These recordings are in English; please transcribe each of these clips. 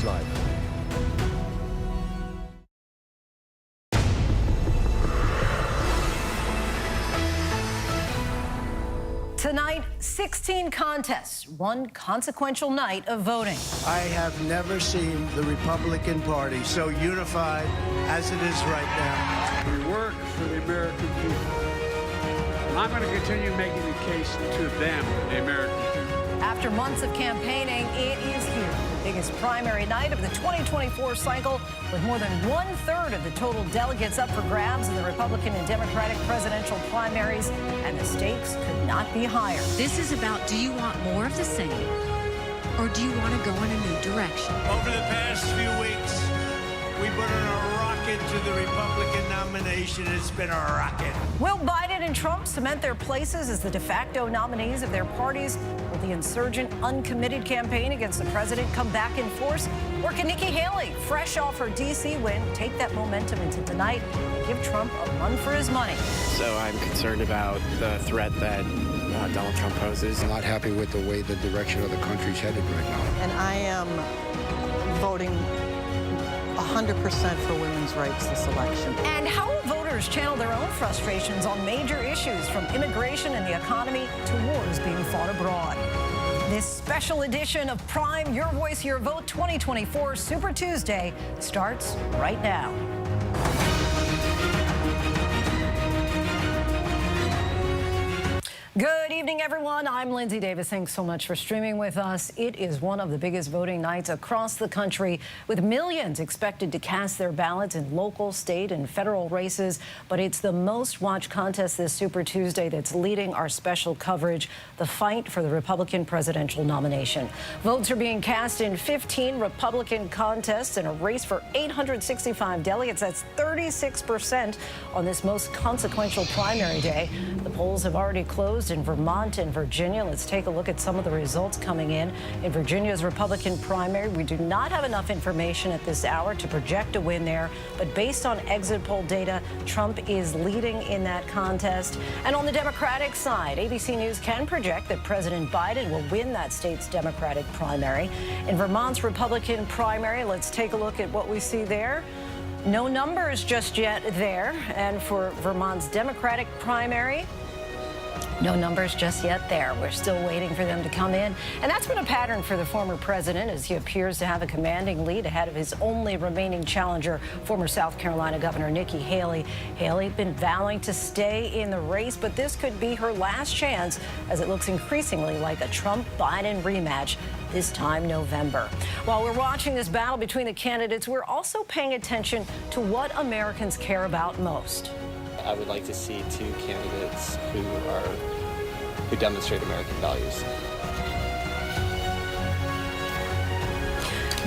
Nightline. Tonight, 16 contests, one consequential night of voting. I have never seen the Republican Party so unified as it is right now. We work for the American people. And I'm going to continue making the case to them, the American people. After months of campaigning, it is here. The biggest primary night of the 2024 cycle, with more than 1/3 of the total delegates up for grabs in the Republican and Democratic presidential primaries, and the stakes could not be higher. This is about, do you want more of the same, or do you want to go in a new direction? Over the past few weeks, we put in a rocket to the Republican nomination. It's been a rocket. Will Biden and Trump cement their places as the de facto nominees of their parties? Will the insurgent, uncommitted campaign against the president come back in force? Or can Nikki Haley, fresh off her D.C. win, take that momentum into tonight and give Trump a run for his money? So I'm concerned about the threat that Donald Trump poses. I'm not happy with the way the direction of the country's headed right now. And I am voting 100% for women's rights this election. And how will voters channel their own frustrations on major issues, from immigration and the economy to wars being fought abroad? This special edition of Prime Your Voice, Your Vote 2024 Super Tuesday starts right now. Good evening, everyone. I'm Linsey Davis. Thanks so much for streaming with us. It is one of the biggest voting nights across the country, with millions expected to cast their ballots in local, state, and federal races. But it's the most watched contest this Super Tuesday that's leading our special coverage, the fight for the Republican presidential nomination. Votes are being cast in 15 Republican contests in a race for 865 delegates. That's 36% on this most consequential primary day. The polls have already closed in Vermont and Virginia. Let's take a look at some of the results coming in. In Virginia's Republican primary, we do not have enough information at this hour to project a win there, but based on exit poll data, Trump is leading in that contest. And on the Democratic side, ABC News can project that President Biden will win that state's Democratic primary. In Vermont's Republican primary, let's take a look at what we see there. No numbers just yet there. And for Vermont's Democratic primary, no numbers just yet there. We're still waiting for them to come in. And that's been a pattern for the former president, as he appears to have a commanding lead ahead of his only remaining challenger, former South Carolina Governor Nikki Haley. Haley been vowing to stay in the race, but this could be her last chance, as it looks increasingly like a Trump-Biden rematch this time November. While we're watching this battle between the candidates, we're also paying attention to what Americans care about most. I would like to see two candidates who demonstrate American values.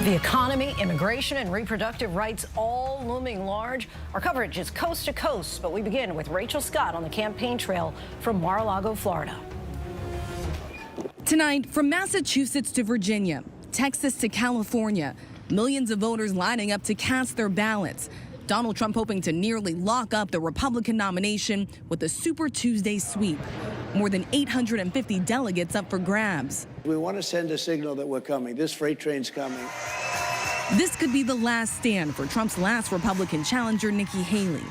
The economy, immigration, and reproductive rights all looming large. Our coverage is coast to coast, but we begin with Rachel Scott on the campaign trail from Mar-a-Lago, Florida. Tonight, from Massachusetts to Virginia, Texas to California, millions of voters lining up to cast their ballots. Donald Trump hoping to nearly lock up the Republican nomination with a Super Tuesday sweep. More than 850 delegates up for grabs. We want to send a signal that we're coming. This freight train's coming. This could be the last stand for Trump's last Republican challenger, Nikki Haley.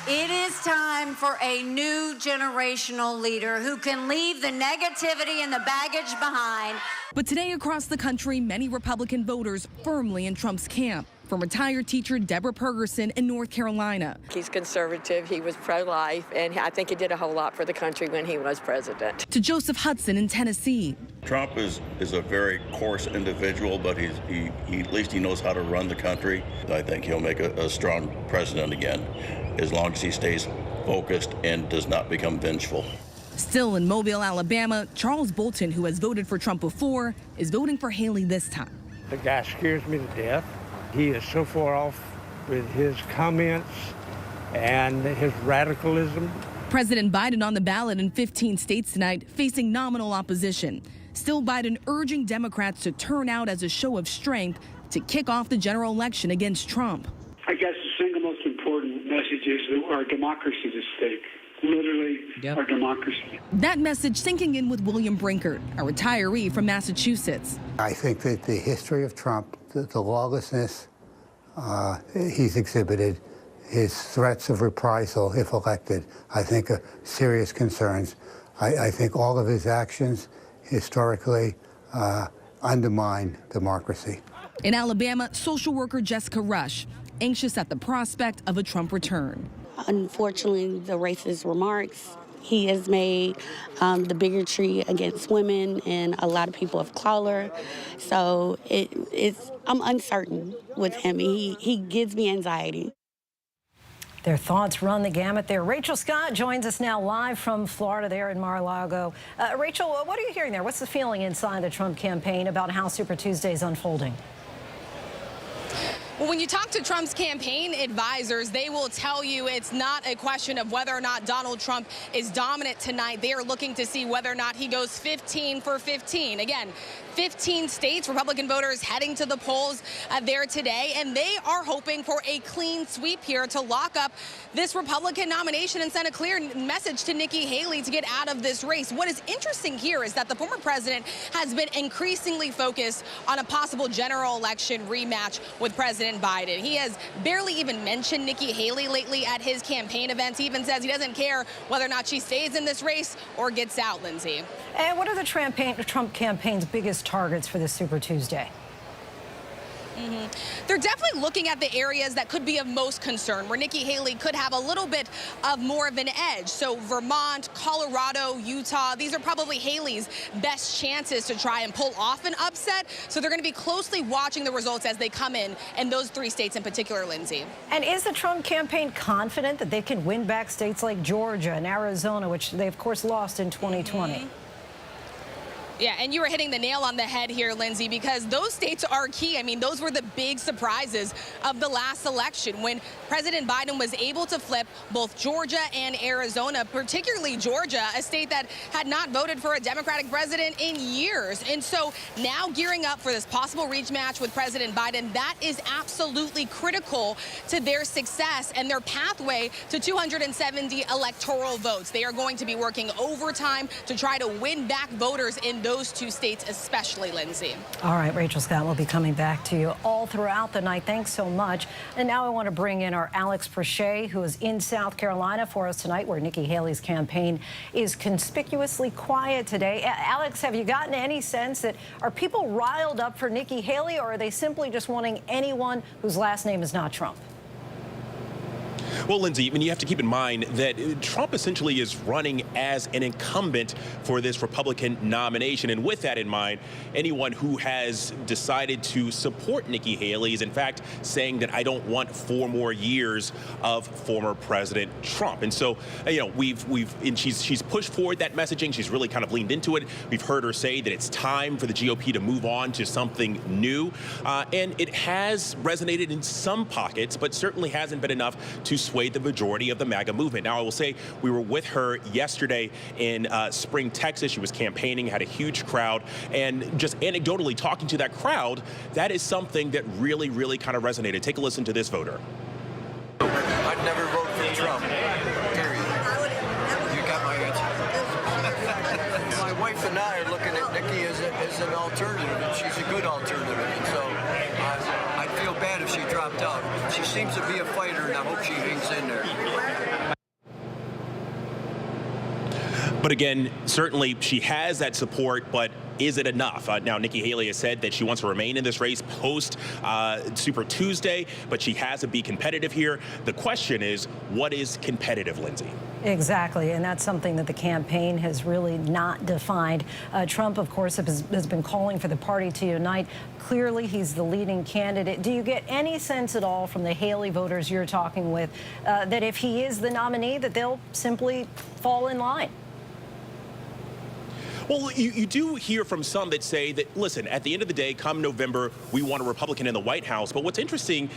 It is time for a new generational leader who can leave the negativity and the baggage behind. But today across the country, many Republican voters firmly in Trump's camp. From retired teacher Deborah Pergerson in North Carolina. He's conservative, he was pro-life, and I think he did a whole lot for the country when he was president. To Joseph Hudson in Tennessee. Trump is a very coarse individual, but he at least he knows how to run the country. I think he'll make a strong president again, as long as he stays focused and does not become vengeful. Still in Mobile, Alabama, Charles Bolton, who has voted for Trump before, is voting for Haley this time. The guy scares me to death. He is so far off with his comments and his radicalism. President Biden on the ballot in 15 states tonight, facing nominal opposition. Still, Biden urging Democrats to turn out as a show of strength to kick off the general election against Trump. I guess the single most important message is that our democracy is at stake. literally our democracy. That message sinking in with William Brinkert, a retiree from Massachusetts. I think that the history of Trump, the lawlessness he's exhibited, his threats of reprisal if elected, I think are serious concerns. I think all of his actions historically undermine democracy. In Alabama, social worker Jessica Rush, anxious at the prospect of a Trump return. Unfortunately, the racist remarks he has made, the bigotry against women and a lot of people of color. So I'm uncertain with him. He gives me anxiety. Their thoughts run the gamut there. Rachel Scott joins us now live from Florida there in Mar-a-Lago. Rachel, what are you hearing there? What's the feeling inside the Trump campaign about how Super Tuesday is unfolding? Well, when you talk to Trump's campaign advisors, they will tell you it's not a question of whether or not Donald Trump is dominant tonight. They are looking to see whether or not he goes 15 for 15. Again, 15 states, Republican voters heading to the polls there today, and they are hoping for a clean sweep here to lock up this Republican nomination and send a clear message to Nikki Haley to get out of this race. What is interesting here is that the former president has been increasingly focused on a possible general election rematch with President Biden. He has barely even mentioned Nikki Haley lately at his campaign events. He even says he doesn't care whether or not she stays in this race or gets out, Lindsay. And what are the Trump campaign's biggest targets for this Super Tuesday? They're definitely looking at the areas that could be of most concern, where Nikki Haley could have a little bit of more of an edge. So Vermont, Colorado, Utah, these are probably Haley's best chances to try and pull off an upset. So they're going to be closely watching the results as they come in those three states in particular, Lindsay. And is the Trump campaign confident that they can win back states like Georgia and Arizona, which they, of course, lost in 2020? Yeah, and you were hitting the nail on the head here, Lindsay, because those states are key. I mean, those were the big surprises of the last election when President Biden was able to flip both Georgia and Arizona, particularly Georgia, a state that had not voted for a Democratic president in years. And so now gearing up for this possible rematch with President Biden, that is absolutely critical to their success and their pathway to 270 electoral votes. They are going to be working overtime to try to win back voters in those two states, especially, Lindsay. All right, Rachel Scott, we'll be coming back to you all throughout the night. Thanks so much. And now I want to bring in our Alex Prochet, who is in South Carolina for us tonight, where Nikki Haley's campaign is conspicuously quiet today. Alex, have you gotten any sense that are people riled up for Nikki Haley, or are they simply just wanting anyone whose last name is not Trump? Well, Lindsay, I mean, you have to keep in mind that Trump essentially is running as an incumbent for this Republican nomination. And with that in mind, anyone who has decided to support Nikki Haley is, in fact, saying that I don't want 4 more years of former President Trump. And so, you know, and she's pushed forward that messaging. She's really kind of leaned into it. We've heard her say that it's time for the GOP to move on to something new. And it has resonated in some pockets, but certainly hasn't been enough to sway the majority of the MAGA movement. Now, I will say we were with her yesterday in Spring, Texas. She was campaigning, had a huge crowd, and just anecdotally talking to that crowd, that is something that really, really kind of resonated. Take a listen to this voter. I'd never vote for Trump. Period. You got my answer. My wife and I are looking at Nikki as an alternative, and she's a good alternative. And so I'd feel bad if she dropped out. She seems to be a fighter, and I hope she hangs in there. But again, certainly she has that support, but is it enough? Now, Nikki Haley has said that she wants to remain in this race post Super Tuesday, but she has to be competitive here. The question is, what is competitive, Lindsay? Exactly, and that's something that the campaign has really not defined. Trump, of course, has been calling for the party to unite. Clearly, he's the leading candidate. Do you get any sense at all from the Haley voters you're talking with that if he is the nominee, that they'll simply fall in line? Well, you do hear from some that say that, listen, at the end of the day, come November, we want a Republican in the White House. But what's interesting,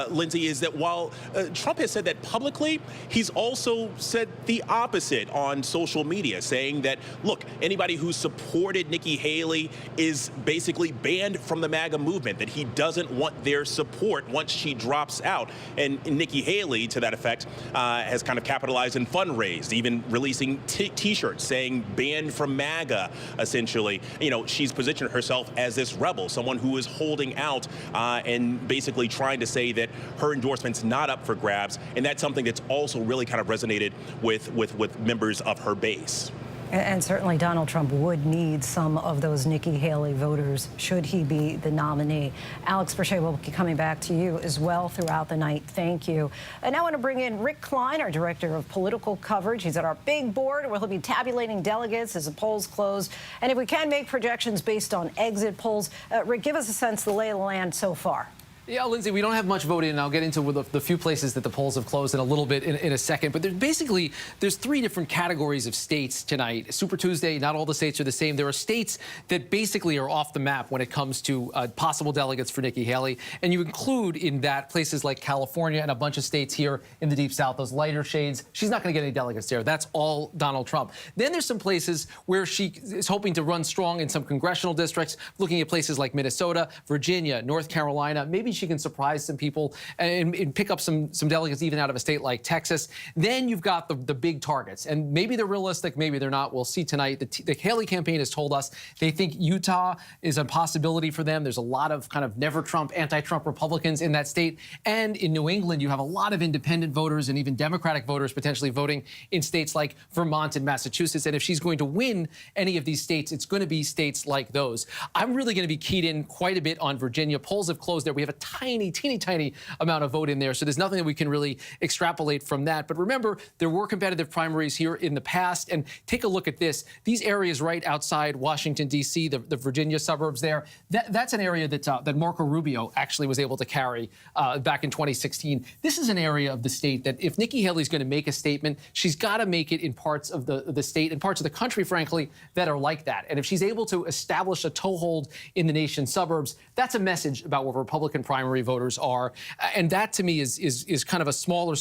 Lindsey, is that while Trump has said that publicly, he's also said the opposite on social media, saying that, look, anybody who supported Nikki Haley is basically banned from the MAGA movement, that he doesn't want their support once she drops out. And Nikki Haley, to that effect, has kind of capitalized and fundraised, even releasing T-shirts saying banned from MAGA, essentially. You know, she's positioned herself as this rebel, someone who is holding out and basically trying to say that her endorsement's not up for grabs. And that's something that's also really kind of resonated with members of her base. And certainly Donald Trump would need some of those Nikki Haley voters should he be the nominee. Alex Verche will be coming back to you as well throughout the night. Thank you. And now I want to bring in Rick Klein, our director of political coverage. He's at our big board where he'll be tabulating delegates as the polls close. And if we can make projections based on exit polls, Rick, give us a sense of the lay of the land so far. Yeah, Lindsey, we don't have much voting, and I'll get into the few places that the polls have closed in a little bit in a second. But there's three different categories of states tonight. Super Tuesday, not all the states are the same. There are states that basically are off the map when it comes to possible delegates for Nikki Haley. And you include in that places like California and a bunch of states here in the Deep South, those lighter shades. She's not going to get any delegates there. That's all Donald Trump. Then there's some places where she is hoping to run strong in some congressional districts, looking at places like Minnesota, Virginia, North Carolina. Maybe she can surprise some people and pick up some delegates even out of a state like Texas. Then you've got the big targets, and maybe they're realistic, maybe they're not. We'll see tonight. The Haley campaign has told us they think Utah is a possibility for them. There's a lot of kind of never Trump, anti-Trump Republicans in that state. And in New England, you have a lot of independent voters and even Democratic voters potentially voting in states like Vermont and Massachusetts. And if she's going to win any of these states, it's going to be states like those. I'm really going to be keyed in quite a bit on Virginia. Polls have closed there. We have a teeny amount of vote in there. So there's nothing that we can really extrapolate from that. But remember, there were competitive primaries here in the past. And take a look at this. These areas right outside Washington, D.C., the Virginia suburbs there, that's an area that Marco Rubio actually was able to carry back in 2016. This is an area of the state that if Nikki Haley's going to make a statement, she's got to make it in parts of the state and parts of the country, frankly, that are like that. And if she's able to establish a toehold in the nation's suburbs, that's a message about what Republican primary voters are. And that, to me, is kind of a smaller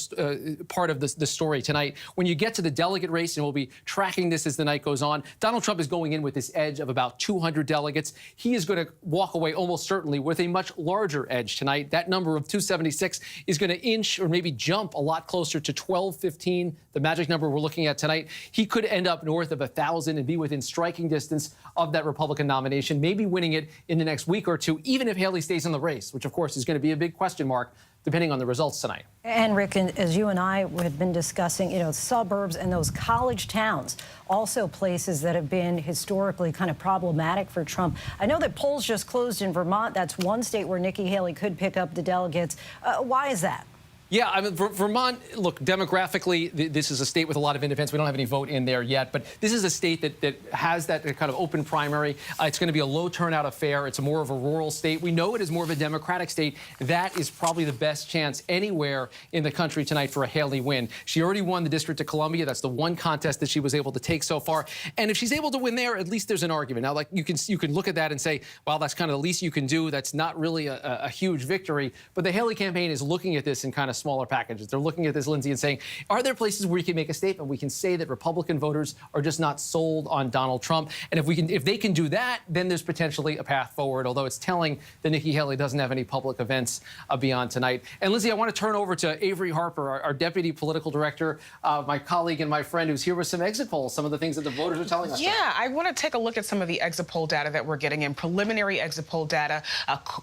part of the story tonight. When you get to the delegate race, and we'll be tracking this as the night goes on, Donald Trump is going in with this edge of about 200 delegates. He is going to walk away almost certainly with a much larger edge tonight. That number of 276 is going to inch or maybe jump a lot closer to 1215, the magic number we're looking at tonight. He could end up north of 1,000 and be within striking distance of that Republican nomination, maybe winning it in the next week or two, even if Haley stays in the race, which, of course, is going to be a big question mark depending on the results tonight. And Rick, as you and I have been discussing, suburbs and those college towns, also places that have been historically kind of problematic for Trump. I know that polls just closed in Vermont. That's one state where Nikki Haley could pick up the delegates. Why is that? Yeah, I mean, Vermont, look, demographically, this is a state with a lot of independents. We don't have any vote in there yet, but this is a state that has that kind of open primary. It's going to be a low turnout affair. It's more of a rural state. We know it is more of a Democratic state. That is probably the best chance anywhere in the country tonight for a Haley win. She already won the District of Columbia. That's the one contest that she was able to take so far. And if she's able to win there, at least there's an argument. Now, like you can look at that and say, well, that's kind of the least you can do. That's not really a huge victory. But the Haley campaign is looking at this in kind of smaller packages. They're looking at this, Lindsey, and saying, are there places where you can make a statement? We can say that Republican voters are just not sold on Donald Trump. And if they can do that, then there's potentially a path forward, although it's telling that Nikki Haley doesn't have any public events beyond tonight. And Lindsey, I want to turn over to Avery Harper, our deputy political director, my colleague and my friend who's here with some exit polls, some of the things that the voters are telling us. Yeah, I want to take a look at some of the exit poll data that we're getting in, preliminary exit poll data.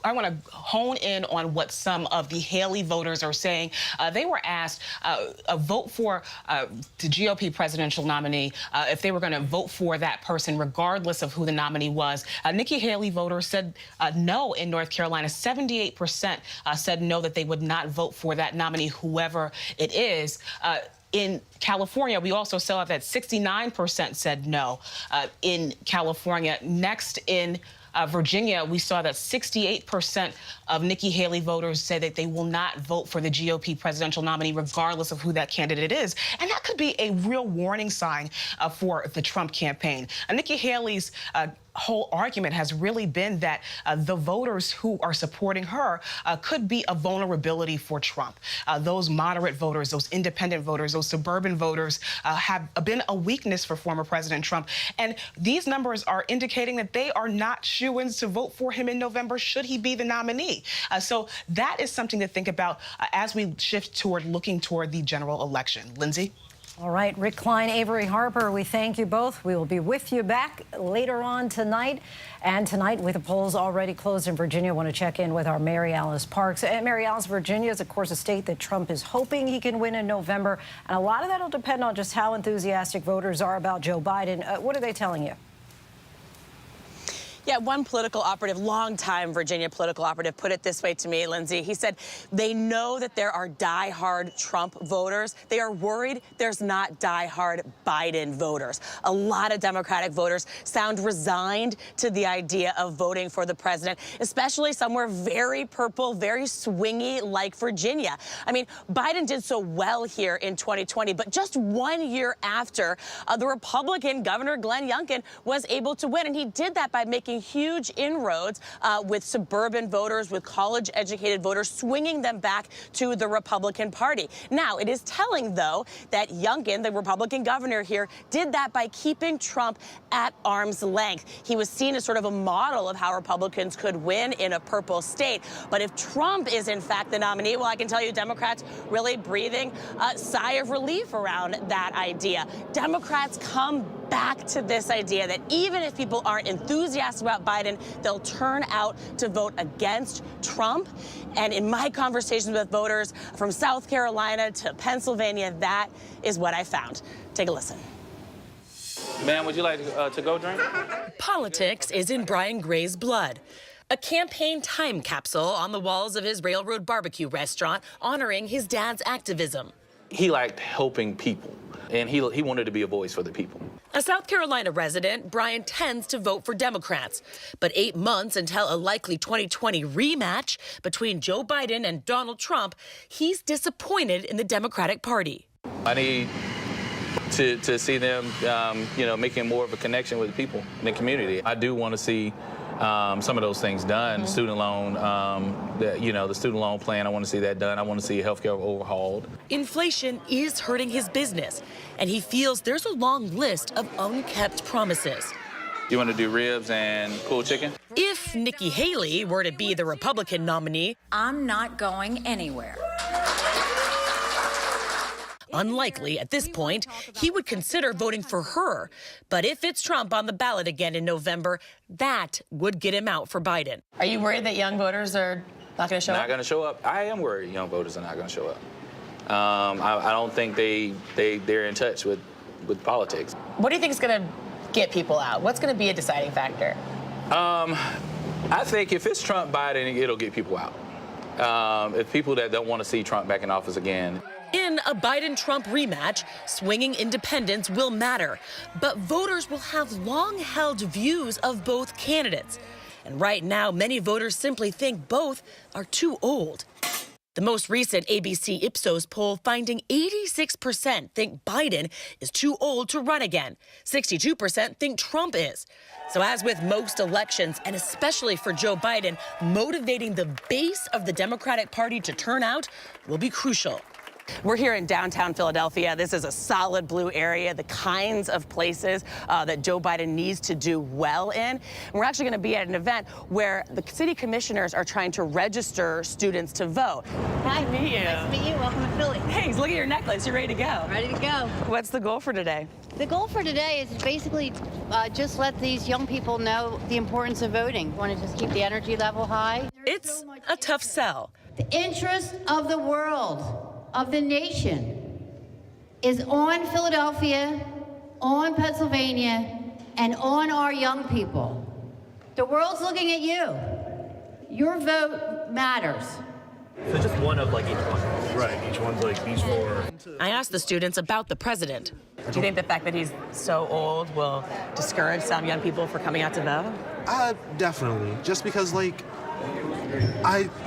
I want to hone in on what some of the Haley voters are saying. They were asked a vote for the GOP presidential nominee, if they were going to vote for that person, regardless of who the nominee was. Nikki Haley voters said no in North Carolina. 78% said no, that they would not vote for that nominee, whoever it is. In California, we also saw that 69% said no in California. Next in Virginia, we saw that 68% of Nikki Haley voters say that they will not vote for the GOP presidential nominee, regardless of who that candidate is. And that could be a real warning sign for the Trump campaign. Nikki Haley's whole argument has really been that the voters who are supporting her could be a vulnerability for Trump. Those moderate voters, those independent voters, those suburban voters have been a weakness for former President Trump. And these numbers are indicating that they are not shoo-ins to vote for him in November should he be the nominee. So that is something to think about as we shift toward looking toward the general election. Lindsay? All right, Rick Klein, Avery Harper, we thank you both. We will be with you back later on tonight. And tonight, with the polls already closed in Virginia, I want to check in with our Mary Alice Parks. And Mary Alice, Virginia is, of course, a state that Trump is hoping he can win in November. And a lot of that will depend on just how enthusiastic voters are about Joe Biden. What are they telling you? Yeah, one political operative, longtime Virginia political operative, put it this way to me, Lindsay. He said they know that there are diehard Trump voters. They are worried there's not diehard Biden voters. A lot of Democratic voters sound resigned to the idea of voting for the president, especially somewhere very purple, very swingy like Virginia. I mean, Biden did so well here in 2020, but just 1 year after, the Republican Governor Glenn Youngkin was able to win, and he did that by making huge inroads with suburban voters, with college-educated voters, swinging them back to the Republican Party. Now, it is telling, though, that Youngkin, the Republican governor here, did that by keeping Trump at arm's length. He was seen as sort of a model of how Republicans could win in a purple state. But if Trump is, in fact, the nominee, well, I can tell you Democrats really breathing a sigh of relief around that idea. Democrats come back to this idea that even if people aren't enthusiastic about Biden, they'll turn out to vote against Trump. And in my conversations with voters from South Carolina to Pennsylvania, that is what I found. Take a listen. Ma'am, would you like to go drink? Politics is in Brian Gray's blood. A campaign time capsule on the walls of his Railroad Barbecue restaurant honoring his dad's activism. He liked helping people, and he wanted to be a voice for the people. A South Carolina resident, Brian tends to vote for Democrats. But 8 months until a likely 2020 rematch between Joe Biden and Donald Trump, he's disappointed in the Democratic Party. I need to see them, making more of a connection with the people in the community. I do want to see some of those things done. Student loan, the student loan plan, I want to see that done. I want to see healthcare overhauled. Inflation is hurting his business, and he feels there's a long list of unkept promises. You want to do ribs and pulled chicken? If Nikki Haley were to be the Republican nominee, I'm not going anywhere. Unlikely at this point, he would consider voting for her. But if it's Trump on the ballot again in November, that would get him out for Biden. Are you worried that young voters are not going to show up? Not going to show up. I am worried young voters are not going to show up. I don't think they're in touch with politics. What do you think is going to get people out? What's going to be a deciding factor? I think if it's Trump Biden, it'll get people out. If people that don't want to see Trump back in office again. In a Biden-Trump rematch, swinging independents will matter, but voters will have long-held views of both candidates. And right now, many voters simply think both are too old. The most recent ABC Ipsos poll finding 86% think Biden is too old to run again. 62% think Trump is. So as with most elections, and especially for Joe Biden, motivating the base of the Democratic Party to turn out will be crucial. We're here in downtown Philadelphia. This is a solid blue area, the kinds of places that Joe Biden needs to do well in. And we're actually going to be at an event where the city commissioners are trying to register students to vote. Nice to meet you. Nice to meet you. Welcome to Philly. Hey, look at your necklace. You're ready to go. Ready to go. What's the goal for today? The goal for today is basically just let these young people know the importance of voting. Want to just keep the energy level high. It's a tough sell. The interest of the world, of the nation, is on Philadelphia, on Pennsylvania, and on our young people. The world's looking at you. Your vote matters. So just one of like each one. Right, each one's like these four. I asked the students about the president. Do you think the fact that he's so old will discourage some young people from coming out to vote? Definitely. Just because, like,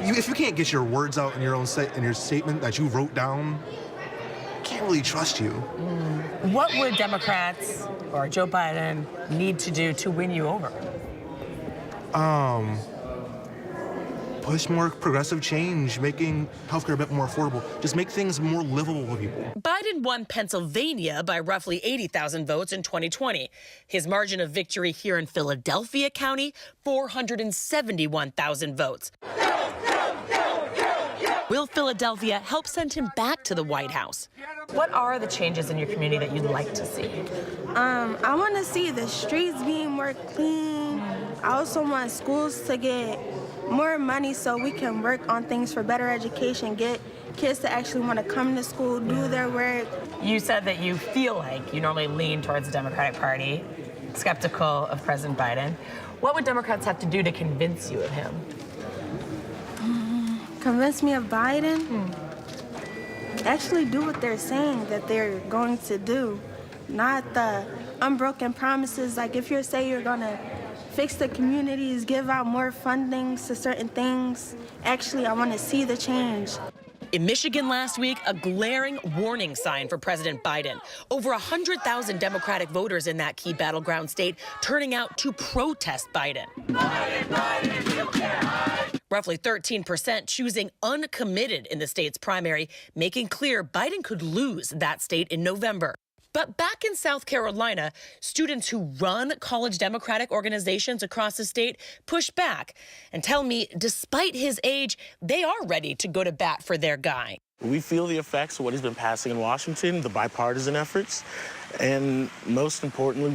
if you can't get your words out in your own in your statement that you wrote down, I can't really trust you. What would Democrats or Joe Biden need to do to win you over? Push more progressive change, making healthcare a bit more affordable. Just make things more livable for people. Biden won Pennsylvania by roughly 80,000 votes in 2020. His margin of victory here in Philadelphia County, 471,000 votes. Will Philadelphia help send him back to the White House? What are the changes in your community that you'd like to see? I want to see the streets being more clean. I also want schools to get more money so we can work on things for better education, get kids to actually want to come to school, do their work. You said that you feel like you normally lean towards the Democratic Party, skeptical of President Biden. What would Democrats have to do to convince you of him? Convince me of Biden? Actually do what they're saying that they're going to do, not the unbroken promises. Like if you say you're going to fix the communities, give out more fundings to certain things. Actually, I want to see the change. In Michigan last week, a glaring warning sign for President Biden. Over 100,000 Democratic voters in that key battleground state turning out to protest Biden. Roughly 13% choosing uncommitted in the state's primary, making clear Biden could lose that state in November. But back in South Carolina, students who run college Democratic organizations across the state push back and tell me, despite his age, they are ready to go to bat for their guy. We feel the effects of what he's been passing in Washington, the bipartisan efforts, and most importantly,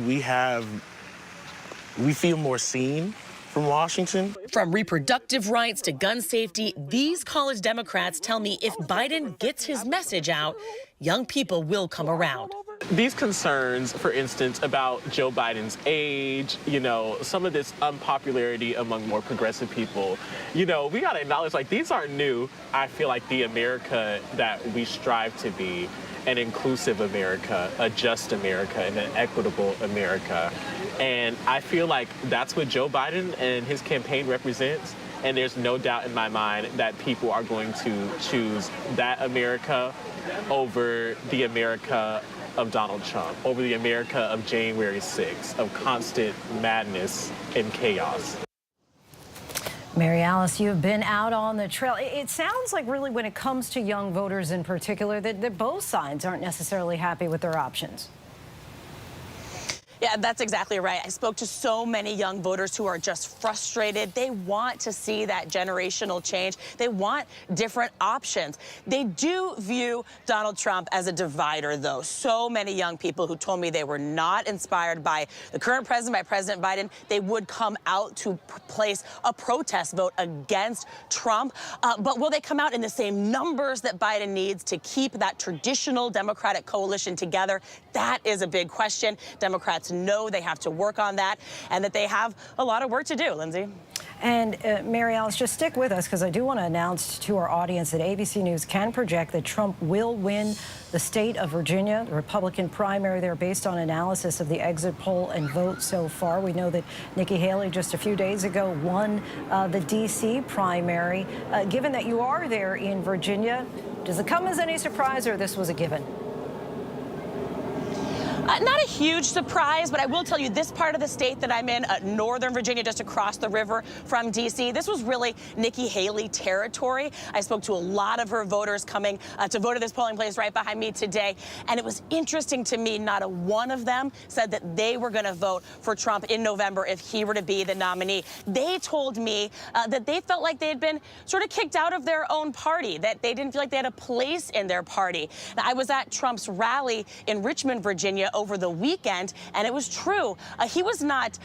we feel more seen from Washington. From reproductive rights to gun safety, these college Democrats tell me if Biden gets his message out, young people will come around. These concerns, for instance, about Joe Biden's age, some of this unpopularity among more progressive people, we got to acknowledge, like, these aren't new. I feel like the America that we strive to be, an inclusive America, a just America, and an equitable America. And I feel like that's what Joe Biden and his campaign represents. And there's no doubt in my mind that people are going to choose that America over the America of Donald Trump, over the America of January 6th, of constant madness and chaos. Mary Alice, you've been out on the trail. It sounds like really when it comes to young voters in particular that both sides aren't necessarily happy with their options. Yeah, that's exactly right. I spoke to so many young voters who are just frustrated. They want to see that generational change. They want different options. They do view Donald Trump as a divider, though. So many young people who told me they were not inspired by the current president, by President Biden, they would come out to place a protest vote against Trump. But will they come out in the same numbers that Biden needs to keep that traditional Democratic coalition together? That is a big question. Democrats know they have to work on that and that they have a lot of work to do, Lindsay. And Mary Alice, just stick with us because I do want to announce to our audience that ABC News can project that Trump will win the state of Virginia, the Republican primary there, based on analysis of the exit poll and vote so far. We know that Nikki Haley just a few days ago won the D.C. primary. Given that you are there in Virginia, does it come as any surprise or this was a given? Not a huge surprise, but I will tell you this part of the state that I'm in, Northern Virginia, just across the river from D.C., this was really Nikki Haley territory. I spoke to a lot of her voters coming to vote at this polling place right behind me today, and it was interesting to me, not a one of them said that they were going to vote for Trump in November if he were to be the nominee. They told me that they felt like they had been sort of kicked out of their own party, that they didn't feel like they had a place in their party. Now, I was at Trump's rally in Richmond, Virginia, over the weekend, and it was true. He was not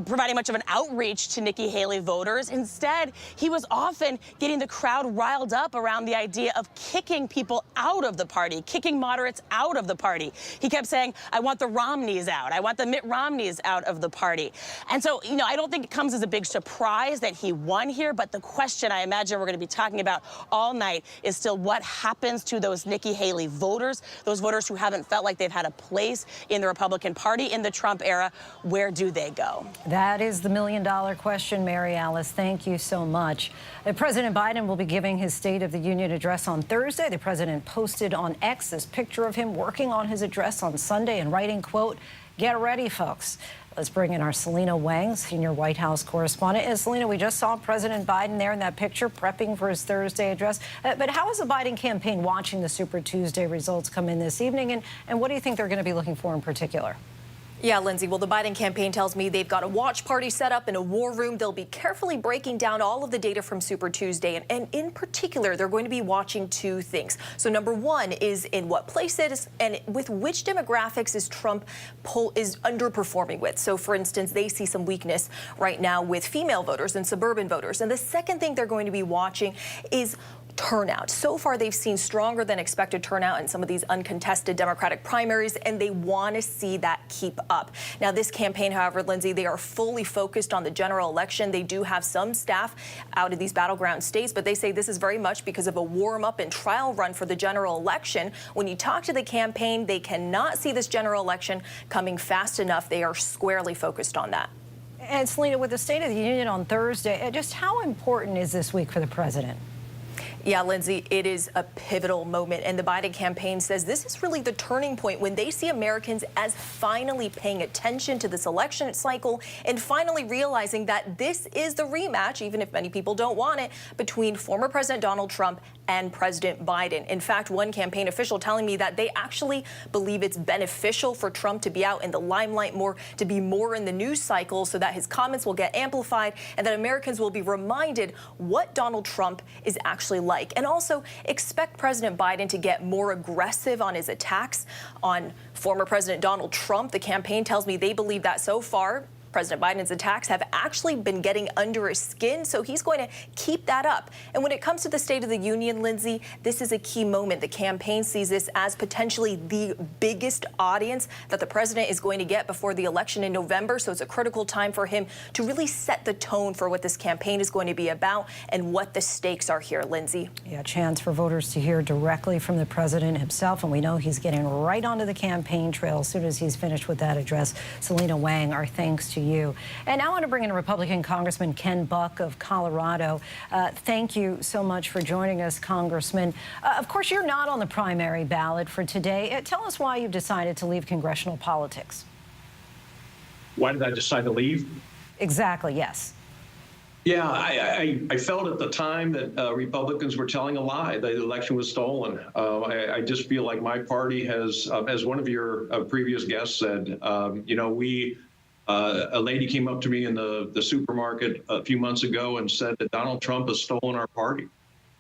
providing much of an outreach to Nikki Haley voters. Instead, he was often getting the crowd riled up around the idea of kicking people out of the party, kicking moderates out of the party. He kept saying, I want the Romneys out. I want the Mitt Romneys out of the party. And so, you know, I don't think it comes as a big surprise that he won here, but the question I imagine we're going to be talking about all night is still what happens to those Nikki Haley voters, those voters who haven't felt like they've had a place in the Republican Party in the Trump era. Where do they go? That is the million-dollar question, Mary Alice. Thank you so much. President Biden will be giving his State of the Union address on Thursday. The president posted on X this picture of him working on his address on Sunday and writing, quote, "Get ready, folks." Let's bring in our Selena Wang, senior White House correspondent. And Selena, we just saw President Biden there in that picture prepping for his Thursday address. But how is the Biden campaign watching the Super Tuesday results come in this evening? And what do you think they're going to be looking for in particular? Yeah, Lindsay, well, the Biden campaign tells me they've got a watch party set up in a war room. They'll be carefully breaking down all of the data from Super Tuesday. And in particular, they're going to be watching two things. So number one is in what places and with which demographics is Trump is underperforming with. So, for instance, they see some weakness right now with female voters and suburban voters. And the second thing they're going to be watching is turnout. So far, they've seen stronger than expected turnout in some of these uncontested Democratic primaries, and they want to see that keep up. Now, this campaign, however, Lindsay, they are fully focused on the general election. They do have some staff out of these battleground states, but they say this is very much because of a warm-up and trial run for the general election. When you talk to the campaign, they cannot see this general election coming fast enough. They are squarely focused on that. And Selena, with the State of the Union on Thursday, just how important is this week for the president? Yeah, Lindsay, it is a pivotal moment, and the Biden campaign says this is really the turning point when they see Americans as finally paying attention to this election cycle and finally realizing that this is the rematch, even if many people don't want it, between former President Donald Trump and President Biden. In fact, one campaign official telling me that they actually believe it's beneficial for Trump to be out in the limelight more, to be more in the news cycle so that his comments will get amplified and that Americans will be reminded what Donald Trump is actually like. And also expect President Biden to get more aggressive on his attacks on former President Donald Trump. The campaign tells me they believe that so far President Biden's attacks have actually been getting under his skin, so he's going to keep that up. And when it comes to the State of the Union, Lindsay, this is a key moment. The campaign sees this as potentially the biggest audience that the president is going to get before the election in November, so it's a critical time for him to really set the tone for what this campaign is going to be about and what the stakes are here, Lindsay. Yeah, chance for voters to hear directly from the president himself, and we know he's getting right onto the campaign trail as soon as he's finished with that address. Selena Wang, our thanks to you. And I want to bring in Republican Congressman Ken Buck of Colorado. Thank you so much for joining us, Congressman. Of course, you're not on the primary ballot for today. Tell us why you've decided to leave congressional politics. Why did I decide to leave? Exactly, yes. Yeah, I felt at the time that Republicans were telling a lie. The election was stolen. I just feel like my party has, as one of your previous guests said, you know, a lady came up to me in the supermarket a few months ago and said that Donald Trump has stolen our party.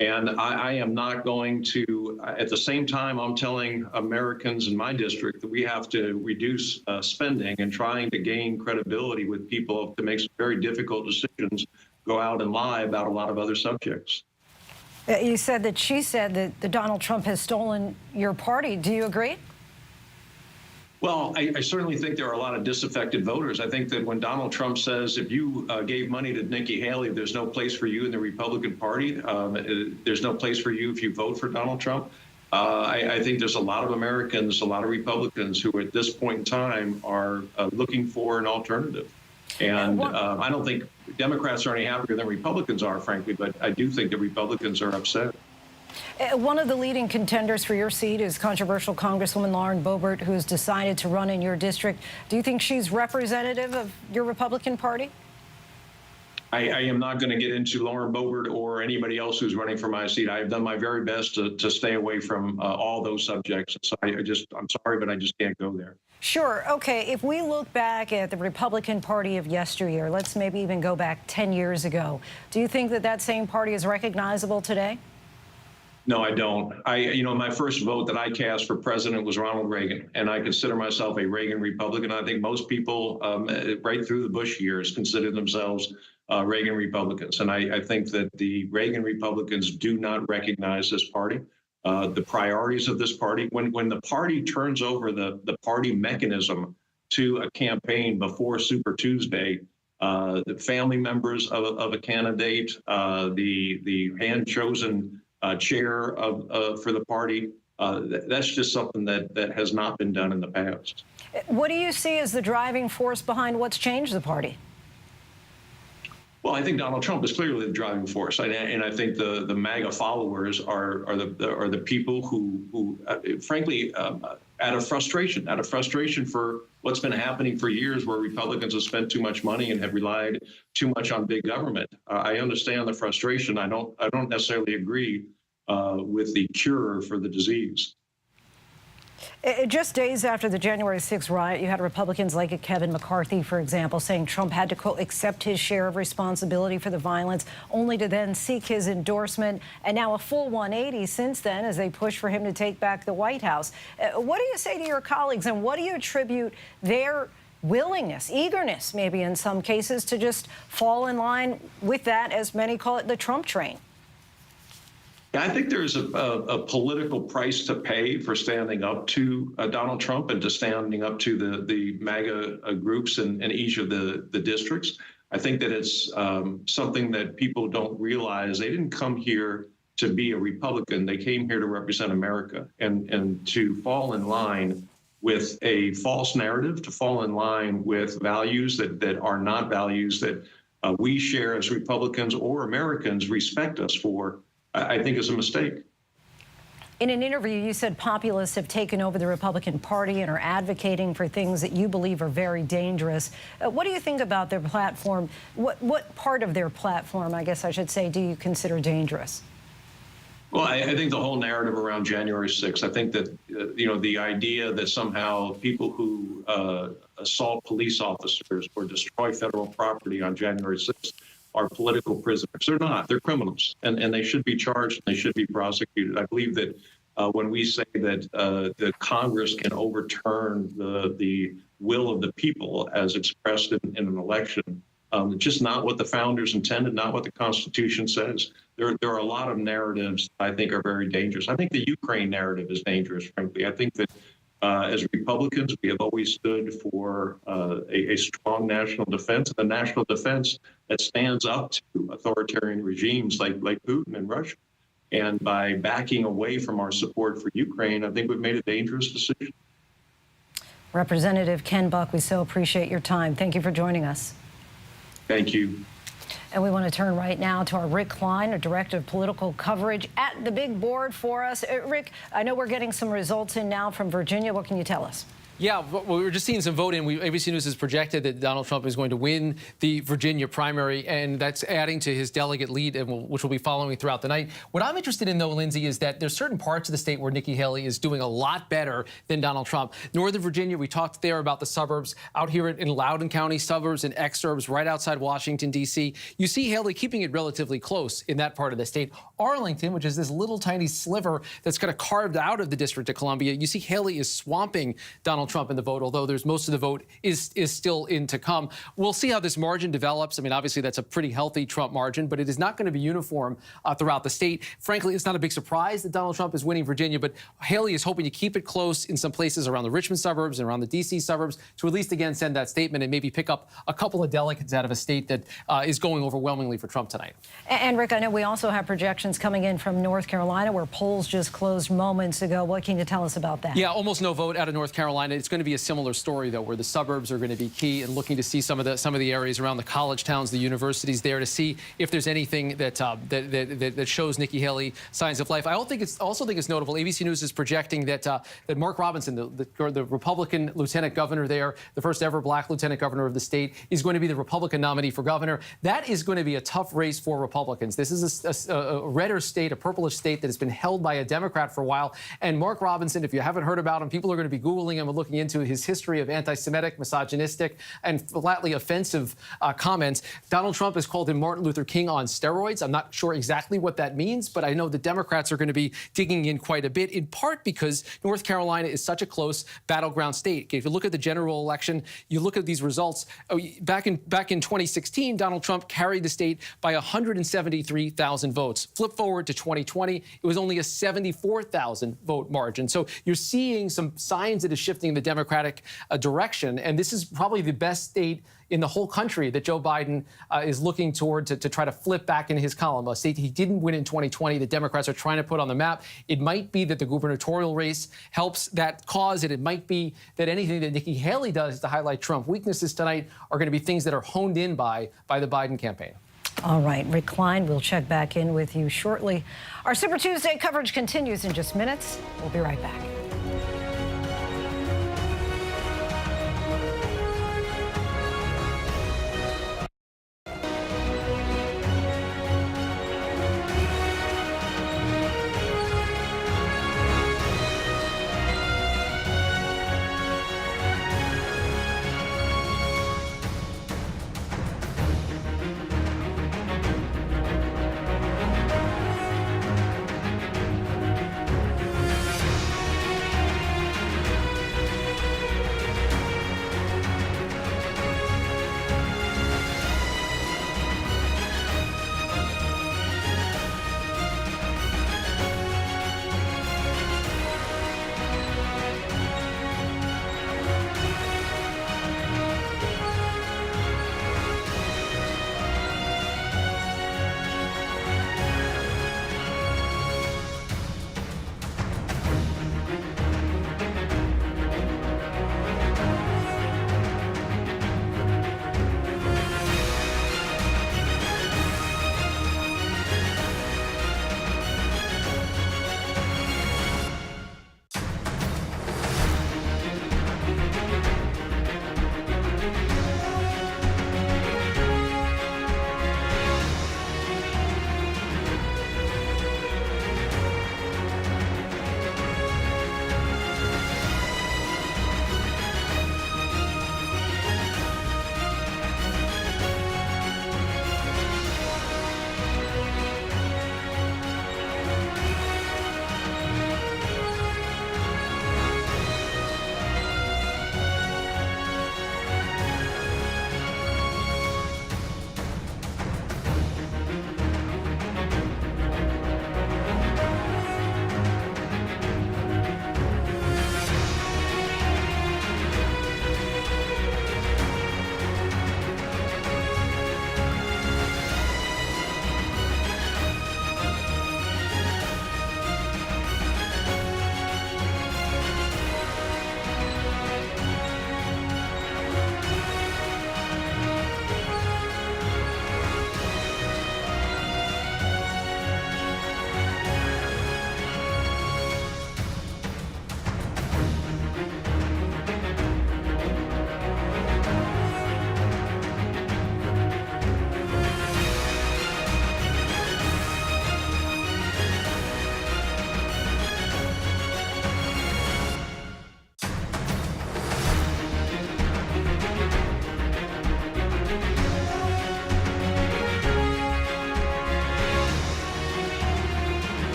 And I am not going to, at the same time, I'm telling Americans in my district that we have to reduce spending and trying to gain credibility with people to make some very difficult decisions, go out and lie about a lot of other subjects. You said that she said that Donald Trump has stolen your party. Do you agree? Well, I certainly think there are a lot of disaffected voters. I think that when Donald Trump says if you gave money to Nikki Haley, there's no place for you in the Republican Party. There's no place for you if you vote for Donald Trump. I think there's a lot of Americans, a lot of Republicans who at this point in time are looking for an alternative. And I don't think Democrats are any happier than Republicans are, frankly, but I do think that Republicans are upset. One of the leading contenders for your seat is controversial Congresswoman Lauren Boebert, who has decided to run in your district. Do you think she's representative of your Republican Party? I am not going to get into Lauren Boebert or anybody else who's running for my seat. I have done my very best to stay away from all those subjects. So I'm sorry, but I just can't go there. Sure. Okay. If we look back at the Republican Party of yesteryear, let's maybe even go back 10 years ago. Do you think that that same party is recognizable today? No, I don't. My first vote that I cast for president was Ronald Reagan, and I consider myself a Reagan Republican. I think most people, right through the Bush years, consider themselves Reagan Republicans. And I think that the Reagan Republicans do not recognize this party, the priorities of this party. When the party turns over the party mechanism to a campaign before Super Tuesday, the family members of a candidate, the hand-chosen chair for the party, that's just something that has not been done in the past. What do you see as the driving force behind what's changed the party? Well, I think Donald Trump is clearly the driving force, and I think the MAGA followers are the people who frankly, out of frustration for what's been happening for years, where Republicans have spent too much money and have relied too much on big government. I understand the frustration. I don't necessarily agree with the cure for the disease. Just days after the January 6th riot, you had Republicans like Kevin McCarthy, for example, saying Trump had to, quote, accept his share of responsibility for the violence, only to then seek his endorsement. And now a full 180 since then as they push for him to take back the White House. What do you say to your colleagues, and what do you attribute their willingness, eagerness, maybe in some cases, to just fall in line with that, as many call it, the Trump train? I think there's a political price to pay for standing up to Donald Trump and to standing up to the MAGA groups in each of the districts. I think that it's something that people don't realize. They didn't come here to be a Republican. They came here to represent America, and to fall in line with a false narrative, to fall in line with values that are not values that we share as Republicans or Americans respect us for, I think is a mistake. In an interview, you said populists have taken over the Republican Party and are advocating for things that you believe are very dangerous. What do you think about their platform? What part of their platform, I guess I should say, do you consider dangerous? Well, I think the whole narrative around January 6th, I think that, the idea that somehow people who assault police officers or destroy federal property on January 6th are political prisoners. They're not. They're criminals, and they should be charged and they should be prosecuted. I believe that when we say that the Congress can overturn the will of the people as expressed in an election, just not what the founders intended, not what the Constitution says. There are a lot of narratives I think are very dangerous. I think the Ukraine narrative is dangerous, frankly. I think that as Republicans, we have always stood for a strong national defense, a national defense that stands up to authoritarian regimes like Putin and Russia. And by backing away from our support for Ukraine, I think we've made a dangerous decision. Representative Ken Buck, we so appreciate your time. Thank you for joining us. Thank you. And we want to turn right now to our Rick Klein, our director of political coverage at the big board for us. Rick, I know we're getting some results in now from Virginia. What can you tell us? Yeah, well, we're just seeing some voting. ABC News has projected that Donald Trump is going to win the Virginia primary, and that's adding to his delegate lead, which we'll be following throughout the night. What I'm interested in, though, Lindsey, is that there's certain parts of the state where Nikki Haley is doing a lot better than Donald Trump. Northern Virginia, we talked there about the suburbs. Out here in Loudoun County, suburbs and exurbs right outside Washington, D.C., you see Haley keeping it relatively close in that part of the state. Arlington, which is this little tiny sliver that's kind of carved out of the District of Columbia, you see Haley is swamping Donald Trump in the vote, although there's most of the vote is still in to come. We'll see how this margin develops. I mean, obviously, that's a pretty healthy Trump margin, but it is not going to be uniform throughout the state. Frankly, it's not a big surprise that Donald Trump is winning Virginia, but Haley is hoping to keep it close in some places around the Richmond suburbs and around the D.C. suburbs to at least, again, send that statement and maybe pick up a couple of delegates out of a state that is going overwhelmingly for Trump tonight. And, Rick, I know we also have projections coming in from North Carolina, where polls just closed moments ago. What can you tell us about that? Yeah, almost no vote out of North Carolina. It's going to be a similar story, though, where the suburbs are going to be key, and looking to see some of the areas around the college towns, the universities there, to see if there's anything that shows Nikki Haley signs of life. I also think it's notable. ABC News is projecting that Mark Robinson, the Republican lieutenant governor there, the first ever black lieutenant governor of the state, is going to be the Republican nominee for governor. That is going to be a tough race for Republicans. This is a redder state, a purplish state that has been held by a Democrat for a while. And Mark Robinson, if you haven't heard about him, people are going to be Googling him and looking looking into his history of anti-Semitic, misogynistic, and flatly offensive comments. Donald Trump has called him Martin Luther King on steroids. I'm not sure exactly what that means, but I know the Democrats are going to be digging in quite a bit, in part because North Carolina is such a close battleground state. If you look at the general election, you look at these results. Back in 2016, Donald Trump carried the state by 173,000 votes. Flip forward to 2020, it was only a 74,000 vote margin. So you're seeing some signs that is shifting in the Democratic direction, and this is probably the best state in the whole country that Joe Biden is looking toward to try to flip back in his column. A state he didn't win in 2020, the Democrats are trying to put on the map. It might be that the gubernatorial race helps that cause, and it might be that anything that Nikki Haley does to highlight Trump weaknesses tonight are going to be things that are honed in by the Biden campaign. All right, Rick Klein, we'll check back in with you shortly. Our Super Tuesday coverage continues in just minutes. We'll be right back.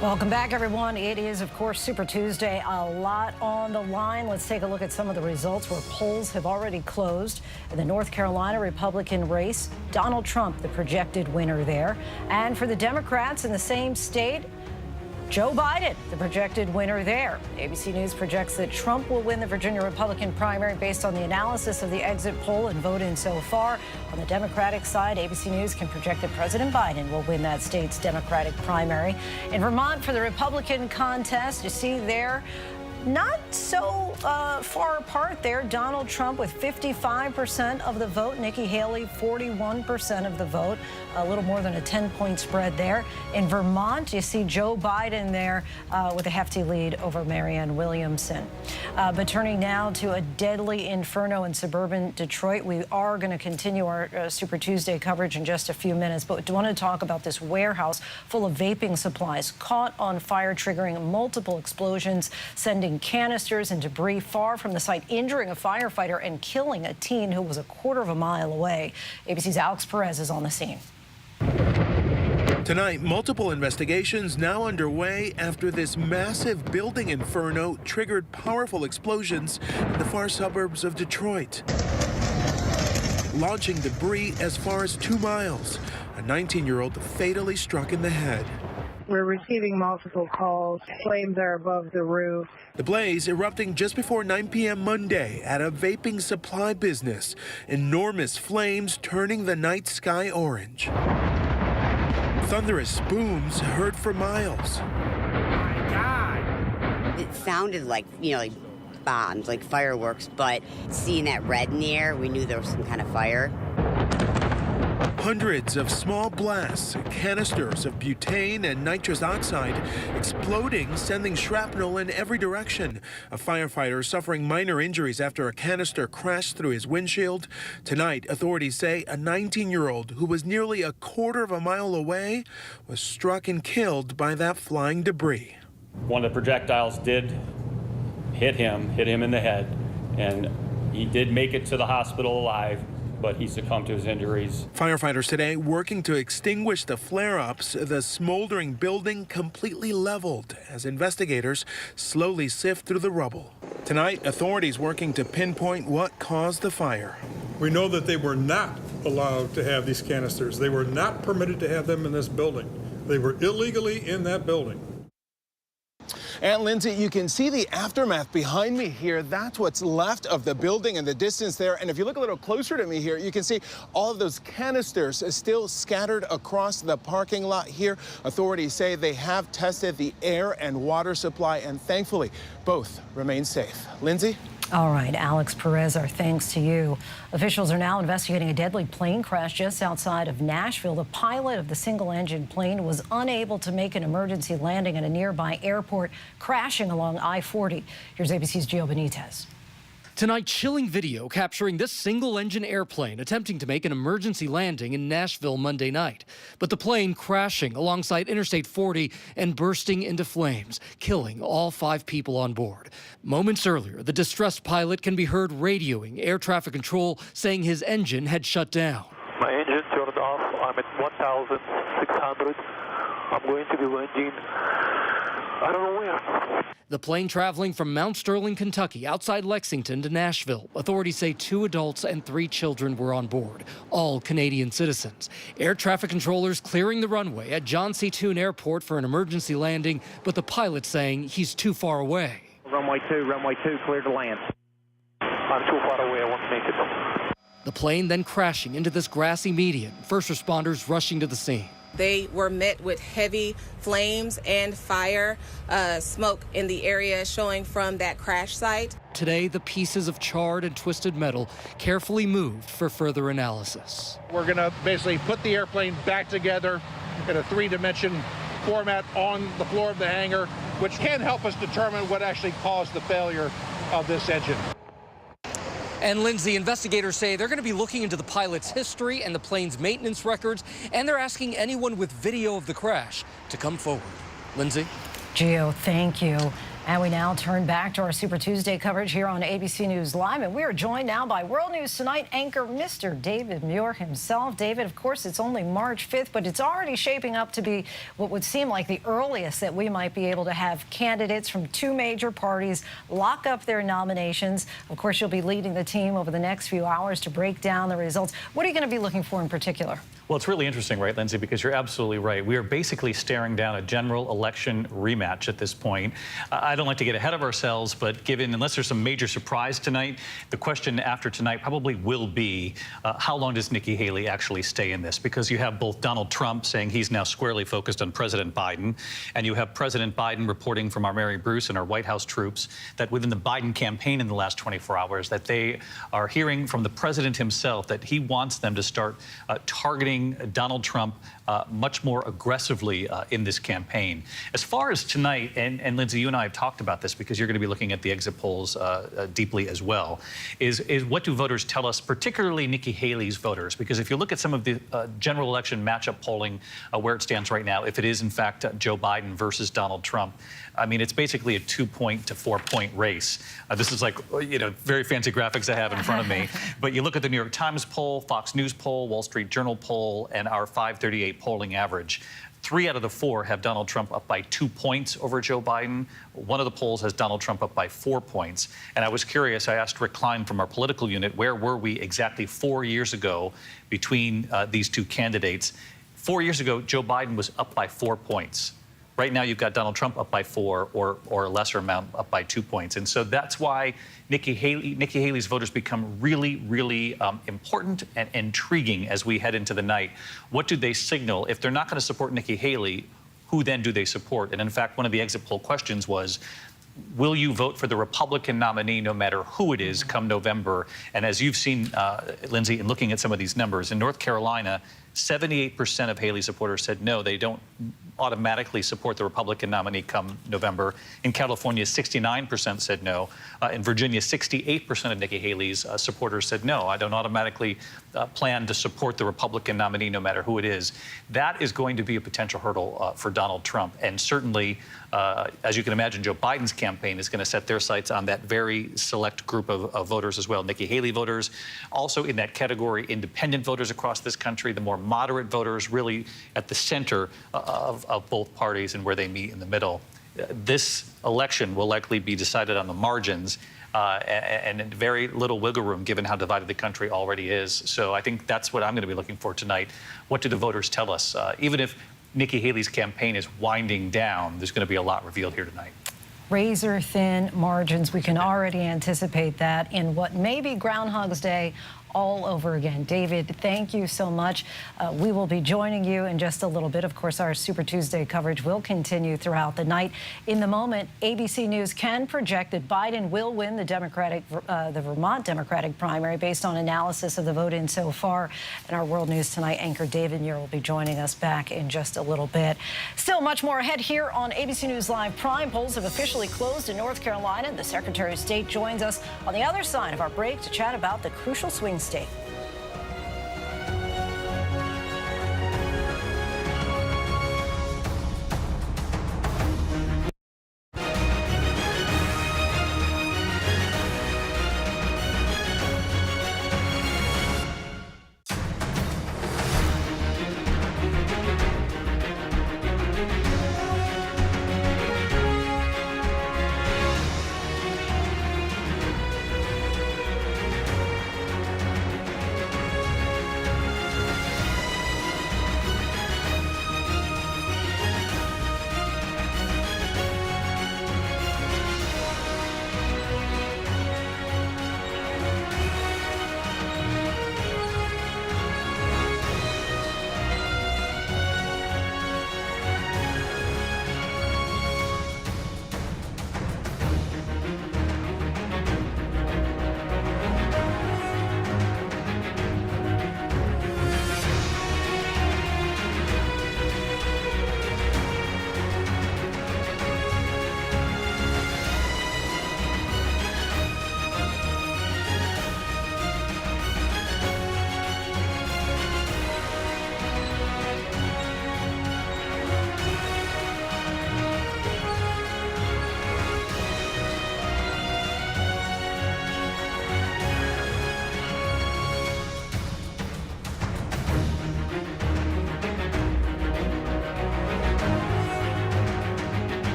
Welcome back, everyone. It is, of course, Super Tuesday. A lot on the line. Let's take a look at some of the results where polls have already closed. In the North Carolina Republican race, Donald Trump, the projected winner there. And for the Democrats in the same state, Joe Biden, the projected winner there. ABC News projects that Trump will win the Virginia Republican primary based on the analysis of the exit poll and vote-in so far. On the Democratic side, ABC News can project that President Biden will win that state's Democratic primary. In Vermont, for the Republican contest, you see there, Not so far apart there. Donald Trump with 55% of the vote. Nikki Haley, 41% of the vote. A little more than a 10-point spread there. In Vermont, you see Joe Biden there with a hefty lead over Marianne Williamson. But turning now to a deadly inferno in suburban Detroit. We are going to continue our Super Tuesday coverage in just a few minutes, but I want to talk about this warehouse full of vaping supplies caught on fire, triggering multiple explosions, sending canisters and debris far from the site, injuring a firefighter and killing a teen who was a quarter of a mile away. ABC's Alex Perez is on the scene. Tonight, multiple investigations now underway after this massive building inferno triggered powerful explosions in the far suburbs of Detroit, launching debris as far as 2 miles. A 19-year-old fatally struck in the head. We're receiving multiple calls. Flames are above the roof. The blaze erupting just before 9 p.m. Monday at a vaping supply business. Enormous flames turning the night sky orange. Thunderous booms heard for miles. It sounded like, like bombs, like fireworks, but seeing that red in the air, we knew there was some kind of fire. Hundreds of small blasts, canisters of butane and nitrous oxide exploding, sending shrapnel in every direction. A firefighter suffering minor injuries after a canister crashed through his windshield. Tonight, authorities say a 19-year-old who was nearly a quarter of a mile away was struck and killed by that flying debris. One of the projectiles did hit him in the head, and he did make it to the hospital alive, but he succumbed to his injuries. Firefighters today working to extinguish the flare-ups, the smoldering building completely leveled as investigators slowly sift through the rubble. Tonight, authorities working to pinpoint what caused the fire. We know that they were not allowed to have these canisters. They were not permitted to have them in this building. They were illegally in that building. And Lindsay, you can see the aftermath behind me here. That's what's left of the building and the distance there. And if you look a little closer to me here, you can see all of those canisters still scattered across the parking lot here. Authorities say they have tested the air and water supply, and thankfully, both remain safe. Lindsay? All right, Alex Perez, our thanks to you. Officials are now investigating a deadly plane crash just outside of Nashville. The pilot of the single-engine plane was unable to make an emergency landing at a nearby airport, crashing along I-40. Here's ABC's Gio Benitez. Tonight, chilling video capturing this single-engine airplane attempting to make an emergency landing in Nashville Monday night. But the plane crashing alongside Interstate 40 and bursting into flames, killing all 5 people on board. Moments earlier, the distressed pilot can be heard radioing air traffic control, saying his engine had shut down. My engine turned off. I'm at 1,600. I'm going to be landing. I don't know where. The plane traveling from Mount Sterling, Kentucky, outside Lexington to Nashville. Authorities say 2 adults and 3 children were on board, all Canadian citizens. Air traffic controllers clearing the runway at John C. Toone Airport for an emergency landing, but the pilot saying he's too far away. Runway 2, clear to land. I'm too far away, I won't make it. The plane then crashing into this grassy median, first responders rushing to the scene. They were met with heavy flames and fire, smoke in the area showing from that crash site. Today, the pieces of charred and twisted metal carefully moved for further analysis. We're going to basically put the airplane back together in a 3-dimension format on the floor of the hangar, which can help us determine what actually caused the failure of this engine. And Lindsay, investigators say they're going to be looking into the pilot's history and the plane's maintenance records, and they're asking anyone with video of the crash to come forward. Lindsay? Gio, thank you. And we now turn back to our Super Tuesday coverage here on ABC News Live. And we are joined now by World News Tonight anchor Mr. David Muir himself. David, of course, it's only March 5th, but it's already shaping up to be what would seem like the earliest that we might be able to have candidates from 2 major parties lock up their nominations. Of course, you'll be leading the team over the next few hours to break down the results. What are you going to be looking for in particular? Well, it's really interesting, right, Linsey, because you're absolutely right. We are basically staring down a general election rematch at this point. I don't like to get ahead of ourselves, but unless there's some major surprise tonight, the question after tonight probably will be, how long does Nikki Haley actually stay in this? Because you have both Donald Trump saying he's now squarely focused on President Biden, and you have President Biden reporting from our Mary Bruce and our White House troops that within the Biden campaign in the last 24 hours, that they are hearing from the president himself that he wants them to start targeting Donald Trump much more aggressively in this campaign. As far as tonight, and Linsey, you and I have talked about this because you're going to be looking at the exit polls deeply as well, is what do voters tell us, particularly Nikki Haley's voters? Because if you look at some of the general election matchup polling where it stands right now, if it is in fact Joe Biden versus Donald Trump, I mean, it's basically a 2-point to 4-point race. This is like, very fancy graphics I have in front of me. But you look at the New York Times poll, Fox News poll, Wall Street Journal poll, and our 538 polling average. 3 out of the 4 have Donald Trump up by 2 points over Joe Biden. One of the polls has Donald Trump up by 4 points. And I was curious, I asked Rick Klein from our political unit, where were we exactly 4 years ago between these two candidates? 4 years ago, Joe Biden was up by 4 points. Right now, you've got Donald Trump up by 4 or a lesser amount up by 2 points. And so that's why Nikki Haley's voters become really, really important and intriguing as we head into the night. What do they signal? If they're not going to support Nikki Haley, who then do they support? And in fact, one of the exit poll questions was, will you vote for the Republican nominee no matter who it is come November? And as you've seen, Linsey, in looking at some of these numbers, in North Carolina, 78% of Haley supporters said no, they don't automatically support the Republican nominee come November. In California, 69% said no. In Virginia, 68% of Nikki Haley's supporters said no, I don't automatically plan to support the Republican nominee no matter who it is. That is going to be a potential hurdle for Donald Trump. And certainly, as you can imagine, Joe Biden's campaign is going to set their sights on that very select group of voters as well. Nikki Haley voters, also in that category, independent voters across this country, the more moderate voters really at the center of both parties and where they meet in the middle. This election will likely be decided on the margins and very little wiggle room given how divided the country already is. So I think that's what I'm going to be looking for tonight. What do the voters tell us? Even if Nikki Haley's campaign is winding down, there's going to be a lot revealed here tonight. Razor thin margins. We can already anticipate that in what may be Groundhog's Day all over again. David, thank you so much. We will be joining you in just a little bit. Of course, our Super Tuesday coverage will continue throughout the night. In the moment, ABC News can project that Biden will win the Vermont Democratic primary based on analysis of the vote-in so far. And our World News Tonight anchor David Muir will be joining us back in just a little bit. Still much more ahead here on ABC News Live. Prime polls have officially closed in North Carolina. The Secretary of State joins us on the other side of our break to chat about the crucial swing state.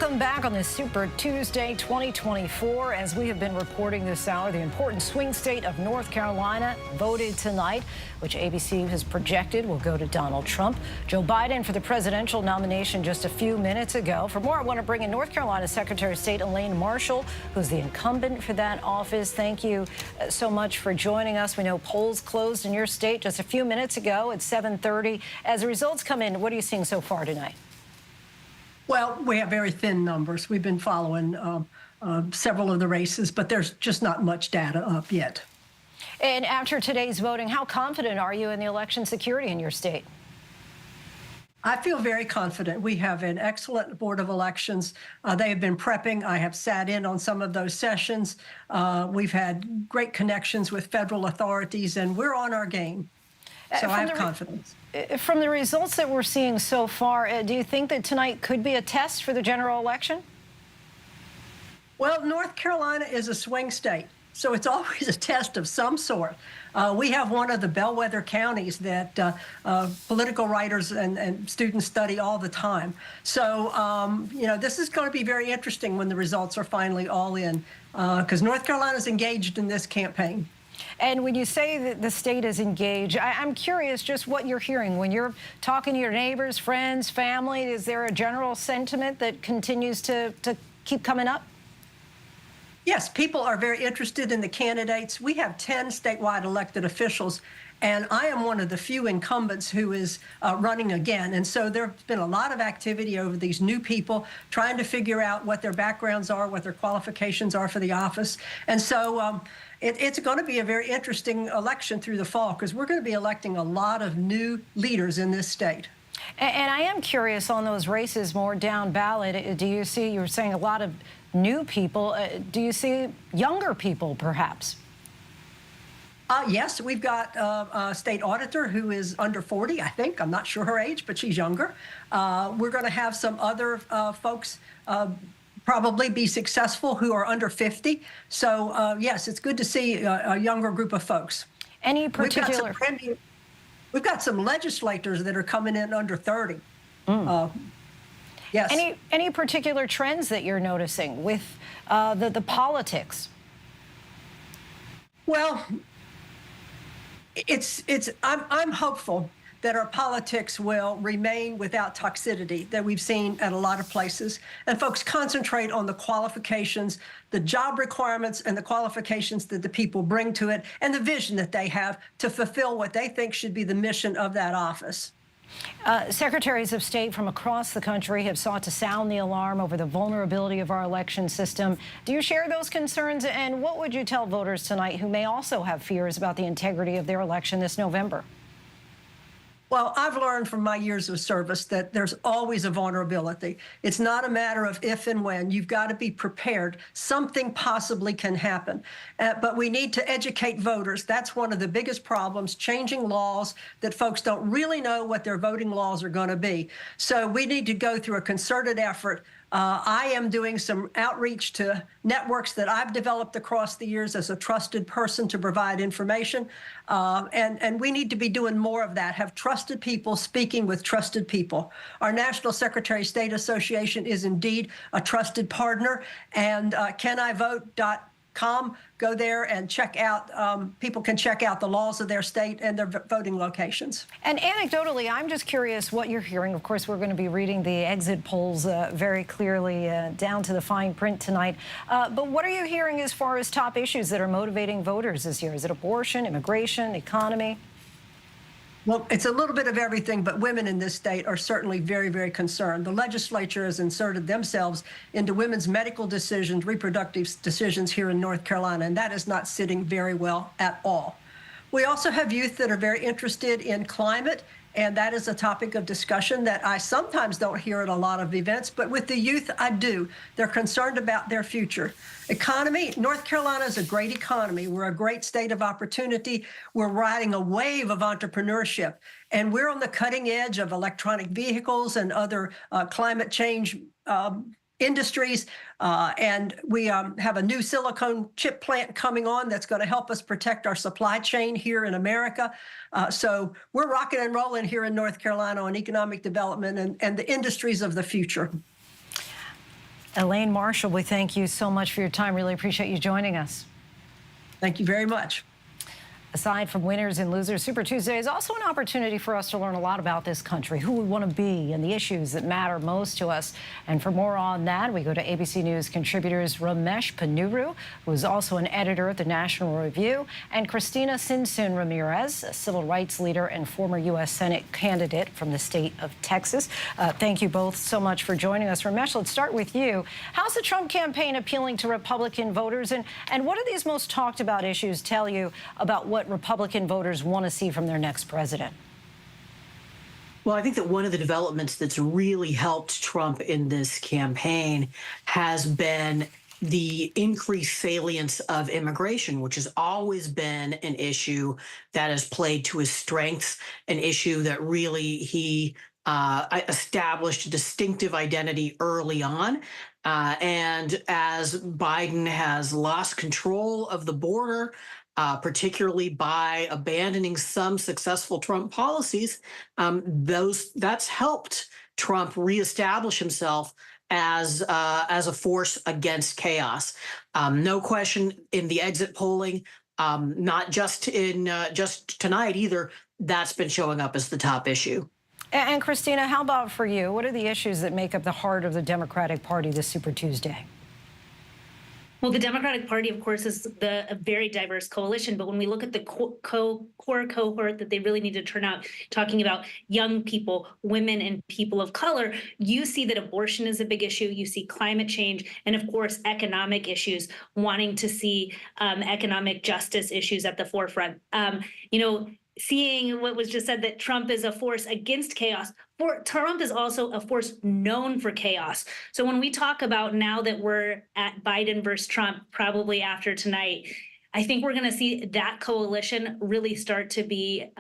Welcome back on this Super Tuesday 2024. As we have been reporting this hour, the important swing state of North Carolina voted tonight, which ABC has projected will go to Donald Trump. Joe Biden for the presidential nomination just a few minutes ago. For more, I want to bring in North Carolina Secretary of State Elaine Marshall, who's the incumbent for that office. Thank you so much for joining us. We know polls closed in your state just a few minutes ago at 7:30. As the results come in, what are you seeing so far tonight? Well, we have very thin numbers. We've been following several of the races, but there's just not much data up yet. And after today's voting, how confident are you in the election security in your state? I feel very confident. We have an excellent Board of Elections. They have been prepping. I have sat in on some of those sessions. We've had great connections with federal authorities, and we're on our game. So I have confidence. From the results that we're seeing so far, do you think that tonight could be a test for the general election? Well, North Carolina is a swing state, so it's always a test of some sort. We have one of the bellwether counties that political writers and students study all the time. So, you know, this is going to be very interesting when the results are finally all in, because North Carolina is engaged in this campaign. And when you say that the state is engaged, I'm curious just what you're hearing. When you're talking to your neighbors, friends, family, is there a general sentiment that continues to keep coming up? Yes, people are very interested in the candidates. We have 10 statewide elected officials, and I am one of the few incumbents who is running again. And so there's been a lot of activity over these new people, trying to figure out what their backgrounds are, what their qualifications are for the office. And so it's going to be a very interesting election through the fall, because we're going to be electing a lot of new leaders in this state. And I am curious on those races more down ballot. Do you see, you were saying a lot of new people, do you see younger people perhaps? Yes, we've got a state auditor who is under 40, I think. I'm not sure her age, but she's younger. We're going to have some other folks probably be successful who are under 50. So, yes, it's good to see a younger group of folks. Any particular... We've got some legislators that are coming in under 30. Yes. Any particular trends that you're noticing with the politics? Well, I'm hopeful that our politics will remain without toxicity that we've seen at a lot of places, and folks concentrate on the qualifications, the job requirements, and the qualifications that the people bring to it, and the vision that they have to fulfill what they think should be the mission of that office. Secretaries of State from across the country have sought to sound the alarm over the vulnerability of our election system. Do you share those concerns? And what would you tell voters tonight who may also have fears about the integrity of their election this November? Well, I've learned from my years of service that there's always a vulnerability. It's not a matter of if and when. You've got to be prepared. Something possibly can happen. But we need to educate voters. That's one of the biggest problems, changing laws that folks don't really know what their voting laws are going to be. So we need to go through a concerted effort. I am doing some outreach to networks that I've developed across the years as a trusted person to provide information. And we need to be doing more of that, have trusted people speaking with trusted people. Our National Secretary of State Association is indeed a trusted partner, and canivote.com. Go there and check out, people can check out the laws of their state and their voting locations. And anecdotally, I'm just curious what you're hearing. Of course, we're going to be reading the exit polls very clearly down to the fine print tonight. But what are you hearing as far as top issues that are motivating voters this year? Is it abortion, immigration, economy? Well, it's a little bit of everything, but women in this state are certainly very, very concerned. The legislature has inserted themselves into women's medical decisions, reproductive decisions here in North Carolina, and that is not sitting very well at all. We also have youth that are very interested in climate, and that is a topic of discussion that I sometimes don't hear at a lot of events, but with the youth, I do. They're concerned about their future. Economy, North Carolina is a great economy. We're a great state of opportunity. We're riding a wave of entrepreneurship, and we're on the cutting edge of electronic vehicles and other climate change industries, and we have a new silicone chip plant coming on that's going to help us protect our supply chain here in America. So we're rocking and rolling here in North Carolina on economic development and the industries of the future. Elaine Marshall, we thank you so much for your time. Really appreciate you joining us. Thank you very much. Aside from winners and losers, Super Tuesday is also an opportunity for us to learn a lot about this country, who we want to be, and the issues that matter most to us. And for more on that, we go to ABC News contributors Ramesh Ponnuru, who is also an editor at the National Review, and Cristina Sinsun Ramirez, a civil rights leader and former U.S. Senate candidate from the state of Texas. Thank you both so much for joining us. Ramesh, let's start with you. How's the Trump campaign appealing to Republican voters, and what do these most talked about issues tell you about what Republican voters want to see from their next president? Well, I think that one of the developments that's really helped Trump in this campaign has been the increased salience of immigration, which has always been an issue that has played to his strengths, an issue that really he established a distinctive identity early on. And as Biden has lost control of the border, particularly by abandoning some successful Trump policies, that's helped Trump reestablish himself as a force against chaos. No question in the exit polling, not just tonight either, that's been showing up as the top issue. And Cristina, how about for you? What are the issues that make up the heart of the Democratic Party this Super Tuesday? Well, the Democratic Party, of course, is a very diverse coalition. But when we look at the core cohort that they really need to turn out, talking about young people, women, and people of color, you see that abortion is a big issue. You see climate change and, of course, economic issues, wanting to see economic justice issues at the forefront. Seeing what was just said, that Trump is a force against chaos. Trump is also a force known for chaos. So when we talk about now that we're at Biden versus Trump, probably after tonight, I think we're going to see that coalition really start to be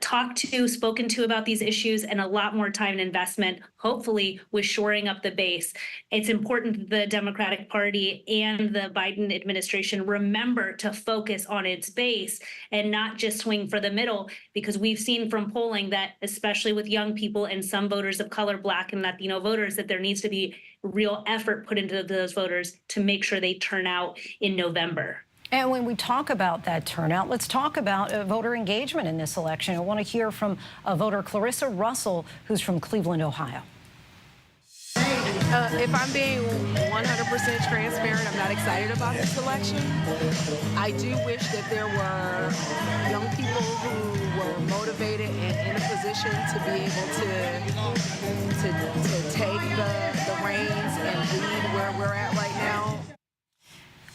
talked to, spoken to about these issues, and a lot more time and investment, hopefully, with shoring up the base. It's important that the Democratic Party and the Biden administration remember to focus on its base and not just swing for the middle, because we've seen from polling that, especially with young people and some voters of color, Black and Latino voters, that there needs to be real effort put into those voters to make sure they turn out in November. And when we talk about that turnout, let's talk about voter engagement in this election. I want to hear from voter Clarissa Russell, who's from Cleveland, Ohio. If I'm being 100% transparent, I'm not excited about this election. I do wish that there were young people who were motivated and in a position to be able to take the reins and lead where we're at right now.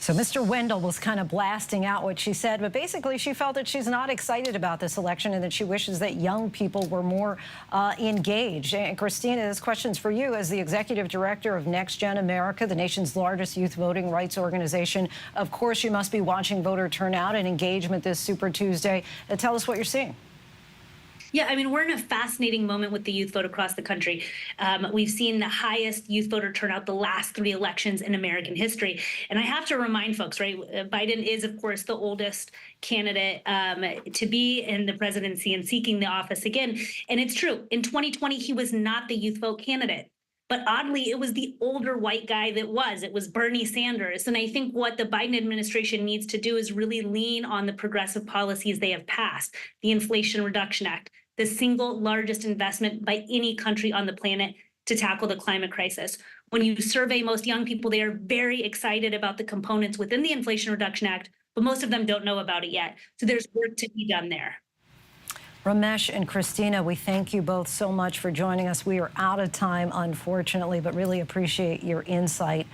So Mr. Wendell was kind of blasting out what she said, but basically she felt that she's not excited about this election and that she wishes that young people were more engaged. And Cristina, this question's for you as the executive director of Next Gen America, the nation's largest youth voting rights organization. Of course, you must be watching voter turnout and engagement this Super Tuesday. Tell us what you're seeing. Yeah, I mean, we're in a fascinating moment with the youth vote across the country. We've seen the highest youth voter turnout the last 3 elections in American history. And I have to remind folks, right, Biden is, of course, the oldest candidate to be in the presidency and seeking the office again. And it's true. In 2020, he was not the youth vote candidate. But oddly, it was the older white guy that was. It was Bernie Sanders. And I think what the Biden administration needs to do is really lean on the progressive policies they have passed, the Inflation Reduction Act, the single largest investment by any country on the planet to tackle the climate crisis. When you survey most young people, they are very excited about the components within the Inflation Reduction Act, but most of them don't know about it yet. So there's work to be done there. Ramesh and Cristina, we thank you both so much for joining us. We are out of time, unfortunately, but really appreciate your insight.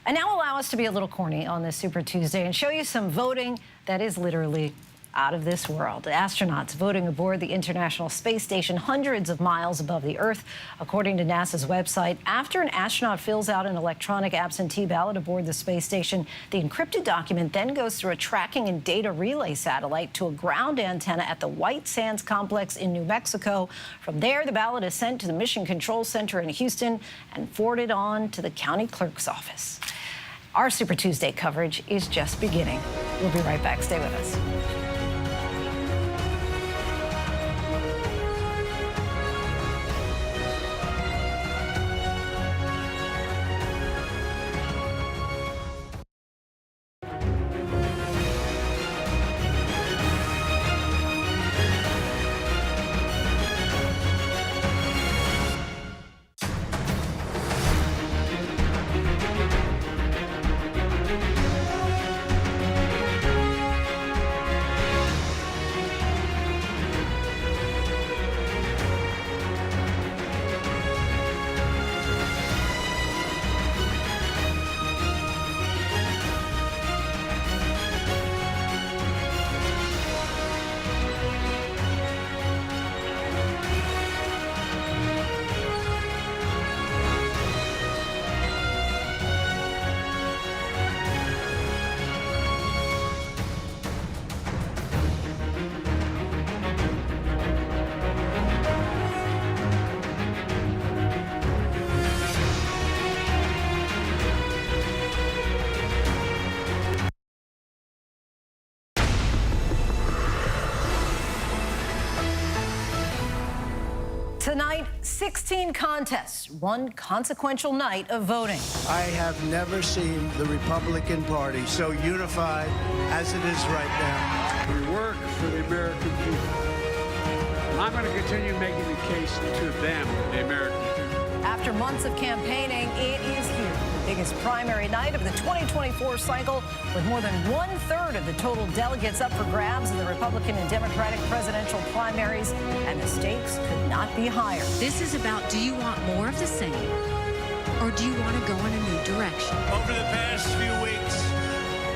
And now allow us to be a little corny on this Super Tuesday and show you some voting that is literally out of this world. Astronauts voting aboard the International Space Station hundreds of miles above the Earth. According to NASA's website, after an astronaut fills out an electronic absentee ballot aboard the space station, the encrypted document then goes through a tracking and data relay satellite to a ground antenna at the White Sands Complex in New Mexico. From there, the ballot is sent to the Mission Control Center in Houston and forwarded on to the county clerk's office. Our Super Tuesday coverage is just beginning. We'll be right back. Stay with us. Tonight, 16 contests, one consequential night of voting. I have never seen the Republican Party so unified as it is right now. We work for the American people. I'm going to continue making the case to them, the American people. After months of campaigning, it is here. The biggest primary night of the 2024 cycle, with more than 1/3 of the total delegates up for grabs in the Republican and Democratic presidential primaries, and the stakes could not be higher. This is about, do you want more of the same, or do you want to go in a new direction? Over the past few weeks,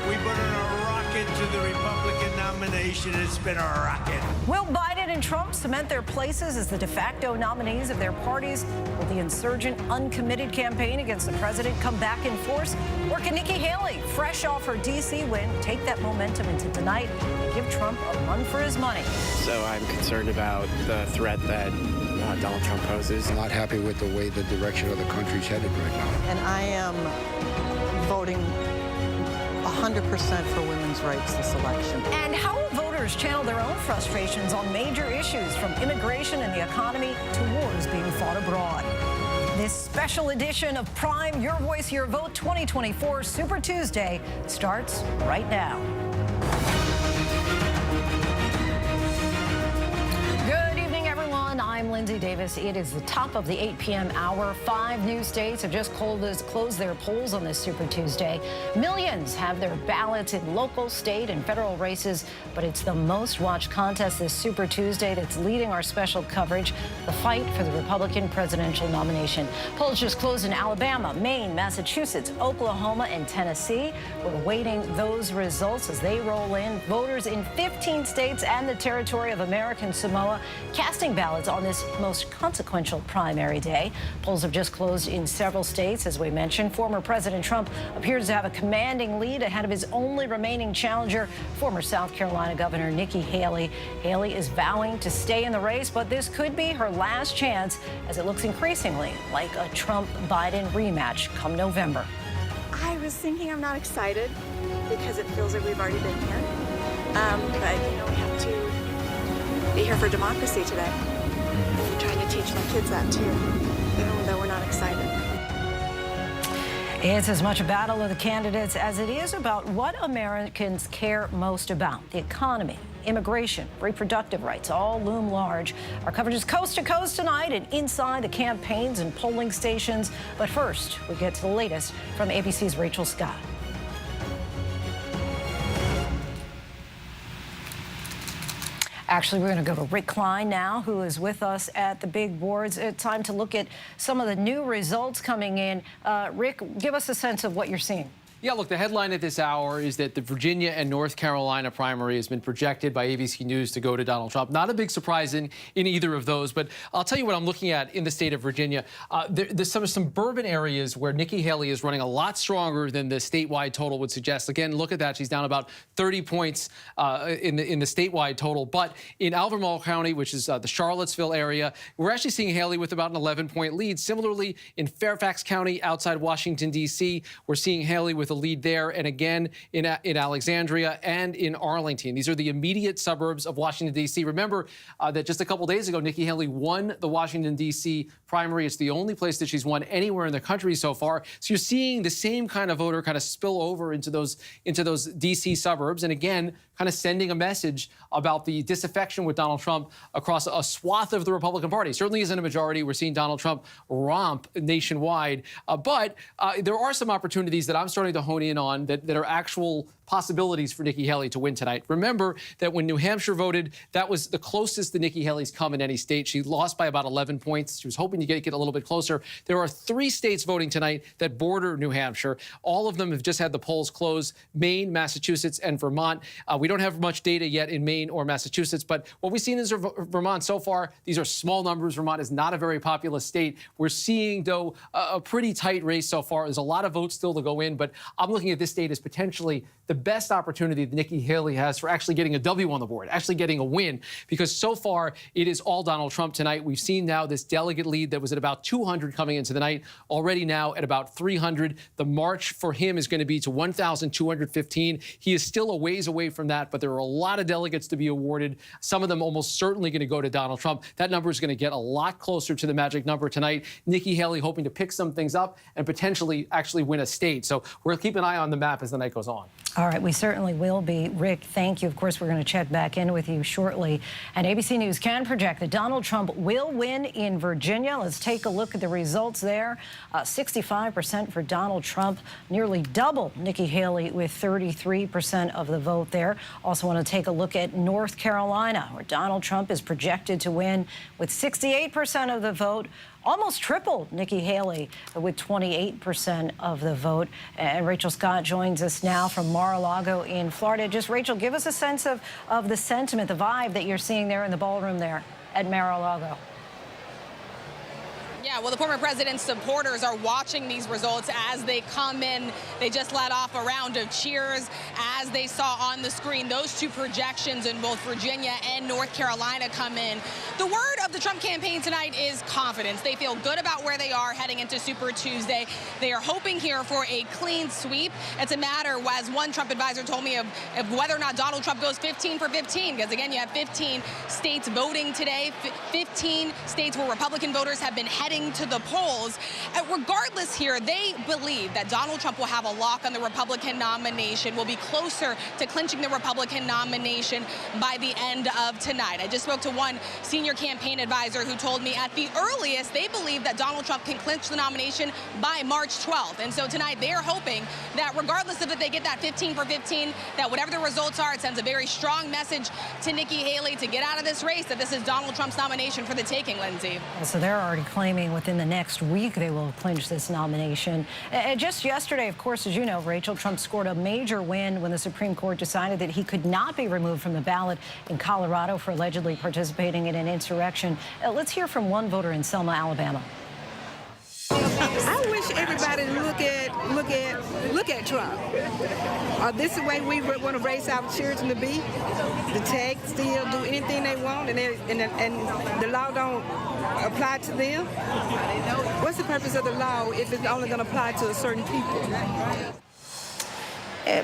we put in a rocket to the Republican nomination. It's been a rocket. Will Biden and Trump cement their places as the de facto nominees of their parties? Will the insurgent, uncommitted campaign against the president come back in force? Or can Nikki Haley, fresh off her D.C. win, take that momentum into tonight and give Trump a run for his money? So I'm concerned about the threat that Donald Trump poses. I'm not happy with the way the direction of the country's headed right now. And I am voting 100% for women's rights this election. And how will voters channel their own frustrations on major issues, from immigration and the economy to wars being fought abroad? This special edition of Prime Your Voice, Your Vote 2024 Super Tuesday starts right now. Good evening, everyone. I'm Linsey Davis. It is the top of the 8 p.m. hour. 5 new states have just closed their polls on this Super Tuesday. Millions have their ballots in local, state, and federal races, but it's the most watched contest this Super Tuesday that's leading our special coverage, the fight for the Republican presidential nomination. Polls just closed in Alabama, Maine, Massachusetts, Oklahoma, and Tennessee. We're awaiting those results as they roll in. Voters in 15 states and the territory of American Samoa casting ballots on this most consequential primary day. Polls have just closed in several states, as we mentioned. Former President Trump appears to have a commanding lead ahead of his only remaining challenger, former South Carolina Governor Nikki Haley. Haley is vowing to stay in the race, but this could be her last chance, as it looks increasingly like a Trump-Biden rematch come November. I was thinking I'm not excited because it feels like we've already been here. But, you know, we have to be here for democracy today. I'm trying to teach my kids that too, even though we're not excited. It's as much a battle of the candidates as it is about what Americans care most about. The economy, immigration, reproductive rights all loom large. Our coverage is coast to coast tonight and inside the campaigns and polling stations. But first, we get to the latest from ABC's Rachel Scott. Actually, we're going to go to Rick Klein now, who is with us at the big boards. It's time to look at some of the new results coming in. Rick, give us a sense of what you're seeing. Yeah, look, the headline at this hour is that the Virginia and North Carolina primary has been projected by ABC News to go to Donald Trump. Not a big surprise in either of those, but I'll tell you what I'm looking at in the state of Virginia. There's some suburban areas where Nikki Haley is running a lot stronger than the statewide total would suggest. Again, look at that. She's down about 30 points in the statewide total. But in Albemarle County, which is the Charlottesville area, we're actually seeing Haley with about an 11-point lead. Similarly, in Fairfax County, outside Washington, D.C., we're seeing Haley with a lead there, and again in Alexandria and in Arlington. These are the immediate suburbs of Washington, D.C. Remember that just a couple days ago, Nikki Haley won the Washington, D.C. primary. It's the only place that she's won anywhere in the country so far. So you're seeing the same kind of voter kind of spill over into those D.C. suburbs, and again, kind of sending a message about the disaffection with Donald Trump across a swath of the Republican Party. Certainly isn't a majority. We're seeing Donald Trump romp nationwide. But there are some opportunities that I'm starting to hone in on that are actual possibilities for Nikki Haley to win tonight. Remember that when New Hampshire voted, that was the closest that Nikki Haley's come in any state. She lost by about 11 points. She was hoping to get a little bit closer. There are 3 states voting tonight that border New Hampshire. All of them have just had the polls close: Maine, Massachusetts, and Vermont. We don't have much data yet in Maine or Massachusetts, but what we've seen is Vermont so far, these are small numbers. Vermont is not a very populous state. We're seeing, though, a pretty tight race so far. There's a lot of votes still to go in, but I'm looking at this state as potentially the best opportunity that Nikki Haley has for actually getting a W on the board, actually getting a win, because so far it is all Donald Trump tonight. We've seen now this delegate lead that was at about 200 coming into the night, already now at about 300. The march for him is going to be to 1,215. He is still a ways away from that, but there are a lot of delegates to be awarded. Some of them almost certainly going to go to Donald Trump. That number is going to get a lot closer to the magic number tonight. Nikki Haley hoping to pick some things up and potentially actually win a state. So we'll keep an eye on the map as the night goes on. All right, we certainly will be. Rick, thank you. Of course, we're going to check back in with you shortly. And ABC News can project that Donald Trump will win in Virginia. Let's take a look at the results there. 65% for Donald Trump, nearly double Nikki Haley with 33% of the vote there. Also want to take a look at North Carolina, where Donald Trump is projected to win with 68% of the vote. Almost tripled Nikki Haley with 28% of the vote. And Rachel Scott joins us now from Mar-a-Lago in Florida. Just, Rachel, give us a sense of the sentiment, the vibe that you're seeing there in the ballroom there at Mar-a-Lago. Yeah, well, the former president's supporters are watching these results as they come in. They just let off a round of cheers as they saw on the screen those two projections in both Virginia and North Carolina come in. The word of the Trump campaign tonight is confidence. They feel good about where they are heading into Super Tuesday. They are hoping here for a clean sweep. It's a matter, as one Trump advisor told me, of whether or not Donald Trump goes 15 for 15, because, again, you have 15 states voting today, 15 states where Republican voters have been heading to the polls. Regardless here, they believe that Donald Trump will have a lock on the Republican nomination, will be closer to clinching the Republican nomination by the end of tonight. I just spoke to one senior campaign advisor who told me at the earliest they believe that Donald Trump can clinch the nomination by March 12th. And so tonight they are hoping that regardless of if they get that 15 for 15, that whatever the results are, it sends a very strong message to Nikki Haley to get out of this race, that this is Donald Trump's nomination for the taking, Lindsay. So they're already claiming within the next week they will clinch this nomination. Just yesterday, of course, as you know, Rachel, Trump scored a major win when the Supreme Court decided that he could not be removed from the ballot in Colorado for allegedly participating in an insurrection. Let's hear from one voter in Selma, Alabama. I wish everybody look at Trump. This is the way we want to raise our children to be, to take, steal, do anything they want, and the law don't apply to them. What's the purpose of the law if it's only going to apply to a certain people?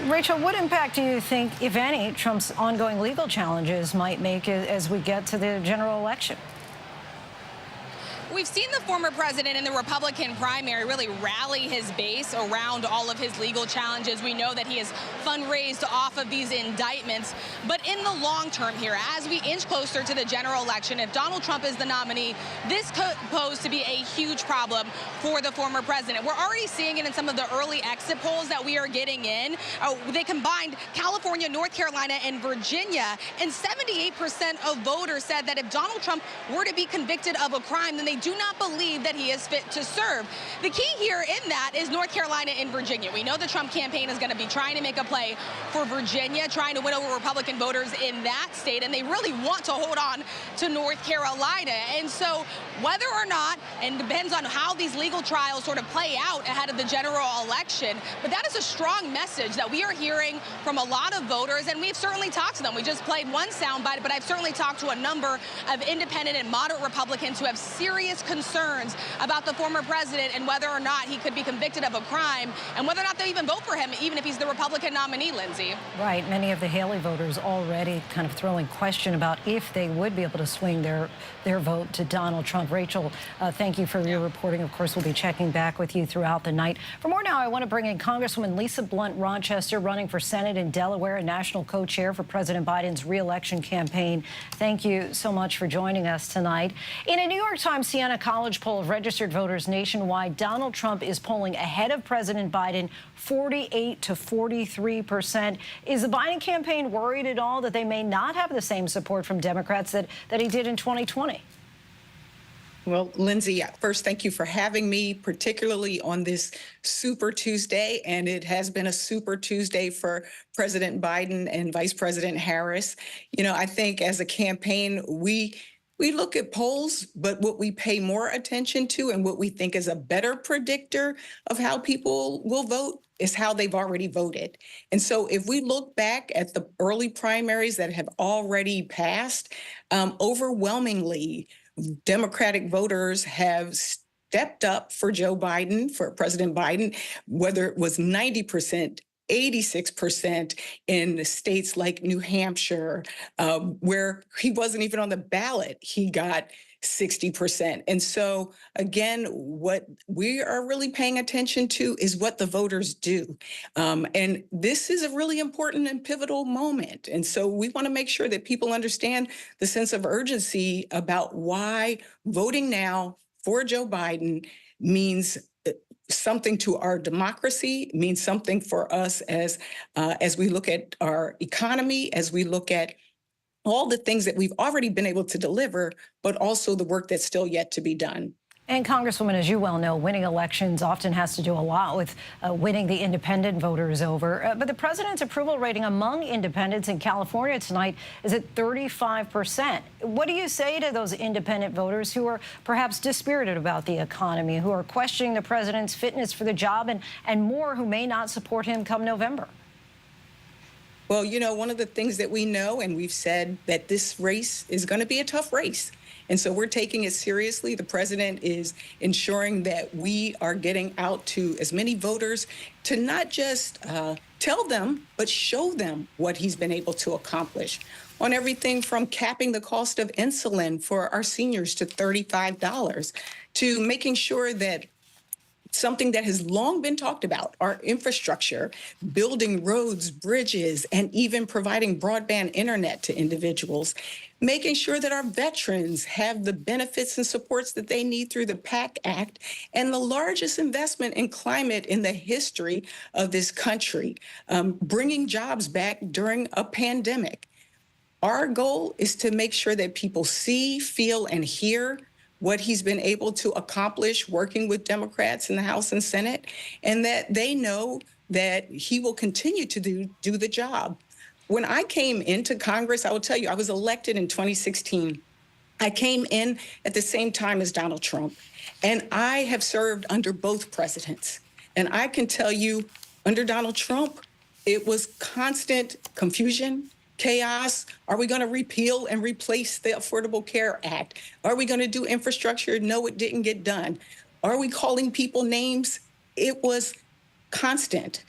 Rachel, what impact do you think, if any, Trump's ongoing legal challenges might make as we get to the general election? We've seen the former president in the Republican primary really rally his base around all of his legal challenges. We know that he has fundraised off of these indictments. But in the long term here, as we inch closer to the general election, if Donald Trump is the nominee, this could pose to be a huge problem for the former president. We're already seeing it in some of the early exit polls that we are getting in. They combined California, North Carolina, and Virginia, and 78% of voters said that if Donald Trump were to be convicted of a crime, then they do not believe that he is fit to serve. The key here in that is North Carolina and Virginia. We know the Trump campaign is going to be trying to make a play for Virginia, trying to win over Republican voters in that state, and they really want to hold on to North Carolina. And so whether or not, and depends on how these legal trials sort of play out ahead of the general election, but that is a strong message that we are hearing from a lot of voters, and we've certainly talked to them. We just played one soundbite, but I've certainly talked to a number of independent and moderate Republicans who have serious concerns about the former president and whether or not he could be convicted of a crime and whether or not they'll even vote for him, even if he's the Republican nominee, Lindsay. Right. Many of the Haley voters already kind of throwing question about if they would be able to swing their vote to Donald Trump. Rachel, thank you for your reporting. Of course, we'll be checking back with you throughout the night. For more now, I want to bring in Congresswoman Lisa Blunt Rochester, running for Senate in Delaware and national co-chair for President Biden's re-election campaign. Thank you so much for joining us tonight. In a New York Times Siena College poll of registered voters nationwide, Donald Trump is polling ahead of President Biden 48 to 43%. Is the Biden campaign worried at all that they may not have the same support from Democrats that he did in 2020? Well, Lindsay, first, thank you for having me, particularly on this Super Tuesday. And it has been a Super Tuesday for President Biden and Vice President Harris. You know, I think as a campaign, we We look at polls, but what we pay more attention to and what we think is a better predictor of how people will vote is how they've already voted. And so if we look back at the early primaries that have already passed, overwhelmingly, Democratic voters have stepped up for Joe Biden, for President Biden, whether it was 90%, 86% in states like New Hampshire, where he wasn't even on the ballot, he got 60%. And so, again, what we are really paying attention to is what the voters do. And this is a really important and pivotal moment. And so we want to make sure that people understand the sense of urgency about why voting now for Joe Biden means something to our democracy, means something for us as we look at our economy, as we look at all the things that we've already been able to deliver, but also the work that's still yet to be done. And Congresswoman, as you well know, winning elections often has to do a lot with winning the independent voters over. But the president's approval rating among independents in California tonight is at 35%. What do you say to those independent voters who are perhaps dispirited about the economy, who are questioning the president's fitness for the job, and more who may not support him come November? Well, you know, one of the things that we know, and we've said that this race is going to be a tough race. And so we're taking it seriously. The president is ensuring that we are getting out to as many voters to not just tell them, but show them what he's been able to accomplish on everything from capping the cost of insulin for our seniors to $35 to making sure that something that has long been talked about, our infrastructure, building roads, bridges, and even providing broadband internet to individuals, making sure that our veterans have the benefits and supports that they need through the PACT Act, and the largest investment in climate in the history of this country, bringing jobs back during a pandemic. Our goal is to make sure that people see, feel, and hear what he's been able to accomplish working with Democrats in the House and Senate, and that they know that he will continue to do the job. When I came into Congress, I will tell you, I was elected in 2016. I came in at the same time as Donald Trump, and I have served under both presidents. And I can tell you, under Donald Trump, it was constant confusion, chaos. Are we going to repeal and replace the Affordable Care Act? Are we going to do infrastructure? No, it didn't get done. Are we calling people names? It was constant.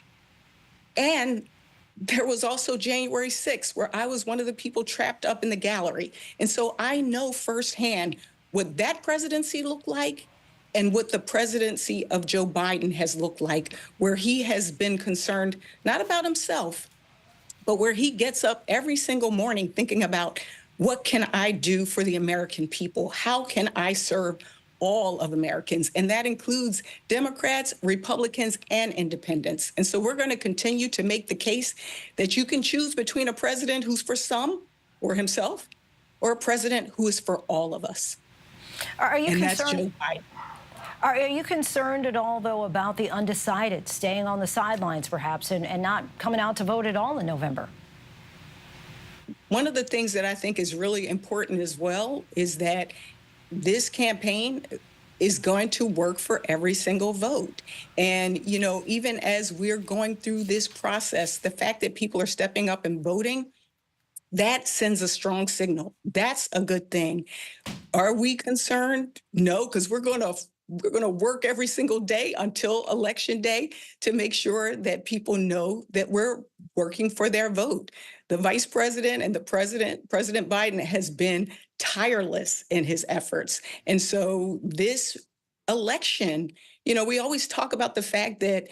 And there was also January 6th, where I was one of the people trapped up in the gallery. And so I know firsthand what that presidency looked like and what the presidency of Joe Biden has looked like, where he has been concerned not about himself, but where he gets up every single morning thinking about, what can I do for the American people? How can I serve all of Americans? And that includes Democrats, Republicans, and independents. And so we're going to continue to make the case that you can choose between a president who's for some or himself, or a president who is for all of us. Are you and concerned? That's Joe Biden. Are you concerned at all, though, about the undecided staying on the sidelines, perhaps, and not coming out to vote at all in November? One of the things that I think is really important as well is that this campaign is going to work for every single vote. And, you know, even as we're going through this process, the fact that people are stepping up and voting, that sends a strong signal. That's a good thing. Are we concerned? No, because we're going to work every single day until Election Day to make sure that people know that we're working for their vote. The vice president and the president, President Biden, has been tireless in his efforts. And so this election, you know, we always talk about the fact that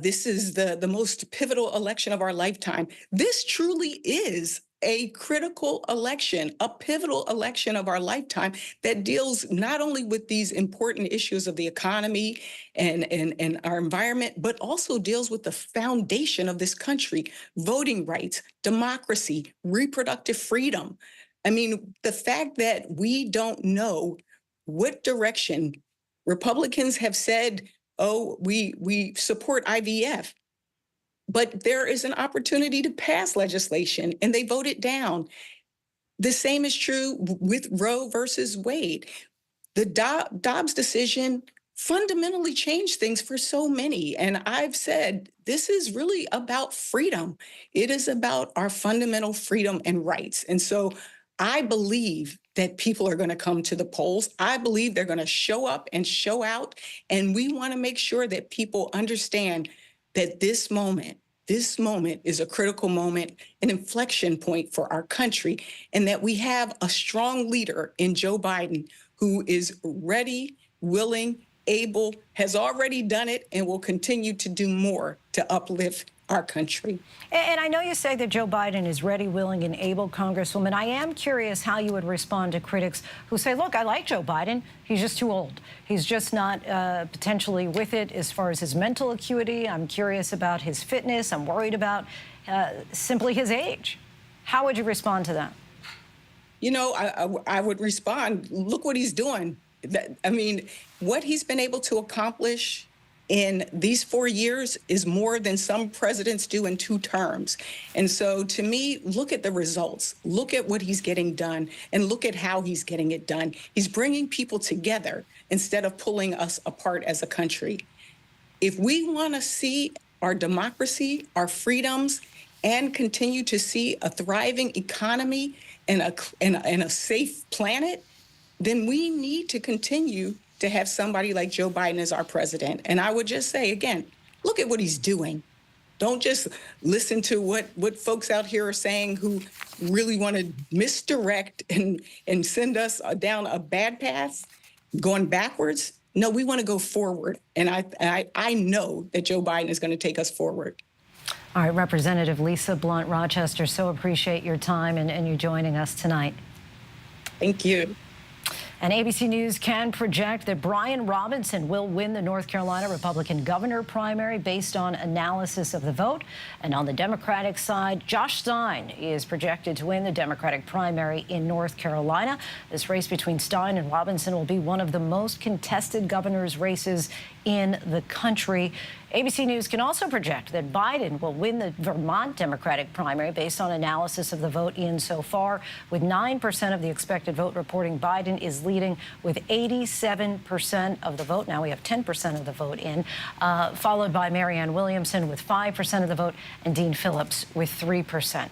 this is the most pivotal election of our lifetime. This truly is a critical election, a pivotal election of our lifetime that deals not only with these important issues of the economy and our environment, but also deals with the foundation of this country, voting rights, democracy, reproductive freedom. I mean, the fact that we don't know what direction Republicans have said, oh, we support IVF. But there is an opportunity to pass legislation, and they vote it down. The same is true with Roe versus Wade. The Dobbs decision fundamentally changed things for so many. And I've said, this is really about freedom. It is about our fundamental freedom and rights. And so I believe that people are going to come to the polls. I believe they're going to show up and show out. And we want to make sure that people understand that this moment is a critical moment, an inflection point for our country, and that we have a strong leader in Joe Biden who is ready, willing, able, has already done it, and will continue to do more to uplift our country. And I know you say that Joe Biden is ready, willing, and able, Congresswoman. I am curious how you would respond to critics who say, look, I like Joe Biden. He's just too old. He's just not potentially with it as far as his mental acuity. I'm curious about his fitness. I'm worried about simply his age. How would you respond to that? You know, I would respond, look what he's doing. I mean, what he's been able to accomplish in these 4 years is more than some presidents do in 2 terms. And so to me, look at the results, look at what he's getting done, and look at how he's getting it done. He's bringing people together instead of pulling us apart as a country. If we want to see our democracy, our freedoms, and continue to see a thriving economy and a safe planet, then we need to continue to have somebody like Joe Biden as our president. And I would just say, again, look at what he's doing. Don't just listen to what folks out here are saying who really want to misdirect and send us down a bad path, going backwards. No, we want to go forward. And I know that Joe Biden is going to take us forward. All right, Representative Lisa Blunt, Rochester, so appreciate your time and you joining us tonight. Thank you. And ABC News can project that Brian Robinson will win the North Carolina Republican governor primary based on analysis of the vote. And on the Democratic side, Josh Stein is projected to win the Democratic primary in North Carolina. This race between Stein and Robinson will be one of the most contested governor's races in the country. ABC News can also project that Biden will win the Vermont Democratic primary based on analysis of the vote in so far. With 9% of the expected vote reporting Biden is leading with 87% of the vote. Now we have 10% of the vote in, followed by Marianne Williamson with 5% of the vote and Dean Phillips with 3%.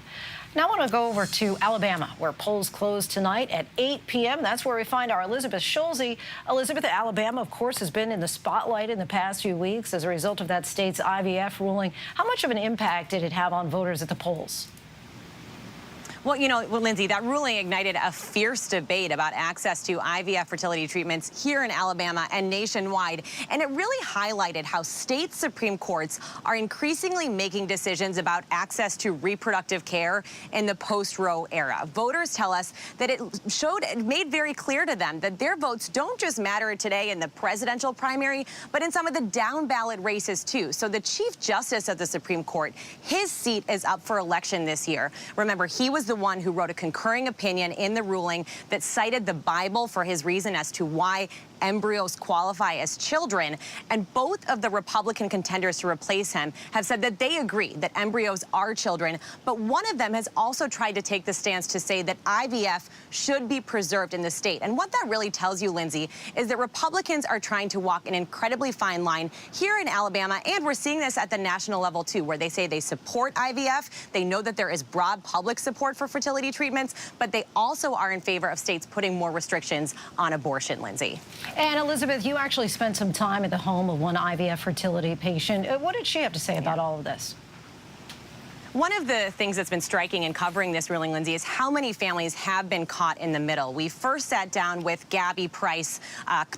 Now I want to go over to Alabama, where polls close tonight at 8 p.m. That's where we find our Elizabeth Schulze. Elizabeth, Alabama, of course, has been in the spotlight in the past few weeks as a result of that state's IVF ruling. How much of an impact did it have on voters at the polls? Well, you know, Lindsay, that ruling ignited a fierce debate about access to IVF fertility treatments here in Alabama and nationwide. And it really highlighted how state Supreme Courts are increasingly making decisions about access to reproductive care in the post-Roe era. Voters tell us that it made very clear to them that their votes don't just matter today in the presidential primary, but in some of the down-ballot races, too. So the Chief Justice of the Supreme Court, his seat is up for election this year. Remember, he was the one who wrote a concurring opinion in the ruling that cited the Bible for his reason as to why embryos qualify as children. And both of the Republican contenders to replace him have said that they agree that embryos are children. But one of them has also tried to take the stance to say that IVF should be preserved in the state. And what that really tells you, Lindsay, is that Republicans are trying to walk an incredibly fine line here in Alabama. And we're seeing this at the national level, too, where they say they support IVF. They know that there is broad public support for fertility treatments, but they also are in favor of states putting more restrictions on abortion, Lindsay. And Elizabeth, you actually spent some time at the home of one IVF fertility patient. What did she have to say about all of this? One of the things that's been striking in covering this ruling, Lindsay, is how many families have been caught in the middle. We first sat down with Gabby Price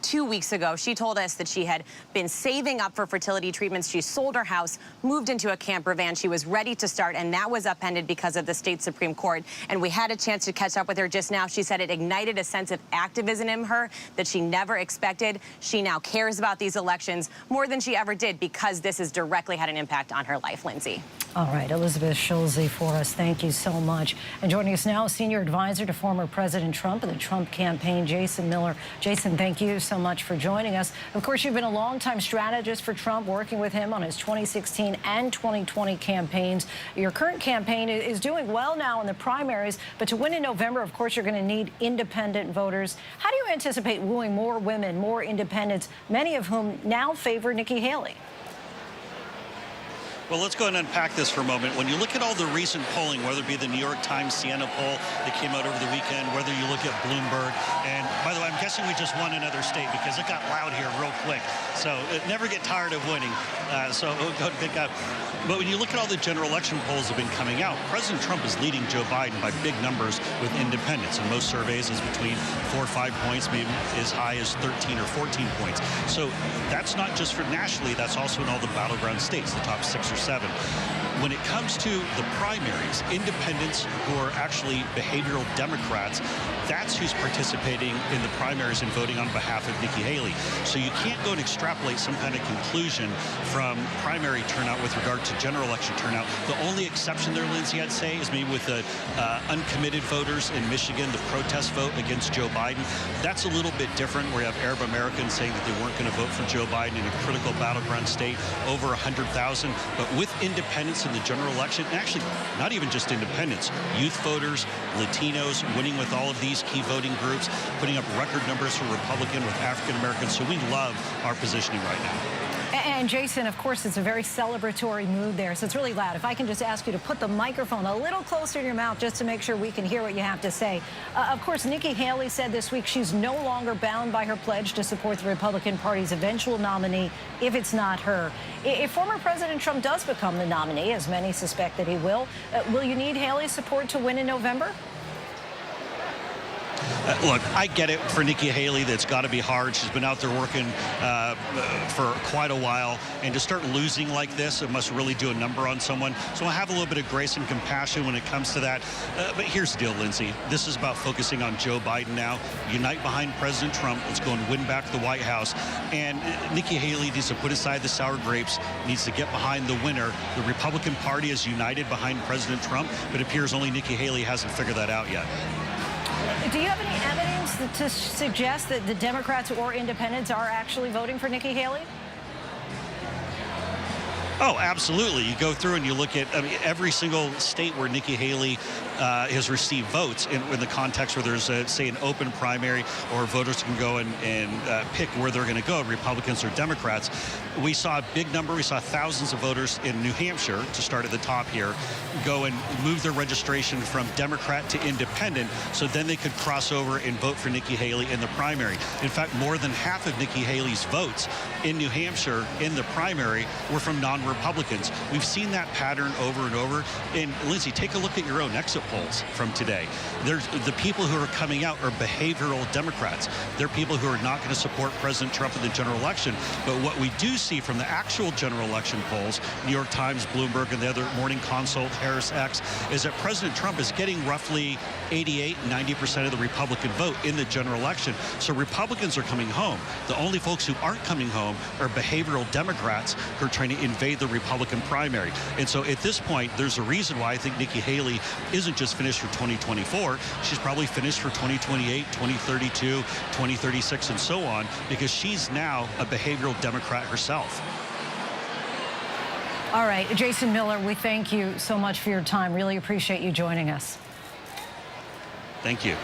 2 weeks ago. She told us that she had been saving up for fertility treatments. She sold her house, moved into a camper van. She was ready to start, and that was upended because of the state Supreme Court. And we had a chance to catch up with her just now. She said it ignited a sense of activism in her that she never expected. She now cares about these elections more than she ever did because this has directly had an impact on her life, Lindsay. All right, Elizabeth Elizabeth Schulze for us. Thank you so much. And joining us now, senior advisor to former President Trump and the Trump campaign, Jason Miller. Jason, thank you so much for joining us. Of course, you've been a longtime strategist for Trump, working with him on his 2016 and 2020 campaigns. Your current campaign is doing well now in the primaries, but to win in November, of course, you're going to need independent voters. How do you anticipate wooing more women, more independents, many of whom now favor Nikki Haley? Well, let's go and unpack this for a moment. When you look at all the recent polling, whether it be the New York Times Siena poll that came out over the weekend, whether you look at Bloomberg, and by the way, I'm guessing we just won another state because it got loud here real quick. So never get tired of winning. But when you look at all the general election polls that have been coming out, President Trump is leading Joe Biden by big numbers with independents. In most surveys, is between 4 or 5 points, maybe as high as 13 or 14 points. So that's not just for nationally, that's also in all the battleground states, the top 6 or 7. When it comes to the primaries, independents who are actually behavioral Democrats, that's who's participating in the primaries and voting on behalf of Nikki Haley. So you can't go and extrapolate some kind of conclusion from primary turnout with regard to general election turnout. The only exception there, Lindsay, I'd say, is maybe with the uncommitted voters in Michigan, the protest vote against Joe Biden. That's a little bit different, where you have Arab Americans saying that they weren't going to vote for Joe Biden in a critical battleground state, over 100,000. But with independents in the general election, and actually not even just independents, youth voters, Latinos, winning with all of these key voting groups, putting up record numbers for Republican with African Americans. So we love our positioning right now. And Jason, of course, it's a very celebratory mood there, so it's really loud. If I can just ask you to put the microphone a little closer to your mouth just to make sure we can hear what you have to say. Of course, Nikki Haley said this week she's no longer bound by her pledge to support the Republican Party's eventual nominee if it's not her. If former President Trump does become the nominee, as many suspect that he will you need Haley's support to win in November? Look, I get it for Nikki Haley. That's got to be hard. She's been out there working for quite a while, and to start losing like this, it must really do a number on someone. So I have a little bit of grace and compassion when it comes to that. But here's the deal, Lindsay. This is about focusing on Joe Biden now. Unite behind President Trump. Let's go and win back the White House. And Nikki Haley needs to put aside the sour grapes, needs to get behind the winner. The Republican Party is united behind President Trump, but it appears only Nikki Haley hasn't figured that out yet. Do you have any evidence to suggest that the Democrats or independents are actually voting for Nikki Haley? Oh, absolutely. You go through and you look at every single state where Nikki Haley has received votes in the context where there's, say, an open primary, or voters can go and pick where they're going to go, Republicans or Democrats. We saw a big number. We saw thousands of voters in New Hampshire, to start at the top here, go and move their registration from Democrat to independent, so then they could cross over and vote for Nikki Haley in the primary. In fact, more than half of Nikki Haley's votes in New Hampshire in the primary were from non-Republicans. We've seen that pattern over and over. And Lindsay, take a look at your own exit polls from today. There's the people who are coming out are behavioral Democrats. They're people who are not going to support President Trump in the general election. But what we do see from the actual general election polls, New York Times, Bloomberg, and the other Morning Consult, Harris X, is that President Trump is getting roughly 88, 90% of the Republican vote in the general election. So Republicans are coming home. The only folks who aren't coming home are behavioral Democrats who are trying to invade the Republican primary. And so at this point, there's a reason why I think Nikki Haley isn't just finished for 2024. She's probably finished for 2028, 2032, 2036, and so on, because she's now a behavioral Democrat herself. All right, Jason Miller, we thank you so much for your time. Really appreciate you joining us. Thank you.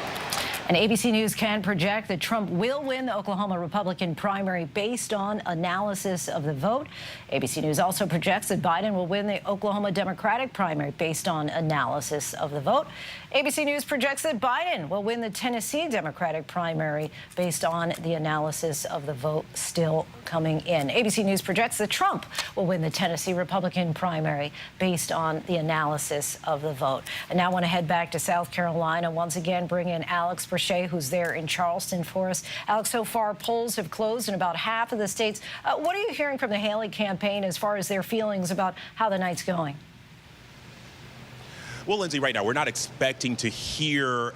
And ABC News can project that Trump will win the Oklahoma Republican primary based on analysis of the vote. ABC News also projects that Biden will win the Oklahoma Democratic primary based on analysis of the vote. ABC News projects that Biden will win the Tennessee Democratic primary based on the analysis of the vote still coming in. ABC News projects that Trump will win the Tennessee Republican primary based on the analysis of the vote. And now I want to head back to South Carolina. Once again, bring in Alex Brachet, who's there in Charleston for us. Alex, so far polls have closed in about half of the states. What are you hearing from the Haley campaign as far as their feelings about how the night's going? Well, Linsey, right now, we're not expecting to hear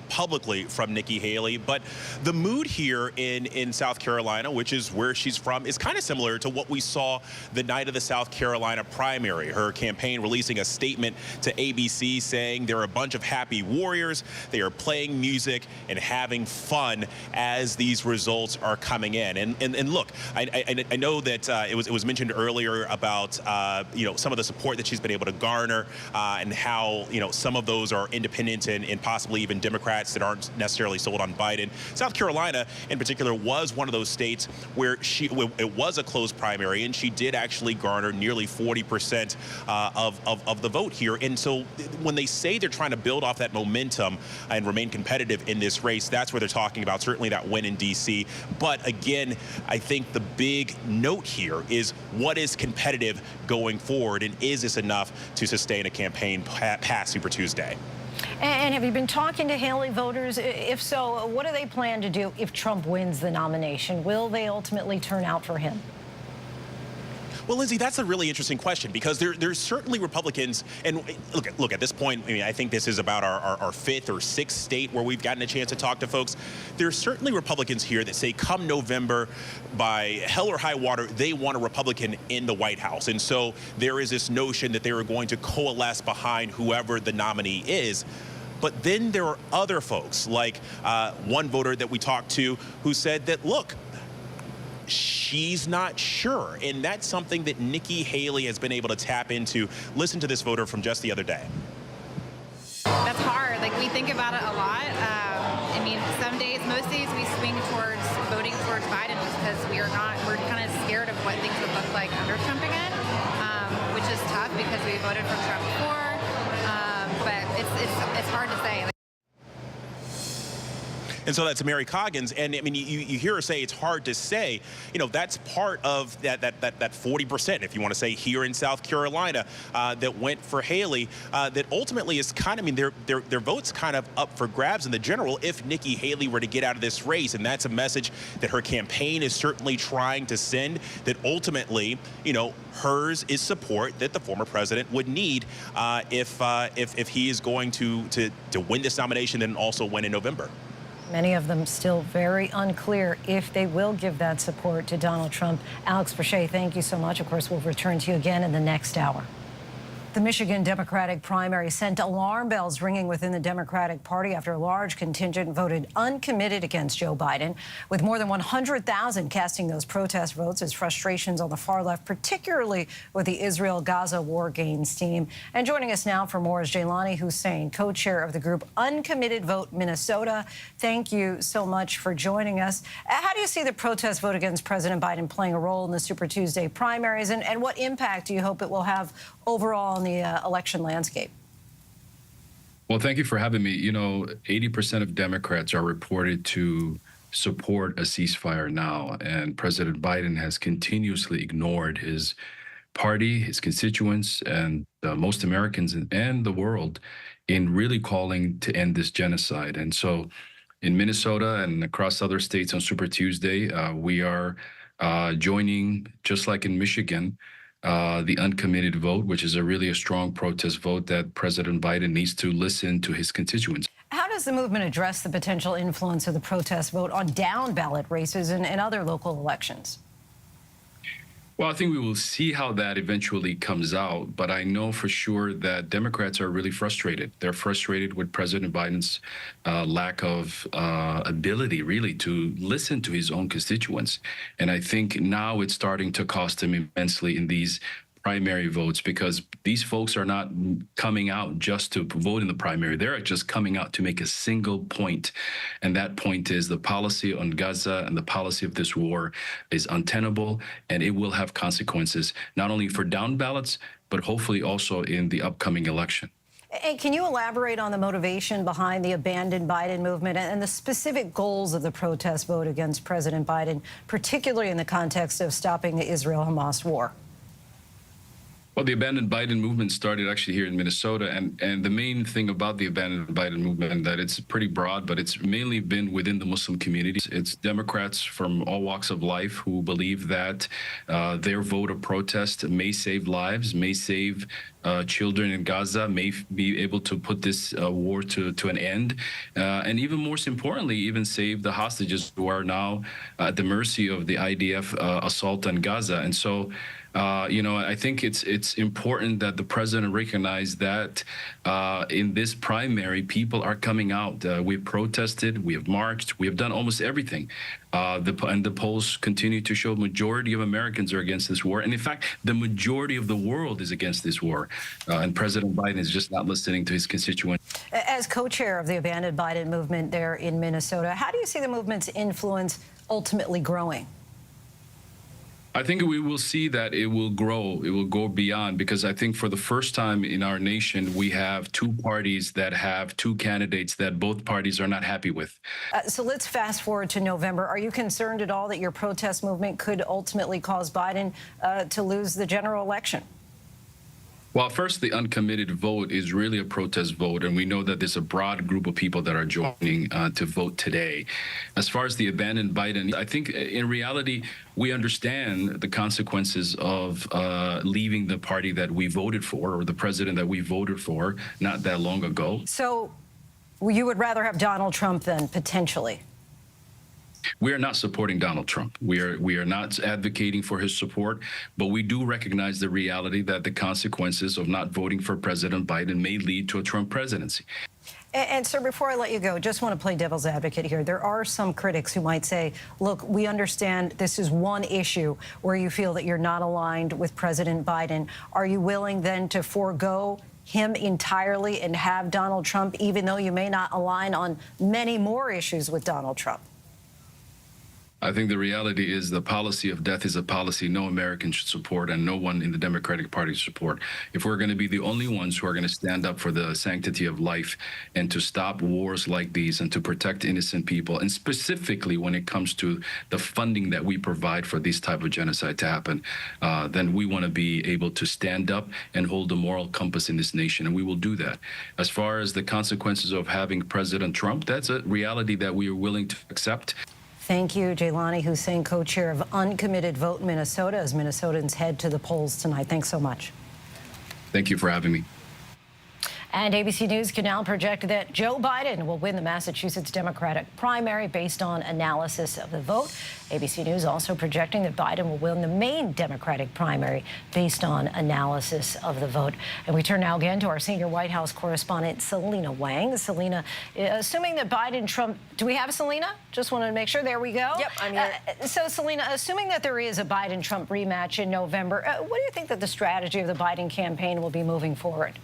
publicly from Nikki Haley, but the mood here in South Carolina, which is where she's from, is kind of similar to what we saw the night of the South Carolina primary. Her campaign releasing a statement to ABC saying they're a bunch of happy warriors. They are playing music and having fun as these results are coming in. And look, I know that it was mentioned earlier about some of the support that she's been able to garner and how some of those are independent and possibly even Democrats that aren't necessarily sold on Biden. South Carolina, in particular, was one of those states where it was a close primary, and she did actually garner nearly 40% of the vote here. And so when they say they're trying to build off that momentum and remain competitive in this race, that's where they're talking about certainly that win in D.C. But again, I think the big note here is what is competitive going forward, and is this enough to sustain a campaign past Super Tuesday? And have you been talking to Haley voters? If so, what do they plan to do if Trump wins the nomination? Will they ultimately turn out for him? Well, Linsey, that's a really interesting question, because there's certainly Republicans, and look, at this point, I mean, I think this is about our fifth or sixth state where we've gotten a chance to talk to folks. There's certainly Republicans here that say come November, by hell or high water, they want a Republican in the White House. And so there is this notion that they are going to coalesce behind whoever the nominee is. But then there are other folks, like one voter that we talked to who said that, look, she's not sure. And that's something that Nikki Haley has been able to tap into. Listen to this voter from just the other day. That's hard. Like, we think about it a lot. I mean, most days we swing towards voting towards Biden because we're kind of scared of what things would look like under Trump again, which is tough because we voted for Trump before. But it's hard to say. And so that's Mary Coggins. And I mean, you hear her say it's hard to say. That's part of that 40%, if you want to say, here in South Carolina that went for Haley, that ultimately is kind of, I mean, their vote's kind of up for grabs in the general if Nikki Haley were to get out of this race. And that's a message that her campaign is certainly trying to send, that ultimately, hers is support that the former president would need if he is going to win this nomination and also win in November. Many of them still very unclear if they will give that support to Donald Trump. Alex Verche, thank you so much. Of course, we'll return to you again in the next hour. The Michigan Democratic primary sent alarm bells ringing within the Democratic Party after a large contingent voted uncommitted against Joe Biden, with more than 100,000 casting those protest votes as frustrations on the far left, particularly with the Israel-Gaza war gains team. And joining us now for more is Jaylani Hussein, co-chair of the group Uncommitted Vote Minnesota. Thank you so much for joining us. How do you see the protest vote against President Biden playing a role in the Super Tuesday primaries, and what impact do you hope it will have overall on the election landscape? Well, thank you for having me. 80% of Democrats are reported to support a ceasefire now, and President Biden has continuously ignored his party, his constituents, and most Americans and the world in really calling to end this genocide. And so in Minnesota and across other states on Super Tuesday, we are joining, just like in Michigan, the uncommitted vote, which is really a strong protest vote that President Biden needs to listen to his constituents. How does the movement address the potential influence of the protest vote on down-ballot races and other local elections? Well, I think we will see how that eventually comes out, but I know for sure that Democrats are really frustrated. They're frustrated with President Biden's lack of ability, really, to listen to his own constituents. And I think now it's starting to cost him immensely in these primary votes, because these folks are not coming out just to vote in the primary. They're just coming out to make a single point. And that point is the policy on Gaza and the policy of this war is untenable, and it will have consequences, not only for down ballots, but hopefully also in the upcoming election. And can you elaborate on the motivation behind the Abandon Biden movement and the specific goals of the protest vote against President Biden, particularly in the context of stopping the Israel-Hamas war? Well, the Abandoned Biden movement started actually here in Minnesota, and the main thing about the Abandoned Biden movement that it's pretty broad, but it's mainly been within the Muslim community. It's Democrats from all walks of life who believe that their vote of protest may save lives, may save children in Gaza, may be able to put this war to an end, and even more importantly, even save the hostages who are now at the mercy of the IDF assault on Gaza. And so, I think it's important that the president recognize that in this primary, people are coming out. We've protested, we have marched, we have done almost everything. And the polls continue to show majority of Americans are against this war. And in fact, the majority of the world is against this war. And President Biden is just not listening to his constituents. As co-chair of the Abandoned Biden movement there in Minnesota, how do you see the movement's influence ultimately growing? I think we will see that it will grow. It will go beyond, because I think for the first time in our nation, we have two parties that have two candidates that both parties are not happy with. So let's fast forward to November. Are you concerned at all that your protest movement could ultimately cause Biden to lose the general election? Well, first, the uncommitted vote is really a protest vote, and we know that there's a broad group of people that are joining to vote today. As far as the Abandoned Biden, I think in reality, we understand the consequences of leaving the party that we voted for, or the president that we voted for not that long ago. So you would rather have Donald Trump then, potentially? We are not supporting Donald Trump. We are not advocating for his support, but we do recognize the reality that the consequences of not voting for President Biden may lead to a Trump presidency. And sir, before I let you go, just want to play devil's advocate here. There are some critics who might say, look, we understand this is one issue where you feel that you're not aligned with President Biden. Are you willing then to forego him entirely and have Donald Trump, even though you may not align on many more issues with Donald Trump? I think the reality is the policy of death is a policy no American should support and no one in the Democratic Party should support. If we're going to be the only ones who are going to stand up for the sanctity of life and to stop wars like these and to protect innocent people, and specifically when it comes to the funding that we provide for this type of genocide to happen, then we want to be able to stand up and hold the moral compass in this nation, and we will do that. As far as the consequences of having President Trump, that's a reality that we are willing to accept. Thank you, Jaylani Hussein, co-chair of Uncommitted Vote Minnesota, as Minnesotans head to the polls tonight. Thanks so much. Thank you for having me. And ABC News can now project that Joe Biden will win the Massachusetts Democratic primary based on analysis of the vote. ABC News also projecting that Biden will win the Maine Democratic primary based on analysis of the vote. And we turn now again to our senior White House correspondent, Selena Wang. Selena, assuming that Biden-Trump, do we have Selena? Just wanted to make sure. There we go. Yep, I'm here. So, Selena, assuming that there is a Biden-Trump rematch in November, what do you think that the strategy of the Biden campaign will be moving forward?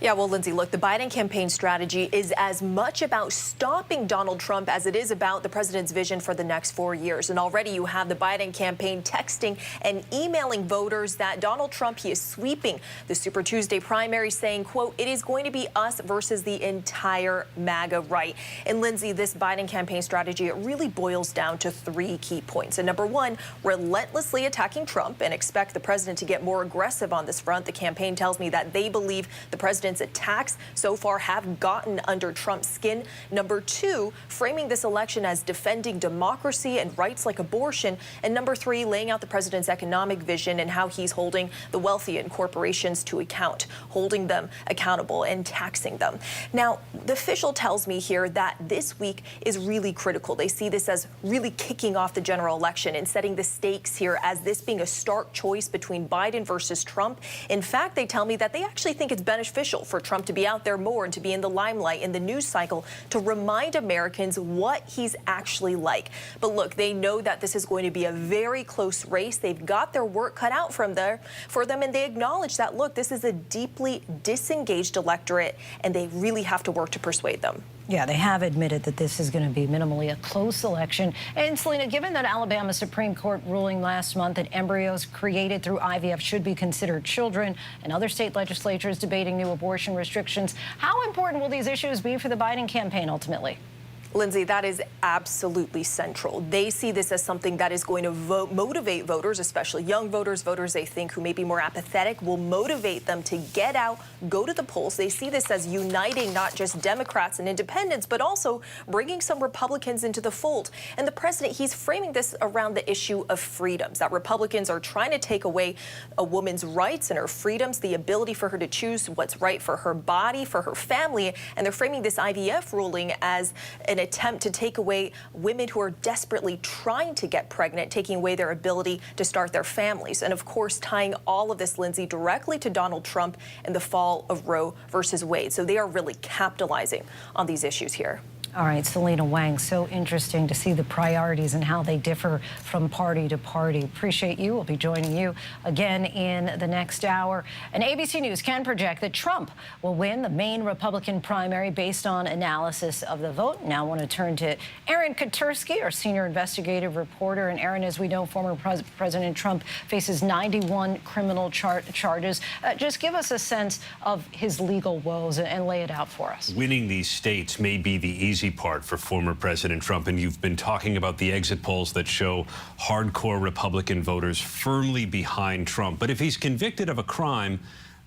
Yeah, well, Lindsay, look, the Biden campaign strategy is as much about stopping Donald Trump as it is about the president's vision for the next 4 years. And already you have the Biden campaign texting and emailing voters that Donald Trump, he is sweeping the Super Tuesday primary, saying, quote, it is going to be us versus the entire MAGA right. And Lindsay, this Biden campaign strategy, it really boils down to 3 key points. And number 1, relentlessly attacking Trump and expect the president to get more aggressive on this front. The campaign tells me that they believe the president's attacks so far have gotten under Trump's skin. Number 2, framing this election as defending democracy and rights like abortion. And number 3, laying out the president's economic vision and how he's holding the wealthy and corporations to account, holding them accountable and taxing them. Now, the official tells me here that this week is really critical. They see this as really kicking off the general election and setting the stakes here as this being a stark choice between Biden versus Trump. In fact, they tell me that they actually think it's beneficial for Trump to be out there more and to be in the limelight in the news cycle to remind Americans what he's actually like. But look, they know that this is going to be a very close race. They've got their work cut out for them, and they acknowledge that, look, this is a deeply disengaged electorate, and they really have to work to persuade them. Yeah, they have admitted that this is going to be minimally a close election. And Selena, given that Alabama Supreme Court ruling last month that embryos created through IVF should be considered children, and other state legislatures debating new abortion restrictions, how important will these issues be for the Biden campaign ultimately? Linsey, that is absolutely central. They see this as something that is going to motivate voters, especially young voters, voters they think who may be more apathetic, will motivate them to get out, go to the polls. They see this as uniting not just Democrats and independents, but also bringing some Republicans into the fold. And the president, he's framing this around the issue of freedoms, that Republicans are trying to take away a woman's rights and her freedoms, the ability for her to choose what's right for her body, for her family. And they're framing this IVF ruling as an attempt to take away women who are desperately trying to get pregnant, taking away their ability to start their families. And of course, tying all of this, Linsey, directly to Donald Trump and the fall of Roe versus Wade. So they are really capitalizing on these issues here. All right, Selena Wang, so interesting to see the priorities and how they differ from party to party. Appreciate you. We'll be joining you again in the next hour. And ABC News can project that Trump will win the Maine Republican primary based on analysis of the vote. Now I want to turn to Aaron Katursky, our senior investigative reporter. And Aaron, as we know, former President Trump faces 91 criminal charges. Just give us a sense of his legal woes and lay it out for us. Winning these states may be the easy part for former President Trump, and you've been talking about the exit polls that show hardcore Republican voters firmly behind Trump. But if he's convicted of a crime,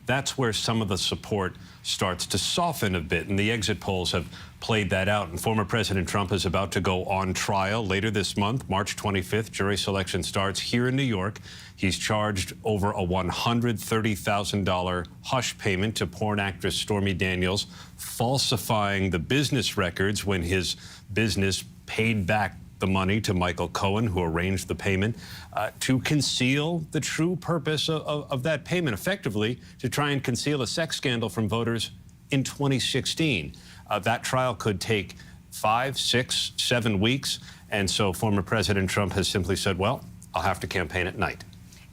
that's where some of the support starts to soften a bit, and the exit polls have played that out. And former President Trump is about to go on trial later this month, March 25th. Jury selection starts here in New York. He's charged over a $130,000 hush payment to porn actress Stormy Daniels, falsifying the business records when his business paid back the money to Michael Cohen, who arranged the payment, to conceal the true purpose of that payment, effectively to try and conceal a sex scandal from voters in 2016. That trial could take 5, 6, 7 weeks. And so former President Trump has simply said, well, I'll have to campaign at night.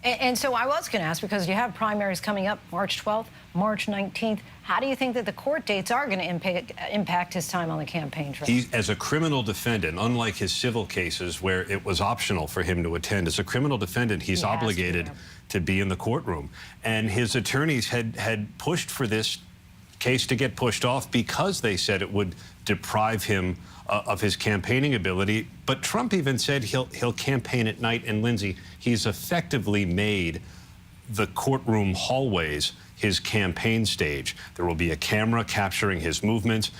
And so I was going to ask, because you have primaries coming up March 12th, March 19th. How do you think that the court dates are going to impact his time on the campaign trail? He, as a criminal defendant, unlike his civil cases where it was optional for him to attend, as a criminal defendant, he's obligated to be in the courtroom. And his attorneys had pushed for this case to get pushed off because they said it would deprive him of his campaigning ability. But Trump even said he'll campaign at night. And Linsey, he's effectively made the courtroom hallways his campaign stage. There will be a camera capturing his movements.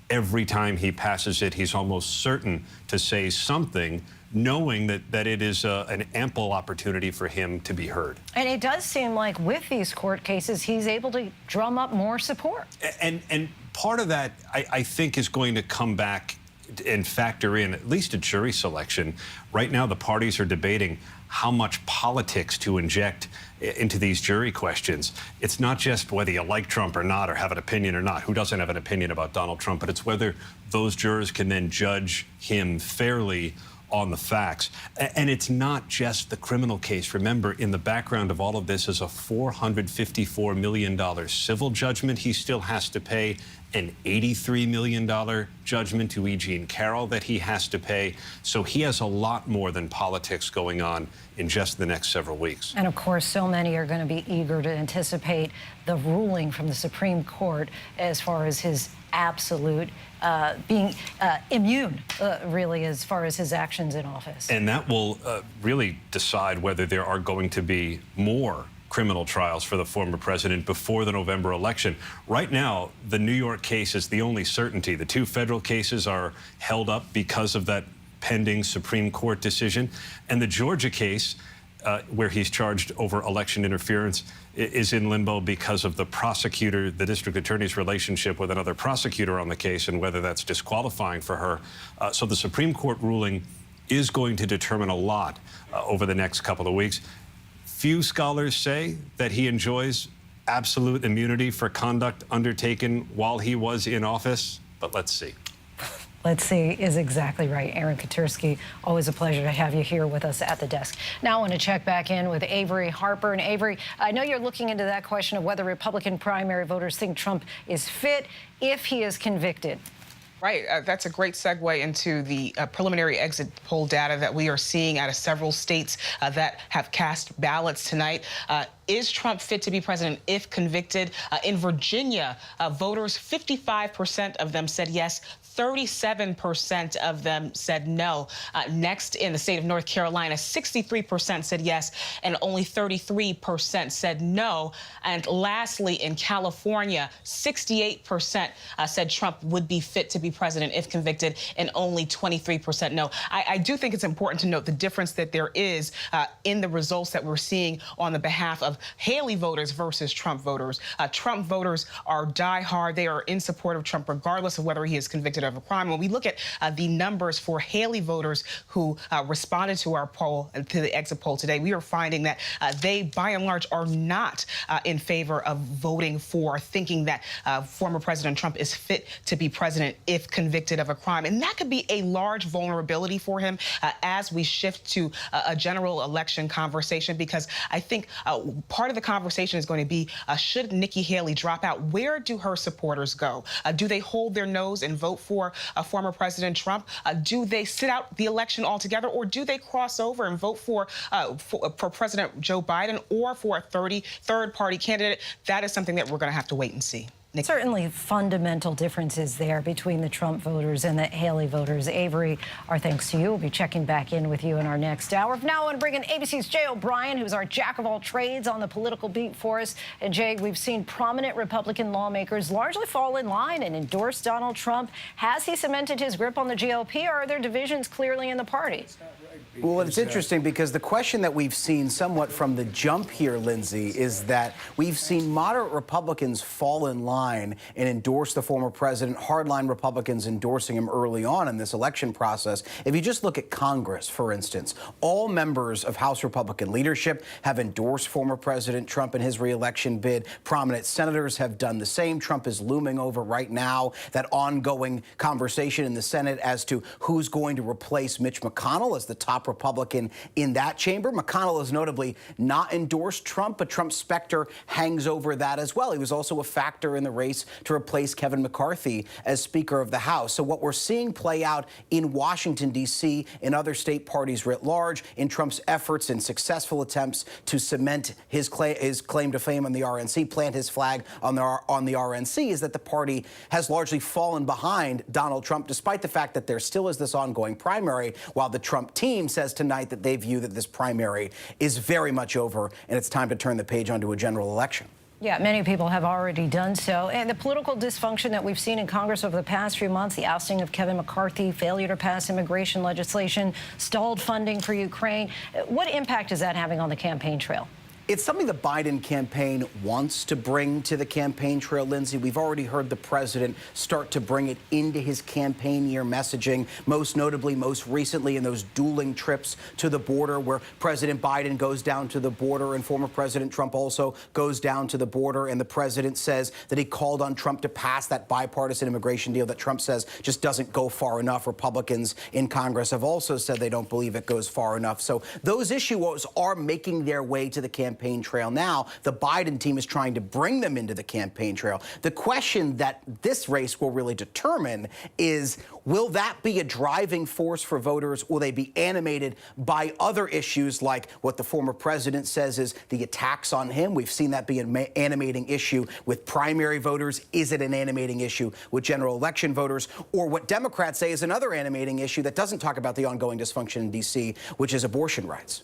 Every time he passes it, he's almost certain to say something, knowing that it is an ample opportunity for him to be heard. And it does seem like with these court cases, he's able to drum up more support. And part of that, I think, is going to come back and factor in at least a jury selection. Right now, the parties are debating how much politics to inject into these jury questions. It's not just whether you like Trump or not, or have an opinion or not. Who doesn't have an opinion about Donald Trump? But it's whether those jurors can then judge him fairly on the facts. And it's not just the criminal case. Remember, in the background of all of this is a $454 million civil judgment he still has to pay, an $83 million judgment to E. Jean Carroll that he has to pay. So he has a lot more than politics going on in just the next several weeks. And of course, so many are going to be eager to anticipate the ruling from the Supreme Court as far as his absolute being immune, really, as far as his actions in office. And that will really decide whether there are going to be more criminal trials for the former president before the November election. Right now, the New York case is the only certainty. The two federal cases are held up because of that pending Supreme Court decision. And the Georgia case, where he's charged over election interference, is in limbo because of the prosecutor, the district attorney's relationship with another prosecutor on the case, and whether that's disqualifying for her. So the Supreme Court ruling is going to determine a lot over the next couple of weeks. Few scholars say that he enjoys absolute immunity for conduct undertaken while he was in office, but let's see. Let's see is exactly right. Aaron Katursky, always a pleasure to have you here with us at the desk. Now I want to check back in with Avery Harper. And Avery, I know you're looking into that question of whether Republican primary voters think Trump is fit if he is convicted. Right. That's a great segue into the preliminary exit poll data that we are seeing out of several states that have cast ballots tonight. Is Trump fit to be president if convicted? In Virginia, voters, 55% of them said yes. 37% of them said no. Next, in the state of North Carolina, 63% said yes, and only 33% said no. And lastly, in California, 68% said Trump would be fit to be president if convicted, and only 23% no. I do think it's important to note the difference that there is in the results that we're seeing on the behalf of Haley voters versus Trump voters. Trump voters are diehard. They are in support of Trump regardless of whether he is convicted of a crime. When we look at the numbers for Haley voters who responded to our poll, to the exit poll today, we are finding that they, by and large, are not in favor of voting for, thinking that former President Trump is fit to be president if convicted of a crime. And that could be a large vulnerability for him as we shift to a general election conversation, because I think part of the conversation is going to be, should Nikki Haley drop out? Where do her supporters go? Do they hold their nose and vote for former President Trump? Do they sit out the election altogether, or do they cross over and vote for President Joe Biden or for a third-party candidate? That is something that we're going to have to wait and see. Nikki. Certainly fundamental differences there between the Trump voters and the Haley voters. Avery, our thanks to you. We'll be checking back in with you in our next hour. Now I want to bring in ABC's Jay O'Brien, who's our jack of all trades on the political beat for us. And Jay, we've seen prominent Republican lawmakers largely fall in line and endorse Donald Trump. Has he cemented his grip on the GOP, or are there divisions clearly in the party? Well, it's interesting because the question that we've seen somewhat from the jump here, Lindsay, is that we've seen moderate Republicans fall in line and endorse the former president, hardline Republicans endorsing him early on in this election process. If you just look at Congress, for instance, all members of House Republican leadership have endorsed former President Trump in his re-election bid. Prominent senators have done the same. Trump is looming over right now that ongoing conversation in the Senate as to who's going to replace Mitch McConnell as the top Republican in that chamber. McConnell has notably not endorsed Trump, but Trump's specter hangs over that as well. He was also a factor in the race to replace Kevin McCarthy as Speaker of the House. So what we're seeing play out in Washington, D.C., in other state parties writ large, in Trump's efforts and successful attempts to cement his claim to fame on the RNC, plant his flag on the RNC, is that the party has largely fallen behind Donald Trump, despite the fact that there still is this ongoing primary, while the Trump team says tonight that they view that this primary is very much over and it's time to turn the page onto a general election. Yeah, many people have already done so. And the political dysfunction that we've seen in Congress over the past few months, the ousting of Kevin McCarthy, failure to pass immigration legislation, stalled funding for Ukraine. What impact is that having on the campaign trail? It's something the Biden campaign wants to bring to the campaign trail, Lindsay. We've already heard the president start to bring it into his campaign year messaging, most notably, most recently in those dueling trips to the border where President Biden goes down to the border and former President Trump also goes down to the border. And the president says that he called on Trump to pass that bipartisan immigration deal that Trump says just doesn't go far enough. Republicans in Congress have also said they don't believe it goes far enough. So those issues are making their way to the campaign trail now. The Biden team is trying to bring them into the campaign trail. The question that this race will really determine is, will that be a driving force for voters? Will they be animated by other issues like what the former president says is the attacks on him? We've seen that be an animating issue with primary voters. Is it an animating issue with general election voters? Or what Democrats say is another animating issue that doesn't talk about the ongoing dysfunction in D.C., which is abortion rights.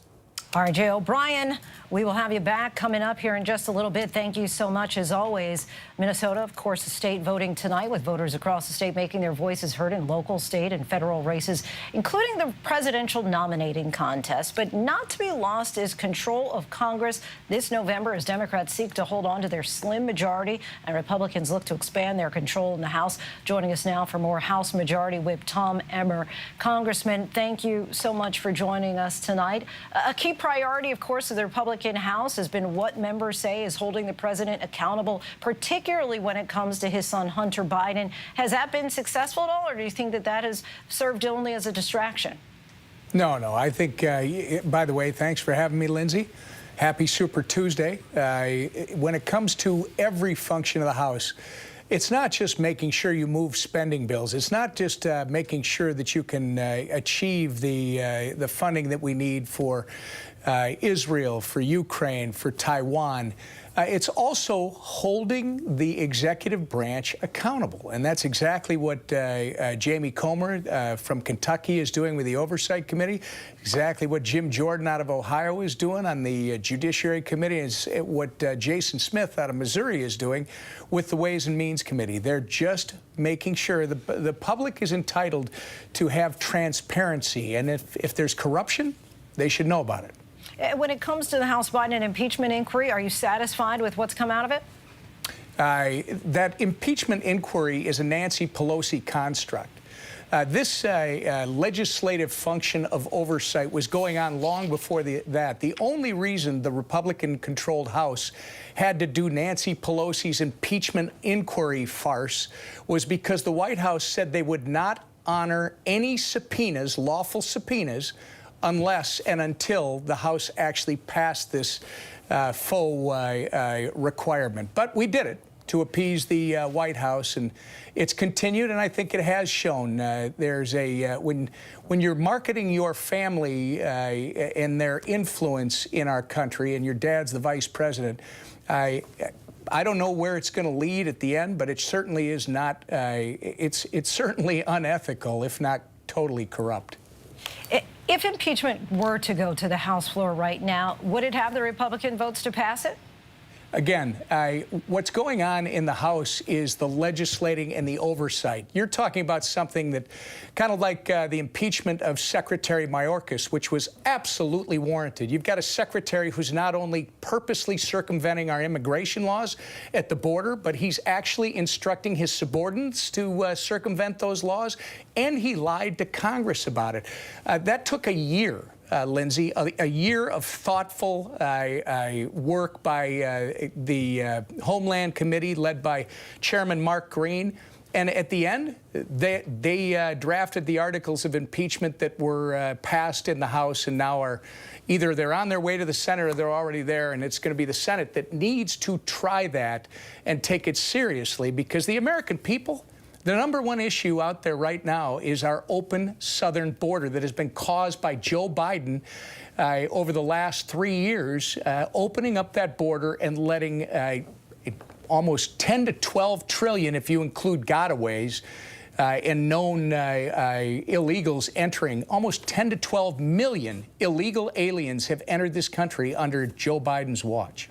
All right, Jay O'Brien, we will have you back coming up here in just a little bit. Thank you so much, as always. Minnesota, of course, the state voting tonight, with voters across the state making their voices heard in local, state, and federal races, including the presidential nominating contest. But not to be lost is control of Congress this November as Democrats seek to hold on to their slim majority and Republicans look to expand their control in the House. Joining us now for more, House Majority Whip Tom Emmer. Congressman, thank you so much for joining us tonight. A key priority, of course, of the Republican House has been what members say is holding the president accountable, particularly when it comes to his son, Hunter Biden. Has that been successful at all, or do you think that that has served only as a distraction? No. I think, by the way, thanks for having me, Lindsay. Happy Super Tuesday. When it comes to every function of the House, It's not just making sure you move spending bills. It's not just making sure that you can achieve the funding that we need for Israel, for Ukraine, for Taiwan. It's also holding the executive branch accountable. And that's exactly what Jamie Comer from Kentucky is doing with the Oversight Committee, exactly what Jim Jordan out of Ohio is doing on the Judiciary Committee, and what Jason Smith out of Missouri is doing with the Ways and Means Committee. They're just making sure the public is entitled to have transparency. And if there's corruption, they should know about it. When it comes to the House Biden impeachment inquiry, are you satisfied with what's come out of it? That impeachment inquiry is a Nancy Pelosi construct. This legislative function of oversight was going on long before that. The only reason the Republican-controlled House had to do Nancy Pelosi's impeachment inquiry farce was because the White House said they would not honor any subpoenas, lawful subpoenas, unless and until the House actually passed this faux requirement. But we did it to appease the White House, and it's continued, and I think it has shown there's a when you're marketing your family and their influence in our country, and your dad's the vice president, I don't know where it's going to lead at the end, but it certainly is not. It's certainly unethical, if not totally corrupt. If impeachment were to go to the House floor right now, would it have the Republican votes to pass it? Again, what's going on in the House is the legislating and the oversight. You're talking about something that kind of like the impeachment of Secretary Mayorkas, which was absolutely warranted. You've got a secretary who's not only purposely circumventing our immigration laws at the border, but he's actually instructing his subordinates to circumvent those laws, and he lied to Congress about it. That took a year. Linsey, a year of thoughtful work by the Homeland Committee led by Chairman Mark Green. And at the end, they drafted the articles of impeachment that were passed in the House, and now are either they're on their way to the Senate or they're already there. And it's going to be the Senate that needs to try that and take it seriously, because the American people, the number one issue out there right now is our open southern border that has been caused by Joe Biden over the last 3 years, opening up that border and letting almost 10 to 12 trillion, if you include gotaways and known illegals entering. Almost 10 to 12 million illegal aliens have entered this country under Joe Biden's watch.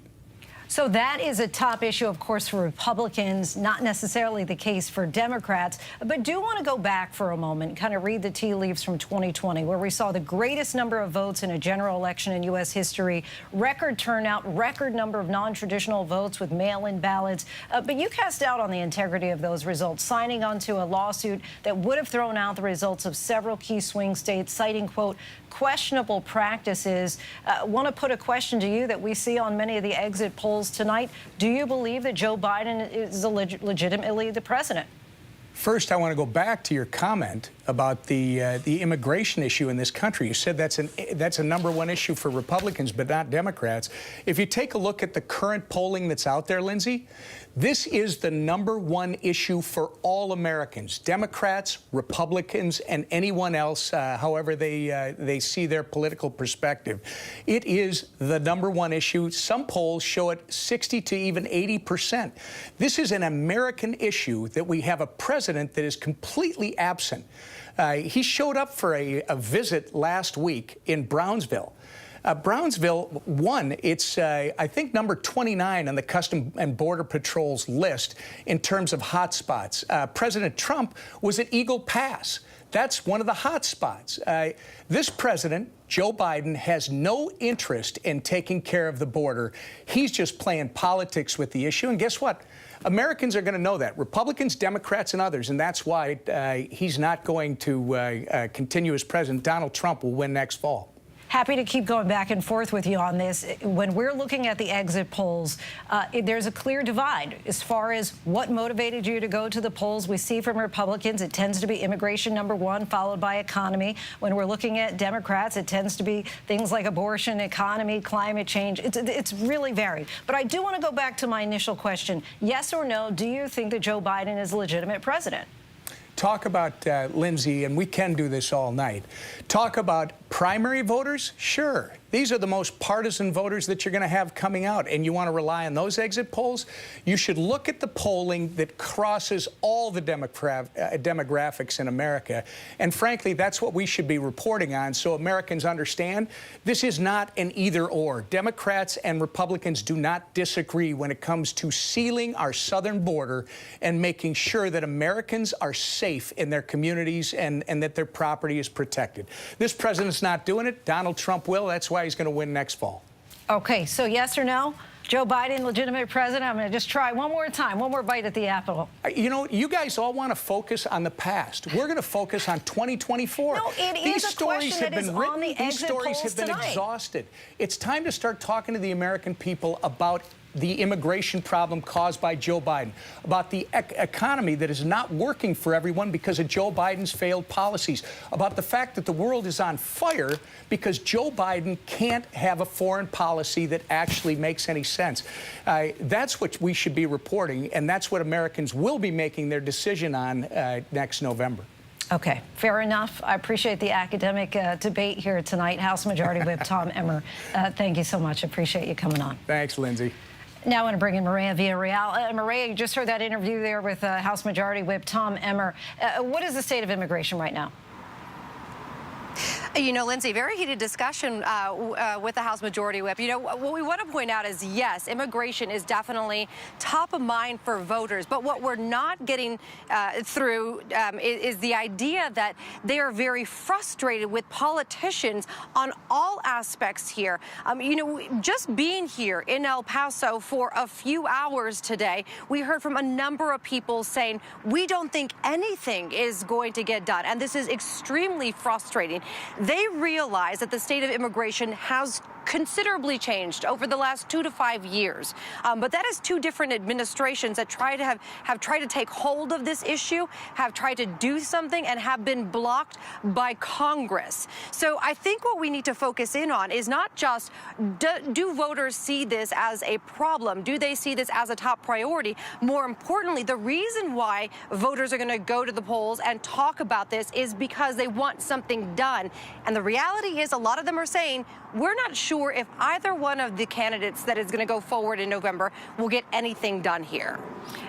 So that is a top issue, of course, for Republicans, not necessarily the case for Democrats. But do want to go back for a moment, kind of read the tea leaves from 2020, where we saw the greatest number of votes in a general election in U.S. history, record turnout, record number of non-traditional votes with mail-in ballots. But you cast doubt on the integrity of those results, signing onto a lawsuit that would have thrown out the results of several key swing states, citing, quote, questionable practices. Want to put a question to you that we see on many of the exit polls tonight. Do you believe that Joe Biden is legitimately the president? First, I want to go back to your comment about the immigration issue in this country. You said that's a number one issue for Republicans, but not Democrats. If you take a look at the current polling that's out there, Linsey, this is the number one issue for all Americans, Democrats, Republicans, and anyone else, however they see their political perspective. It is the number one issue. Some polls show it 60 to even 80%. This is an American issue that we have a president that is completely absent. He showed up for a visit last week in Brownsville. Brownsville, one, it's, I think, number 29 on the Custom and Border Patrol's list in terms of hot spots. President Trump was at Eagle Pass. That's one of the hot spots. This president, Joe Biden, has no interest in taking care of the border. He's just playing politics with the issue. And guess what? Americans are going to know that. Republicans, Democrats, and others. And that's why he's not going to continue as president. Donald Trump will win next fall. Happy to keep going back and forth with you on this. When we're looking at the exit polls, there's a clear divide as far as what motivated you to go to the polls. We see from Republicans, it tends to be immigration #1, followed by economy. When we're looking at Democrats, it tends to be things like abortion, economy, climate change. It's really varied. But I do want to go back to my initial question. Yes or no, do you think that Joe Biden is a legitimate president? Talk about, Linsey, and we can do this all night. Talk about primary voters? Sure. These are the most partisan voters that you're going to have coming out, and you want to rely on those exit polls? You should look at the polling that crosses all the demographics in America, and frankly, that's what we should be reporting on so Americans understand this is not an either-or. Democrats and Republicans do not disagree when it comes to sealing our southern border and making sure that Americans are safe in their communities and that their property is protected. This president's not doing it. Donald Trump will. That's why he's going to win next fall. Okay, so yes or no? Joe Biden, legitimate president? I'm going to just try one more time, one more bite at the apple. You know, you guys all want to focus on the past. We're going to focus on 2024. No, These stories have been written. These stories have been exhausted. It's time to start talking to the American people about the immigration problem caused by Joe Biden, about the economy that is not working for everyone because of Joe Biden's failed policies, about the fact that the world is on fire because Joe Biden can't have a foreign policy that actually makes any sense. That's what we should be reporting, and that's what Americans will be making their decision on next November. Okay, fair enough. I appreciate the academic debate here tonight. House Majority Whip Tom Emmer, thank you so much. Appreciate you coming on. Thanks, Linsey. Now I want to bring in Maria Villarreal. Maria, you just heard that interview there with House Majority Whip Tom Emmer. What is the state of immigration right now? You know, Linsey, very heated discussion with the House Majority Whip. You know, what we want to point out is, yes, immigration is definitely top of mind for voters. But what we're not getting through is the idea that they are very frustrated with politicians on all aspects here. You know, just being here in El Paso for a few hours today, we heard from a number of people saying, we don't think anything is going to get done. And this is extremely frustrating. They realize that the state of immigration has considerably changed over the last 2 to 5 years. But that is two different administrations that have tried to take hold of this issue, have tried to do something, and have been blocked by Congress. So I think what we need to focus in on is not just do voters see this as a problem? Do they see this as a top priority? More importantly, the reason why voters are going to go to the polls and talk about this is because they want something done. And the reality is a lot of them are saying, we're not sure if either one of the candidates that is going to go forward in November will get anything done here.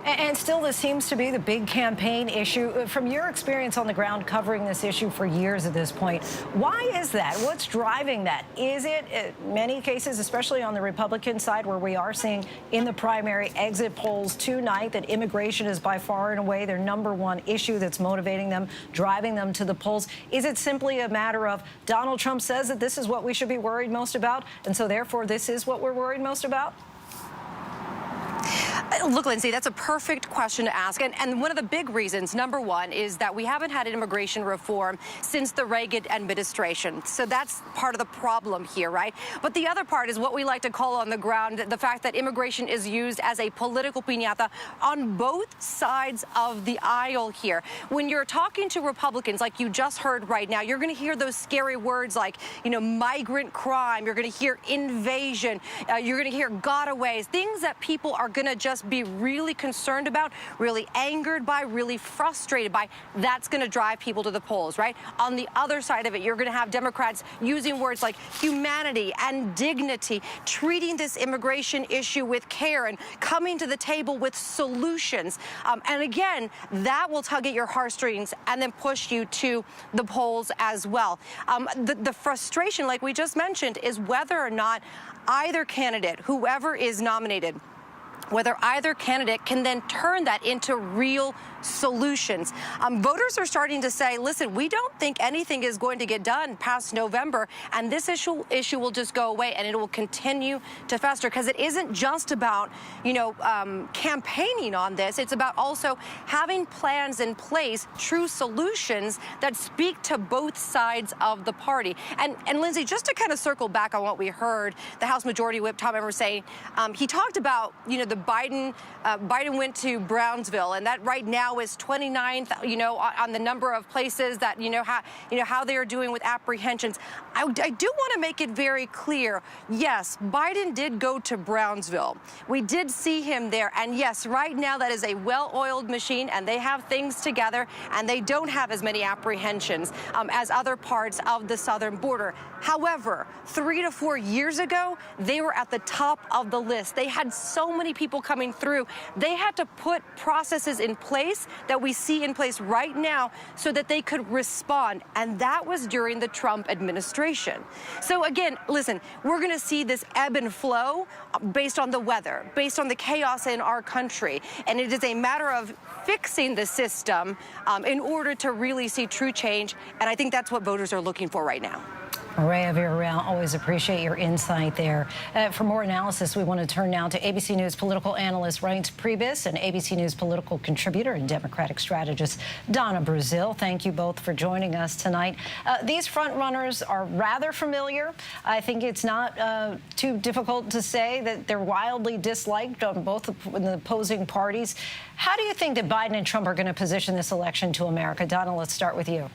And still, this seems to be the big campaign issue. From your experience on the ground covering this issue for years at this point, why is that? What's driving that? Is it, in many cases, especially on the Republican side, where we are seeing in the primary exit polls tonight that immigration is by far and away their #1 issue that's motivating them, driving them to the polls? Is it simply a matter of Donald Trump says that this is what we should be worried most about, and so therefore this is what we're worried most about? Look, Linsey, that's a perfect question to ask. And one of the big reasons, #1, is that we haven't had immigration reform since the Reagan administration. So that's part of the problem here, right? But the other part is what we like to call on the ground, the fact that immigration is used as a political piñata on both sides of the aisle here. When you're talking to Republicans, like you just heard right now, you're going to hear those scary words like, you know, migrant crime. You're going to hear invasion. You're going to hear gotaways, things that people are going to just be really concerned about, really angered by, really frustrated by. That's going to drive people to the polls, right? On the other side of it, you're going to have Democrats using words like humanity and dignity, treating this immigration issue with care and coming to the table with solutions. And again, that will tug at your heartstrings and then push you to the polls as well. The frustration, like we just mentioned, is whether or not either candidate, whoever is nominated, whether either candidate can then turn that into real solutions. Voters are starting to say, listen, we don't think anything is going to get done past November, and this issue will just go away, and it will continue to fester, because it isn't just about, campaigning on this. It's about also having plans in place, true solutions that speak to both sides of the party. And Linsey, just to kind of circle back on what we heard the House Majority Whip Tom Emmer say, he talked about, the Biden went to Brownsville, and that right now is 29th, on the number of places that, how they are doing with apprehensions. I do want to make it very clear. Yes, Biden did go to Brownsville. We did see him there. And yes, right now that is a well-oiled machine, and they have things together, and they don't have as many apprehensions as other parts of the southern border. However, 3 to 4 years ago, they were at the top of the list. They had so many people coming through. They had to put processes in place that we see in place right now so that they could respond. And that was during the Trump administration. So again, listen, we're going to see this ebb and flow based on the weather, based on the chaos in our country. And it is a matter of fixing the system in order to really see true change. And I think that's what voters are looking for right now. Maria Villarreal, always appreciate your insight there. For more analysis, we want to turn now to ABC News political analyst Reince Priebus and ABC News political contributor and Democratic strategist Donna Brazile. Thank you both for joining us tonight. These frontrunners are rather familiar. I think it's not too difficult to say that they're wildly disliked on both the opposing parties. How do you think that Biden and Trump are going to position this election to America? Donna, let's start with you.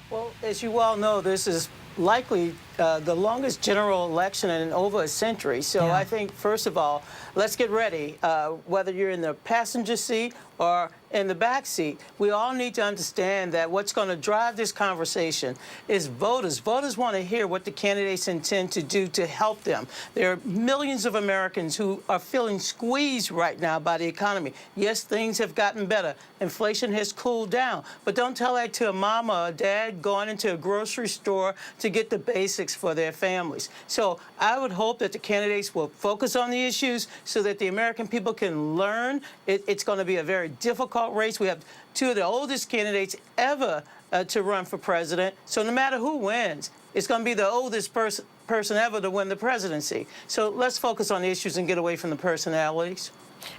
Well, as you well know, this is likely the longest general election in over a century. So I think, first of all, let's get ready. Whether you're in the passenger seat or in the back seat, we all need to understand that what's going to drive this conversation is voters. Voters want to hear what the candidates intend to do to help them. There are millions of Americans who are feeling squeezed right now by the economy. Yes, things have gotten better. Inflation has cooled down. But don't tell that to a mom or a dad going into a grocery store to get the basics for their families. So I would hope that the candidates will focus on the issues so that the American people can learn. It's going to be a very difficult race. We have two of the oldest candidates ever to run for president. So no matter who wins, it's going to be the oldest person ever to win the presidency. So let's focus on the issues and get away from the personalities.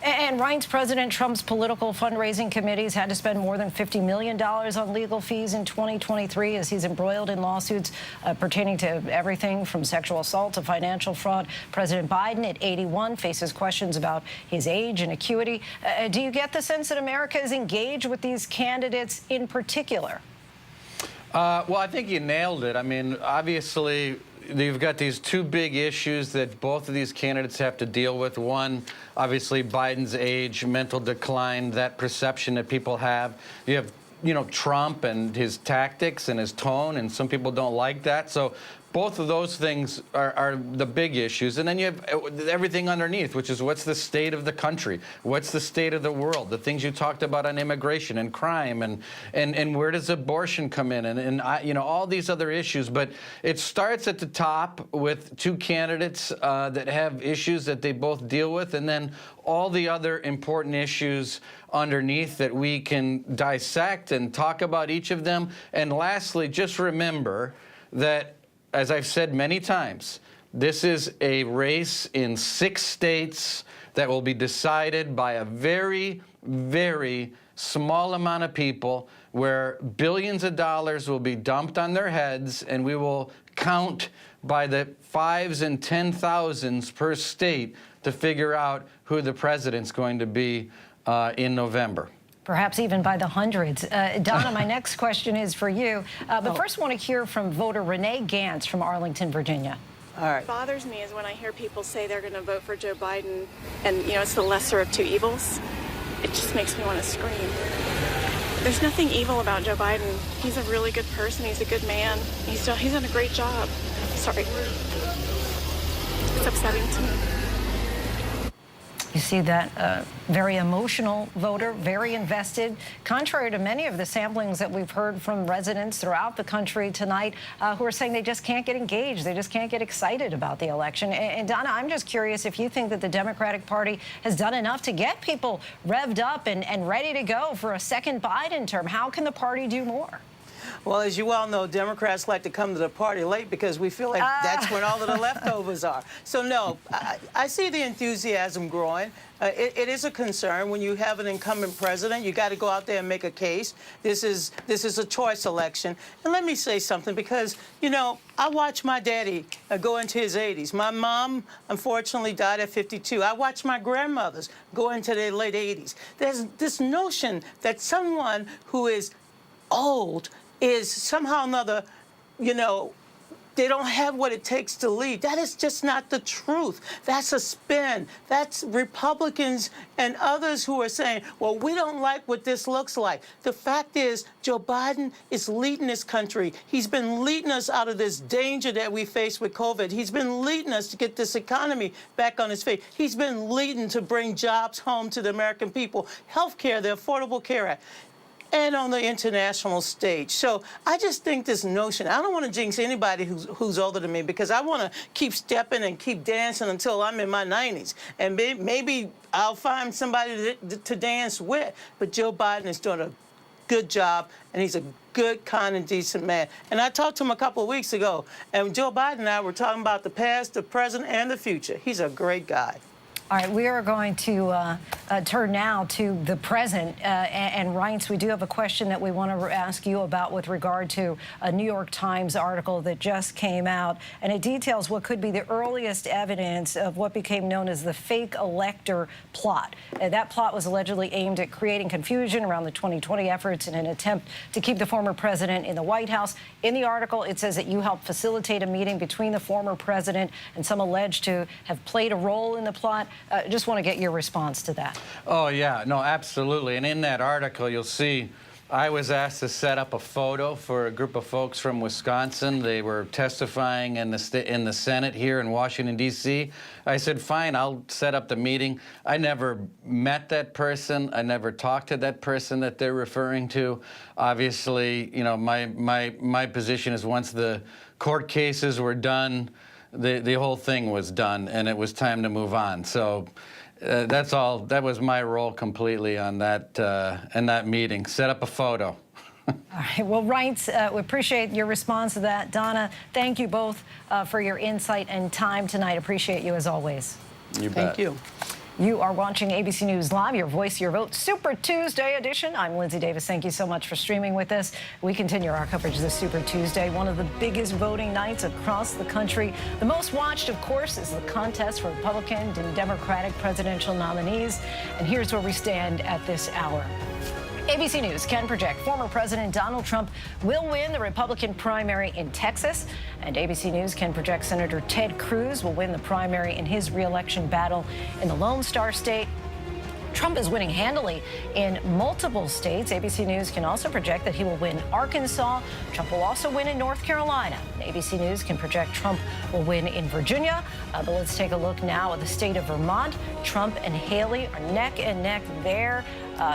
And Reince, President Trump's political fundraising committees had to spend more than $50 million on legal fees in 2023 as he's embroiled in lawsuits pertaining to everything from sexual assault to financial fraud. President Biden, at 81, faces questions about his age and acuity. Do you get the sense that America is engaged with these candidates in particular? Well, I think you nailed it. I mean, obviously, you've got these two big issues that both of these candidates have to deal with. One, obviously, Biden's age, mental decline, that perception that people have. You have, Trump and his tactics and his tone, and some people don't like that. So both of those things are the big issues. And then you have everything underneath, which is what's the state of the country? What's the state of the world? The things you talked about on immigration and crime and where does abortion come in? And all these other issues. But it starts at the top with two candidates that have issues that they both deal with, and then all the other important issues underneath that we can dissect and talk about each of them. And lastly, just remember that, as I've said many times, this is a race in 6 states that will be decided by a very, very small amount of people, where billions of dollars will be dumped on their heads, and we will count by the 5s and 10,000s per state to figure out who the president's going to be in November. Perhaps even by the hundreds. Donna, my next question is for you. But first, I want to hear from voter Renee Gantz from Arlington, Virginia. All right. What bothers me is when I hear people say they're going to vote for Joe Biden and, it's the lesser of two evils. It just makes me want to scream. There's nothing evil about Joe Biden. He's a really good person. He's a good man. He's done a great job. Sorry. It's upsetting to me. You see that very emotional voter, very invested, contrary to many of the samplings that we've heard from residents throughout the country tonight who are saying they just can't get engaged. They just can't get excited about the election. And Donna, I'm just curious if you think that the Democratic Party has done enough to get people revved up and ready to go for a second Biden term. How can the party do more? Well, as you all know, Democrats like to come to the party late because we feel like that's when all of the leftovers are. So, no, I see the enthusiasm growing. It is a concern. When you have an incumbent president, you got to go out there and make a case. This is a choice election. And let me say something, because, you know, I watched my daddy go into his 80s. My mom, unfortunately, died at 52. I watched my grandmothers go into their late 80s. There's this notion that someone who is old is somehow or another, you know, they don't have what it takes to lead. That is just not the truth. That's a spin. That's Republicans and others who are saying, well, we don't like what this looks like. The fact is, Joe Biden is leading this country. He's been leading us out of this danger that we face with COVID. He's been leading us to get this economy back on its feet. He's been leading to bring jobs home to the American people. Health care, the Affordable Care Act, and on the international stage. So I just think this notion, I don't want to jinx anybody who's older than me, because I want to keep stepping and keep dancing until I'm in my 90s. And maybe I'll find somebody to dance with. But Joe Biden is doing a good job, and he's a good, kind, and decent man. And I talked to him a couple of weeks ago, and Joe Biden and I were talking about the past, the present, and the future. He's a great guy. All right, we are going to turn now to the present. And Reince, we do have a question that we want to ask you about with regard to a New York Times article that just came out. And it details what could be the earliest evidence of what became known as the fake elector plot. That plot was allegedly aimed at creating confusion around the 2020 efforts in an attempt to keep the former president in the White House. In the article, it says that you helped facilitate a meeting between the former president and some alleged to have played a role in the plot. Just want to get your response to that. Oh, yeah. No, absolutely. And in that article, you'll see I was asked to set up a photo for a group of folks from Wisconsin. They were testifying in the Senate here in Washington, D.C. I said, fine, I'll set up the meeting. I never met that person. I never talked to that person that they're referring to. Obviously, you know, my position is once the court cases were done, the whole thing was done, and it was time to move on. So that's all. That was my role completely on that in that meeting. Set up a photo. All right. Well, Reince, we appreciate your response to that. Donna, thank you both for your insight and time tonight. Appreciate you as always. You bet. Thank you. You are watching ABC News Live, your voice, your vote, Super Tuesday edition. I'm Linsey Davis. Thank you so much for streaming with us. We continue our coverage this Super Tuesday, one of the biggest voting nights across the country. The most watched, of course, is the contest for Republican and Democratic presidential nominees. And here's where we stand at this hour. ABC News can project former President Donald Trump will win the Republican primary in Texas. And ABC News can project Senator Ted Cruz will win the primary in his re-election battle in the Lone Star State. Trump is winning handily in multiple states. ABC News can also project that he will win Arkansas. Trump will also win in North Carolina. And ABC News can project Trump will win in Virginia. But let's take a look now at the state of Vermont. Trump and Haley are neck and neck there.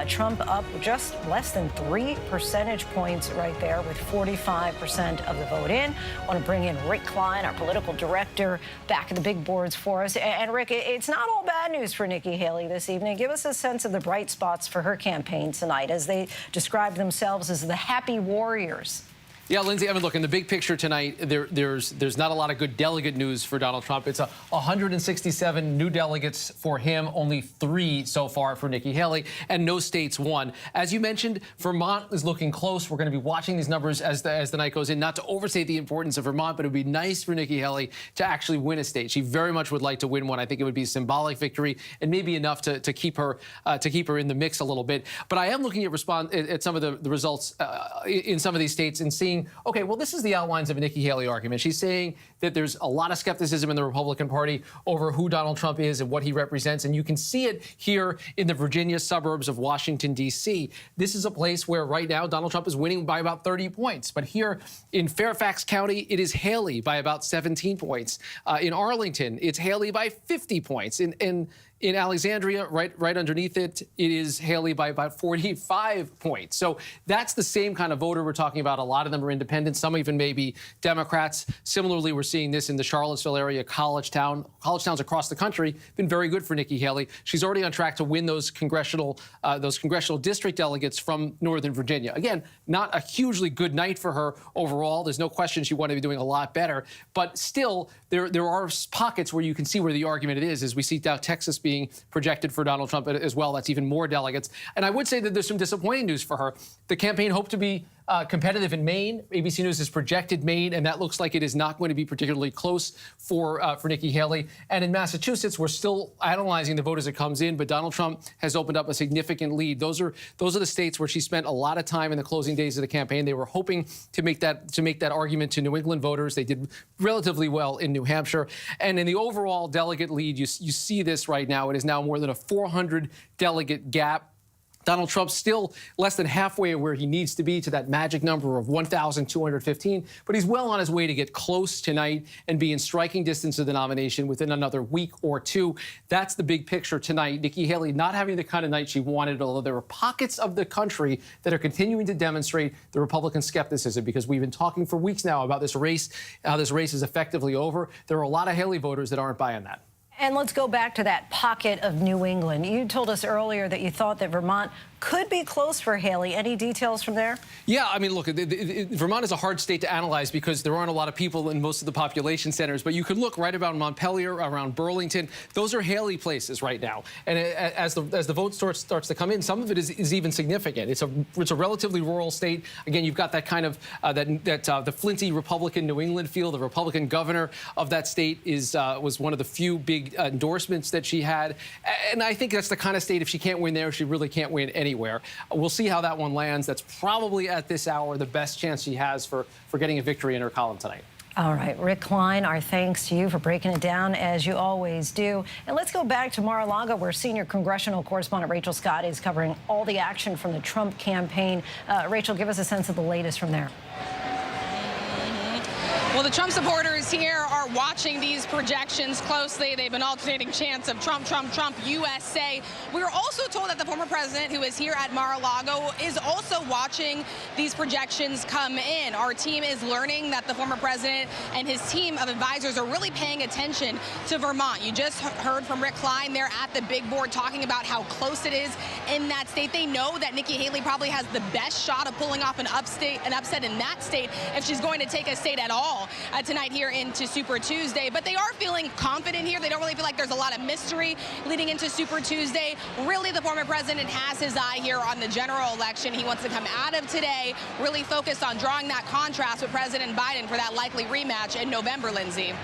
Trump up just less than 3 percentage points right there with 45% of the vote in. I want to bring in Rick Klein, our political director, back at the big boards for us. And Rick, it's not all bad news for Nikki Haley this evening. Give us a sense of the bright spots for her campaign tonight as they describe themselves as the happy warriors. Yeah, Linsey, I mean, look, in the big picture tonight, there's not a lot of good delegate news for Donald Trump. It's 167 new delegates for him, only 3 so far for Nikki Haley, and no states won. As you mentioned, Vermont is looking close. We're going to be watching these numbers as the night goes in. Not to overstate the importance of Vermont, but it would be nice for Nikki Haley to actually win a state. She very much would like to win one. I think it would be a symbolic victory and maybe enough to keep her in the mix a little bit. But I am looking at some of the results in some of these states and seeing, okay, well, this is the outlines of a Nikki Haley argument. She's saying that there's a lot of skepticism in the Republican Party over who Donald Trump is and what he represents. And you can see it here in the Virginia suburbs of Washington, D.C. This is a place where right now Donald Trump is winning by about 30 points. But here in Fairfax County, it is Haley by about 17 points. In Arlington, it's Haley by 50 points. And in Alexandria, right underneath it, it is Haley by about 45 points. So that's the same kind of voter we're talking about. A lot of them are independents, some even maybe Democrats. Similarly, we're seeing this in the Charlottesville area, college towns across the country. Been very good for Nikki Haley. She's already on track to win those congressional district delegates from Northern Virginia. Again, not a hugely good night for her overall. There's no question she wanted to be doing a lot better, but still, there are pockets where you can see where the argument is, as we see now Texas being projected for Donald Trump as well. That's even more delegates. And I would say that there's some disappointing news for her. The campaign hoped to be competitive in Maine. ABC News has projected Maine, and that looks like it is not going to be particularly close for Nikki Haley. And in Massachusetts, we're still analyzing the vote as it comes in, but Donald Trump has opened up a significant lead. Those are the states where she spent a lot of time in the closing days of the campaign. They were hoping to make that argument to New England voters. They did relatively well in New Hampshire. And in the overall delegate lead, you see this right now. It is now more than a 400 delegate gap. Donald Trump still less than halfway where he needs to be to that magic number of 1,215, but he's well on his way to get close tonight and be in striking distance of the nomination within another week or two. That's the big picture tonight. Nikki Haley not having the kind of night she wanted, although there are pockets of the country that are continuing to demonstrate the Republican skepticism, because we've been talking for weeks now about this race, how this race is effectively over. There are a lot of Haley voters that aren't buying that. And let's go back to that pocket of New England. You told us earlier that you thought that Vermont could be close for Haley. Any details from there? Yeah, I mean, look, Vermont is a hard state to analyze because there aren't a lot of people in most of the population centers, but you could look right around Montpelier, around Burlington. Those are Haley places right now. And as the vote starts to come in, some of it is even significant. It's a relatively rural state. Again, you've got that kind of the flinty Republican New England feel. The Republican governor of that state was one of the few big endorsements that she had. And I think that's the kind of state, if she can't win there, she really can't win anywhere. We'll see how that one lands. That's probably at this hour the best chance she has for getting a victory in her column tonight. All right, Rick Klein, our thanks to you for breaking it down, as you always do. And let's go back to Mar-a-Lago, where senior congressional correspondent Rachel Scott is covering all the action from the Trump campaign. Rachel, give us a sense of the latest from there. Well, the Trump supporters here are watching these projections closely. They've been alternating chants of Trump, Trump, Trump, USA. We were also told that the former president, who is here at Mar-a-Lago, is also watching these projections come in. Our team is learning that the former president and his team of advisors are really paying attention to Vermont. You just heard from Rick Klein there at the big board talking about how close it is in that state. They know that Nikki Haley probably has the best shot of pulling off an upset in that state if she's going to take a state at all tonight here into Super Tuesday. But they are feeling confident here. They don't really feel like there's a lot of mystery leading into Super Tuesday. Really, the former president has his eye here on the general election. He wants to come out of today really focused on drawing that contrast with President Biden for that likely rematch in November, Linsey.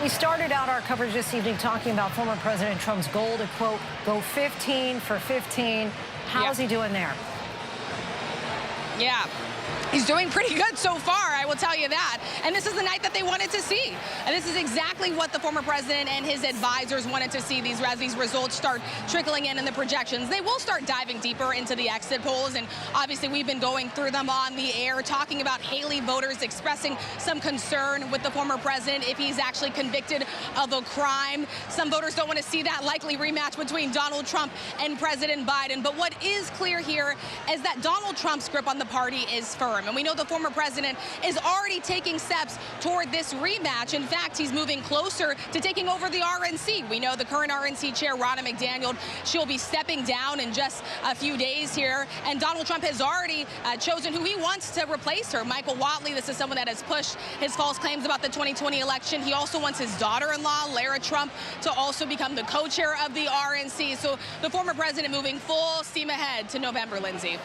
We started out our coverage this evening talking about former President Trump's goal to, quote, go 15 for 15. How's he doing there? Yeah. He's doing pretty good so far, I will tell you that. And this is the night that they wanted to see. And this is exactly what the former president and his advisors wanted to see, as these results start trickling in the projections. They will start diving deeper into the exit polls. And obviously, we've been going through them on the air, talking about Haley voters expressing some concern with the former president if he's actually convicted of a crime. Some voters don't want to see that likely rematch between Donald Trump and President Biden. But what is clear here is that Donald Trump's grip on the party is firm. And we know the former president is already taking steps toward this rematch. In fact, he's moving closer to taking over the RNC. We know the current RNC chair, Ronna McDaniel, she'll be stepping down in just a few days here. And Donald Trump has already chosen who he wants to replace her. Michael Whatley, this is someone that has pushed his false claims about the 2020 election. He also wants his daughter-in-law, Lara Trump, to also become the co-chair of the RNC. So the former president moving full steam ahead to November, Linsey.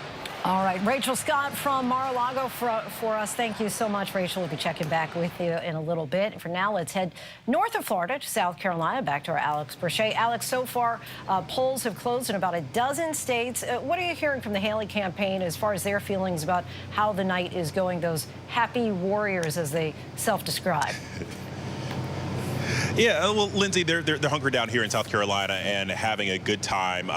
All right, Rachel Scott from Mar-a-Lago for us. Thank you so much, Rachel. We'll be checking back with you in a little bit. For now, let's head north of Florida to South Carolina, back to our Alex Brachet. Alex, so far, polls have closed in about a dozen states. What are you hearing from the Haley campaign as far as their feelings about how the night is going, those happy warriors, as they self-describe? Yeah, well, Linsey, they're hunkered down here in South Carolina and having a good time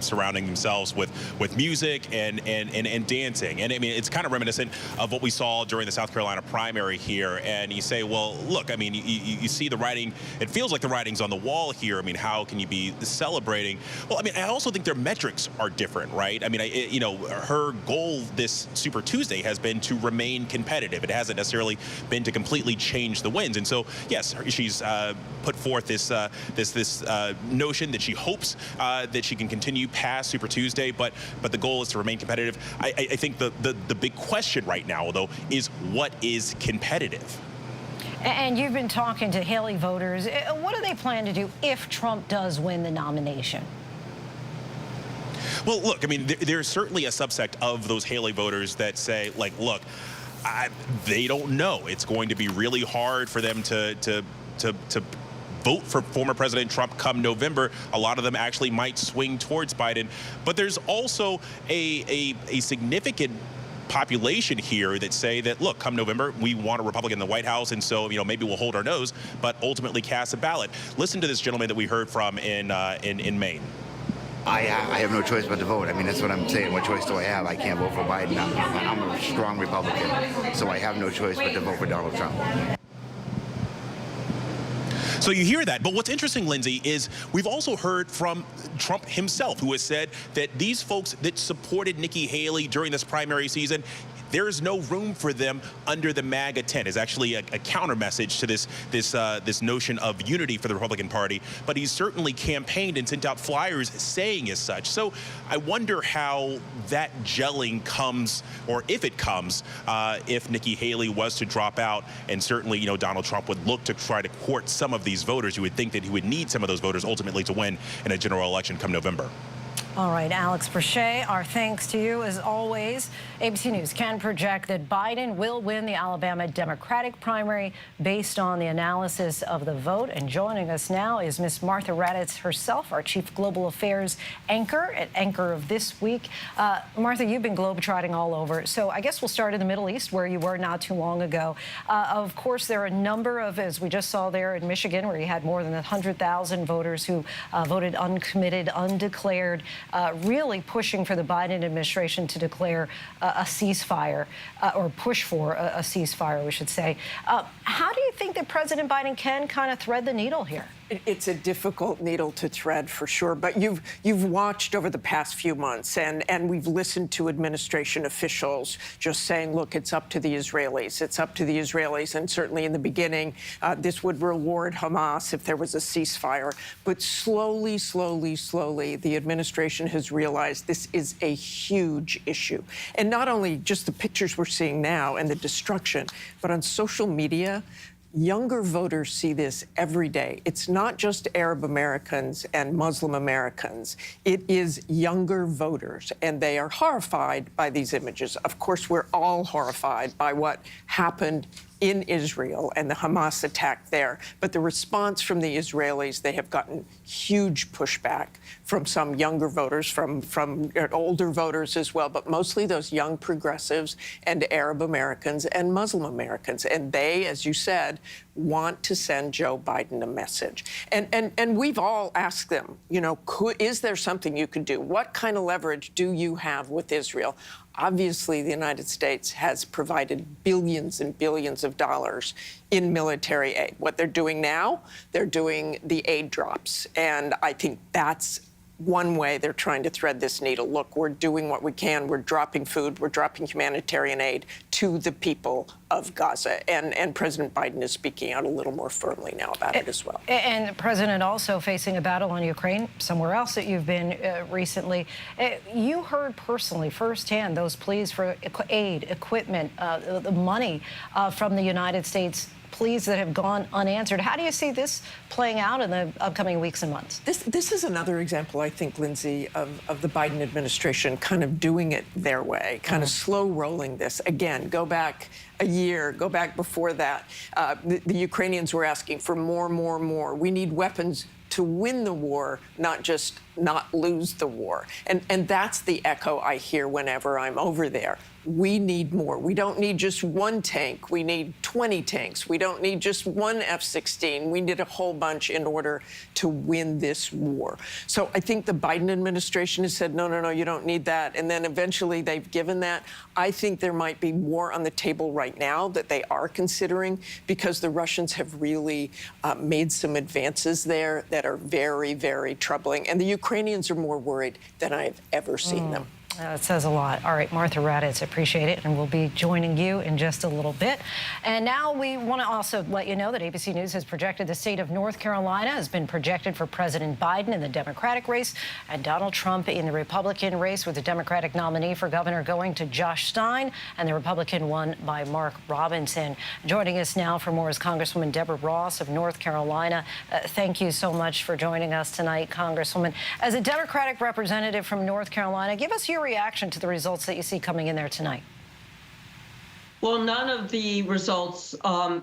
surrounding themselves with music and dancing. And I mean, it's kind of reminiscent of what we saw during the South Carolina primary here. And you say, well, look, I mean, you see the writing. It feels like the writing's on the wall here. I mean, how can you be celebrating? Well, I mean, I also think their metrics are different, right? I mean, you know, her goal this Super Tuesday has been to remain competitive. It hasn't necessarily been to completely change the wins. And so, yes, she's put forth this notion that she hopes that she can continue past Super Tuesday, but the goal is to remain competitive. I think the big question right now, though, is what is competitive? And you've been talking to Haley voters. What do they plan to do if Trump does win the nomination? Well, look, I mean, there's certainly a subsect of those Haley voters that say, like, look, they don't know. It's going to be really hard for them to vote for former President Trump come November. A lot of them actually might swing towards Biden. But there's also a significant population here that say that, look, come November, we want a Republican in the White House, and so, you know, maybe we'll hold our nose, but ultimately cast a ballot. Listen to this gentleman that we heard from in Maine. I have no choice but to vote. I mean, that's what I'm saying. What choice do I have? I can't vote for Biden. I'm a strong Republican, so I have no choice but to vote for Donald Trump. So you hear that. But what's interesting, Linsey, is we've also heard from Trump himself, who has said that these folks that supported Nikki Haley during this primary season, there is no room for them under the MAGA tent. Is actually a counter message to this notion of unity for the Republican Party. But he's certainly campaigned and sent out flyers saying as such. So I wonder how that gelling comes, or if it comes, if Nikki Haley was to drop out. And certainly, you know, Donald Trump would look to try to court some of these voters. You would think that he would need some of those voters ultimately to win in a general election come November. All right, Alex Brachet, our thanks to you as always. ABC News can project that Biden will win the Alabama Democratic primary based on the analysis of the vote. And joining us now is Miss Martha Raddatz herself, our Chief Global Affairs anchor at Anchor of This Week. Martha, you've been globetrotting all over. So I guess we'll start in the Middle East, where you were not too long ago. Of course, there are a number of, as we just saw there in Michigan, where you had more than 100,000 voters who voted uncommitted, undeclared. Really pushing for the Biden administration to declare a ceasefire, or push for a ceasefire, we should say. How do you think that President Biden can kind of thread the needle here? It's a difficult needle to thread, for sure. But you've watched over the past few months, and we've listened to administration officials just saying, look, it's up to the Israelis. It's up to the Israelis. And certainly in the beginning, this would reward Hamas if there was a ceasefire. But slowly, the administration has realized this is a huge issue. And not only just the pictures we're seeing now and the destruction, but on social media, younger voters see this every day. It's not just Arab Americans and Muslim Americans. It is younger voters, and they are horrified by these images. Of course, we're all horrified by what happened in Israel and the Hamas attack there. But the response from the Israelis, they have gotten huge pushback from some younger voters, from older voters as well, but mostly those young progressives and Arab Americans and Muslim Americans. And they, as you said, want to send Joe Biden a message. And we've all asked them, you know, is there something you could do? What kind of leverage do you have with Israel? Obviously, the United States has provided billions and billions of dollars in military aid. What they're doing now, they're doing the aid drops. And I think that's one way they're trying to thread this needle. Look, we're doing what we can. We're dropping food. We're dropping humanitarian aid to the people of Gaza. And President Biden is speaking out a little more firmly now about it as well. And the president also facing a battle on Ukraine, somewhere else that you've been recently. You heard personally, firsthand, those pleas for aid, equipment, the money from the United States, pleas that have gone unanswered. How do you see this playing out in the upcoming weeks and months? This is another example, I think, Linsey, of the Biden administration kind of doing it their way, kind of slow rolling this. Again, go back a year, go back before that. The Ukrainians were asking for more. We need weapons to win the war, not just not lose the war. And that's the echo I hear whenever I'm over there. We need more. We don't need just one tank. We need 20 tanks. We don't need just one F-16. We need a whole bunch in order to win this war. So I think the Biden administration has said, no, no, no, you don't need that. And then eventually they've given that. I think there might be more on the table right now that they are considering, because the Russians have really made some advances there that are very, very troubling. And the Ukrainians are more worried than I've ever seen them. It says a lot. All right, Martha Raddatz, appreciate it, and we'll be joining you in just a little bit. And now we want to also let you know that ABC News has projected the state of North Carolina has been projected for President Biden in the Democratic race and Donald Trump in the Republican race, with the Democratic nominee for governor going to Josh Stein and the Republican one by Mark Robinson. Joining us now for more is Congresswoman Deborah Ross of North Carolina. Thank you so much for joining us tonight, Congresswoman. As a Democratic representative from North Carolina, give us your reaction to the results that you see coming in there tonight. Well, none of the results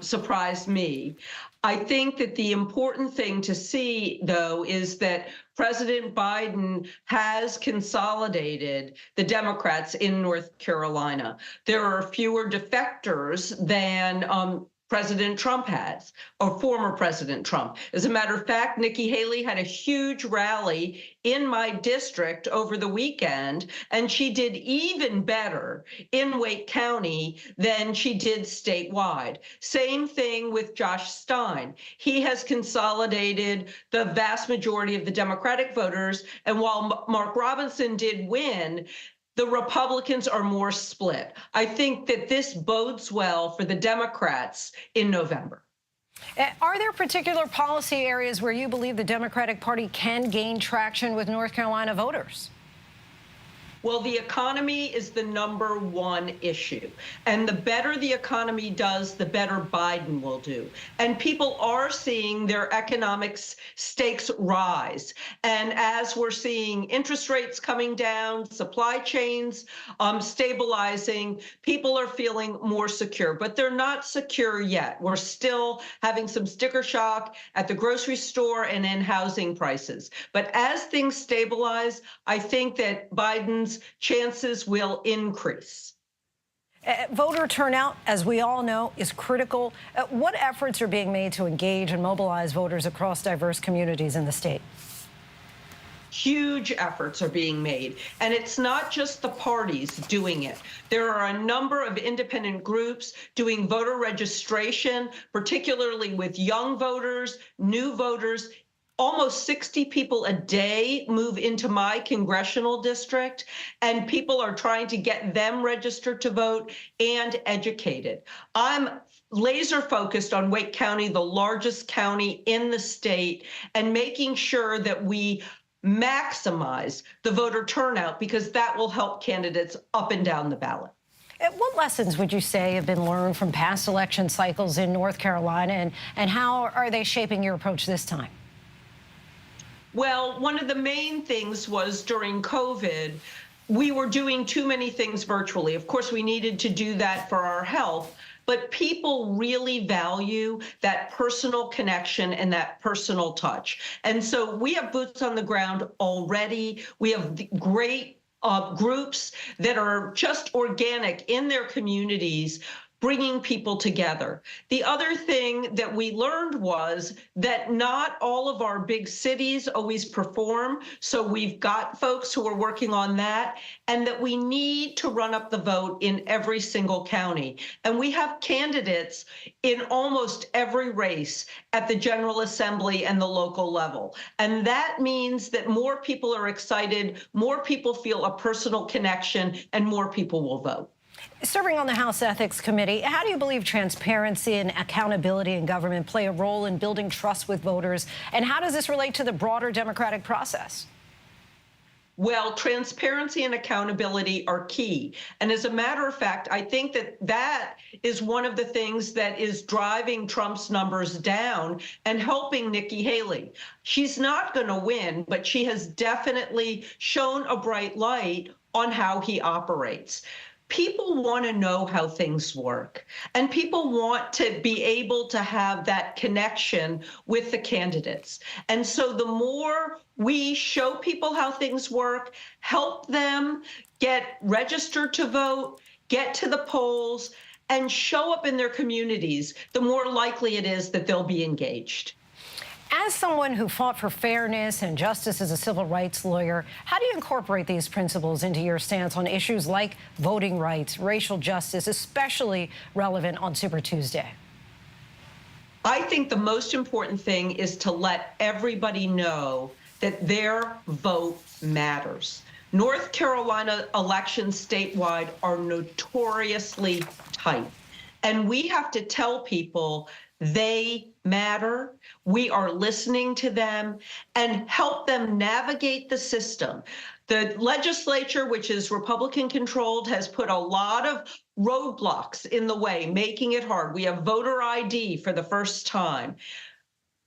surprised me. I think that the important thing to see, though, is that President Biden has consolidated the Democrats in North Carolina. There are fewer defectors than President Trump has, or former President Trump. As a matter of fact, Nikki Haley had a huge rally in my district over the weekend, and she did even better in Wake County than she did statewide. Same thing with Josh Stein. He has consolidated the vast majority of the Democratic voters, and while Mark Robinson did win, the Republicans are more split. I think that this bodes well for the Democrats in November. Are there particular policy areas where you believe the Democratic Party can gain traction with North Carolina voters? Well, the economy is the #1 issue. And the better the economy does, the better Biden will do. And people are seeing their economic stakes rise. And as we're seeing interest rates coming down, supply chains stabilizing, people are feeling more secure. But they're not secure yet. We're still having some sticker shock at the grocery store and in housing prices. But as things stabilize, I think that Biden's chances will increase. Voter turnout, as we all know, is critical. What efforts are being made to engage and mobilize voters across diverse communities in the state? Huge efforts are being made, and it's not just the parties doing it. There are a number of independent groups doing voter registration, particularly with young voters, new voters. Almost 60 people a day move into my congressional district, and people are trying to get them registered to vote and educated. I'm laser focused on Wake County, the largest county in the state, and making sure that we maximize the voter turnout, because that will help candidates up and down the ballot. What lessons would you say have been learned from past election cycles in North Carolina, and how are they shaping your approach this time? Well, one of the main things was during COVID, we were doing too many things virtually. Of course, we needed to do that for our health, but people really value that personal connection and that personal touch. And so we have boots on the ground already. We have great groups that are just organic in their communities, bringing people together. The other thing that we learned was that not all of our big cities always perform. So we've got folks who are working on that, and that we need to run up the vote in every single county. And we have candidates in almost every race at the General Assembly and the local level. And that means that more people are excited, more people feel a personal connection, and more people will vote. Serving on the House Ethics Committee, how do you believe transparency and accountability in government play a role in building trust with voters? And how does this relate to the broader democratic process? Well, transparency and accountability are key. And as a matter of fact, I think that that is one of the things that is driving Trump's numbers down and helping Nikki Haley. She's not going to win, but she has definitely shown a bright light on how he operates. people want to know how things work, and people want to be able to have that connection with the candidates. And so the more we show people how things work, help them get registered to vote, get to the polls, and show up in their communities, the more likely it is that they'll be engaged. As someone who fought for fairness and justice as a civil rights lawyer, how do you incorporate these principles into your stance on issues like voting rights, racial justice, especially relevant on Super Tuesday? I think the most important thing is to let everybody know that their vote matters. North Carolina elections statewide are notoriously tight, and we have to tell people they matter. We are listening to them and help them navigate the system. The legislature, which is Republican controlled, has put a lot of roadblocks in the way, making it hard. We have voter ID for the first time.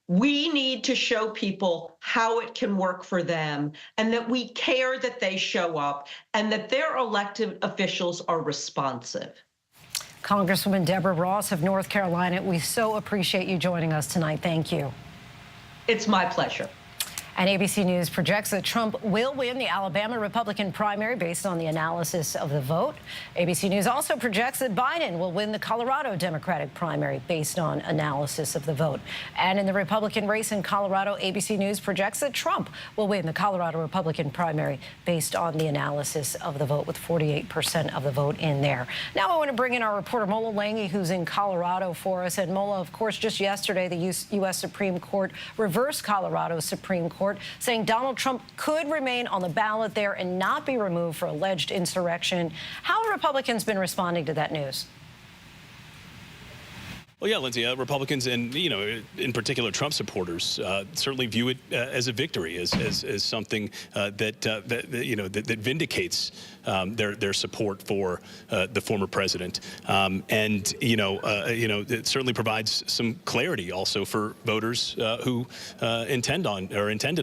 We need to show people how it can work for them, and that we care that they show up and that their elected officials are responsive. Congresswoman Deborah Ross of North Carolina, we so appreciate you joining us tonight. Thank you. It's my pleasure. And ABC News projects that Trump will win the Alabama Republican primary based on the analysis of the vote. ABC News also projects that Biden will win the Colorado Democratic primary based on analysis of the vote. And in the Republican race in Colorado, ABC News projects that Trump will win the Colorado Republican primary based on the analysis of the vote, with 48% of the vote in there. Now I want to bring in our reporter Mola Lange, who's in Colorado for us. And Mola, of course, just yesterday, the U.S. Supreme Court reversed Colorado's Supreme Court, saying Donald Trump could remain on the ballot there and not be removed for alleged insurrection. How have Republicans been responding to that news? Well, yeah, Lindsay, Republicans and, in particular Trump supporters certainly view it as a victory, as something that vindicates their support for the former president. It certainly provides some clarity also for voters who intended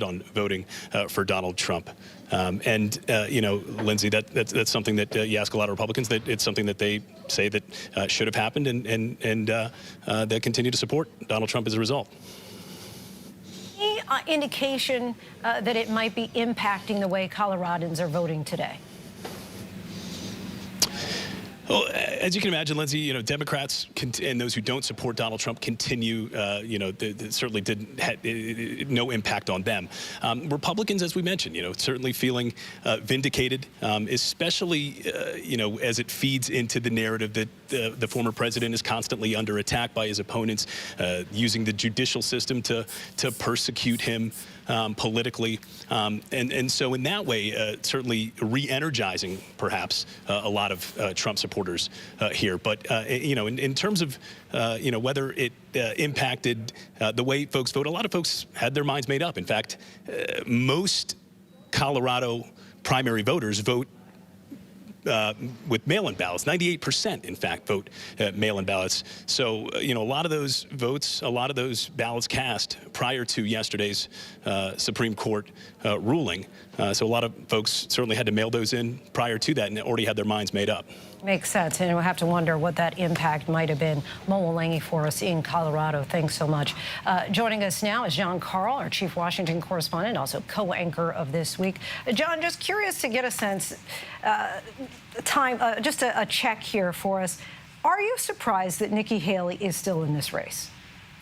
on voting for Donald Trump. Lindsay, that's something that you ask a lot of Republicans, that it's something that they say that should have happened, and they continue to support Donald Trump as a result. Any indication that it might be impacting the way Coloradans are voting today? Well, as you can imagine, Lindsay, Democrats and those who don't support Donald Trump continue, certainly had no impact on them. Republicans, as we mentioned, certainly feeling vindicated, especially, as it feeds into the narrative that the former president is constantly under attack by his opponents, using the judicial system to persecute him politically. And so in that way, certainly re-energizing, perhaps, a lot of Trump supporters here. But, in terms of, whether it impacted the way folks vote, a lot of folks had their minds made up. In fact, most Colorado primary voters vote with mail-in ballots. 98%, in fact, vote mail-in ballots. So, a lot of those votes, a lot of those ballots cast prior to yesterday's Supreme Court ruling. So a lot of folks certainly had to mail those in prior to that and already had their minds made up. Makes sense, and we'll have to wonder what that impact might have been. Mola Lange for us in Colorado. Thanks so much. Joining us now is John Carl, our chief Washington correspondent, also co-anchor of This Week. John, just curious to get a sense, just a check here for us. Are you surprised that Nikki Haley is still in this race?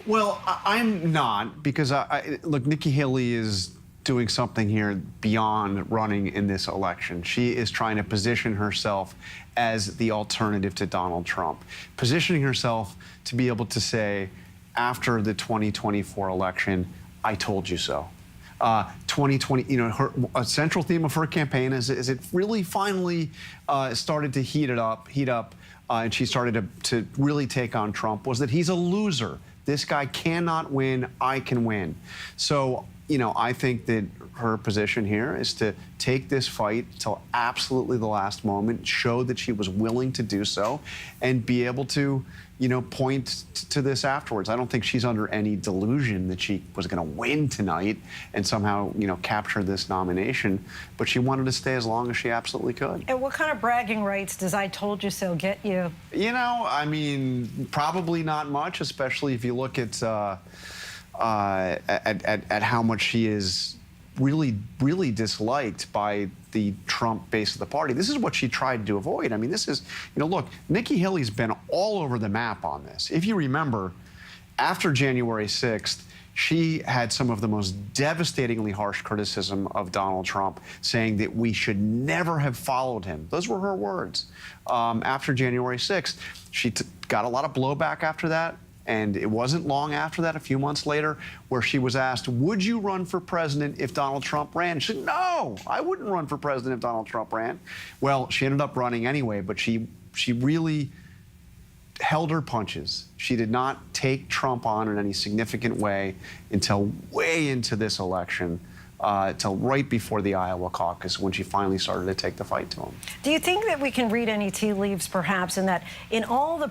Well, I'm not, because look, Nikki Haley is doing something here beyond running in this election. She is trying to position herself as the alternative to Donald Trump, positioning herself to be able to say, after the 2024 election, I told you so. 2020, a central theme of her campaign is it really finally started to heat up, and she started to really take on Trump, was that he's a loser. This guy cannot win, I can win. So, I think that her position here is to take this fight till absolutely the last moment, show that she was willing to do so, and be able to, you know, point to this afterwards. I don't think she's under any delusion that she was going to win tonight and somehow, you know, capture this nomination, but she wanted to stay as long as she absolutely could. And what kind of bragging rights does "I told you so" get you? You know, I mean, probably not much, especially if you look at how much she is really disliked by the Trump base of the party. This is what she tried to avoid. I mean, this is, you know, look, Nikki Haley's been all over the map on this. If you remember, after January 6th, she had some of the most devastatingly harsh criticism of Donald Trump, saying that we should never have followed him. Those were her words. After January 6th, she got a lot of blowback after that. And it wasn't long after that, a few months later, where she was asked, would you run for president if Donald Trump ran? She said, no, I wouldn't run for president if Donald Trump ran. Well, she ended up running anyway, but she really held her punches. She did not take Trump on in any significant way until way into this election, till right before the Iowa caucus, when she finally started to take the fight to him. Do you think that we can read any tea leaves, perhaps, in that in all the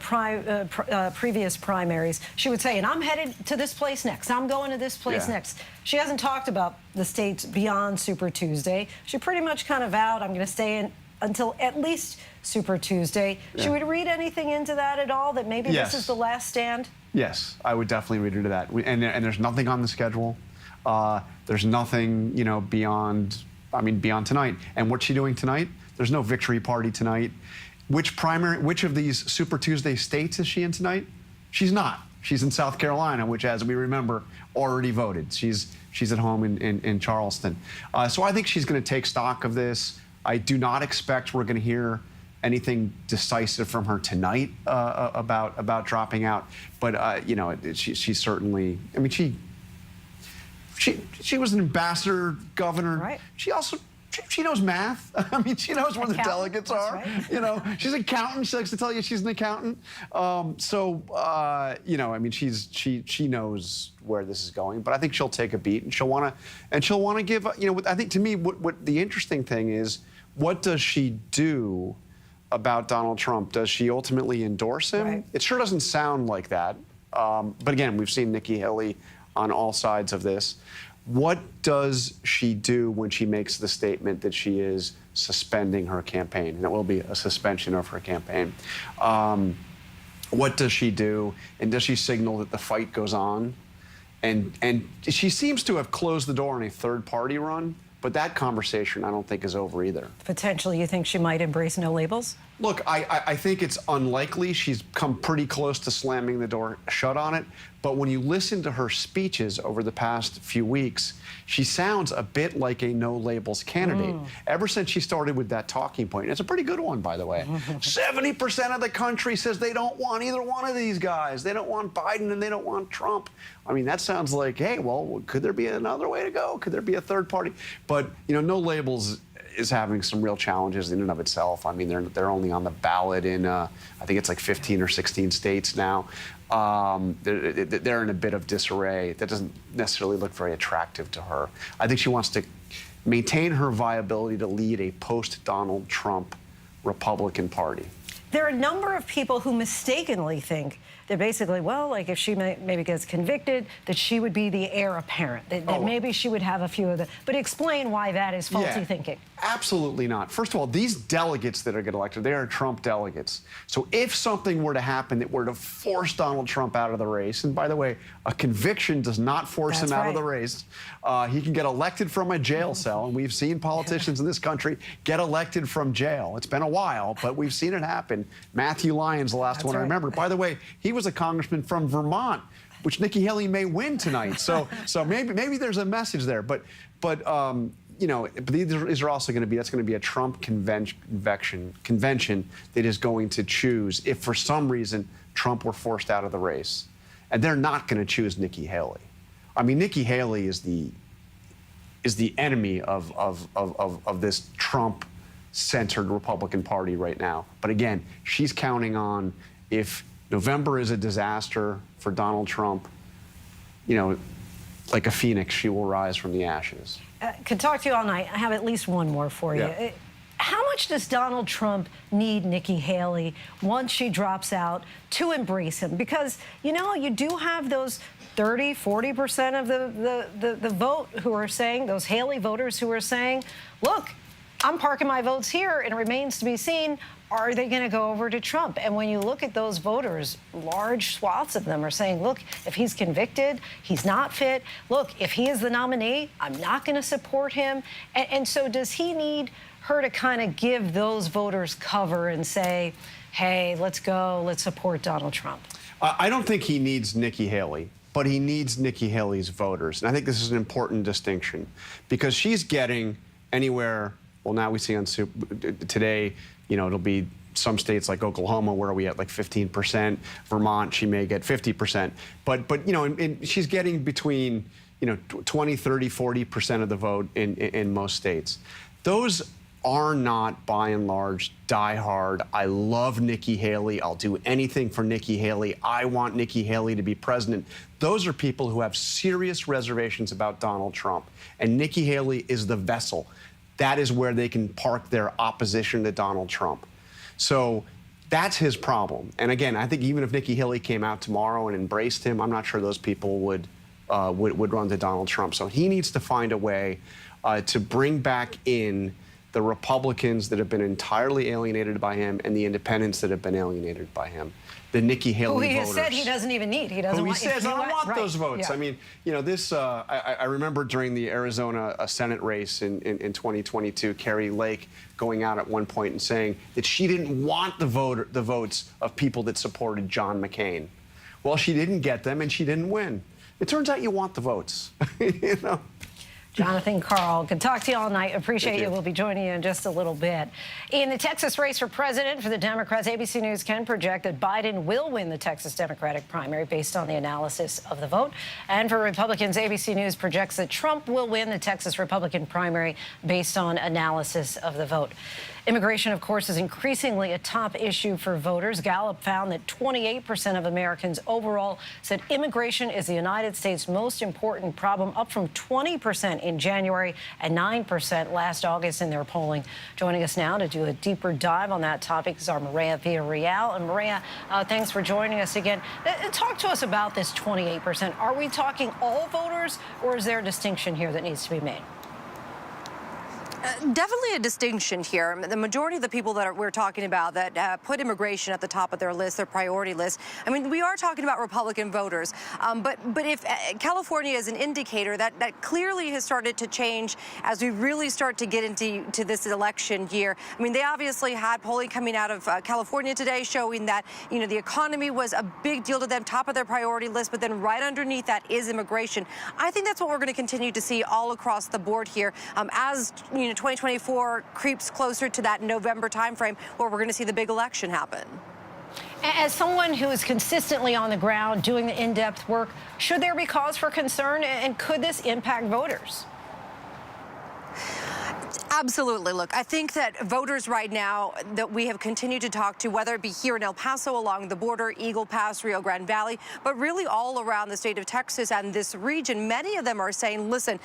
previous primaries, she would say, and I'm headed to this place next, I'm going to this place next. She hasn't talked about the states beyond Super Tuesday. She pretty much kind of vowed, I'm going to stay in until at least Super Tuesday. Should we read anything into that at all, that maybe this is the last stand? Yes, I would definitely read into that. And there's nothing on the schedule. There's nothing, you know, beyond tonight. And what's she doing tonight? There's no victory party tonight. Which of these Super Tuesday states is she in tonight? She's not. She's in South Carolina, which, as we remember, already voted. She's at home in Charleston. So I think she's going to take stock of this. I do not expect we're going to hear anything decisive from her tonight about dropping out. But, you know, she certainly, I mean, she was an ambassador, governor. Right. She also, she knows math. I mean, she knows where the delegates are. Right. You know, she's an accountant. She likes to tell you she's an accountant. You know, I mean, she knows where this is going. But I think she'll take a beat, and she'll want to give. You know, I think to me, what the interesting thing is, what does she do about Donald Trump? Does she ultimately endorse him? Right. It sure doesn't sound like that. But again, we've seen Nikki Haley on all sides of this. What does she do when she makes the statement that she is suspending her campaign? And it will be a suspension of her campaign. What does she do? And does she signal that the fight goes on? And she seems to have closed the door on a third-party run, but that conversation I don't think is over either. Potentially, you think she might embrace no labels? Look, I think it's unlikely. She's come pretty close to slamming the door shut on it. But when you listen to her speeches over the past few weeks, she sounds a bit like a no-labels candidate. Ever since she started with that talking point. And it's a pretty good one, by the way. 70% of the country says they don't want either one of these guys. They don't want Biden and they don't want Trump. I mean, that sounds like, hey, well, could there be another way to go? Could there be a third party? But, you know, no labels is having some real challenges in and of itself. I mean, they're only on the ballot in, I think it's like 15 or 16 states now. They're in a bit of disarray. That doesn't necessarily look very attractive to her. I think she wants to maintain her viability to lead a post-Donald Trump Republican Party. There are a number of people who mistakenly think that basically, well, like if she maybe gets convicted, that she would be the heir apparent, that maybe she would have a few of the. But explain why that is faulty thinking. Absolutely not. First of all, these delegates that are get elected, they are Trump delegates. So if something were to happen that were to force Donald Trump out of the race, and by the way, a conviction does not force him out of the race. He can get elected from a jail cell, and we've seen politicians in this country get elected from jail. It's been a while, but we've seen it happen. Matthew Lyons, the last one I remember. By the way, he was a congressman from Vermont, which Nikki Haley may win tonight. So maybe there's a message there. But you know, these are also going to be, that's going to be a Trump convention that is going to choose if for some reason Trump were forced out of the race. And they're not going to choose Nikki Haley. I mean, Nikki Haley is the enemy of this Trump-centered Republican Party right now. But again, she's counting on, if November is a disaster for Donald Trump, you know, like a phoenix, she will rise from the ashes. Could talk to you all night. I have at least one more for you. Yeah. How much does Donald Trump need Nikki Haley once she drops out to embrace him? Because, you know, you do have those 30, 40% of the vote who are saying, those Haley voters who are saying, look, I'm parking my votes here, and it remains to be seen, are they going to go over to Trump? And when you look at those voters, large swaths of them are saying, look, if he's convicted, he's not fit. Look, if he is the nominee, I'm not going to support him. And so does he need her to kind of give those voters cover and say, hey, let's go, let's support Donald Trump? I don't think he needs Nikki Haley, but he needs Nikki Haley's voters. And I think this is an important distinction because she's getting anywhere. Well, now we see on today, you know, it'll be some states like Oklahoma where we at like 15%. Vermont, she may get 50%. But you know, she's getting between, you know, 20, 30, 40% of the vote in most states. Those are not, by and large, diehard. I love Nikki Haley. I'll do anything for Nikki Haley. I want Nikki Haley to be president. Those are people who have serious reservations about Donald Trump. And Nikki Haley is the vessel. That is where they can park their opposition to Donald Trump. So that's his problem. And again, I think even if Nikki Haley came out tomorrow and embraced him, I'm not sure those people would run to Donald Trump. So he needs to find a way to bring back in the Republicans that have been entirely alienated by him and the independents that have been alienated by him. The Nikki Haley voters. Who he said he doesn't even need. He doesn't who want. He says, I don't want right. those votes. Yeah. I mean, you know, this. I remember during the Arizona Senate race in 2022, Carrie Lake going out at one point and saying that she didn't want the votes of people that supported John McCain. Well, she didn't get them, and she didn't win. It turns out you want the votes. You know. Jonathan Karl, could talk to you all night. Appreciate Thank you. We'll be joining you in just a little bit. In the Texas race for president for the Democrats, ABC News can project that Biden will win the Texas Democratic primary based on the analysis of the vote. And for Republicans, ABC News projects that Trump will win the Texas Republican primary based on analysis of the vote. Immigration, of course, is increasingly a top issue for voters. Gallup found that 28% of Americans overall said immigration is the United States' most important problem, up from 20% in January and 9% last August in their polling. Joining us now to do a deeper dive on that topic is our Maria Villarreal. And Maria, thanks for joining us again. Talk to us about this 28%. Are we talking all voters, or is there a distinction here that needs to be made? Definitely a distinction here. The majority of the people that we're talking about that put immigration at the top of their list, their priority list, I mean, we are talking about Republican voters. But if California is an indicator, that clearly has started to change as we really start to get into this election year. I mean, they obviously had polling coming out of California today showing that, you know, the economy was a big deal to them, top of their priority list, but then right underneath that is immigration. I think that's what we're going to continue to see all across the board here as, you know, 2024 creeps closer to that November timeframe where we're going to see the big election happen. As someone who is consistently on the ground doing the in-depth work, should there be cause for concern, and could this impact voters? Absolutely. Look, I think that voters right now that we have continued to talk to, whether it be here in El Paso along the border, Eagle Pass, Rio Grande Valley, but really all around the state of Texas and this region, many of them are saying, listen,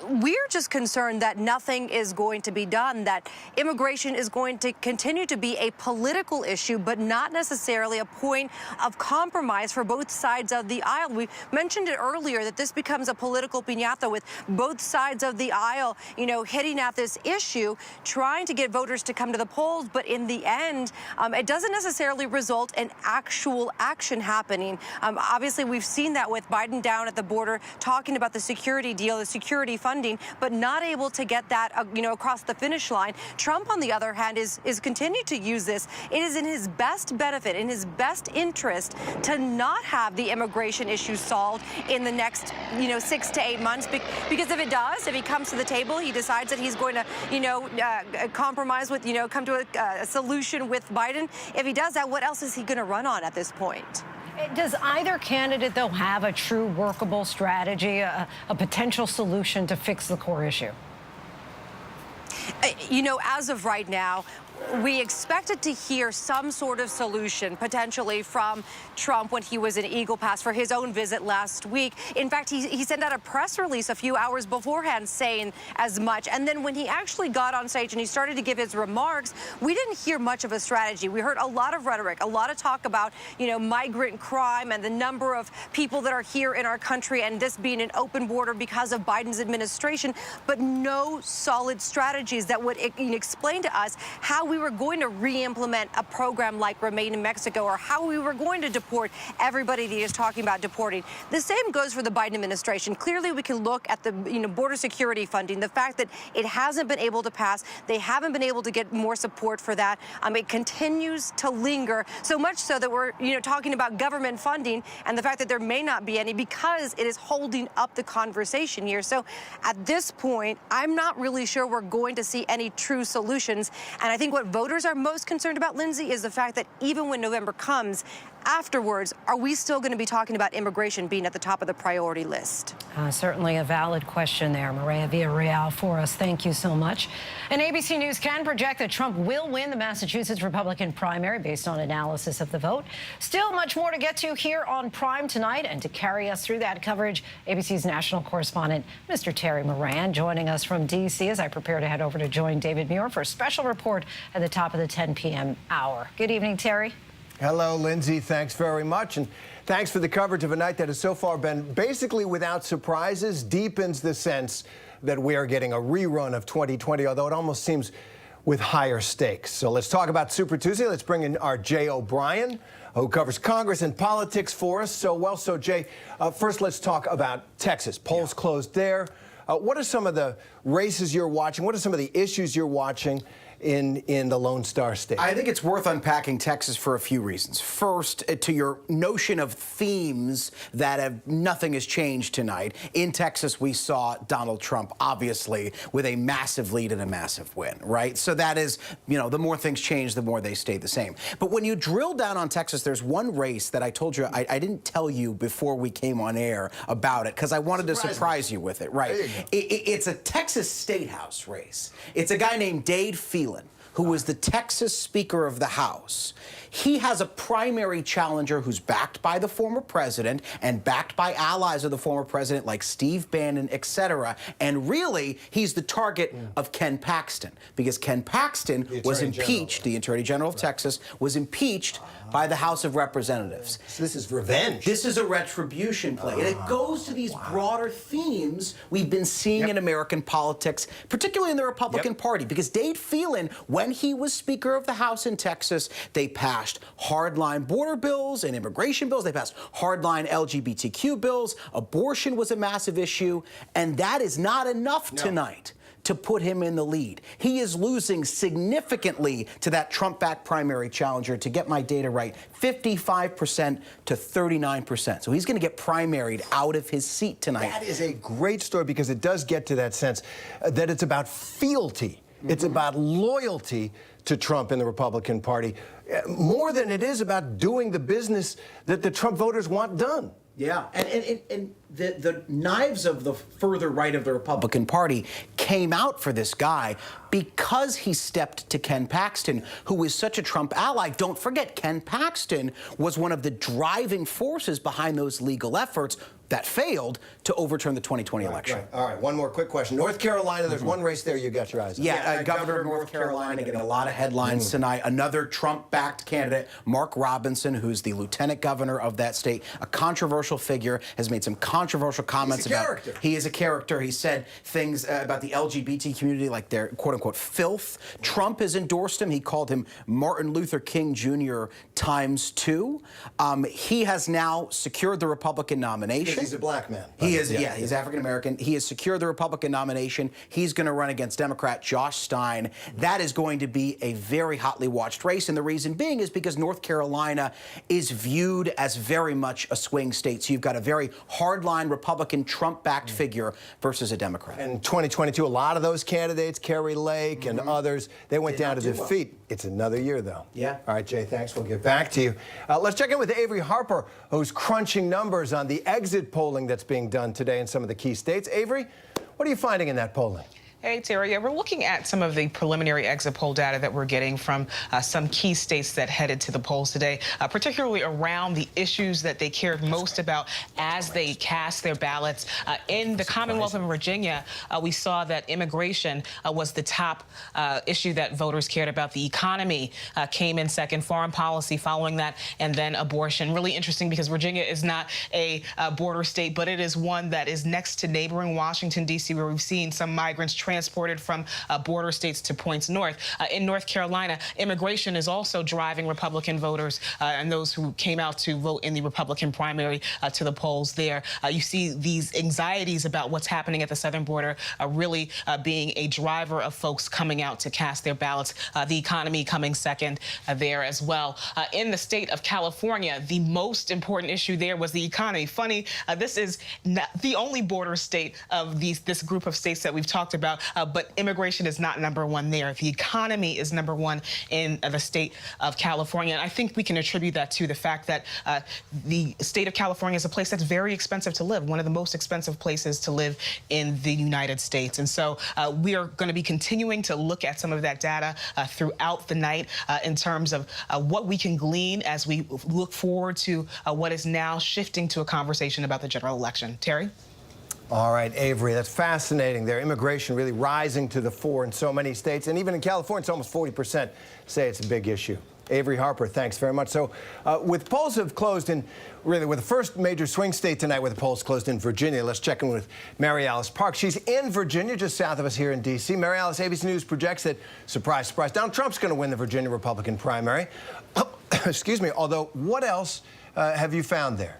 we're just concerned that nothing is going to be done, that immigration is going to continue to be a political issue, but not necessarily a point of compromise for both sides of the aisle. We mentioned it earlier that this becomes a political piñata with both sides of the aisle, you know, hitting at this issue, trying to get voters to come to the polls, but in the end, it doesn't necessarily result in actual action happening. Obviously, we've seen that with Biden down at the border talking about the security deal, the security funding, but not able to get that, you know, across the finish line. Trump, on the other hand, is continued to use this. It is in his best benefit, in his best interest, to not have the immigration issue solved in the next, you know, 6 to 8 months. Because if it does, if he comes to the table, he decides that he's going to, you know, compromise with, you know, come to a solution with Biden. If he does that, what else is he going to run on at this point? Does either candidate, though, have a true workable strategy, a potential solution to fix the core issue? You know, as of right now, we expected to hear some sort of solution potentially from Trump when he was in Eagle Pass for his own visit last week. In fact, he sent out a press release a few hours beforehand saying as much. And then when he actually got on stage and he started to give his remarks, we didn't hear much of a strategy. We heard a lot of rhetoric, a lot of talk about, migrant crime and the number of people that are here in our country and this being an open border because of Biden's administration, but no solid strategies that would explain to us how we were going to re-implement a program like Remain in Mexico, or how we were going to deport everybody that he is talking about deporting. The same goes for the Biden administration. Clearly, we can look at the border security funding, the fact that it hasn't been able to pass. They haven't been able to get more support for that. It continues to linger, so much so that we're talking about government funding and the fact that there may not be any because it is holding up the conversation here. So at this point, I'm not really sure we're going to see any true solutions. And I think what voters are most concerned about, Lindsey, is the fact that even when November comes, afterwards, are we still going to be talking about immigration being at the top of the priority list? Certainly a valid question there, Maria Villarreal, for us. Thank you so much. And ABC News can project that Trump will win the Massachusetts Republican primary based on analysis of the vote. Still much more to get to here on Prime tonight, and to carry us through that coverage, ABC's national correspondent, Mr. Terry Moran, joining us from D.C. as I prepare to head over to join David Muir for a special report at the top of the 10 p.m. hour. Good evening, Terry. Hello, Lindsey. Thanks very much. And thanks for the coverage of a night that has so far been basically without surprises, deepens the sense that we are getting a rerun of 2020, although it almost seems with higher stakes. So let's talk about Super Tuesday. Let's bring in our Jay O'Brien, who covers Congress and politics for us so well. So, Jay, first let's talk about Texas. Polls closed there. What are some of the races you're watching? What are some of the issues you're watching in the Lone Star State? I think it's worth unpacking Texas for a few reasons. First, to your notion of themes that nothing has changed tonight. In Texas, we saw Donald Trump, obviously, with a massive lead and a massive win, right? So that is, the more things change, the more they stay the same. But when you drill down on Texas, there's one race that I told you, I didn't tell you before we came on air about it, because I wanted to surprise you with it, right? It's a Texas State House race. It's a guy named Dade Phelan, who was the Texas Speaker of the House. He has a primary challenger who's backed by the former president and backed by allies of the former president like Steve Bannon, et cetera. And really, he's the target of Ken Paxton, because Ken Paxton was impeached, the Attorney General of Texas, was impeached by the House of Representatives. So this is revenge. This is a retribution play. And it goes to these broader themes we've been seeing in American politics, particularly in the Republican Party, because Dade Phelan, when he was Speaker of the House in Texas, they passed hardline border bills and immigration bills. They passed hardline LGBTQ bills. Abortion was a massive issue. And that is not enough tonight to put him in the lead. He is losing significantly to that Trump-backed primary challenger, to get my data right, 55% to 39%. So he's going to get primaried out of his seat tonight. That is a great story, because it does get to that sense that it's about fealty. It's about loyalty to Trump in the Republican Party, more than it is about doing the business that the Trump voters want done. Yeah, and the knives of the further right of the Republican Party came out for this guy because he stepped to Ken Paxton, who is such a Trump ally. Don't forget, Ken Paxton was one of the driving forces behind those legal efforts that failed to overturn the 2020 election. All right, one more quick question. North Carolina, there's one race there you got your eyes on. Yeah, Governor of North Carolina getting a lot of headlines tonight. Another Trump-backed candidate, Mark Robinson, who's the lieutenant governor of that state, a controversial figure, has made some controversial comments about... He is a character. He said things about the LGBT community like they're quote-unquote filth. Trump has endorsed him. He called him Martin Luther King Jr. ×2. He has now secured the Republican nomination. He's a black man. He is, he's African-American. He has secured the Republican nomination. He's going to run against Democrat Josh Stein. That is going to be a very hotly watched race, and the reason being is because North Carolina is viewed as very much a swing state. So you've got a very hardline Republican Trump-backed figure versus a Democrat. And 2022, a lot of those candidates, Kerry Lake and others, they went down to defeat. It's another year, though. Yeah. All right, Jay, thanks. We'll get back to you. Let's check in with Avery Harper, who's crunching numbers on the exit polling that's being done today in some of the key states. Avery, what are you finding in that polling? Hey, Terry. Yeah, we're looking at some of the preliminary exit poll data that we're getting from some key states that headed to the polls today, particularly around the issues that they cared most about as they cast their ballots. In the Commonwealth of Virginia, we saw that immigration was the top issue that voters cared about. The economy came in second, foreign policy following that, and then abortion. Really interesting because Virginia is not a border state, but it is one that is next to neighboring Washington, D.C., where we've seen some migrants transported from border states to points north. In North Carolina, immigration is also driving Republican voters and those who came out to vote in the Republican primary to the polls there. You see these anxieties about what's happening at the southern border really being a driver of folks coming out to cast their ballots. The economy coming second there as well. In the state of California, the most important issue there was the economy. Funny, this is not the only border state of this group of states that we've talked about, but immigration is not number one there. The economy is number one in the state of California. And I think we can attribute that to the fact that the state of California is a place that's very expensive to live, one of the most expensive places to live in the United States. And so we are going to be continuing to look at some of that data throughout the night in terms of what we can glean as we look forward to what is now shifting to a conversation about the general election. Terry? All right, Avery, that's fascinating there. Immigration really rising to the fore in so many states, and even in California, it's almost 40% say it's a big issue. Avery Harper, thanks very much. So with polls have closed in, really, with the first major swing state tonight with the polls closed in Virginia, let's check in with Mary Alice Park. She's in Virginia, just south of us here in D.C. Mary Alice, ABC News projects that, surprise, surprise, Donald Trump's going to win the Virginia Republican primary. Excuse me, although what else have you found there?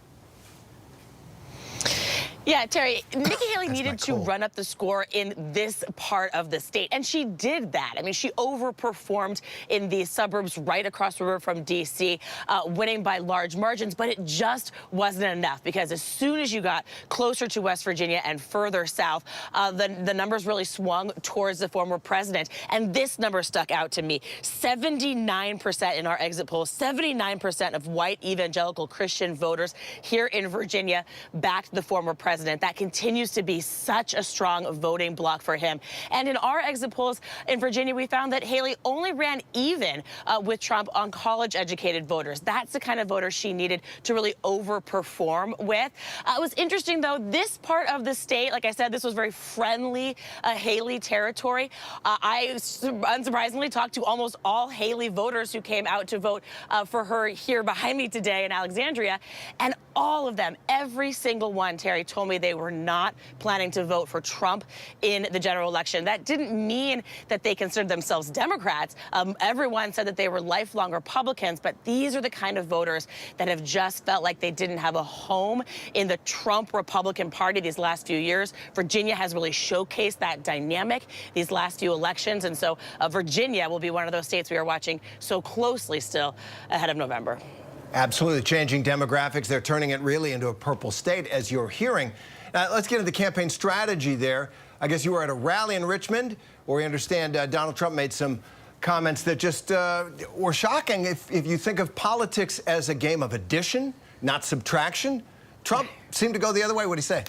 Yeah, Terry, Nikki Haley needed to run up the score in this part of the state, and she did that. I mean, she overperformed in the suburbs right across the river from D.C., winning by large margins, but it just wasn't enough because as soon as you got closer to West Virginia and further south, the numbers really swung towards the former president, and this number stuck out to me. 79% in our exit polls, 79% of white evangelical Christian voters here in Virginia backed the former president. That continues to be such a strong voting bloc for him. And in our exit polls in Virginia, we found that Haley only ran even with Trump on college-educated voters. That's the kind of voter she needed to really overperform with. It was interesting, though, this part of the state, like I said, this was very friendly Haley territory. I unsurprisingly talked to almost all Haley voters who came out to vote for her here behind me today in Alexandria, and all of them, every single one, Terry, told me they were not planning to vote for Trump in the general election. That didn't mean that they considered themselves Democrats. Everyone said that they were lifelong Republicans, but these are the kind of voters that have just felt like they didn't have a home in the Trump Republican Party these last few years. Virginia has really showcased that dynamic these last few elections, and so Virginia will be one of those states we are watching so closely still ahead of November. Absolutely. Changing demographics. They're turning it really into a purple state, as you're hearing. Now, let's get into the campaign strategy there. I guess you were at a rally in Richmond, where we understand Donald Trump made some comments that just were shocking. If you think of politics as a game of addition, not subtraction, Trump seemed to go the other way. What did he say?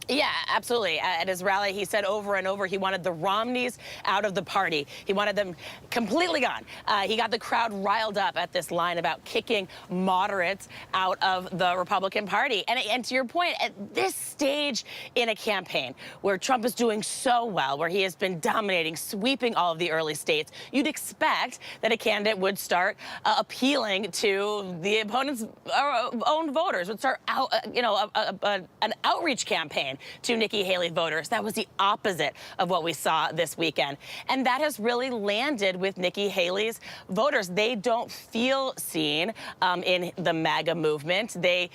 Yeah, absolutely. At his rally, he said over and over he wanted the Romneys out of the party. He wanted them completely gone. He got the crowd riled up at this line about kicking moderates out of the Republican Party. And to your point, at this stage in a campaign where Trump is doing so well, where he has been dominating, sweeping all of the early states, you'd expect that a candidate would start appealing to the opponent's own voters, would start out, an outreach campaign to Nikki Haley voters. That was the opposite of what we saw this weekend. And that has really landed with Nikki Haley's voters. They don't feel seen in the MAGA movement. They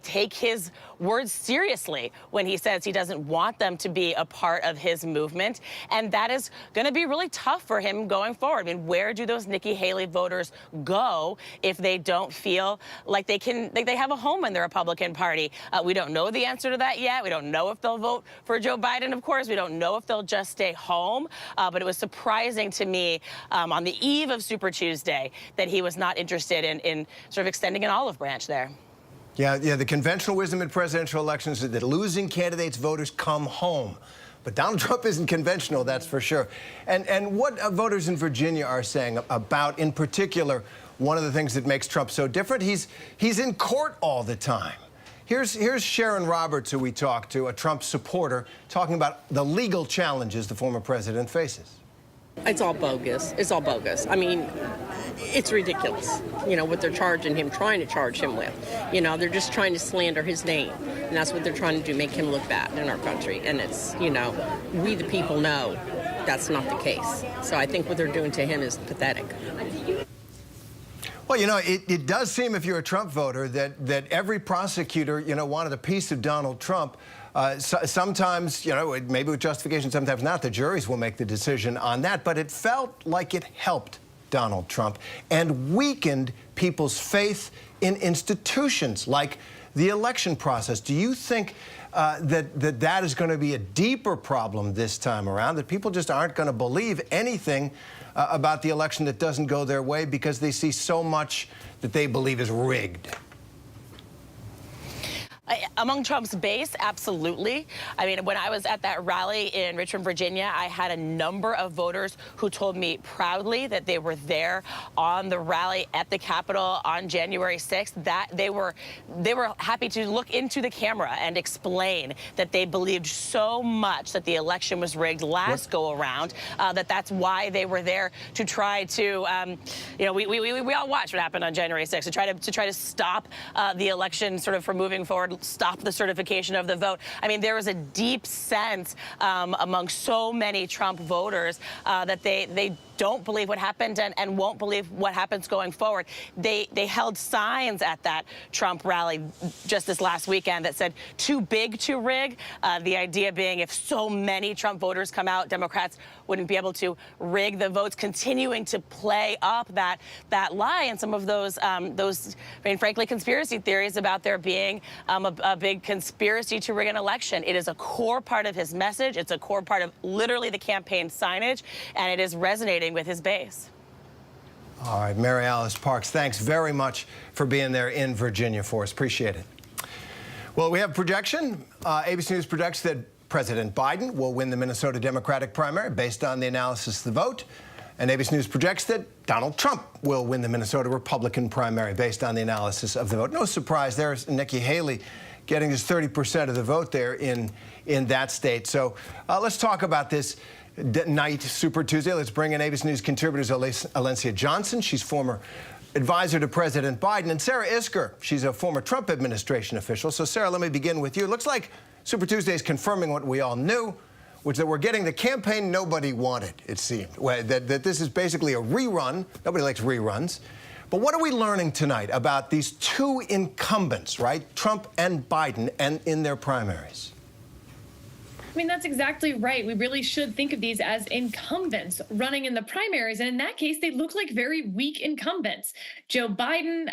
take his words seriously when he says he doesn't want them to be a part of his movement. And that is going to be really tough for him going forward. I mean, where do those Nikki Haley voters go if they don't feel like they have a home in the Republican Party? We don't know the answer to that yet. We don't know if they'll vote for Joe Biden, of course. We don't know if they'll just stay home. But it was surprising to me on the eve of Super Tuesday that he was not interested in sort of extending an olive branch there. Yeah, the conventional wisdom in presidential elections is that losing candidates' voters come home. But Donald Trump isn't conventional, that's for sure. And what voters in Virginia are saying about, in particular, one of the things that makes Trump so different, he's in court all the time. Here's Sharon Roberts, who we talked to, a Trump supporter, talking about the legal challenges the former president faces. It's all bogus. It's all bogus. I mean, it's ridiculous, you know, what they're trying to charge him with. You know, they're just trying to slander his name. And that's what they're trying to do, make him look bad in our country. And it's, you know, we the people know that's not the case. So I think what they're doing to him is pathetic. Well, you know, it does seem, if you're a Trump voter, that every prosecutor, you know, wanted a piece of Donald Trump. Sometimes, you know, maybe with justification, sometimes not. The juries will make the decision on that. But it felt like it helped Donald Trump and weakened people's faith in institutions like the election process. Do you think that is going to be a deeper problem this time around, that people just aren't going to believe anything about the election that doesn't go their way because they see so much that they believe is rigged? Among Trump's base, absolutely. I mean, when I was at that rally in Richmond, Virginia, I had a number of voters who told me proudly that they were there on the rally at the Capitol on January 6th, that they were happy to look into the camera and explain that they believed so much that the election was rigged last go around, that's why they were there to try to, you know, we all watched what happened on January 6th, to try to stop the election sort of from moving forward, stop the certification of the vote. I mean, there was a deep sense among so many Trump voters that they don't believe what happened and won't believe what happens going forward. They held signs at that Trump rally just this last weekend that said, too big to rig. The idea being if so many Trump voters come out, Democrats wouldn't be able to rig the votes, continuing to play up that lie and some of those, I mean, frankly, conspiracy theories about there being a big conspiracy to rig an election. It is a core part of his message. It's a core part of literally the campaign signage, and it is resonating with his base. All right, Mary Alice Parks, thanks very much for being there in Virginia for us. Appreciate it. Well, we have a projection. ABC News projects that President Biden will win the Minnesota Democratic primary based on the analysis of the vote. And ABC News projects that Donald Trump will win the Minnesota Republican primary based on the analysis of the vote. No surprise, there's Nikki Haley getting just 30% of the vote there in that state. So let's talk about this night, Super Tuesday. Let's bring in ABC News contributors Alencia Johnson. She's former advisor to President Biden, and Sarah Isker. She's a former Trump administration official. So, Sarah, let me begin with you. It looks like Super Tuesday is confirming what we all knew, which is that we're getting the campaign nobody wanted, it seemed. That this is basically a rerun. Nobody likes reruns. But what are we learning tonight about these two incumbents, right, Trump and Biden, and in their primaries? I mean, that's exactly right. We really should think of these as incumbents running in the primaries. And in that case, they look like very weak incumbents. Joe Biden,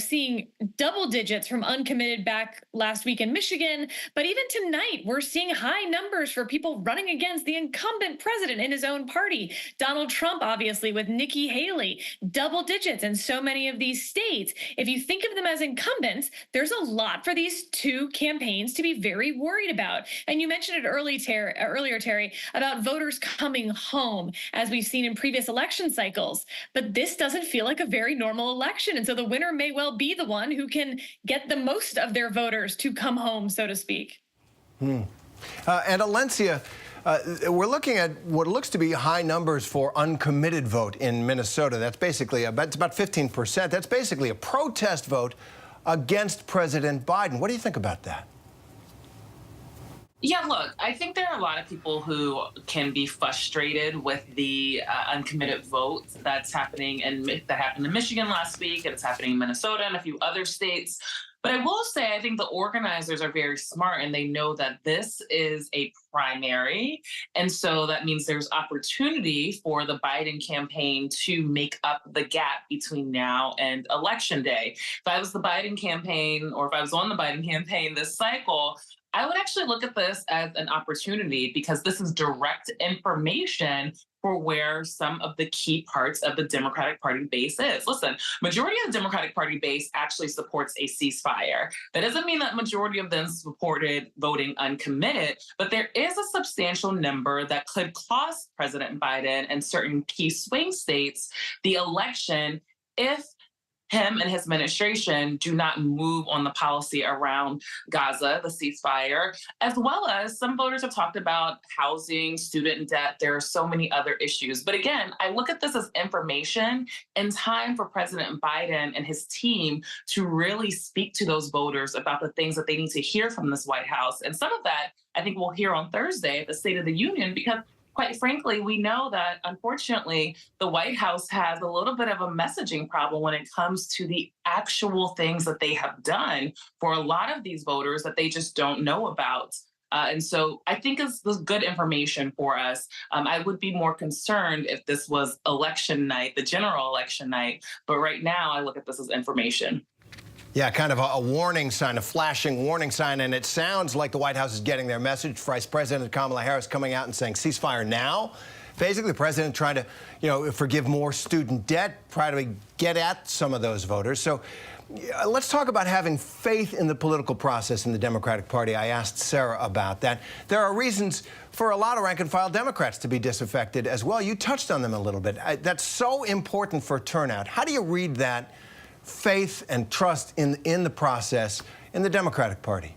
seeing double digits from uncommitted back last week in Michigan. But even tonight, we're seeing high numbers for people running against the incumbent president in his own party. Donald Trump, obviously, with Nikki Haley, double digits in so many of these states. If you think of them as incumbents, there's a lot for these two campaigns to be very worried about. And you mentioned earlier, Terry, about voters coming home, as we've seen in previous election cycles. But this doesn't feel like a very normal election. And so the winner may well be the one who can get the most of their voters to come home, so to speak. And Alencia, we're looking at what looks to be high numbers for uncommitted vote in Minnesota. That's basically it's about 15%. That's basically a protest vote against President Biden. What do you think about that? Yeah, look, I think there are a lot of people who can be frustrated with the uncommitted vote that's happening, and that happened in Michigan last week, and it's happening in Minnesota and a few other states. But I will say, I think the organizers are very smart, and they know that this is a primary. And so that means there's opportunity for the Biden campaign to make up the gap between now and Election Day. If I was the Biden campaign, or if I was on the Biden campaign this cycle, I would actually look at this as an opportunity, because this is direct information for where some of the key parts of the Democratic Party base is. Listen, majority of the Democratic Party base actually supports a ceasefire. That doesn't mean that majority of them supported voting uncommitted, but there is a substantial number that could cost President Biden and certain key swing states the election if him and his administration do not move on the policy around Gaza, the ceasefire, as well as some voters have talked about housing, student debt. There are so many other issues. But again, I look at this as information and time for President Biden and his team to really speak to those voters about the things that they need to hear from this White House. And some of that, I think we'll hear on Thursday at the State of the Union, because quite frankly, we know that, unfortunately, the White House has a little bit of a messaging problem when it comes to the actual things that they have done for a lot of these voters that they just don't know about. And so I think it's good information for us. I would be more concerned if this was election night, the general election night. But right now, I look at this as information. Yeah, kind of a warning sign, a flashing warning sign, and it sounds like the White House is getting their message. Vice President Kamala Harris coming out and saying ceasefire now. Basically, the president trying to, forgive more student debt, try to get at some of those voters. So let's talk about having faith in the political process in the Democratic Party. I asked Sarah about that. There are reasons for a lot of rank-and-file Democrats to be disaffected as well. You touched on them a little bit. That's so important for turnout. How do you read that faith and trust in the process in the Democratic Party?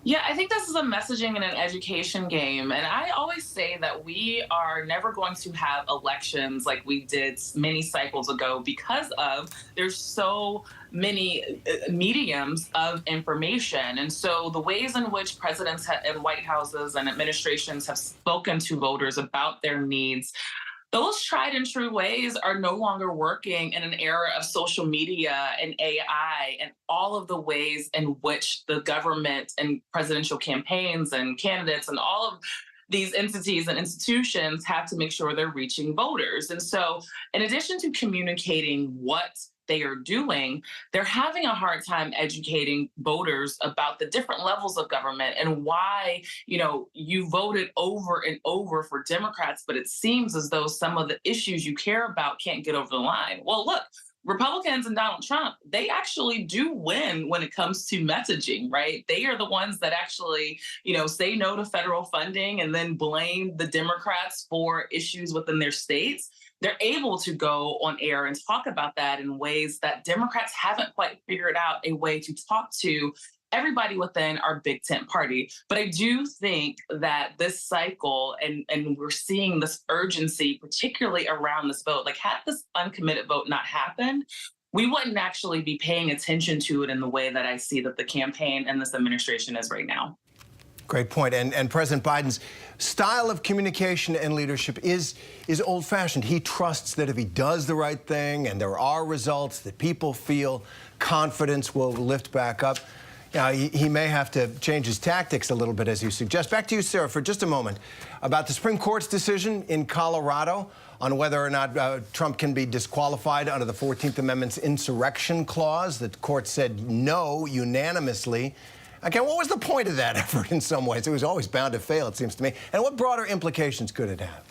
Yeah, I think this is a messaging and an education game. And I always say that we are never going to have elections like we did many cycles ago because there's so many mediums of information. And so the ways in which presidents and White Houses and administrations have spoken to voters about their needs, those tried and true ways are no longer working in an era of social media and AI and all of the ways in which the government and presidential campaigns and candidates and all of these entities and institutions have to make sure they're reaching voters. And so in addition to communicating what they are doing, they're having a hard time educating voters about the different levels of government and why, you voted over and over for Democrats, but it seems as though some of the issues you care about can't get over the line. Well, look, Republicans and Donald Trump, they actually do win when it comes to messaging, right? They are the ones that actually, say no to federal funding and then blame the Democrats for issues within their states. They're able to go on air and talk about that in ways that Democrats haven't quite figured out a way to talk to everybody within our big tent party. But I do think that this cycle, and we're seeing this urgency, particularly around this vote, like had this uncommitted vote not happened, we wouldn't actually be paying attention to it in the way that I see that the campaign and this administration is right now. Great point. And President Biden's style of communication and leadership is old-fashioned. He trusts that if he does the right thing and there are results, that people feel confidence will lift back up. Now, he may have to change his tactics a little bit, as you suggest. Back to you, Sarah, for just a moment, about the Supreme Court's decision in Colorado on whether or not Trump can be disqualified under the 14th Amendment's insurrection clause. The court said no unanimously. Okay, what was the point of that effort in some ways? It was always bound to fail, it seems to me. And what broader implications could it have?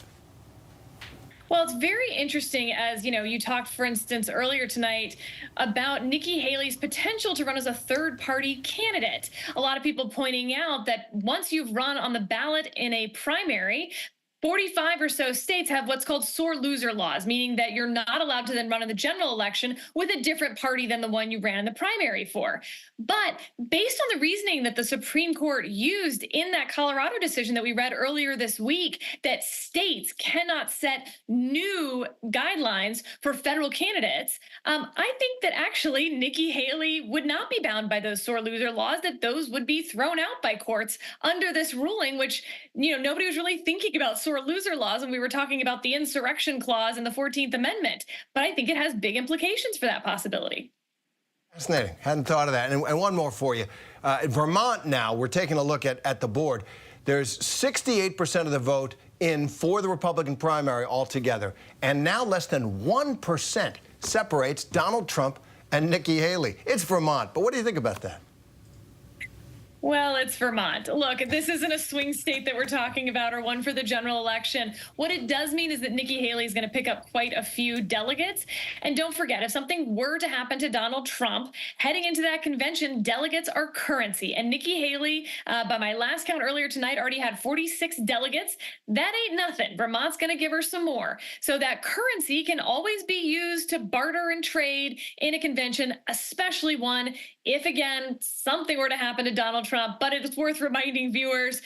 Well, it's very interesting, as you talked, for instance, earlier tonight about Nikki Haley's potential to run as a third-party candidate. A lot of people pointing out that once you've run on the ballot in a primary, 45 or so states have what's called sore loser laws, meaning that you're not allowed to then run in the general election with a different party than the one you ran in the primary for. But based on the reasoning that the Supreme Court used in that Colorado decision that we read earlier this week, that states cannot set new guidelines for federal candidates, I think that actually Nikki Haley would not be bound by those sore loser laws, that those would be thrown out by courts under this ruling, which, nobody was really thinking about sore loser laws when we were talking about the insurrection clause in the 14th Amendment. But I think it has big implications for that possibility. Fascinating. Hadn't thought of that. And one more for you. In Vermont now, we're taking a look at the board. There's 68% of the vote in for the Republican primary altogether. And now less than 1% separates Donald Trump and Nikki Haley. It's Vermont. But what do you think about that? Well, it's Vermont. Look, this isn't a swing state that we're talking about or one for the general election. What it does mean is that Nikki Haley is going to pick up quite a few delegates. And don't forget, if something were to happen to Donald Trump, heading into that convention, delegates are currency. And Nikki Haley, by my last count earlier tonight, already had 46 delegates. That ain't nothing. Vermont's going to give her some more. So that currency can always be used to barter and trade in a convention, especially one if, again, something were to happen to Donald Trump. But it's worth reminding viewers,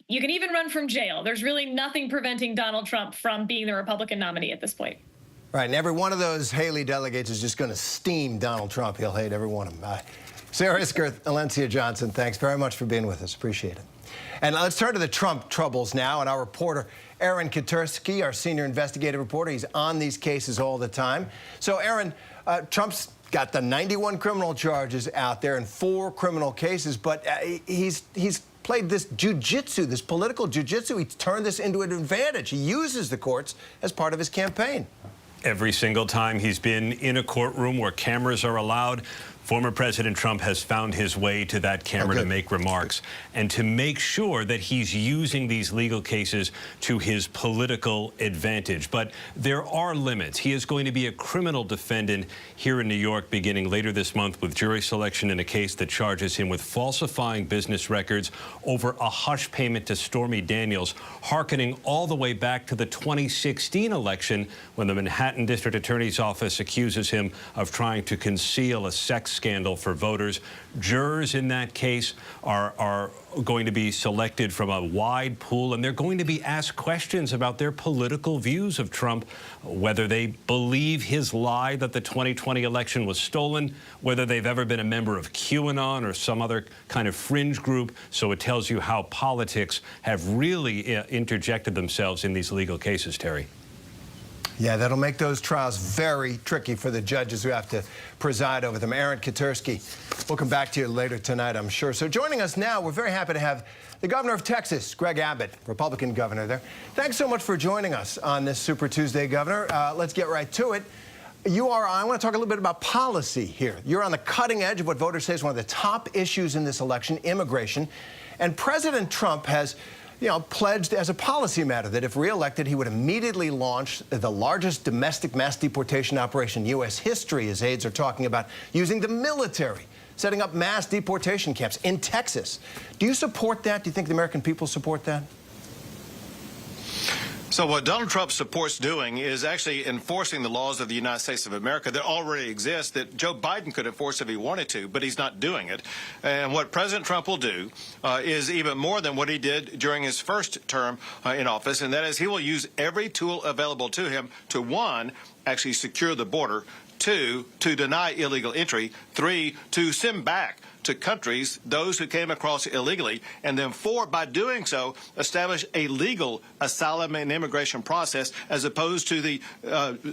you can even run from jail. There's really nothing preventing Donald Trump from being the Republican nominee at this point. Right, and every one of those Haley delegates is just going to steam Donald Trump. He'll hate every one of them. Sarah Iskerth, Alencia Johnson, thanks very much for being with us. Appreciate it. And let's turn to the Trump troubles now. And our reporter, Aaron Katersky, our senior investigative reporter, he's on these cases all the time. So, Aaron, Trump's got the 91 criminal charges out there and 4 criminal cases, but he's played this jujitsu, this political jujitsu. He's turned this into an advantage. He uses the courts as part of his campaign. Every single time he's been in a courtroom where cameras are allowed, former President Trump has found his way to that camera to make remarks and to make sure that he's using these legal cases to his political advantage. But there are limits. He is going to be a criminal defendant here in New York beginning later this month with jury selection in a case that charges him with falsifying business records over a hush payment to Stormy Daniels, hearkening all the way back to the 2016 election when the Manhattan District Attorney's Office accuses him of trying to conceal a sex scandal for voters. Jurors in that case are going to be selected from a wide pool, and they're going to be asked questions about their political views of Trump, whether they believe his lie that the 2020 election was stolen, whether they've ever been a member of QAnon or some other kind of fringe group. So it tells you how politics have really interjected themselves in these legal cases, Terry. Yeah, that'll make those trials very tricky for the judges who have to preside over them. Aaron Katersky, we'll come back to you later tonight, I'm sure. So joining us now, we're very happy to have the governor of Texas, Greg Abbott, Republican governor there. Thanks so much for joining us on this Super Tuesday, Governor. Let's get right to it. I want to talk a little bit about policy here. You're on the cutting edge of what voters say is one of the top issues in this election, immigration. And President Trump has pledged as a policy matter that if reelected, he would immediately launch the largest domestic mass deportation operation in U.S. history. His aides are talking about using the military, setting up mass deportation camps in Texas. Do you support that? Do you think the American people support that? So what Donald Trump supports doing is actually enforcing the laws of the United States of America that already exist, that Joe Biden could enforce if he wanted to, but he's not doing it. And what President Trump will do is even more than what he did during his first term in office, and that is he will use every tool available to him to, 1, actually secure the border, 2, to deny illegal entry, 3, to send back to countries those who came across illegally, and then 4, by doing so, establish a legal asylum and immigration process as opposed to the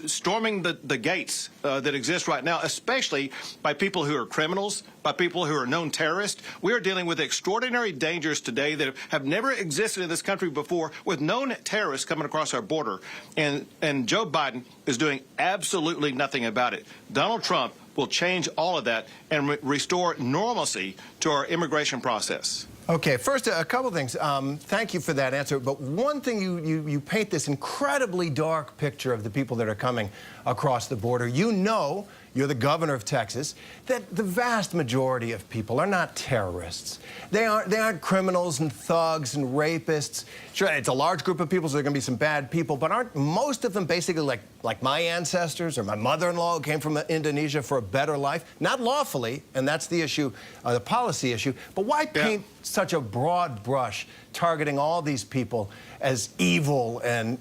storming the gates that exist right now, especially by people who are criminals, by people who are known terrorists. We are dealing with extraordinary dangers today that have never existed in this country before, with known terrorists coming across our border, and Joe Biden is doing absolutely nothing about it. Donald Trump will change all of that and restore normalcy to our immigration process. Okay, first, a couple things. Thank you for that answer. But one thing, you paint this incredibly dark picture of the people that are coming across the border. You know, you're the governor of Texas, that the vast majority of people are not terrorists. They aren't criminals and thugs and rapists. Sure, it's a large group of people, so there are going to be some bad people, but aren't most of them basically like my ancestors or my mother-in-law who came from Indonesia for a better life? Not lawfully, and that's the issue, the policy issue. But why paint such a broad brush targeting all these people as evil and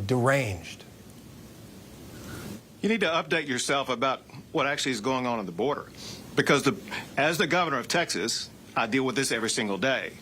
deranged? You need to update yourself about what actually is going on at the border. Because as the governor of Texas, I deal with this every single day.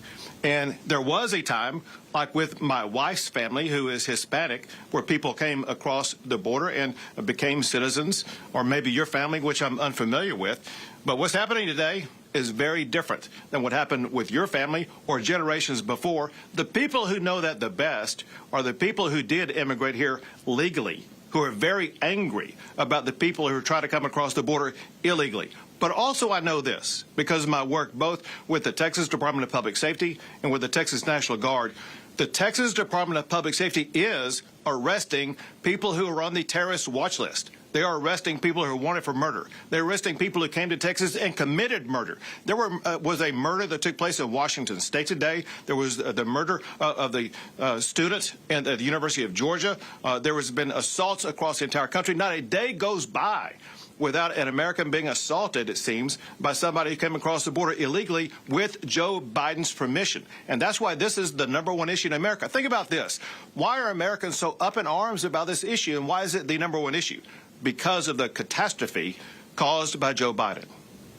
And there was a time, like with my wife's family, who is Hispanic, where people came across the border and became citizens, or maybe your family, which I'm unfamiliar with. But what's happening today is very different than what happened with your family or generations before. The people who know that the best are the people who did immigrate here legally, who who are very angry about the people who are trying to come across the border illegally. But also I know this, because of my work both with the Texas Department of Public Safety and with the Texas National Guard, the Texas Department of Public Safety is arresting people who are on the terrorist watch list. They are arresting people who are wanted for murder. They're arresting people who came to Texas and committed murder. There was a murder that took place in Washington State today. There was the murder of the student at the University of Georgia. There has been assaults across the entire country. Not a day goes by without an American being assaulted, it seems, by somebody who came across the border illegally with Joe Biden's permission. And that's why this is the #1 issue in America. Think about this. Why are Americans so up in arms about this issue, and why is it the #1 issue? Because of the catastrophe caused by Joe Biden.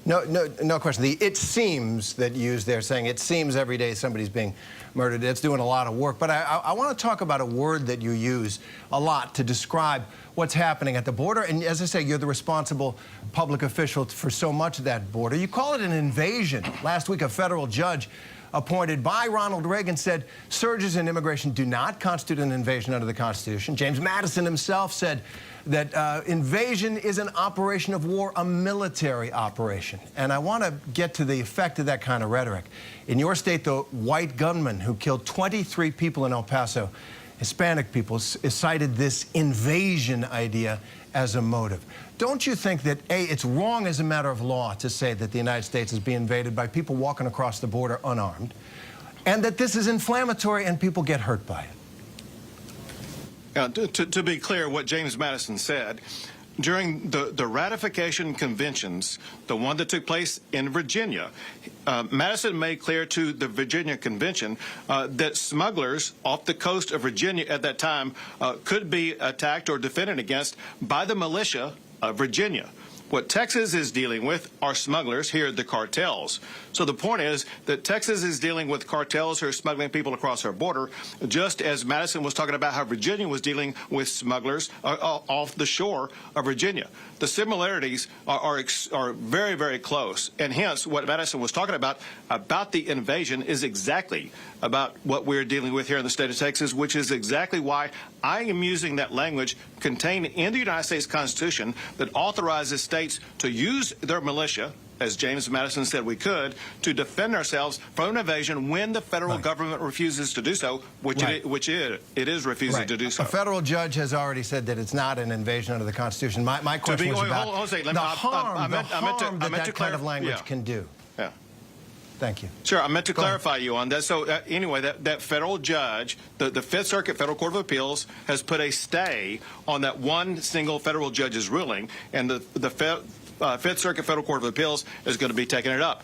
No question. It seems that you use there, saying it seems every day somebody's being murdered. It's doing a lot of work. But I want to talk about a word that you use a lot to describe what's happening at the border. And as I say, you're the responsible public official for so much of that border. You call it an invasion. Last week, a federal judge appointed by Ronald Reagan said surges in immigration do not constitute an invasion under the Constitution. James Madison himself said that invasion is an operation of war, a military operation. And I want to get to the effect of that kind of rhetoric. In your state, the white gunman who killed 23 people in El Paso, Hispanic people, cited this invasion idea as a motive. Don't you think that, A, it's wrong as a matter of law to say that the United States is being invaded by people walking across the border unarmed, and that this is inflammatory and people get hurt by it? To be clear, what James Madison said, during the ratification conventions, the one that took place in Virginia, Madison made clear to the Virginia Convention that smugglers off the coast of Virginia at that time could be attacked or defended against by the militia of Virginia. What Texas is dealing with are smugglers, here the cartels. So the point is that Texas is dealing with cartels who are smuggling people across our border, just as Madison was talking about how Virginia was dealing with smugglers off the shore of Virginia. The similarities are very, very close, and hence what Madison was talking about the invasion is exactly about what we're dealing with here in the state of Texas, which is exactly why I am using that language contained in the United States Constitution that authorizes states to use their militia, as James Madison said we could, to defend ourselves from an invasion when the federal government refuses to do so, which it is refusing to do so. A federal judge has already said that it's not an invasion under the Constitution. My question was about the harm that kind of language can do. Yeah. Thank you. Sure, I meant to clarify you on that. So anyway, that federal judge, the Fifth Circuit Federal Court of Appeals, has put a stay on that one single federal judge's ruling, and the Fifth Circuit Federal Court of Appeals is going to be taking it up.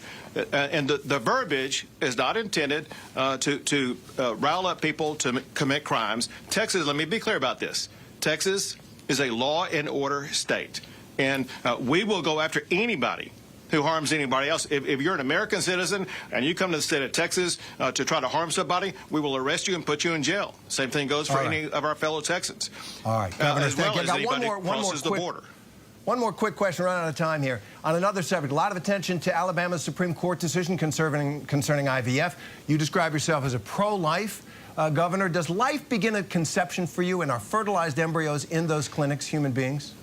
And the verbiage is not intended to rile up people to commit crimes. Texas, let me be clear about this. Texas is a law and order state, and we will go after anybody who harms anybody else. If you're an American citizen and you come to the state of Texas to try to harm somebody, we will arrest you and put you in jail. Same thing goes for any of our fellow Texans. All right, Governor, as well as anybody who crosses the border. One more quick question, running out of time here. On another subject, a lot of attention to Alabama's Supreme Court decision concerning IVF. You describe yourself as a pro-life governor. Does life begin at conception for you, and are fertilized embryos in those clinics human beings?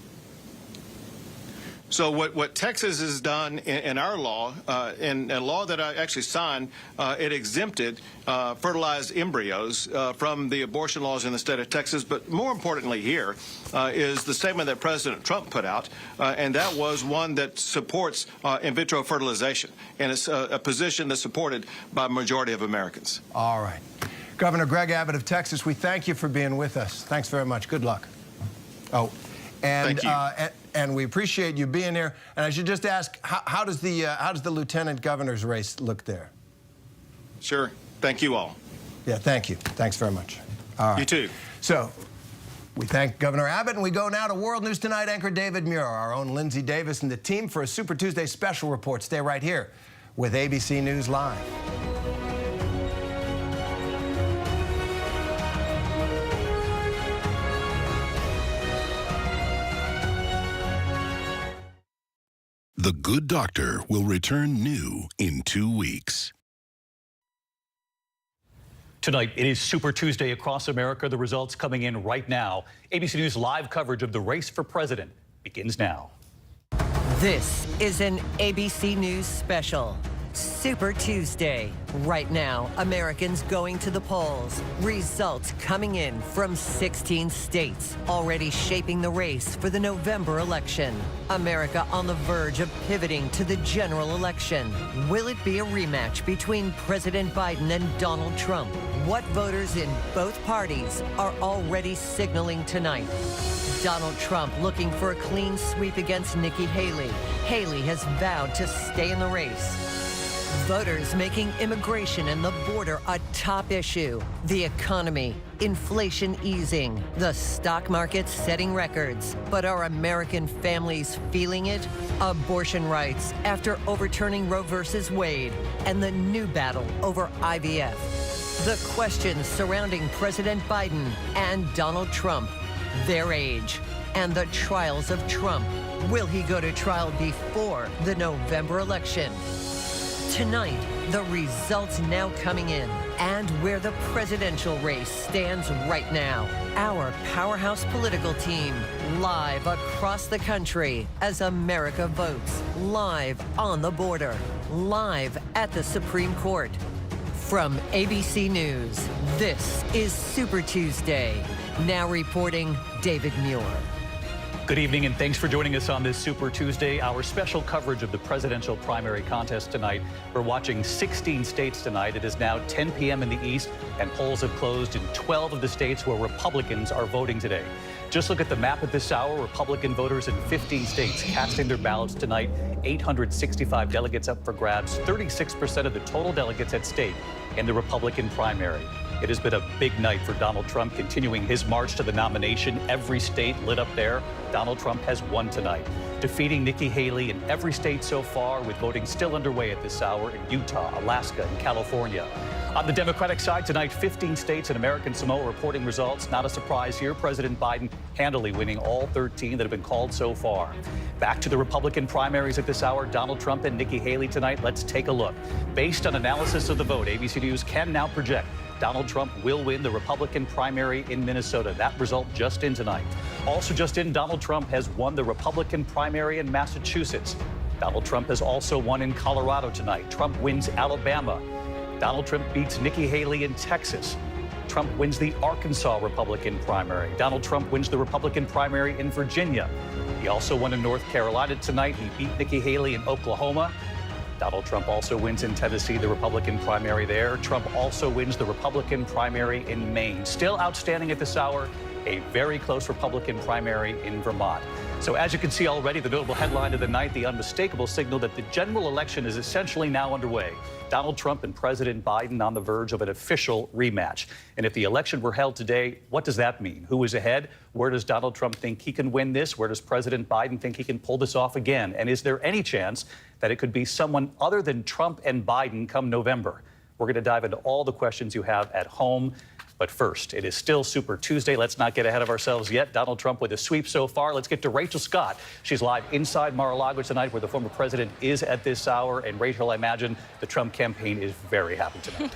So what Texas has done in our law, in a law that I actually signed, it exempted fertilized embryos from the abortion laws in the state of Texas. But more importantly here is the statement that President Trump put out, and that was one that supports in vitro fertilization. And it's a position that's supported by a majority of Americans. All right. Governor Greg Abbott of Texas, we thank you for being with us. Thanks very much. Good luck. Oh, and thank you. And we appreciate you being here. And I should just ask, how does the lieutenant governor's race look there? Sure. Thank you all. Yeah, thank you. Thanks very much. All right. You too. So we thank Governor Abbott, and we go now to World News Tonight anchor David Muir, our own Linsey Davis, and the team for a Super Tuesday special report. Stay right here with ABC News Live. The Good Doctor will return new in 2 weeks. Tonight, it is Super Tuesday across America. The results coming in right now. ABC News live coverage of the race for president begins now. This is an ABC News special. Super Tuesday. Right now, Americans going to the polls. Results coming in from 16 states, already shaping the race for the November election. America on the verge of pivoting to the general election. Will it be a rematch between President Biden and Donald Trump? What voters in both parties are already signaling tonight? Donald Trump looking for a clean sweep against Nikki Haley. Haley has vowed to stay in the race. Voters making immigration and the border a top issue. The economy, inflation easing, the stock market setting records. But are American families feeling it? Abortion rights after overturning Roe versus Wade, and the new battle over IVF. The questions surrounding President Biden and Donald Trump, their age, and the trials of Trump. Will he go to trial before the November election? Tonight, the results now coming in and where the presidential race stands right now. Our powerhouse political team live across the country as America votes, live on the border, live at the Supreme Court. From ABC News, this is Super Tuesday. Now reporting, David Muir. Good evening, and thanks for joining us on this Super Tuesday, our special coverage of the presidential primary contest tonight. We're watching 16 states tonight. It is now 10 p.m. in the East, and polls have closed in 12 of the states where Republicans are voting today. Just look at the map at this hour. Republican voters in 15 states casting their ballots tonight. 865 delegates up for grabs, 36% of the total delegates at stake in the Republican primary. It has been a big night for Donald Trump, continuing his march to the nomination. Every state lit up there. Donald Trump has won tonight, defeating Nikki Haley in every state so far, with voting still underway at this hour in Utah, Alaska, and California. On the Democratic side tonight, 15 states and American Samoa reporting results. Not a surprise here. President Biden handily winning all 13 that have been called so far. Back to the Republican primaries at this hour. Donald Trump and Nikki Haley tonight. Let's take a look. Based on analysis of the vote, ABC News can now project Donald Trump will win the Republican primary in Minnesota. That result just in tonight. Also just in, Donald Trump has won the Republican primary in Massachusetts. Donald Trump has also won in Colorado tonight. Trump wins Alabama. Donald Trump beats Nikki Haley in Texas. Trump wins the Arkansas Republican primary. Donald Trump wins the Republican primary in Virginia. He also won in North Carolina tonight. He beat Nikki Haley in Oklahoma. Donald Trump also wins in Tennessee, the Republican primary there. Trump also wins the Republican primary in Maine. Still outstanding at this hour, a very close Republican primary in Vermont. So as you can see already, the notable headline of the night, the unmistakable signal that the general election is essentially now underway. Donald Trump and President Biden on the verge of an official rematch. And if the election were held today, what does that mean? Who is ahead? Where does Donald Trump think he can win this? Where does President Biden think he can pull this off again? And is there any chance that it could be someone other than Trump and Biden come November? We're going to dive into all the questions you have at home. But first, it is still Super Tuesday. Let's not get ahead of ourselves yet. Donald Trump with a sweep so far. Let's get to Rachel Scott. She's live inside Mar-a-Lago tonight, where the former president is at this hour. And Rachel, I imagine the Trump campaign is very happy tonight.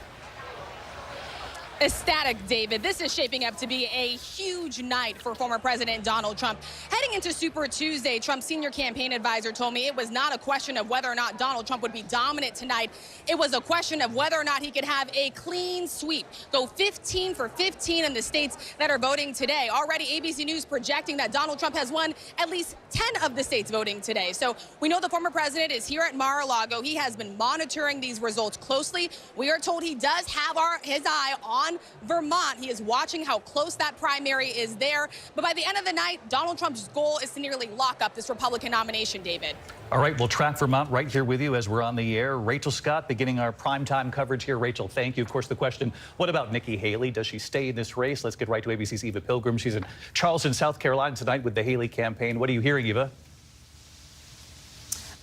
Ecstatic, David. This is shaping up to be a huge night for former President Donald Trump. Heading into Super Tuesday, Trump's senior campaign advisor told me it was not a question of whether or not Donald Trump would be dominant tonight. It was a question of whether or not he could have a clean sweep, go 15 for 15 in the states that are voting today. Already, ABC News projecting that Donald Trump has won at least 10 of the states voting today. So we know the former president is here at Mar-a-Lago. He has been monitoring these results closely. We are told he does have his eye on Vermont. He is watching how close that primary is there. But by the end of the night, Donald Trump's goal is to nearly lock up this Republican nomination, David. All right, we'll track Vermont right here with you as we're on the air. Rachel Scott beginning our primetime coverage here. Rachel, thank you. Of course, the question, what about Nikki Haley? Does she stay in this race? Let's get right to ABC's Eva Pilgrim. She's in Charleston, South Carolina tonight with the Haley campaign. What are you hearing, Eva?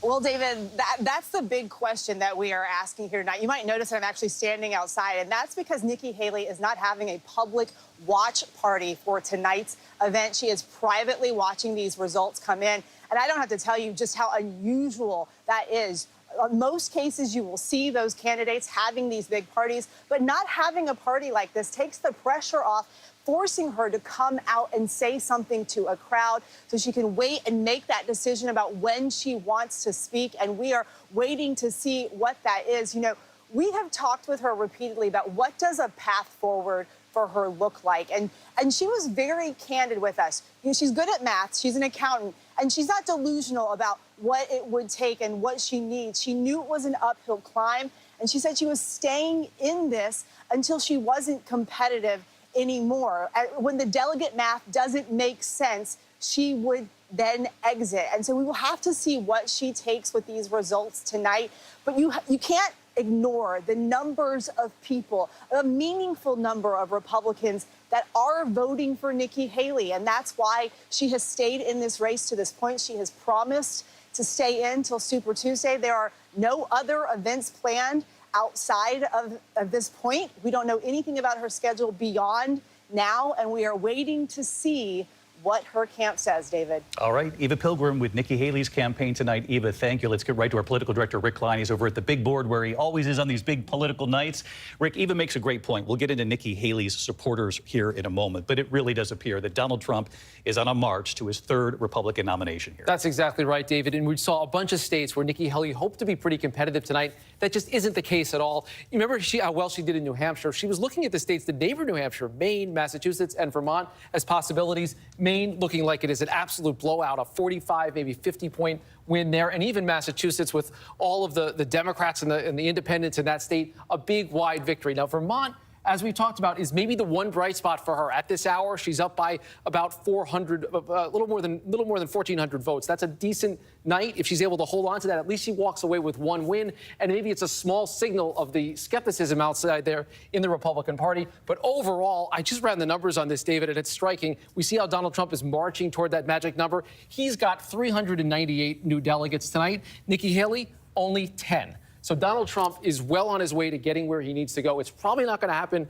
Well, David, that's the big question that we are asking here tonight. You might notice that I'm actually standing outside, and that's because Nikki Haley is not having a public watch party for tonight's event. She is privately watching these results come in, and I don't have to tell you just how unusual that is In most cases, you will see those candidates having these big parties, but not having a party like this takes the pressure off, forcing her to come out and say something to a crowd so she can wait and make that decision about when she wants to speak. And we are waiting to see what that is. You know, we have talked with her repeatedly about what does a path forward for her look like. And she was very candid with us. You know, she's good at math. She's an accountant. And she's not delusional about what it would take and what she needs. She knew it was an uphill climb. And she said she was staying in this until she wasn't competitive anymore. When the delegate math doesn't make sense, she would then exit. And so we will have to see what she takes with these results tonight. But you can't ignore the numbers of people, a meaningful number of Republicans that are voting for Nikki Haley. And that's why she has stayed in this race to this point. She has promised to stay in till Super Tuesday. There are no other events planned outside of this point. We don't know anything about her schedule beyond now, and we are waiting to see what her camp says, David. All right, Eva Pilgrim with Nikki Haley's campaign tonight. Eva, thank you. Let's get right to our political director, Rick Klein. He's over at the big board where he always is on these big political nights. Rick, Eva makes a great point. We'll get into Nikki Haley's supporters here in a moment, but it really does appear that Donald Trump is on a march to his third Republican nomination here. That's exactly right, David. And we saw a bunch of states where Nikki Haley hoped to be pretty competitive tonight. That just isn't the case at all. You remember how well she did in New Hampshire? She was looking at the states that neighbor New Hampshire, Maine, Massachusetts, and Vermont as possibilities. Maine looking like it is an absolute blowout, a 45, maybe 50-point win there. And even Massachusetts, with all of the Democrats and the independents in that state, a big, wide victory. Now, Vermont, as we talked about, is maybe the one bright spot for her at this hour. She's up by about 400, a little more than 1,400 votes. That's a decent night. If she's able to hold on to that, at least she walks away with one win. And maybe it's a small signal of the skepticism outside there in the Republican Party. But overall, I just ran the numbers on this, David, and it's striking. We see how Donald Trump is marching toward that magic number. He's got 398 new delegates tonight. Nikki Haley, only 10. So Donald Trump is well on his way to getting where he needs to go. It's probably not going to happen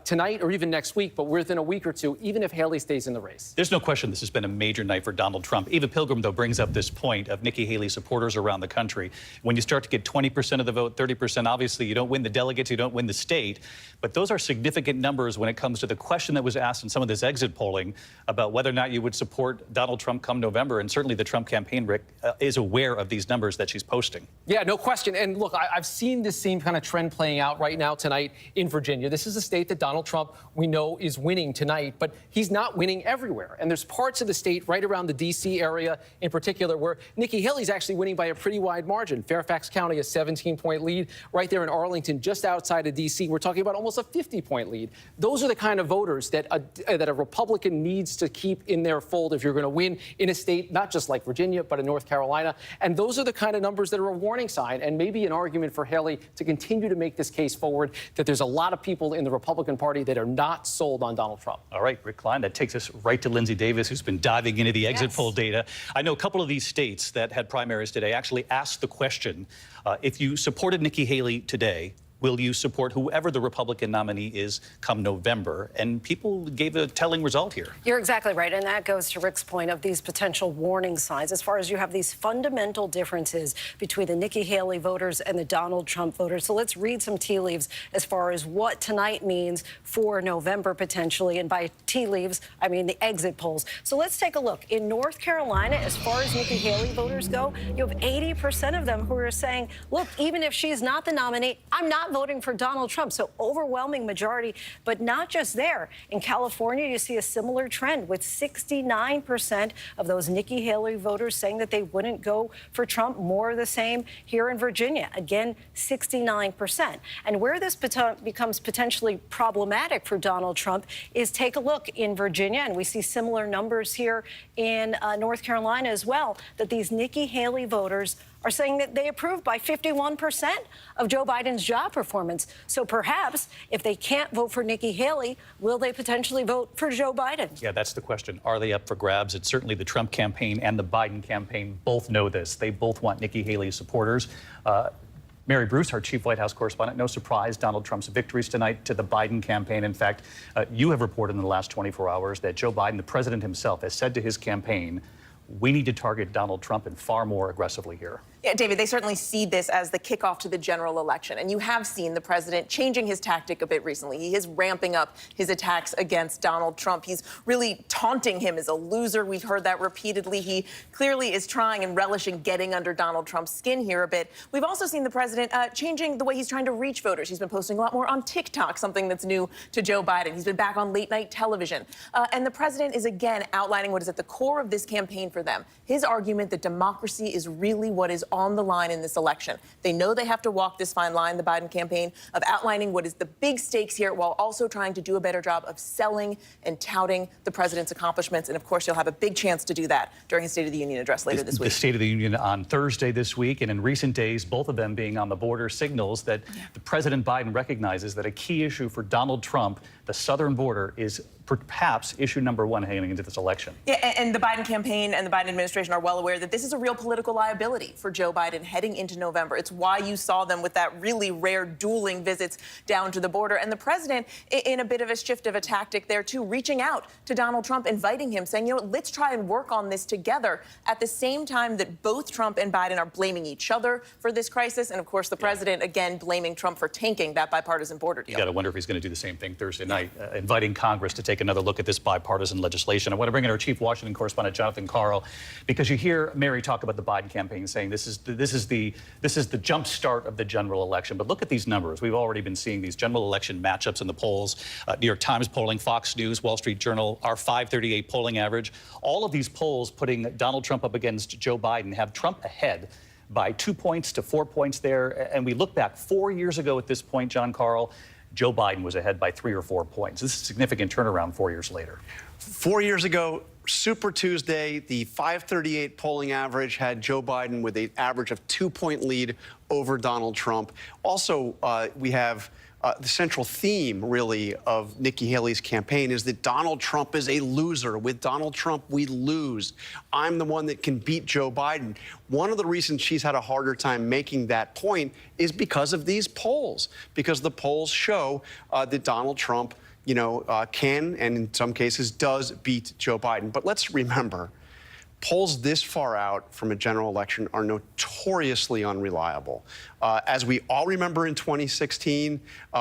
tonight or even next week, but within a week or two, even if Haley stays in the race. There's no question this has been a major night for Donald Trump. Eva Pilgrim, though, brings up this point of Nikki Haley supporters around the country. When you start to get 20% of the vote, 30%, obviously you don't win the delegates, you don't win the state. But those are significant numbers when it comes to the question that was asked in some of this exit polling about whether or not you would support Donald Trump come November. And certainly the Trump campaign, Rick, is aware of these numbers that she's posting. Yeah, no question. And look, I've seen this same kind of trend playing out right now tonight in Virginia. This is a state that Donald Trump, we know, is winning tonight, but he's not winning everywhere. And there's parts of the state right around the D.C. area in particular where Nikki Haley's actually winning by a pretty wide margin. Fairfax County, a 17-point lead. Right there in Arlington, just outside of D.C., we're talking about almost a 50-point lead. Those are the kind of voters that a Republican needs to keep in their fold if you're going to win in a state, not just like Virginia, but in North Carolina. And those are the kind of numbers that are a warning sign and maybe an argument for Haley to continue to make this case forward that there's a lot of people in the Republican Party that are not sold on Donald Trump. All right, Rick Klein, that takes us right to Linsey Davis, who's been diving into the exit poll data. I know a couple of these states that had primaries today actually asked the question, if you supported Nikki Haley today, will you support whoever the Republican nominee is come November? And people gave a telling result here. You're exactly right. And that goes to Rick's point of these potential warning signs as far as you have these fundamental differences between the Nikki Haley voters and the Donald Trump voters. So let's read some tea leaves as far as what tonight means for November potentially. And by tea leaves, I mean the exit polls. So let's take a look. In North Carolina, as far as Nikki Haley voters go, you have 80% of them who are saying, look, even if she's not the nominee, I'm not voting for Donald Trump. So overwhelming majority, but not just there. In California, you see a similar trend with 69% of those Nikki Haley voters saying that they wouldn't go for Trump. More of the same here in Virginia. Again, 69%. And where this becomes potentially problematic for Donald Trump is take a look in Virginia, and we see similar numbers here in North Carolina as well, that these Nikki Haley voters are saying that they approve by 51% of Joe Biden's job performance. So perhaps if they can't vote for Nikki Haley, will they potentially vote for Joe Biden? Yeah, that's the question. Are they up for grabs? It's certainly the Trump campaign and the Biden campaign both know this. They both want Nikki Haley's supporters. Mary Bruce, our chief White House correspondent, no surprise, Donald Trump's victories tonight to the Biden campaign. In fact, you have reported in the last 24 hours that Joe Biden, the president himself, has said to his campaign, we need to target Donald Trump and far more aggressively here. Yeah, David, they certainly see this as the kickoff to the general election. And you have seen the president changing his tactic a bit recently. He is ramping up his attacks against Donald Trump. He's really taunting him as a loser. We've heard that repeatedly. He clearly is trying and relishing getting under Donald Trump's skin here a bit. We've also seen the president changing the way he's trying to reach voters. He's been posting a lot more on TikTok, something that's new to Joe Biden. He's been back on late night television. And the president is again outlining what is at the core of this campaign for them. His argument that democracy is really what is on the line in this election. They know they have to walk this fine line, the Biden campaign, of outlining what is the big stakes here while also trying to do a better job of selling and touting the president's accomplishments. And of course, you'll have a big chance to do that during his State of the Union address later this week. The State of the Union on Thursday this week, and in recent days, both of them being on the border, signals that the President Biden recognizes that a key issue for Donald Trump, the southern border, is perhaps issue number one heading into this election. Yeah, and the Biden campaign and the Biden administration are well aware that this is a real political liability for Joe Biden heading into November. It's why you saw them with that really rare dueling visits down to the border. And the president, in a bit of a shift of a tactic there, too, reaching out to Donald Trump, inviting him, saying, you know, let's try and work on this together at the same time that both Trump and Biden are blaming each other for this crisis. And, of course, the president, again, blaming Trump for tanking that bipartisan border deal. You got to wonder if he's going to do the same thing Thursday night, inviting Congress to take another look at this bipartisan legislation. I want to bring in our chief Washington correspondent, Jonathan Karl, because you hear Mary talk about the Biden campaign saying this is the jump start of the general election. But look at these numbers. We've already been seeing these general election matchups in the polls. New York Times polling, Fox News, Wall Street Journal, our 538 polling average. All of these polls putting Donald Trump up against Joe Biden have Trump ahead by 2 points to 4 points there. And we look back 4 years ago at this point, John Karl, Joe Biden was ahead by 3 or 4 points. This is a significant turnaround 4 years later. 4 years ago, Super Tuesday, the 538 polling average had Joe Biden with an average of 2-point lead over Donald Trump. Also, we have the central theme, really, of Nikki Haley's campaign is that Donald Trump is a loser. With Donald Trump, we lose. I'm the one that can beat Joe Biden. One of the reasons she's had a harder time making that point is because of these polls, because the polls show that Donald Trump, you know, can and in some cases does beat Joe Biden. But let's remember, polls this far out from a general election are notoriously unreliable. As we all remember in 2016,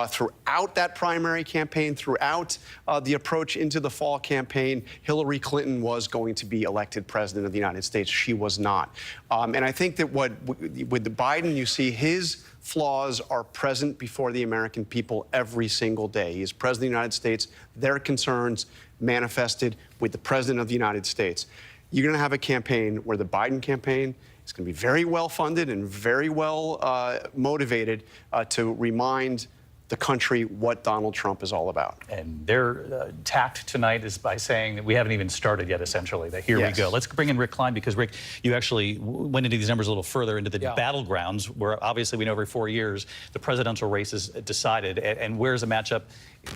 throughout that primary campaign, throughout the approach into the fall campaign, Hillary Clinton was going to be elected president of the United States. She was not. And I think that with the Biden, you see his flaws are present before the American people every single day. He is president of the United States. Their concerns manifested with the president of the United States. You're going to have a campaign where the Biden campaign is going to be very well funded and very well motivated to remind the country what Donald Trump is all about. And their tact tonight is by saying that we haven't even started yet, essentially, that here we go. Let's bring in Rick Klein, because, Rick, you actually went into these numbers a little further, into the battlegrounds, where obviously we know every 4 years the presidential race is decided. And where's the matchup?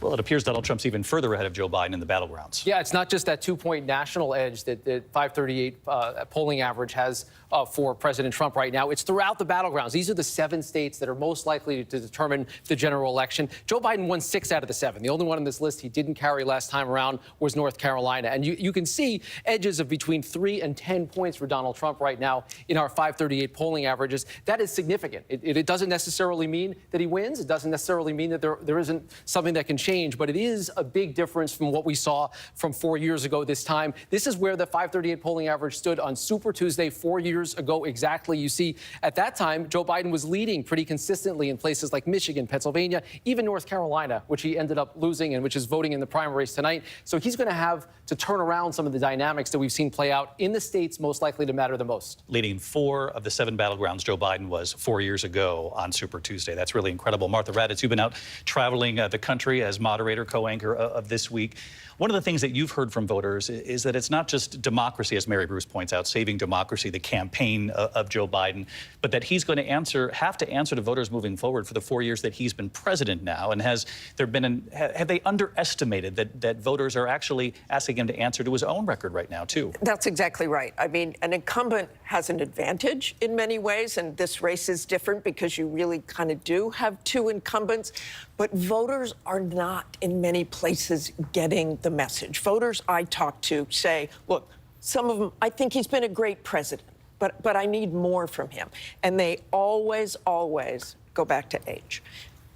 Well, it appears Donald Trump's even further ahead of Joe Biden in the battlegrounds. Yeah, it's not just that 2-point national edge that the 538 polling average has for President Trump right now. It's throughout the battlegrounds. These are the 7 states that are most likely to determine the general election. Joe Biden won 6 out of the 7. The only one on this list he didn't carry last time around was North Carolina. And you can see edges of between 3 and 10 points for Donald Trump right now in our 538 polling averages. That is significant. It doesn't necessarily mean that he wins. It doesn't necessarily mean that there isn't something that can change, but it is a big difference from what we saw from 4 years ago this time. This is where the 538 polling average stood on Super Tuesday 4 years ago exactly. You see, at that time, Joe Biden was leading pretty consistently in places like Michigan, Pennsylvania, even North Carolina, which he ended up losing and which is voting in the primaries tonight. So he's going to have to turn around some of the dynamics that we've seen play out in the states most likely to matter the most. Leading 4 of the 7 battlegrounds, Joe Biden was 4 years ago on Super Tuesday. That's really incredible. Martha Raddatz, you've been out traveling the country as moderator, co-anchor of This Week. One of the things that you've heard from voters is that it's not just democracy, as Mary Bruce points out, saving democracy, the campaign of Joe Biden, but that he's going to have to answer to voters moving forward for the 4 years that he's been president now. And have they underestimated that voters are actually asking him to answer to his own record right now, too? That's exactly right. I mean, an incumbent has an advantage in many ways, and this race is different because you really kind of do have 2 incumbents. But voters are not in many places getting the message. Voters I talk to say, look, some of them, I think he's been a great president. but I need more from him. And they always go back to age.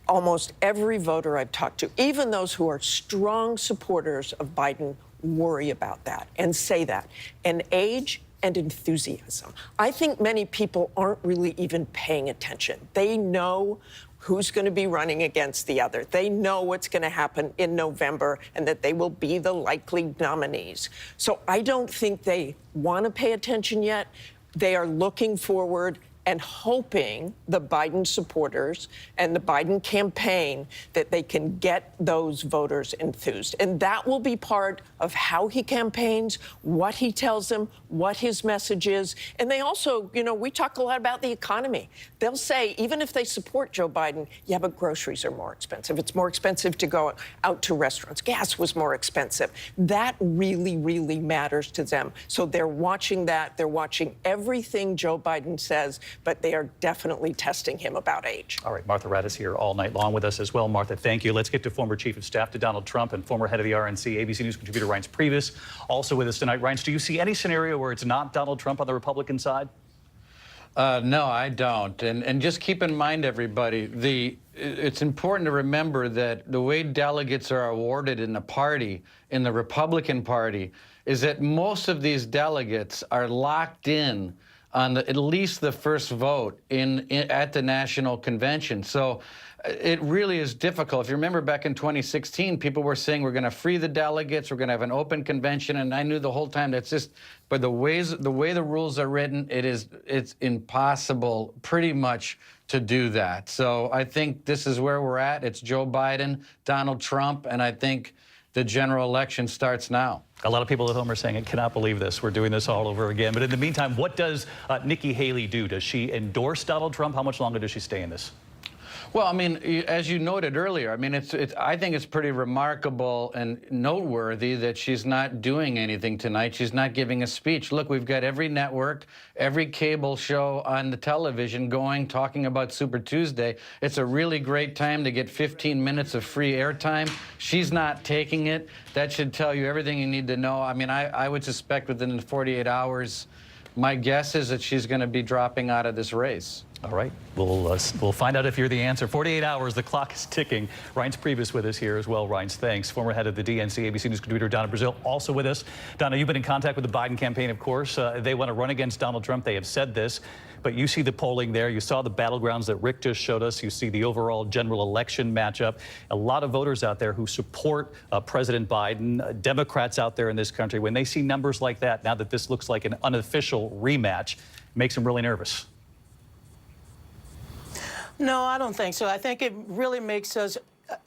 Almost every voter I've talked to, even those who are strong supporters of Biden, worry about that and say that. And age and enthusiasm. I think many people aren't really even paying attention. They know who's going to be running against the other. They know what's going to happen in November and that they will be the likely nominees. So I don't think they want to pay attention yet. They are looking forward and hoping, the Biden supporters and the Biden campaign, that they can get those voters enthused. And that will be part of how he campaigns, what he tells them, what his message is. And they also, you know, we talk a lot about the economy. They'll say, even if they support Joe Biden, yeah, but groceries are more expensive. It's more expensive to go out to restaurants. Gas was more expensive. That really, really matters to them. So they're watching that. They're watching everything Joe Biden says, but they are definitely testing him about age. All right, Martha Raddatz here all night long with us as well. Martha, thank you. Let's get to former Chief of Staff to Donald Trump and former head of the RNC, ABC News contributor Reince Priebus, also with us tonight. Reince, do you see any scenario where it's not Donald Trump on the Republican side? No, I don't. And just keep in mind, everybody, it's important to remember that the way delegates are awarded in the party, in the Republican Party, is that most of these delegates are locked in on at least the first vote at the national convention. So it really is difficult. If you remember back in 2016, people were saying we're going to free the delegates, we're going to have an open convention, and I knew the whole time that's just, but the way the rules are written, it's impossible pretty much to do that. So I think this is where we're at. It's Joe Biden, Donald Trump, and I think the general election starts now. A lot of people at home are saying, I cannot believe this. We're doing this all over again. But in the meantime, what does Nikki Haley do? Does she endorse Donald Trump? How much longer does she stay in this? Well, I mean, as you noted earlier, I mean, I think it's pretty remarkable and noteworthy that she's not doing anything tonight. She's not giving a speech. Look, we've got every network, every cable show on the television talking about Super Tuesday. It's a really great time to get 15 minutes of free airtime. She's not taking it. That should tell you everything you need to know. I mean, I would suspect within 48 hours, my guess is that she's going to be dropping out of this race. All right, we'll find out if you're the answer. 48 hours, the clock is ticking. Reince Priebus with us here as well. Reince, thanks. Former head of the DNC, ABC News contributor Donna Brazile, also with us. Donna, you've been in contact with the Biden campaign, of course. They want to run against Donald Trump. They have said this, but you see the polling there. You saw the battlegrounds that Rick just showed us. You see the overall general election matchup. A lot of voters out there who support President Biden, Democrats out there in this country. When they see numbers like that, now that this looks like an unofficial rematch, it makes them really nervous. No, I don't think so. I think it really makes us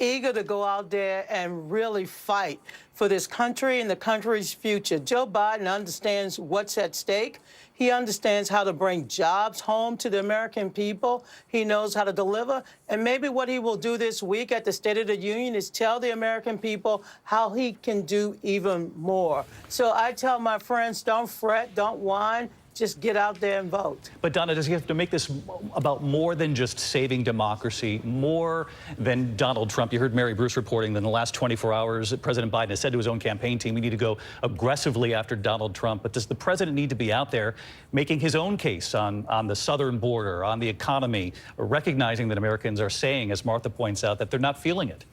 eager to go out there and really fight for this country and the country's future. Joe Biden understands what's at stake. He understands how to bring jobs home to the American people. He knows how to deliver. And maybe what he will do this week at the State of the Union is tell the American people how he can do even more. So I tell my friends, don't fret, don't whine. Just get out there and vote. But Donna, does he have to make this about more than just saving democracy, more than Donald Trump? You heard Mary Bruce reporting that in the last 24 hours, President Biden has said to his own campaign team, we need to go aggressively after Donald Trump. But does the president need to be out there making his own case on the southern border, on the economy, recognizing that Americans are saying, as Martha points out, that they're not feeling it?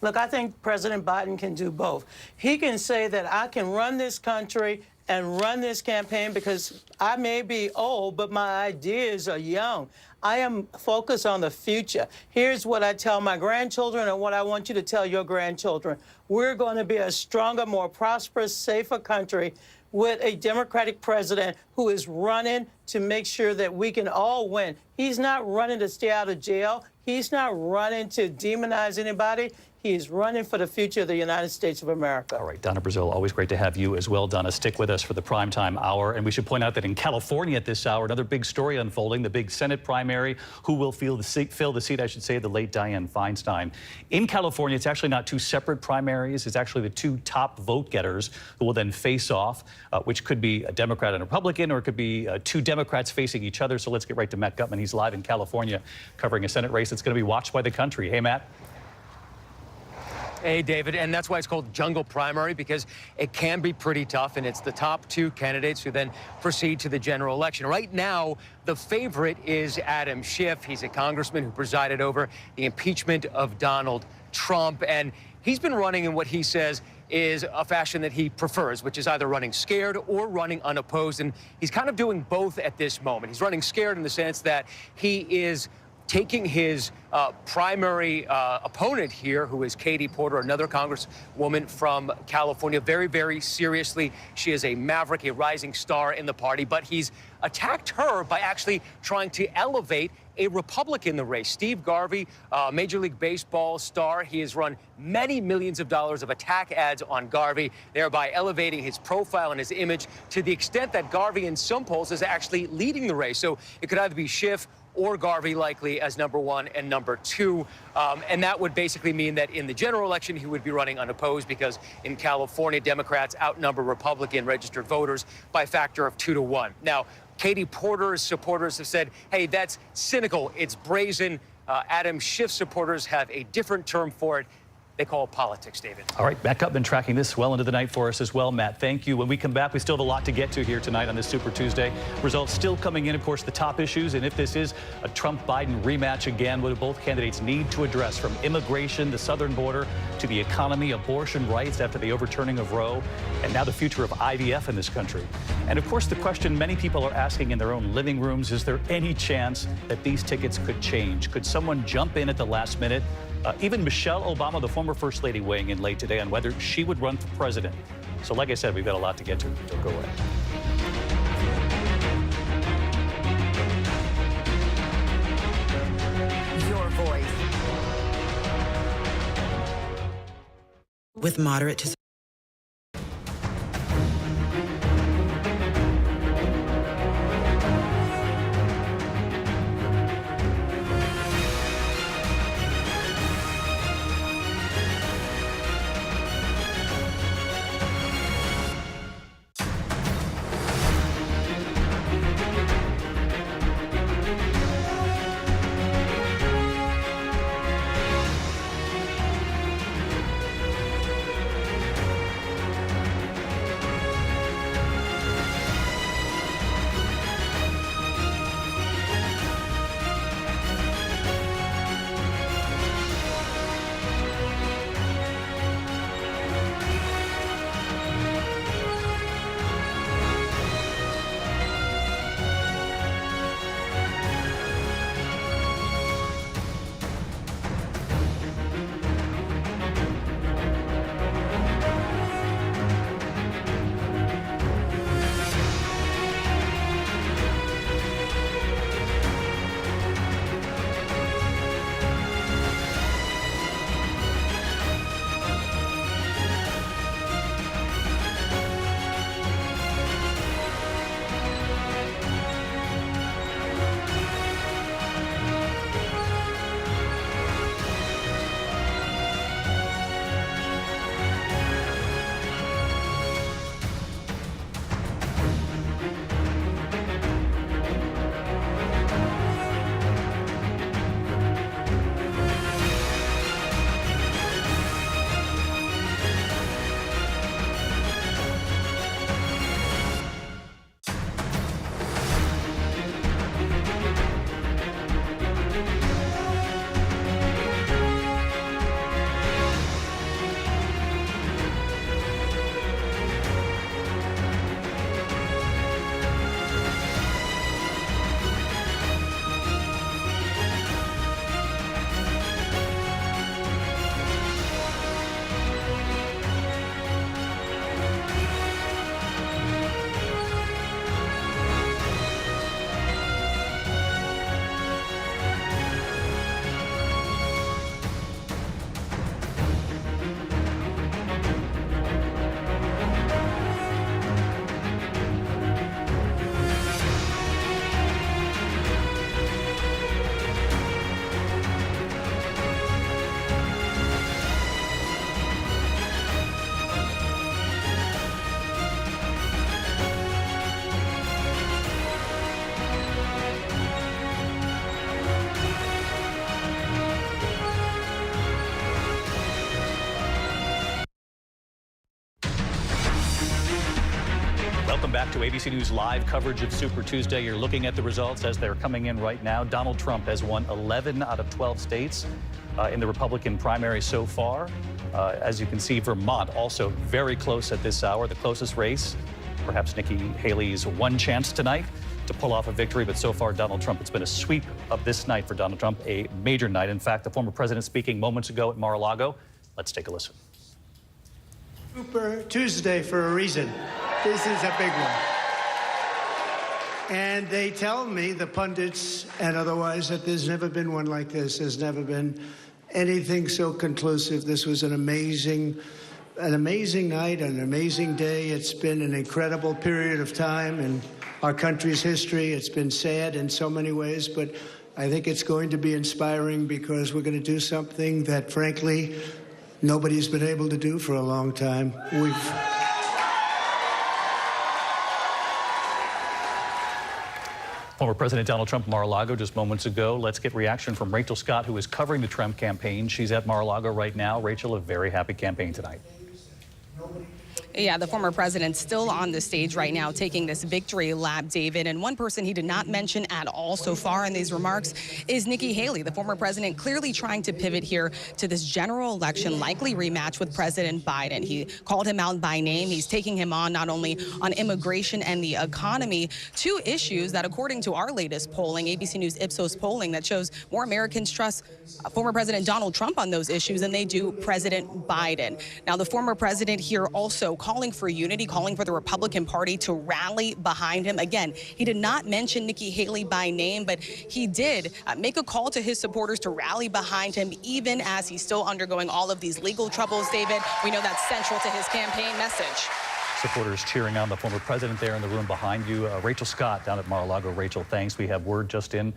Look, I think President Biden can do both. He can say that I can run this country and run this campaign because I may be old, but my ideas are young. I am focused on the future. Here's what I tell my grandchildren and what I want you to tell your grandchildren. We're going to be a stronger, more prosperous, safer country with a Democratic president who is running to make sure that we can all win. He's not running to stay out of jail. He's not running to demonize anybody. He is running for the future of the United States of America. All right, Donna Brazile, always great to have you as well. Donna, stick with us for the primetime hour. And we should point out that in California at this hour, another big story unfolding, the big Senate primary. Who will fill the seat, I should say, the late Dianne Feinstein. In California, it's actually not two separate primaries. It's actually the two top vote getters who will then face off, which could be a Democrat and a Republican, or it could be two Democrats facing each other. So let's get right to Matt Gutman. He's live in California covering a Senate race that's going to be watched by the country. Hey, Matt. Hey, David, and that's why it's called jungle primary, because it can be pretty tough, and it's the top two candidates who then proceed to the general election. Right now, the favorite is Adam Schiff. He's a congressman who presided over the impeachment of Donald Trump, and he's been running in what he says is a fashion that he prefers, which is either running scared or running unopposed, and he's kind of doing both at this moment. He's running scared in the sense that he is taking his primary opponent here, who is Katie Porter, another congresswoman from California, very, very seriously. She is a maverick, a rising star in the party, but he's attacked her by actually trying to elevate a Republican in the race. Steve Garvey, Major League Baseball star. He has run many millions of dollars of attack ads on Garvey, thereby elevating his profile and his image to the extent that Garvey in some polls is actually leading the race. So it could either be Schiff or Garvey likely as number one and number two. And that would basically mean that in the general election, he would be running unopposed because in California, Democrats outnumber Republican registered voters by a factor of 2 to 1. Now, Katie Porter's supporters have said, hey, that's cynical. It's brazen. Adam Schiff's supporters have a different term for it. They call it politics, David. All right, back up and tracking this well into the night for us as well, Matt. Thank you. When we come back, we still have a lot to get to here tonight on this Super Tuesday. Results still coming in, of course, the top issues. And if this is a Trump-Biden rematch again, what do both candidates need to address, from immigration, the southern border, to the economy, abortion rights after the overturning of Roe, and now the future of IVF in this country? And of course, the question many people are asking in their own living rooms, is there any chance that these tickets could change? Could someone jump in at the last minute? Even Michelle Obama, the former First Lady, weighing in late today on whether she would run for president. So like I said, we've got a lot to get to. Don't go away. Your voice. With moderate to Welcome back to ABC News Live coverage of Super Tuesday. You're looking at the results as they're coming in right now. Donald Trump has won 11 out of 12 states in the Republican primary so far. As you can see, Vermont also very close at this hour, the closest race. Perhaps Nikki Haley's one chance tonight to pull off a victory, but so far Donald Trump, it's been a sweep of this night for Donald Trump, a major night. In fact, the former president speaking moments ago at Mar-a-Lago. Let's take a listen. Super Tuesday for a reason. This is a big one. And they tell me, the pundits and otherwise, that there's never been one like this. There's never been anything so conclusive. This was an amazing night, an amazing day. It's been an incredible period of time in our country's history. It's been sad in so many ways, but I think it's going to be inspiring because we're going to do something that, frankly, nobody's been able to do for a long time. Former President Donald Trump, Mar-a-Lago, just moments ago. Let's get reaction from Rachel Scott, who is covering the Trump campaign. She's at Mar-a-Lago right now. Rachel, a very happy campaign tonight. Yeah, the former president still on the stage right now taking this victory lap, David. And one person he did not mention at all so far in these remarks is Nikki Haley, the former president, clearly trying to pivot here to this general election, likely rematch with President Biden. He called him out by name. He's taking him on not only on immigration and the economy, two issues that, according to our latest polling, ABC News Ipsos polling, that shows more Americans trust former President Donald Trump on those issues than they do President Biden. Now, the former president here also calling for unity, calling for the Republican Party to rally behind him. Again, he did not mention Nikki Haley by name, but he did make a call to his supporters to rally behind him, even as he's still undergoing all of these legal troubles, David. We know that's central to his campaign message. Supporters cheering on the former president there in the room behind you. Rachel Scott down at Mar-a-Lago. Rachel, thanks. We have word just in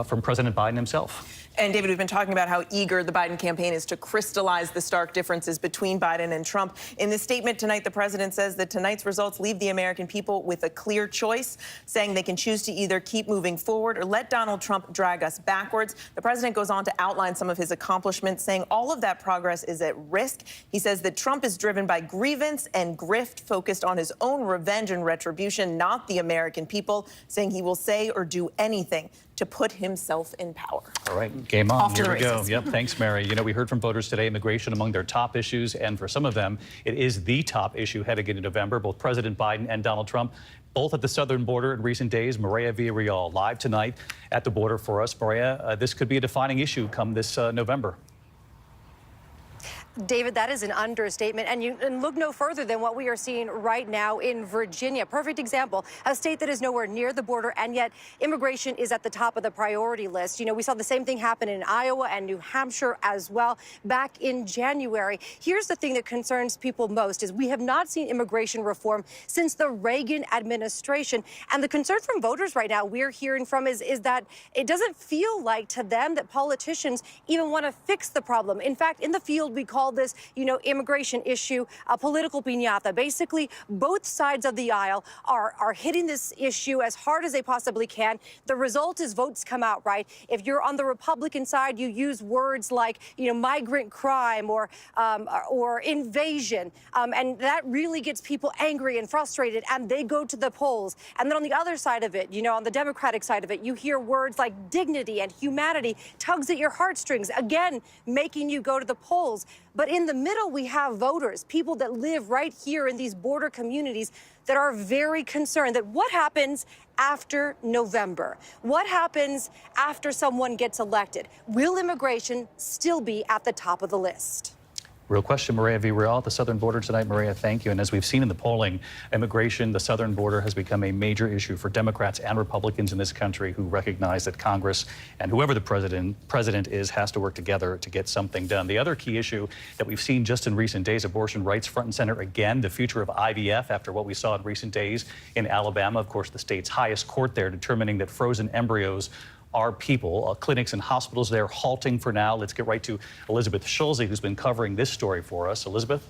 from President Biden himself. And David, we've been talking about how eager the Biden campaign is to crystallize the stark differences between Biden and Trump. In this statement tonight, the president says that tonight's results leave the American people with a clear choice, saying they can choose to either keep moving forward or let Donald Trump drag us backwards. The president goes on to outline some of his accomplishments, saying all of that progress is at risk. He says that Trump is driven by grievance and grift, focused on his own revenge and retribution, not the American people, saying he will say or do anything to put himself in power. All right, game on. Off to Here the we go. races. Yep, thanks, Mary. You know, we heard from voters today, immigration among their top issues, and for some of them, it is the top issue heading into November. Both President Biden and Donald Trump, both at the southern border in recent days. Maria Villarreal live tonight at the border for us. Maria, this could be a defining issue come this November. David, that is an understatement. And look no further than what we are seeing right now in Virginia. Perfect example, a state that is nowhere near the border, and yet immigration is at the top of the priority list. You know, we saw the same thing happen in Iowa and New Hampshire as well back in January. Here's the thing that concerns people most is we have not seen immigration reform since the Reagan administration. And the concern from voters right now we're hearing from is that it doesn't feel like to them that politicians even want to fix the problem. In fact, in the field, we call this, you know, immigration issue a political piñata. Basically, both sides of the aisle are hitting this issue as hard as they possibly can. The result is votes come out right. If you're on the Republican side, you use words like, you know, migrant crime or invasion, and that really gets people angry and frustrated, and they go to the polls. And then on the other side of it, you know, on the Democratic side of it, you hear words like dignity and humanity, tugs at your heartstrings, again, making you go to the polls. But in the middle, we have voters, people that live right here in these border communities that are very concerned that what happens after November? What happens after someone gets elected? Will immigration still be at the top of the list? Real question, Maria Villarreal at the southern border tonight. Maria, thank you. And as we've seen in the polling, immigration, the southern border has become a major issue for Democrats and Republicans in this country who recognize that Congress and whoever the president is has to work together to get something done. The other key issue that we've seen just in recent days, abortion rights front and center again, the future of IVF after what we saw in recent days in Alabama, of course, the state's highest court there determining that frozen embryos are people. Clinics and hospitals there halting for now. Let's get right to Elizabeth Schulze, who's been covering this story for us. Elizabeth?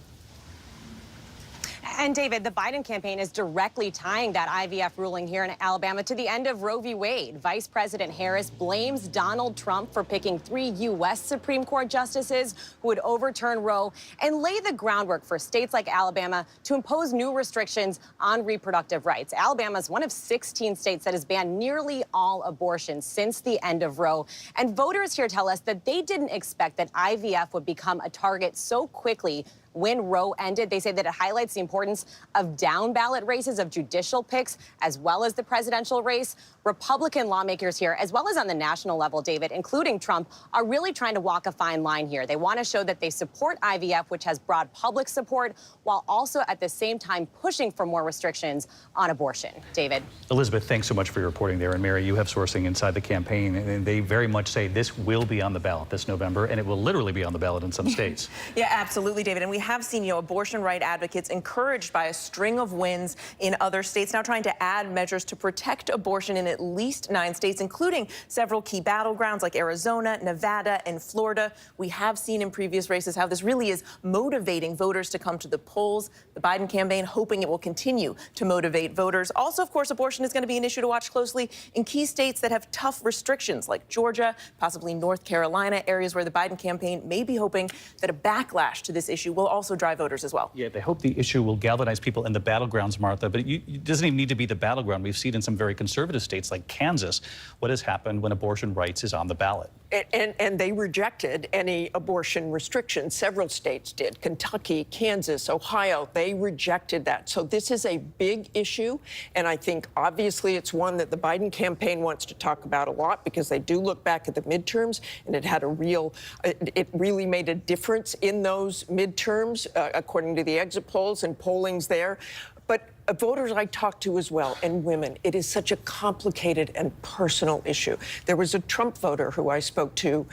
And David, the Biden campaign is directly tying that IVF ruling here in Alabama to the end of Roe v. Wade. Vice President Harris blames Donald Trump for picking 3 U.S. Supreme Court justices who would overturn Roe and lay the groundwork for states like Alabama to impose new restrictions on reproductive rights. Alabama is one of 16 states that has banned nearly all abortions since the end of Roe. And voters here tell us that they didn't expect that IVF would become a target so quickly when Roe ended. They say that it highlights the importance of down-ballot races, of judicial picks, as well as the presidential race. Republican lawmakers here, as well as on the national level, David, including Trump, are really trying to walk a fine line here. They want to show that they support IVF, which has broad public support, while also at the same time pushing for more restrictions on abortion. David. Elizabeth, thanks so much for your reporting there. And Mary, you have sourcing inside the campaign, and they very much say this will be on the ballot this November, and it will literally be on the ballot in some states. Yeah, absolutely, David. And we have seen, abortion right advocates encouraged by a string of wins in other states, now trying to add measures to protect abortion in at least 9 states, including several key battlegrounds like Arizona, Nevada, and Florida. We have seen in previous races how this really is motivating voters to come to the polls. The Biden campaign hoping it will continue to motivate voters. Also, of course, abortion is going to be an issue to watch closely in key states that have tough restrictions like Georgia, possibly North Carolina, areas where the Biden campaign may be hoping that a backlash to this issue will also drive voters as well. Yeah, they hope the issue will galvanize people in the battlegrounds, Martha, but it doesn't even need to be the battleground. We've seen in some very conservative states like Kansas what has happened when abortion rights is on the ballot. And they rejected any abortion restrictions. Several states did. Kentucky, Kansas, Ohio, they rejected that. So this is a big issue. And I think obviously it's one that the Biden campaign wants to talk about a lot because they do look back at the midterms and it had it really made a difference in those midterms, according to the exit polls and pollings there. But voters I talked to as well, and women, it is such a complicated and personal issue. There was a Trump voter who I spoke to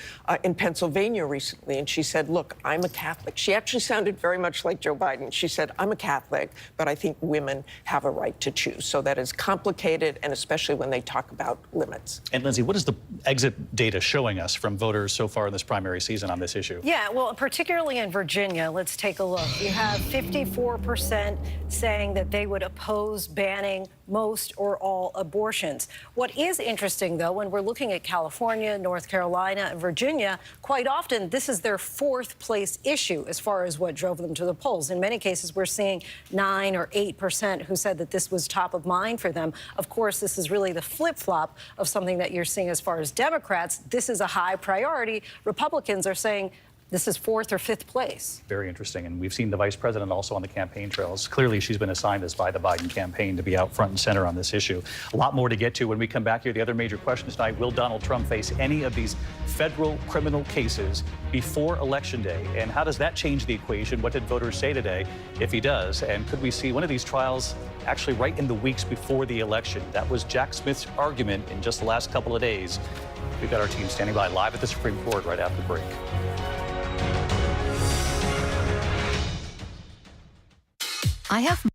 in Pennsylvania recently, and she said, look, I'm a Catholic. She actually sounded very much like Joe Biden. She said, I'm a Catholic, but I think women have a right to choose. So that is complicated, and especially when they talk about limits. And Linsey, what is the exit data showing us from voters so far in this primary season on this issue? Yeah, well, particularly in Virginia, let's take a look. You have 54% saying that they would oppose banning most or all abortions. What is interesting, though, when we're looking at California, North Carolina, and Virginia, quite often this is their 4th place issue as far as what drove them to the polls. In many cases, we're seeing 9 or 8% who said that this was top of mind for them. Of course, this is really the flip-flop of something that you're seeing as far as Democrats. This is a high priority. Republicans are saying this is 4th or 5th place. Very interesting. And we've seen the vice president also on the campaign trails. Clearly, she's been assigned this by the Biden campaign to be out front and center on this issue. A lot more to get to when we come back here. The other major question tonight, will Donald Trump face any of these federal criminal cases before Election Day? And how does that change the equation? What did voters say today if he does? And could we see one of these trials actually right in the weeks before the election? That was Jack Smith's argument in just the last couple of days. We've got our team standing by live at the Supreme Court right after the break. I have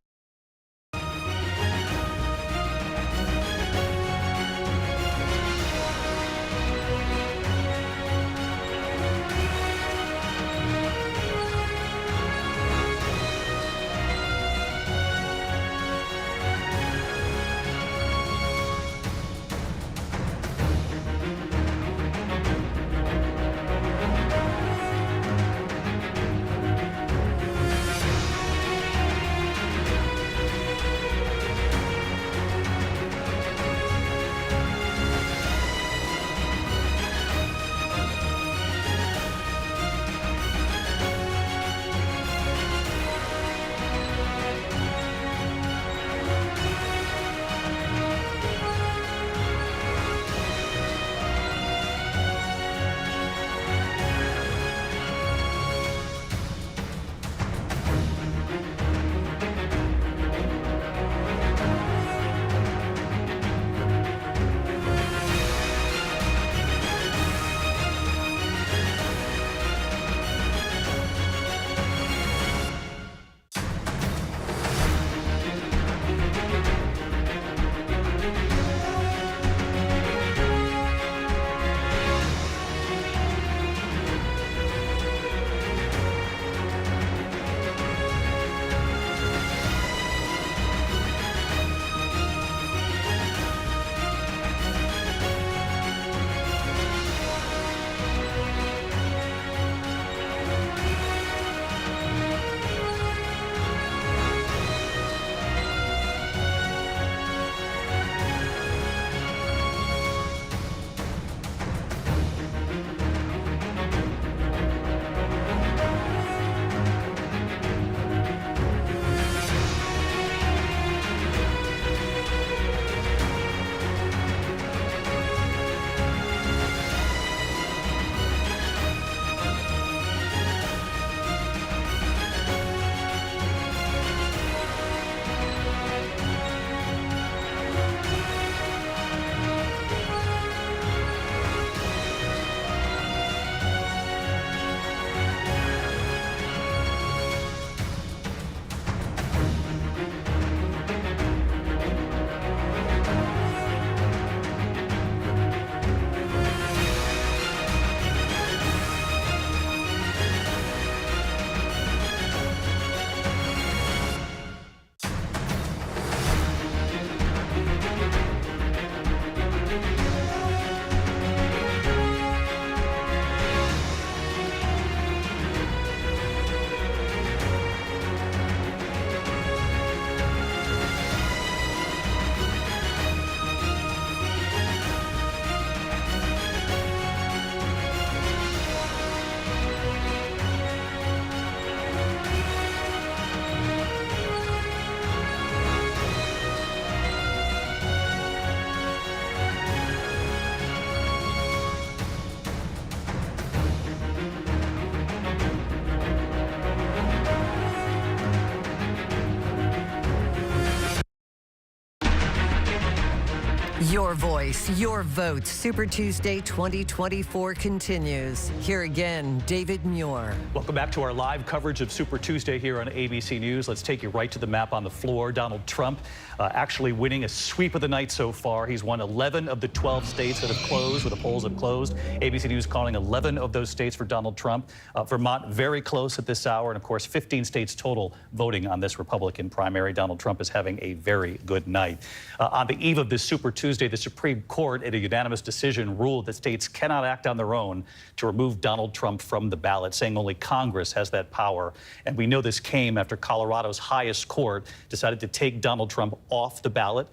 Your voice, your vote. Super Tuesday 2024 continues. Here again, David Muir. Welcome back to our live coverage of Super Tuesday here on ABC News. Let's take you right to the map on the floor. Donald Trump actually winning a sweep of the night so far. He's won 11 of the 12 states that have closed, where the polls have closed. ABC News calling 11 of those states for Donald Trump. Vermont very close at this hour, and of course 15 states total voting on this Republican primary. Donald Trump is having a very good night. On the eve of this Super Tuesday, the Supreme Court, in a unanimous decision, ruled that states cannot act on their own to remove Donald Trump from the ballot, saying only Congress has that power. And we know this came after Colorado's highest court decided to take Donald Trump off the ballot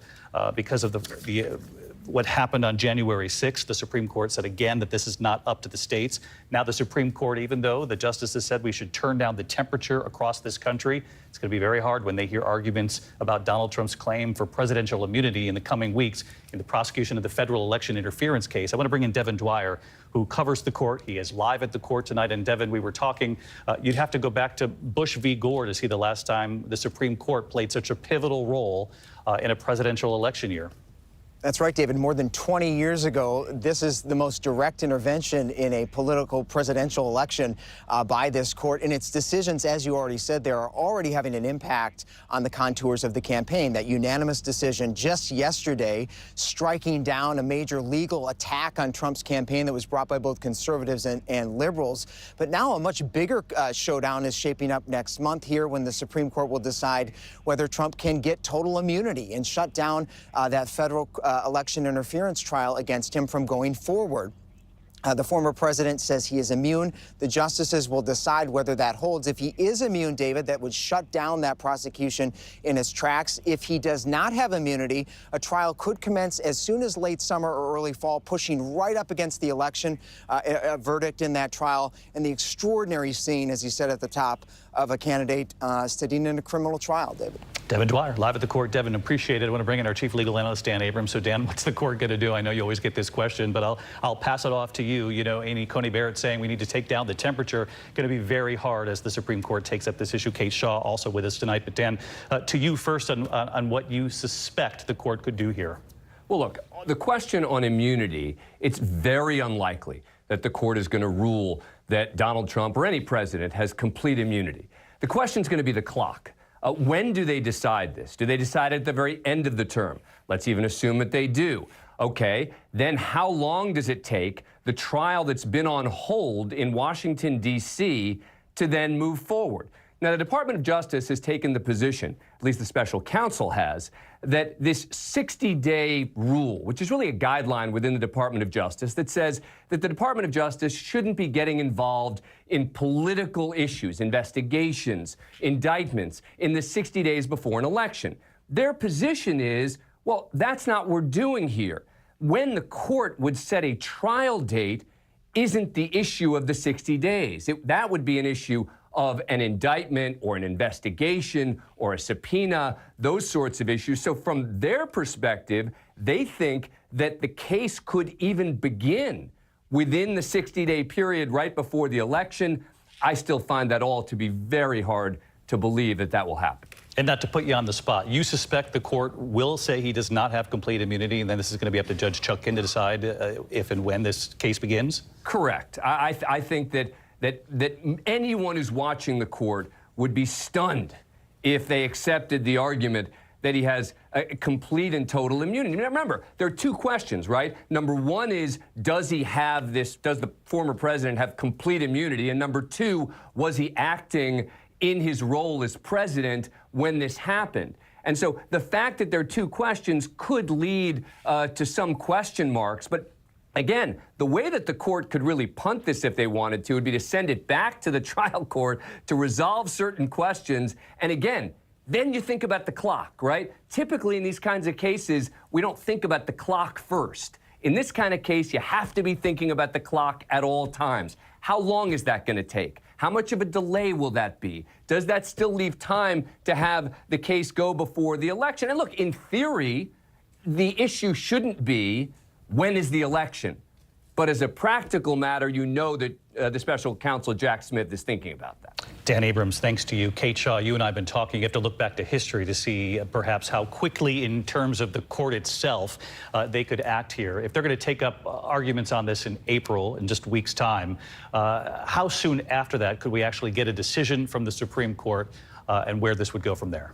because of what happened on January 6th. The Supreme Court said again that this is not up to the states. Now the Supreme Court, even though the justices said we should turn down the temperature across this country, it's going to be very hard when they hear arguments about Donald Trump's claim for presidential immunity in the coming weeks in the prosecution of the federal election interference case. I want to bring in Devin Dwyer, who covers the court. He is live at the court tonight. And Devin, we were talking, you'd have to go back to Bush v. Gore to see the last time the Supreme Court played such a pivotal role in a presidential election year. That's right, David. More than 20 years ago, this is the most direct intervention in a political presidential election by this court. And its decisions, as you already said, they are already having an impact on the contours of the campaign. That unanimous decision just yesterday striking down a major legal attack on Trump's campaign that was brought by both conservatives and liberals. But now a much bigger showdown is shaping up next month here when the Supreme Court will decide whether Trump can get total immunity and shut down that federal election interference trial against him from going forward. The former president says he is immune. The justices will decide whether that holds. If he is immune, David, that would shut down that prosecution in its tracks. If he does not have immunity, a trial could commence as soon as late summer or early fall, pushing right up against the election, a verdict in that trial, and the extraordinary scene, as you said at the top, of a candidate sitting in a criminal trial, David. Devin Dwyer, live at the court. Devin, appreciate it. I want to bring in our chief legal analyst, Dan Abrams. So, Dan, what's the court going to do? I know you always get this question, but I'll pass it off to you. You know, Amy Coney Barrett saying we need to take down the temperature. Going to be very hard as the Supreme Court takes up this issue. Kate Shaw also with us tonight. But, Dan, to you first on what you suspect the court could do here. Well, look, the question on immunity, it's very unlikely that the court is going to rule that Donald Trump or any president has complete immunity. The question is going to be the clock. When do they decide this? Do they decide at the very end of the term? Let's even assume that they do. Okay, then how long does it take the trial that's been on hold in Washington, D.C. to then move forward? Now, the Department of Justice has taken the position, at least the special counsel has, that this 60-day rule, which is really a guideline within the Department of Justice that says that the Department of Justice shouldn't be getting involved in political issues, investigations, indictments in the 60 days before an election. Their position is, well, that's not what we're doing here. When the court would set a trial date isn't the issue of the 60 days. That would be an issue of an indictment or an investigation or a subpoena, those sorts of issues. So from their perspective, they think that the case could even begin within the 60-day period right before the election. I still find that all to be very hard to believe that that will happen. And not to put you on the spot, you suspect the court will say he does not have complete immunity, and then this is going to be up to Judge Chuck King to decide if and when this case begins? Correct. I think that anyone who's watching the court would be stunned if they accepted the argument that he has a complete and total immunity. Now, remember, there are two questions, right? Number one is, does he have this, does the former president have complete immunity? And number two, was he acting in his role as president when this happened? And so the fact that there are two questions could lead to some question marks, but again, the way that the court could really punt this if they wanted to would be to send it back to the trial court to resolve certain questions. And again, then you think about the clock, right? Typically in these kinds of cases, we don't think about the clock first. In this kind of case, you have to be thinking about the clock at all times. How long is that going to take? How much of a delay will that be? Does that still leave time to have the case go before the election? And look, in theory, the issue shouldn't be when is the election? But as a practical matter, you know that the special counsel, Jack Smith, is thinking about that. Dan Abrams, thanks to you. Kate Shaw, you and I have been talking. You have to look back to history to see perhaps how quickly, in terms of the court itself, they could act here. If they're going to take up arguments on this in April, in just a week's time, how soon after that could we actually get a decision from the Supreme Court and where this would go from there?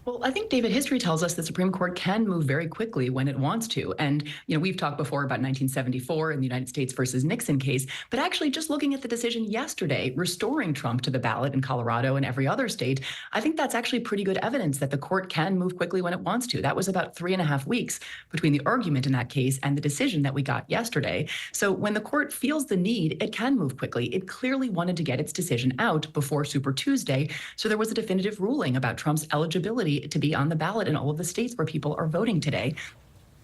Well, I think, David, history tells us the Supreme Court can move very quickly when it wants to. And, we've talked before about 1974 in the United States versus Nixon case, but actually just looking at the decision yesterday, restoring Trump to the ballot in Colorado and every other state, I think that's actually pretty good evidence that the court can move quickly when it wants to. That was about 3.5 weeks between the argument in that case and the decision that we got yesterday. So when the court feels the need, it can move quickly. It clearly wanted to get its decision out before Super Tuesday, so there was a definitive ruling about Trump's eligibility to be on the ballot in all of the states where people are voting today.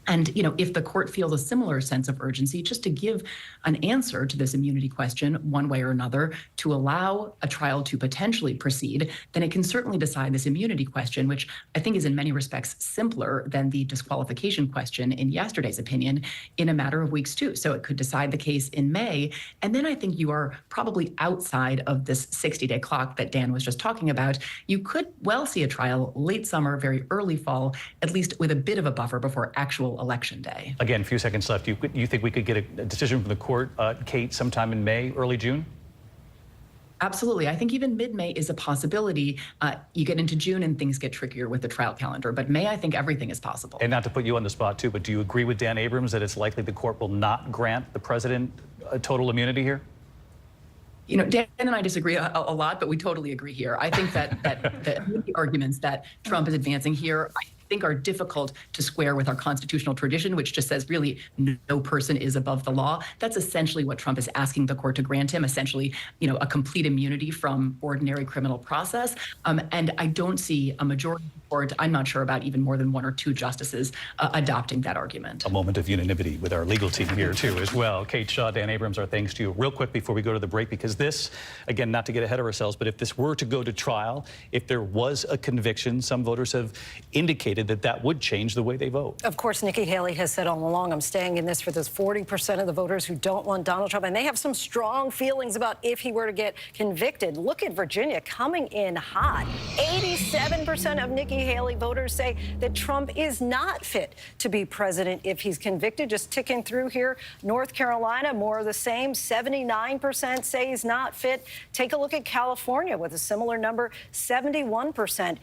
And, if the court feels a similar sense of urgency, just to give an answer to this immunity question one way or another, to allow a trial to potentially proceed, then it can certainly decide this immunity question, which I think is in many respects simpler than the disqualification question in yesterday's opinion, in a matter of weeks too. So it could decide the case in May. And then I think you are probably outside of this 60-day clock that Dan was just talking about. You could well see a trial late summer, very early fall, at least with a bit of a buffer before actual election day. Again, A few seconds left. You think we could get a decision from the court, Kate, sometime in May, early June? Absolutely. I think even mid-May is a possibility. You get into June and things get trickier with the trial calendar. But May, I think everything is possible. And not to put you on the spot, too, but do you agree with Dan Abrams that it's likely the court will not grant the president total immunity here? Dan and I disagree a lot, but we totally agree here. I think that the arguments that Trump is advancing here, I think are difficult to square with our constitutional tradition, which just says really no person is above the law. That's essentially what Trump is asking the court to grant him, essentially, a complete immunity from ordinary criminal process. And I don't see a majority of the court, I'm not sure about even more than 1 or 2 justices adopting that argument. A moment of unanimity with our legal team here, too, as well. Kate Shaw, Dan Abrams, our thanks to you. Real quick before we go to the break, because this, again, not to get ahead of ourselves, but if this were to go to trial, if there was a conviction, some voters have indicated that would change the way they vote. Of course, Nikki Haley has said all along, I'm staying in this for those 40% of the voters who don't want Donald Trump, and they have some strong feelings about if he were to get convicted. Look at Virginia coming in hot. 87% of Nikki Haley voters say that Trump is not fit to be president if he's convicted. Just ticking through here. North Carolina, more of the same. 79% say he's not fit. Take a look at California with a similar number. 71%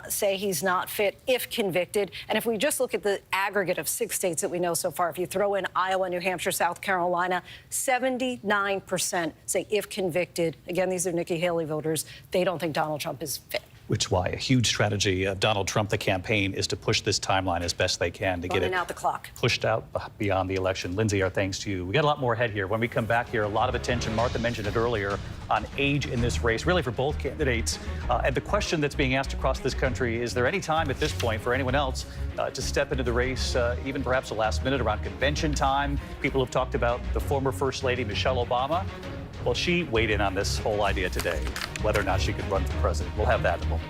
say he's not fit if convicted. And if we just look at the aggregate of 6 states that we know so far, if you throw in Iowa, New Hampshire, South Carolina, 79% say if convicted. Again, these are Nikki Haley voters. They don't think Donald Trump is fit. Which is why a huge strategy of Donald Trump, the campaign, is to push this timeline as best they can to get it out the clock. Pushed out beyond the election. Lindsey, our thanks to you. We got a lot more ahead here. When we come back here, a lot of attention, Martha mentioned it earlier, on age in this race, really for both candidates. And the question that's being asked across this country, is there any time at this point for anyone else to step into the race, even perhaps the last minute around convention time? People have talked about the former First Lady, Michelle Obama. Well, she weighed in on this whole idea today, whether or not she could run for president. We'll have that in a moment.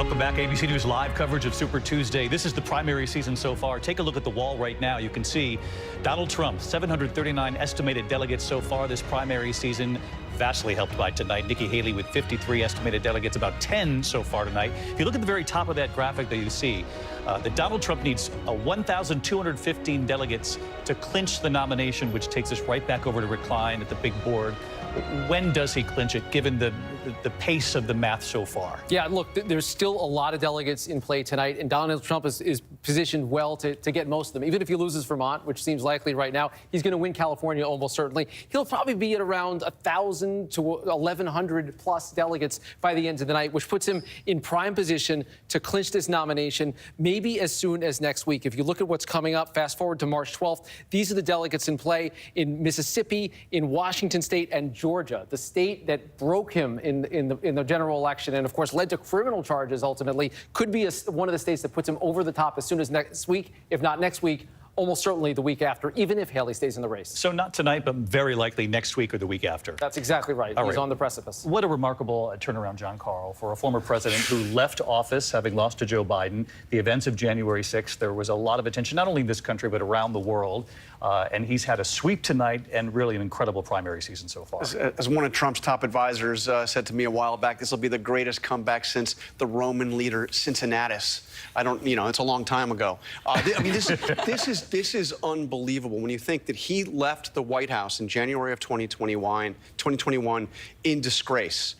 Welcome back. ABC News live coverage of Super Tuesday. This is the primary season so far. Take a look at the wall right now. You can see Donald Trump, 739 estimated delegates so far this primary season, vastly helped by tonight. Nikki Haley with 53 estimated delegates, about 10 so far tonight. If you look at the very top of that graphic that you see, that Donald Trump needs 1,215 delegates to clinch the nomination, which takes us right back over to recline at the big board. When does he clinch it, given the pace of the math so far? Yeah, look, there's still a lot of delegates in play tonight, and Donald Trump is positioned well to get most of them. Even if he loses Vermont, which seems likely right now, he's going to win California almost certainly. He'll probably be at around 1,000 to 1,100 plus delegates by the end of the night, which puts him in prime position to clinch this nomination maybe as soon as next week. If you look at what's coming up, fast forward to March 12th, these are the delegates in play in Mississippi, in Washington State, and Georgia, the state that broke him in the general election and, of course, led to criminal charges ultimately, could be one of the states that puts him over the top as soon as next week, if not next week, almost certainly the week after, even if Haley stays in the race. So not tonight, but very likely next week or the week after. That's exactly right. He's on the precipice. What a remarkable turnaround, John Carl, for a former president who left office having lost to Joe Biden. The events of January 6th, there was a lot of attention, not only in this country, but around the world. And he's had a sweep tonight and really an incredible primary season so far. As one of Trump's top advisors said to me a while back, this will be the greatest comeback since the Roman leader Cincinnatus. It's a long time ago. I mean, this is unbelievable when you think that he left the White House in January of 2021 in disgrace.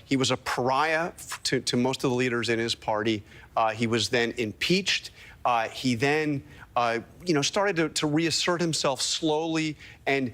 He was a pariah to most of the leaders in his party. He was then impeached. He then started to reassert himself slowly and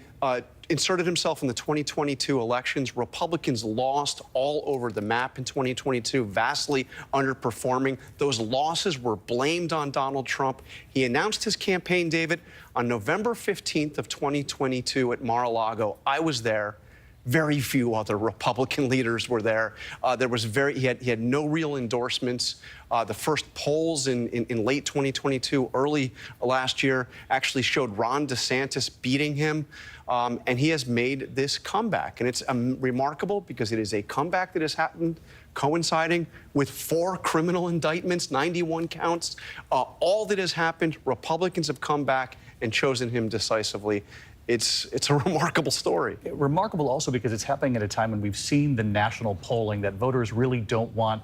inserted himself in the 2022 elections. Republicans lost all over the map in 2022, vastly underperforming. Those losses were blamed on Donald Trump. He announced his campaign, David, on November 15th of 2022 at Mar-a-Lago. I was there. Very few other Republican leaders were there. He had no real endorsements. The first polls in late 2022, early last year, actually showed Ron DeSantis beating him. And he has made this comeback. And it's remarkable because it is a comeback that has happened coinciding with 4 criminal indictments, 91 counts. All that has happened, Republicans have come back and chosen him decisively. It's a remarkable story. Remarkable also because it's happening at a time when we've seen the national polling that voters really don't want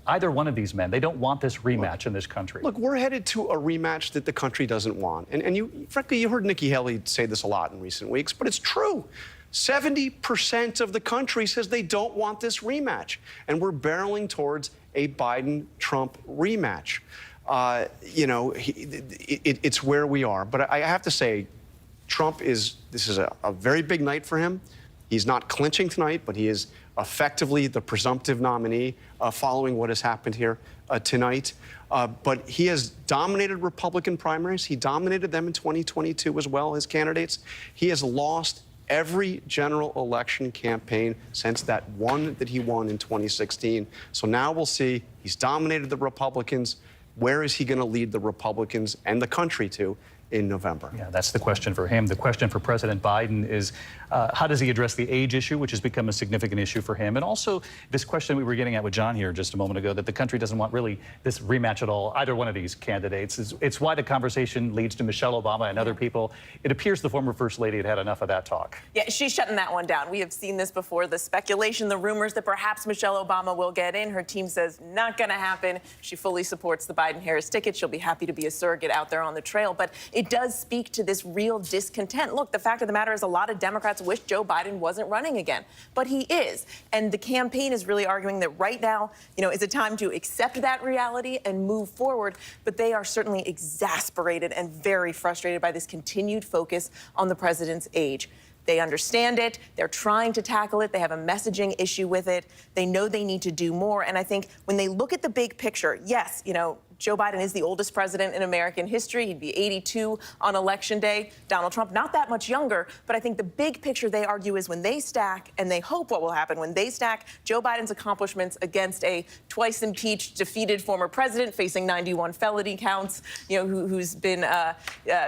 either one of these men. They don't want this rematch in this country. Look, we're headed to a rematch that the country doesn't want. And frankly, you heard Nikki Haley say this a lot in recent weeks, but it's true. 70% of the country says they don't want this rematch. And we're barreling towards a Biden-Trump rematch. It's where we are. But I have to say, this is a very big night for him. He's not clinching tonight, but he is effectively the presumptive nominee following what has happened here tonight. But he has dominated Republican primaries. He dominated them in 2022 as well, his candidates. He has lost every general election campaign since that one that he won in 2016. So now we'll see. He's dominated the Republicans. Where is he going to lead the Republicans and the country to in November? Yeah, that's the question for him. The question for President Biden is how does he address the age issue, which has become a significant issue for him? And also this question we were getting at with John here just a moment ago, that the country doesn't want really this rematch at all, either one of these candidates. It's why the conversation leads to Michelle Obama and other people. It appears the former First Lady had had enough of that talk. Yeah, she's shutting that one down. We have seen this before, the speculation, the rumors that perhaps Michelle Obama will get in. Her team says not going to happen. She fully supports the Biden-Harris ticket. She'll be happy to be a surrogate out there on the trail. But it does speak to this real discontent. Look, the fact of the matter is a lot of Democrats wish Joe Biden wasn't running again, but he is. And the campaign is really arguing that right now, is a time to accept that reality and move forward. But they are certainly exasperated and very frustrated by this continued focus on the president's age. They understand it. They're trying to tackle it. They have a messaging issue with it. They know they need to do more. And I think when they look at the big picture, yes, Joe Biden is the oldest president in American history. He'd be 82 on Election Day. Donald Trump, not that much younger. But I think the big picture they argue is when they stack, and they hope what will happen, when they stack Joe Biden's accomplishments against a twice impeached, defeated former president facing 91 felony counts, who's been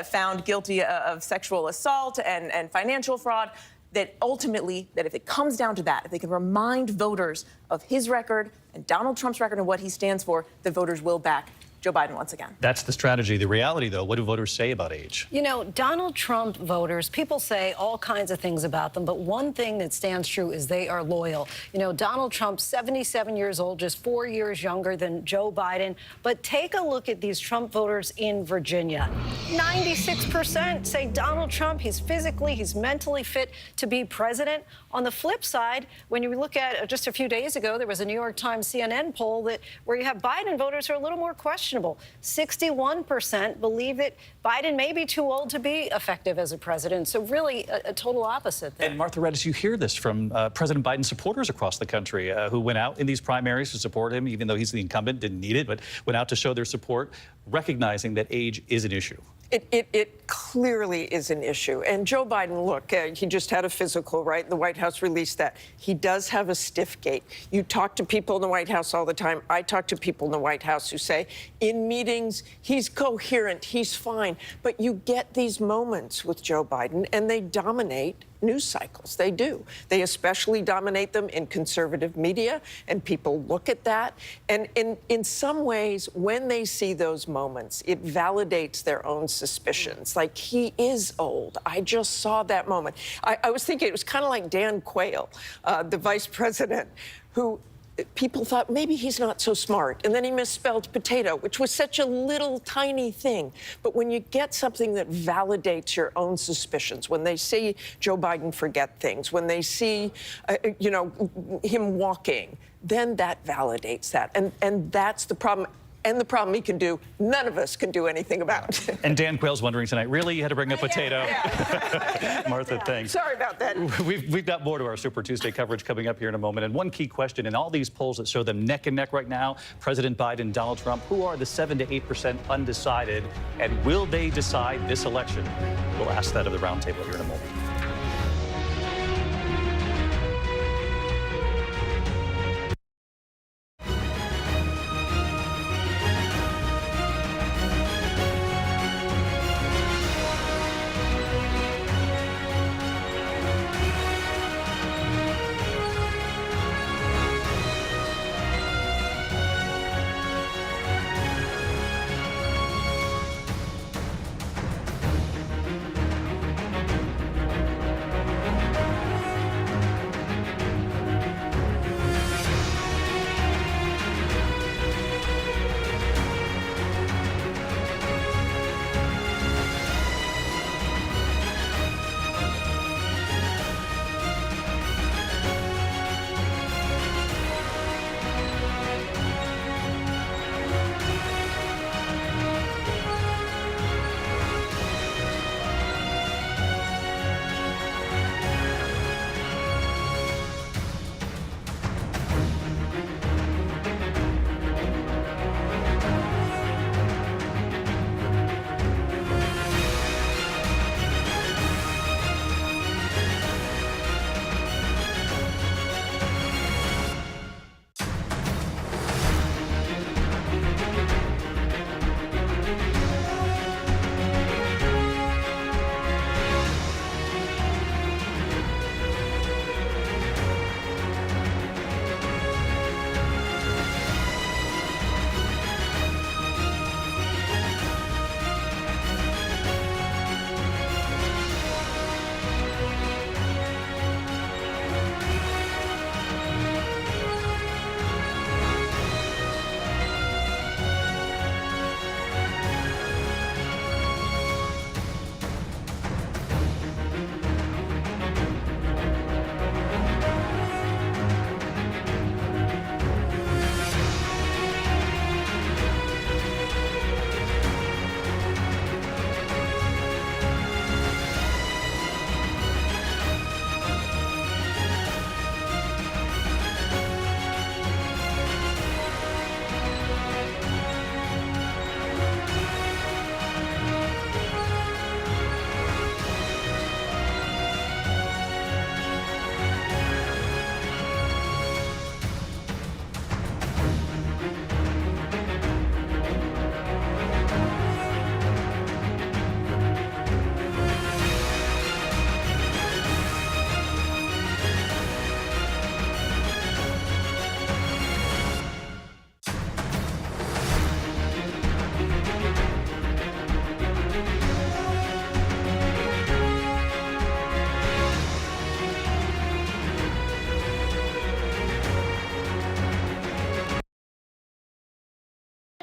found guilty of sexual assault and financial fraud. that ultimately, that if it comes down to that, if they can remind voters of his record and Donald Trump's record and what he stands for, the voters will back Joe Biden once again. That's the strategy. The reality, though, what do voters say about age? You know, Donald Trump voters, people say all kinds of things about them, but one thing that stands true is they are loyal. You know, Donald Trump, 77 years old, just 4 years younger than Joe Biden. But take a look at these Trump voters in Virginia. 96% say Donald Trump, he's physically, he's mentally fit to be president. On the flip side, when you look at just a few days ago, there was a New York Times CNN poll where you have Biden voters who are a little more questionable. 61% believe that Biden may be too old to be effective as a president. So really a total opposite there. And Martha Redis, you hear this from President Biden supporters across the country who went out in these primaries to support him, even though he's the incumbent, didn't need it, but went out to show their support, recognizing that age is an issue. It clearly is an issue. And Joe Biden, look, he just had a physical, right? The White House released that. He does have a stiff gait. You talk to people in the White House all the time. I talk to people in the White House who say, in meetings, he's coherent, he's fine. But you get these moments with Joe Biden, and they dominate news cycles. They do. They especially dominate them in conservative media, and people look at that. And in some ways, when they see those moments, it validates their own suspicions. Like, he is old. I just saw that moment. I was thinking it was kind of like Dan Quayle, the vice president, who people thought maybe he's not so smart. And then he misspelled potato, which was such a little tiny thing. But when you get something that validates your own suspicions, when they see Joe Biden forget things, when they see, him walking, then that validates that. And that's the problem. And the problem he can do, none of us can do anything about. And Dan Quayle's wondering tonight, really, you had to bring up potato? Yeah. Martha, thanks. Sorry about that. We've got more to our Super Tuesday coverage coming up here in a moment. And one key question in all these polls that show them neck and neck right now, President Biden, Donald Trump, who are the 7 to 8% undecided? And will they decide this election? We'll ask that of the roundtable here in a moment.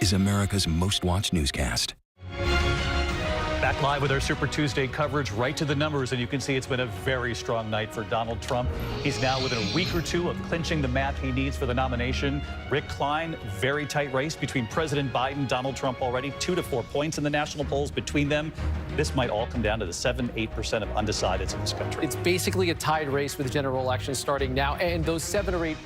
is America's most watched newscast. Back live with our Super Tuesday coverage, right to the numbers, and you can see it's been a very strong night for Donald Trump. He's now within a week or two of clinching the map he needs for the nomination. Rick Klein, very tight race between President Biden, Donald Trump already, 2 to 4 points in the national polls between them. This might all come down to the 7-8% of undecideds in this country. It's basically a tied race with the general election starting now, and those 7 or 8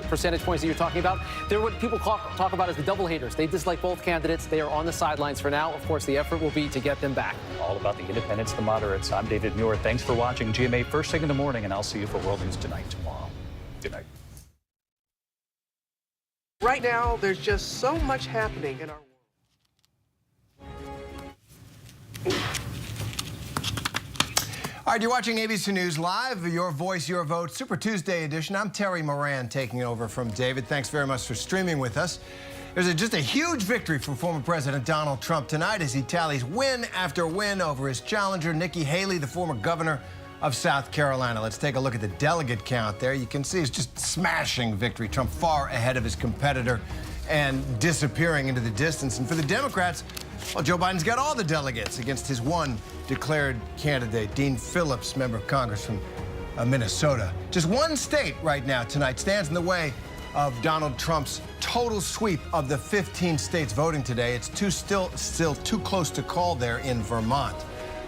percentage points that you're talking about, they're what people talk about as the double haters. They dislike both candidates. They are on the sidelines for now. Of course, the effort will be to get them back. All about the independents, the moderates. I'm David Muir. Thanks for watching GMA first thing in the morning, and I'll see you for World News Tonight tomorrow. Good night. Right now, there's just so much happening in our world. All right, you're watching ABC News Live, Your Voice, Your Vote, Super Tuesday edition. I'm Terry Moran taking over from David. Thanks very much for streaming with us. There's just a huge victory for former President Donald Trump tonight as he tallies win after win over his challenger, Nikki Haley, the former governor of South Carolina. Let's take a look at the delegate count there. You can see it's just smashing victory. Trump far ahead of his competitor and disappearing into the distance. And for the Democrats, well, Joe Biden's got all the delegates against his one declared candidate, Dean Phillips, member of Congress from Minnesota. Just one state right now tonight stands in the way of Donald Trump's total sweep of the 15 states voting today. It's still too close to call there in Vermont.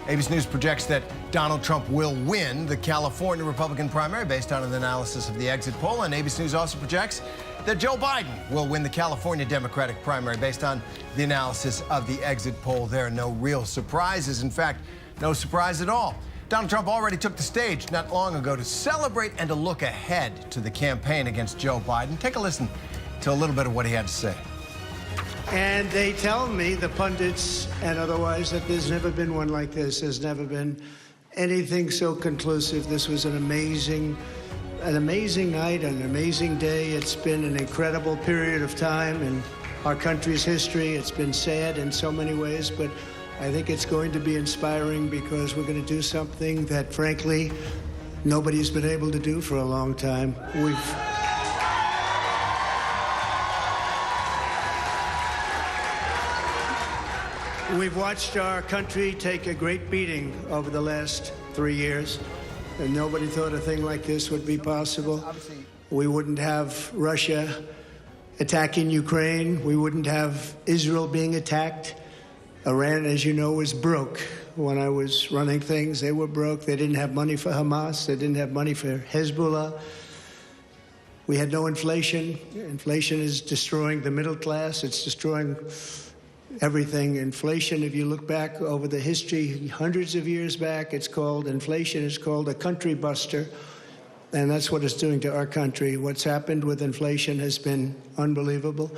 ABC News projects that Donald Trump will win the California Republican primary based on an analysis of the exit poll, and ABC News also projects that Joe Biden will win the California Democratic primary based on the analysis of the exit poll there. No real surprises. In fact, no surprise at all. Donald Trump already took the stage not long ago to celebrate and to look ahead to the campaign against Joe Biden. Take a listen to a little bit of what he had to say. And they tell me, the pundits and otherwise, that there's never been one like this. There's never been anything so conclusive. This was an amazing night, an amazing day. It's been an incredible period of time in our country's history. It's been sad in so many ways, but I think it's going to be inspiring because we're going to do something that, frankly, nobody's been able to do for a long time. We've watched our country take a great beating over the last 3 years, and nobody thought a thing like this would be possible. We wouldn't have Russia attacking Ukraine. We wouldn't have Israel being attacked. Iran, as you know, was broke. When I was running things, they were broke. They didn't have money for Hamas. They didn't have money for Hezbollah. We had no inflation. Inflation is destroying the middle class. It's destroying everything. Inflation, if you look back over the history, hundreds of years back, inflation is called a country buster. And that's what it's doing to our country. What's happened with inflation has been unbelievable.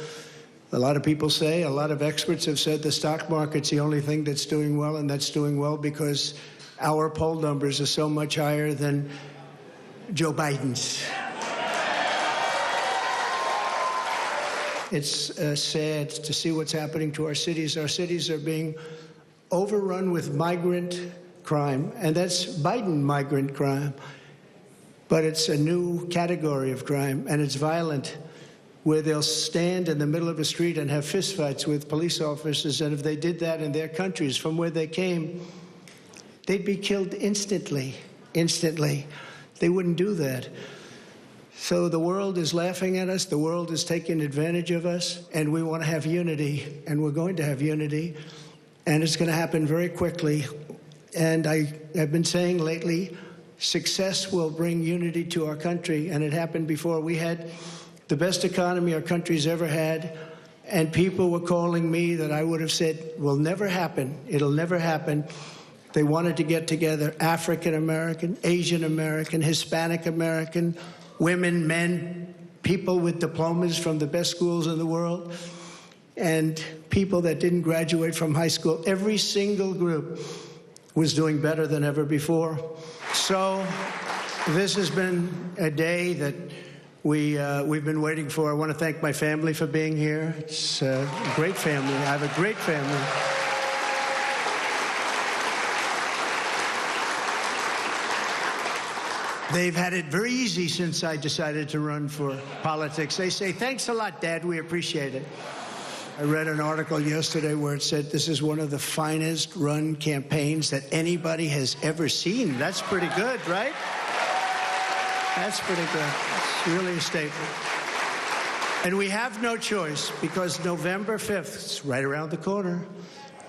A lot of people say, a lot of experts have said the stock market's the only thing that's doing well, and that's doing well because our poll numbers are so much higher than Joe Biden's. It's sad to see what's happening to our cities. Our cities are being overrun with migrant crime, and that's Biden migrant crime. But it's a new category of crime, and it's violent, where they'll stand in the middle of a street and have fistfights with police officers, and if they did that in their countries from where they came, they'd be killed instantly. They wouldn't do that. So the world is laughing at us, the world is taking advantage of us, and we want to have unity, and we're going to have unity, and it's going to happen very quickly. And I've been saying lately, success will bring unity to our country, and it happened before. We had the best economy our country's ever had, and people were calling me that I would have said will never happen. It'll never happen. They wanted to get together, African American, Asian American, Hispanic American, women, men, people with diplomas from the best schools in the world, and people that didn't graduate from high school. Every single group was doing better than ever before. So this has been a day that we've been waiting for. I want to thank my family for being here. It's a great family. I have a great family. They've had it very easy since I decided to run for politics. They say, thanks a lot, Dad. We appreciate it. I read an article yesterday where it said this is one of the finest run campaigns that anybody has ever seen. That's pretty good, right? That's pretty good. It's really a statement. And we have no choice because November 5th, it's right around the corner,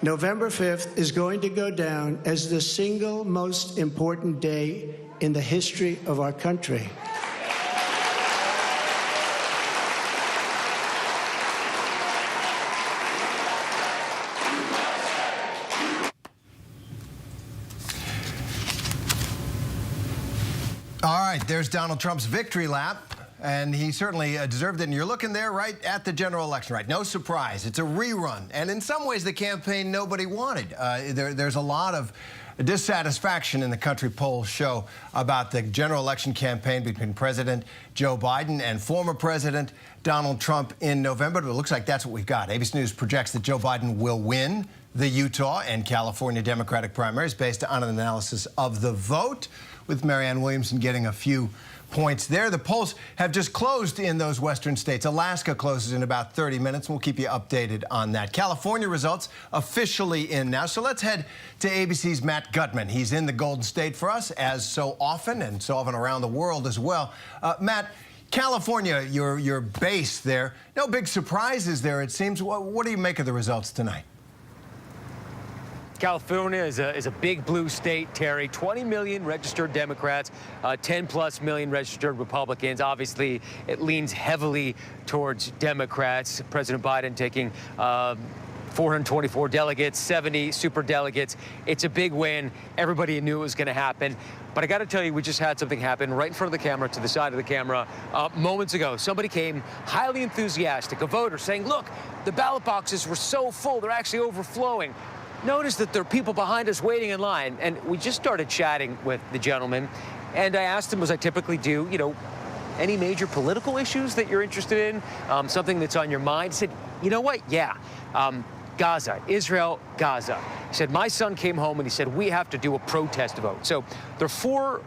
November 5th is going to go down as the single most important day in the history of our country. All right, there's Donald Trump's victory lap, and he certainly deserved it. And you're looking there right at the general election, right? No surprise. It's a rerun. And in some ways, the campaign nobody wanted. There's a lot of dissatisfaction in the country polls show about the general election campaign between President Joe Biden and former President Donald Trump in November. But it looks like that's what we've got. ABC News projects that Joe Biden will win the Utah and California Democratic primaries based on an analysis of the vote, with Marianne Williamson getting a few points there. The polls have just closed in those western states. Alaska closes in about 30 minutes, and we'll keep you updated on that. California results officially in now. So let's head to ABC's Matt Gutman. He's in the Golden State for us, as so often, and so often around the world as well. Matt, California, your base there. No big surprises there, it seems. What do you make of the results tonight? California is a big blue state, Terry. 20 million registered Democrats, 10+ million registered Republicans. Obviously, it leans heavily towards Democrats. President Biden taking 424 delegates, 70 super delegates. It's a big win. Everybody knew it was going to happen. But I got to tell you, we just had something happen right in front of the camera, to the side of the camera, moments ago. Somebody came highly enthusiastic, a voter, saying, look, the ballot boxes were so full, they're actually overflowing. Notice that there are people behind us waiting in line. And we just started chatting with the gentleman. And I asked him, as I typically do, any major political issues that you're interested in, something that's on your mind? He said, you know what? Yeah. Gaza, Israel, Gaza. He said, my son came home and he said, we have to do a protest vote. So there are 4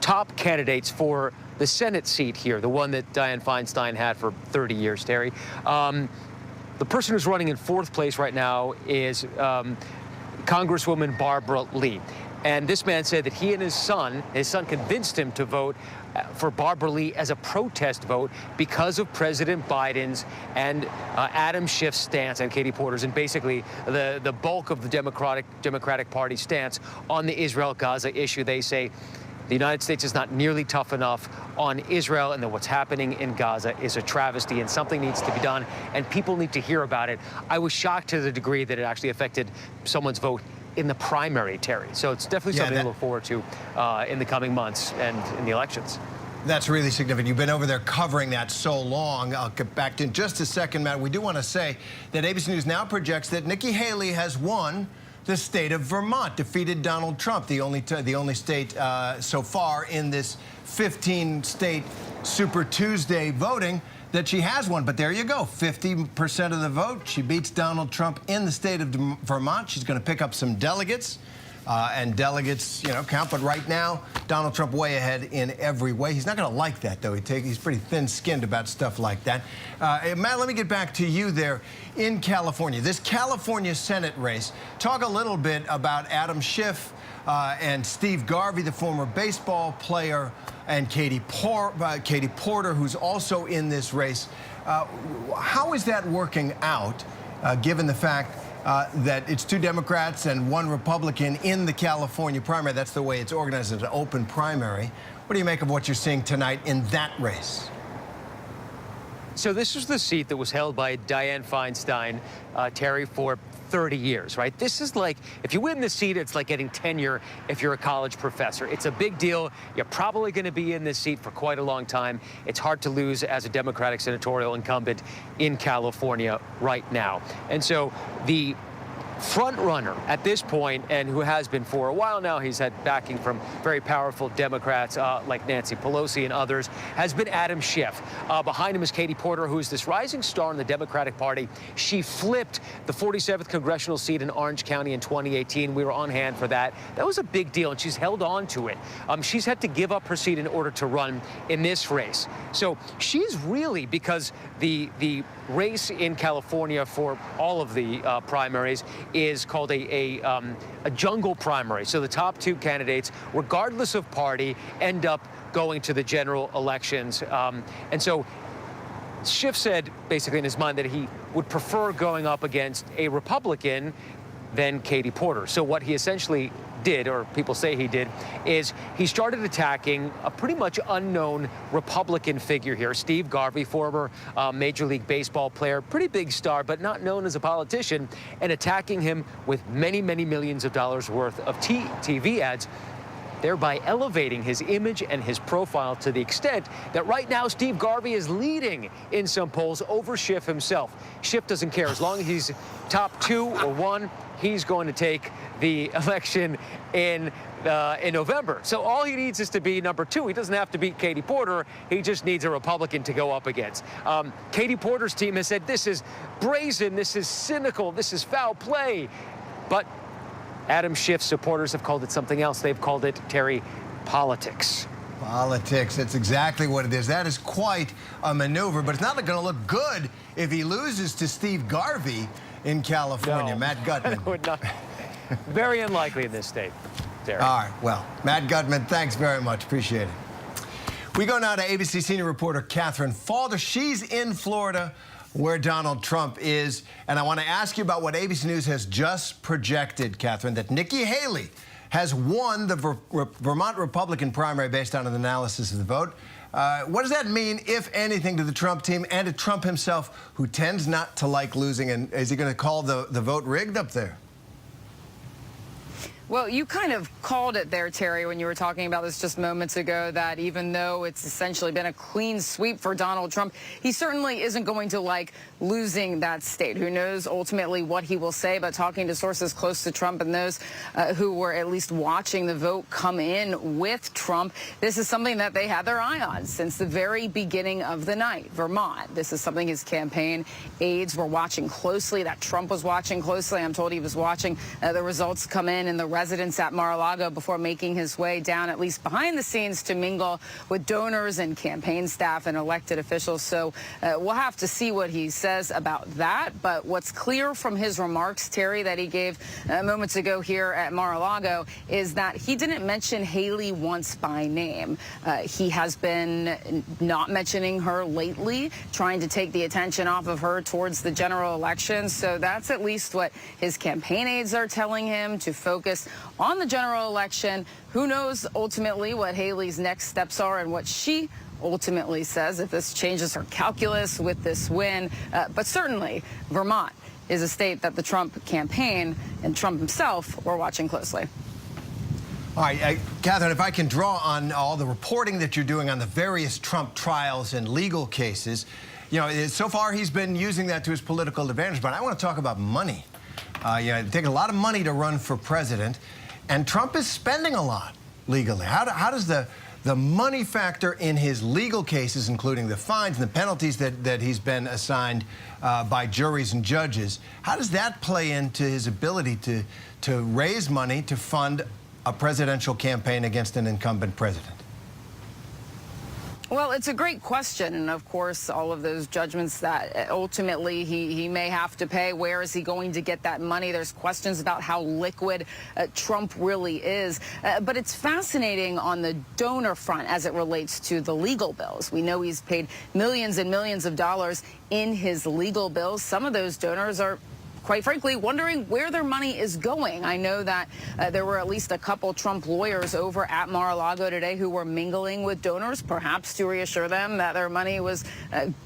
top candidates for the Senate seat here, the one that Dianne Feinstein had for 30 years, Terry. The person who's running in 4th place right now is Congresswoman Barbara Lee. And this man said that he and his son convinced him to vote for Barbara Lee as a protest vote because of President Biden's and Adam Schiff's stance and Katie Porter's, and basically the bulk of the Democratic Party stance on the Israel-Gaza issue. They say the United States is not nearly tough enough on Israel, and that what's happening in Gaza is a travesty and something needs to be done, and people need to hear about it. I was shocked to the degree that it actually affected someone's vote in the primary, Terry. So it's definitely something to look forward to in the coming months and in the elections. That's really significant. You've been over there covering that so long. I'll get back to in just a second, Matt. We do want to say that ABC News now projects that Nikki Haley has won the state of Vermont, defeated Donald Trump, the only state so far in this 15-state Super Tuesday voting that she has won. But there you go, 50% of the vote. She beats Donald Trump in the state of Vermont. She's going to pick up some delegates. And delegates, count. But right now, Donald Trump way ahead in every way. He's not going to like that, though. He's pretty thin-skinned about stuff like that. Matt, let me get back to you there in California. This California Senate race. Talk a little bit about Adam Schiff and Steve Garvey, the former baseball player, and Katie Porter, who's also in this race. How is that working out, given the fact that it's 2 Democrats and 1 Republican in the California primary? That's the way it's organized, as an open primary. What do you make of what you're seeing tonight in that race? So this was the seat that was held by Dianne Feinstein, Terry, for 30 years, right? This is like, if you win the seat, it's like getting tenure if you're a college professor. It's a big deal. You're probably going to be in this seat for quite a long time. It's hard to lose as a Democratic senatorial incumbent in California right now. And so the front runner at this point, and who has been for a while now, he's had backing from very powerful Democrats like Nancy Pelosi and others, has been Adam Schiff. Behind him is Katie Porter, who is this rising star in the Democratic Party. She flipped the 47th congressional seat in Orange County in 2018. We were on hand for that. That was a big deal, and she's held on to it. She's had to give up her seat in order to run in this race. So she's really, because the race in California for all of the primaries is called a jungle primary. So the top two candidates, regardless of party, end up going to the general elections. And so Schiff said, basically in his mind, that he would prefer going up against a Republican than Katie Porter. So what he essentially did, or people say he did, is he started attacking a pretty much unknown Republican figure here, Steve Garvey, former Major League Baseball player, pretty big star, but not known as a politician, and attacking him with many, many millions of dollars worth of TV ads, thereby elevating his image and his profile to the extent that right now Steve Garvey is leading in some polls over Schiff himself. Schiff doesn't care. As long as he's top 2 or 1, he's going to take the election in November. So all he needs is to be number 2. He doesn't have to beat Katie Porter. He just needs a Republican to go up against. Katie Porter's team has said this is brazen, this is cynical, this is foul play. But Adam Schiff's supporters have called it something else. They've called it, Terry, politics. Politics, that's exactly what it is. That is quite a maneuver, but it's not going to look good if he loses to Steve Garvey in California. No. Matt Gutman. Would not. Very unlikely in this state, Terry. All right, well, Matt Gutman, thanks very much. Appreciate it. We go now to ABC senior reporter Catherine Falder. She's in Florida, where Donald Trump is. And I want to ask you about what ABC News has just projected, Catherine, that Nikki Haley has won the Vermont Republican primary based on an analysis of the vote. What does that mean, if anything, to the Trump team and to Trump himself, who tends not to like losing? And is he going to call the vote rigged up there? Well, you kind of called it there, Terry, when you were talking about this just moments ago, that even though it's essentially been a clean sweep for Donald Trump, he certainly isn't going to like losing that state. Who knows ultimately what he will say, but talking to sources close to Trump and those who were at least watching the vote come in with Trump, this is something that they had their eye on since the very beginning of the night. Vermont, this is something his campaign aides were watching closely, that Trump was watching closely. I'm told he was watching the results come in the residence at Mar-a-Lago before making his way down, at least behind the scenes, to mingle with donors and campaign staff and elected officials. So we'll have to see what he says about that. But what's clear from his remarks, Terry, that he gave moments ago here at Mar-a-Lago is that he didn't mention Haley once by name. He has been not mentioning her lately, trying to take the attention off of her towards the general election. So that's at least what his campaign aides are telling him, to focus on the general election. Who knows ultimately what Haley's next steps are and what she ultimately says, if this changes her calculus with this win. But certainly Vermont is a state that the Trump campaign and Trump himself were watching closely. All right, Catherine, if I can draw on all the reporting that you're doing on the various Trump trials and legal cases, you know, so far he's been using that to his political advantage, but I want to talk about money. It takes a lot of money to run for president, and Trump is spending a lot legally. How does the money factor in his legal cases, including the fines and the penalties that he's been assigned by juries and judges, how does that play into his ability to raise money to fund a presidential campaign against an incumbent president? Well, it's a great question. And of course, all of those judgments that ultimately he may have to pay, where is he going to get that money? There's questions about how liquid Trump really is. But it's fascinating on the donor front as it relates to the legal bills. We know he's paid millions and millions of dollars in his legal bills. Some of those donors are, quite frankly, wondering where their money is going. I know that there were at least a couple Trump lawyers over at Mar-a-Lago today who were mingling with donors, perhaps to reassure them that their money was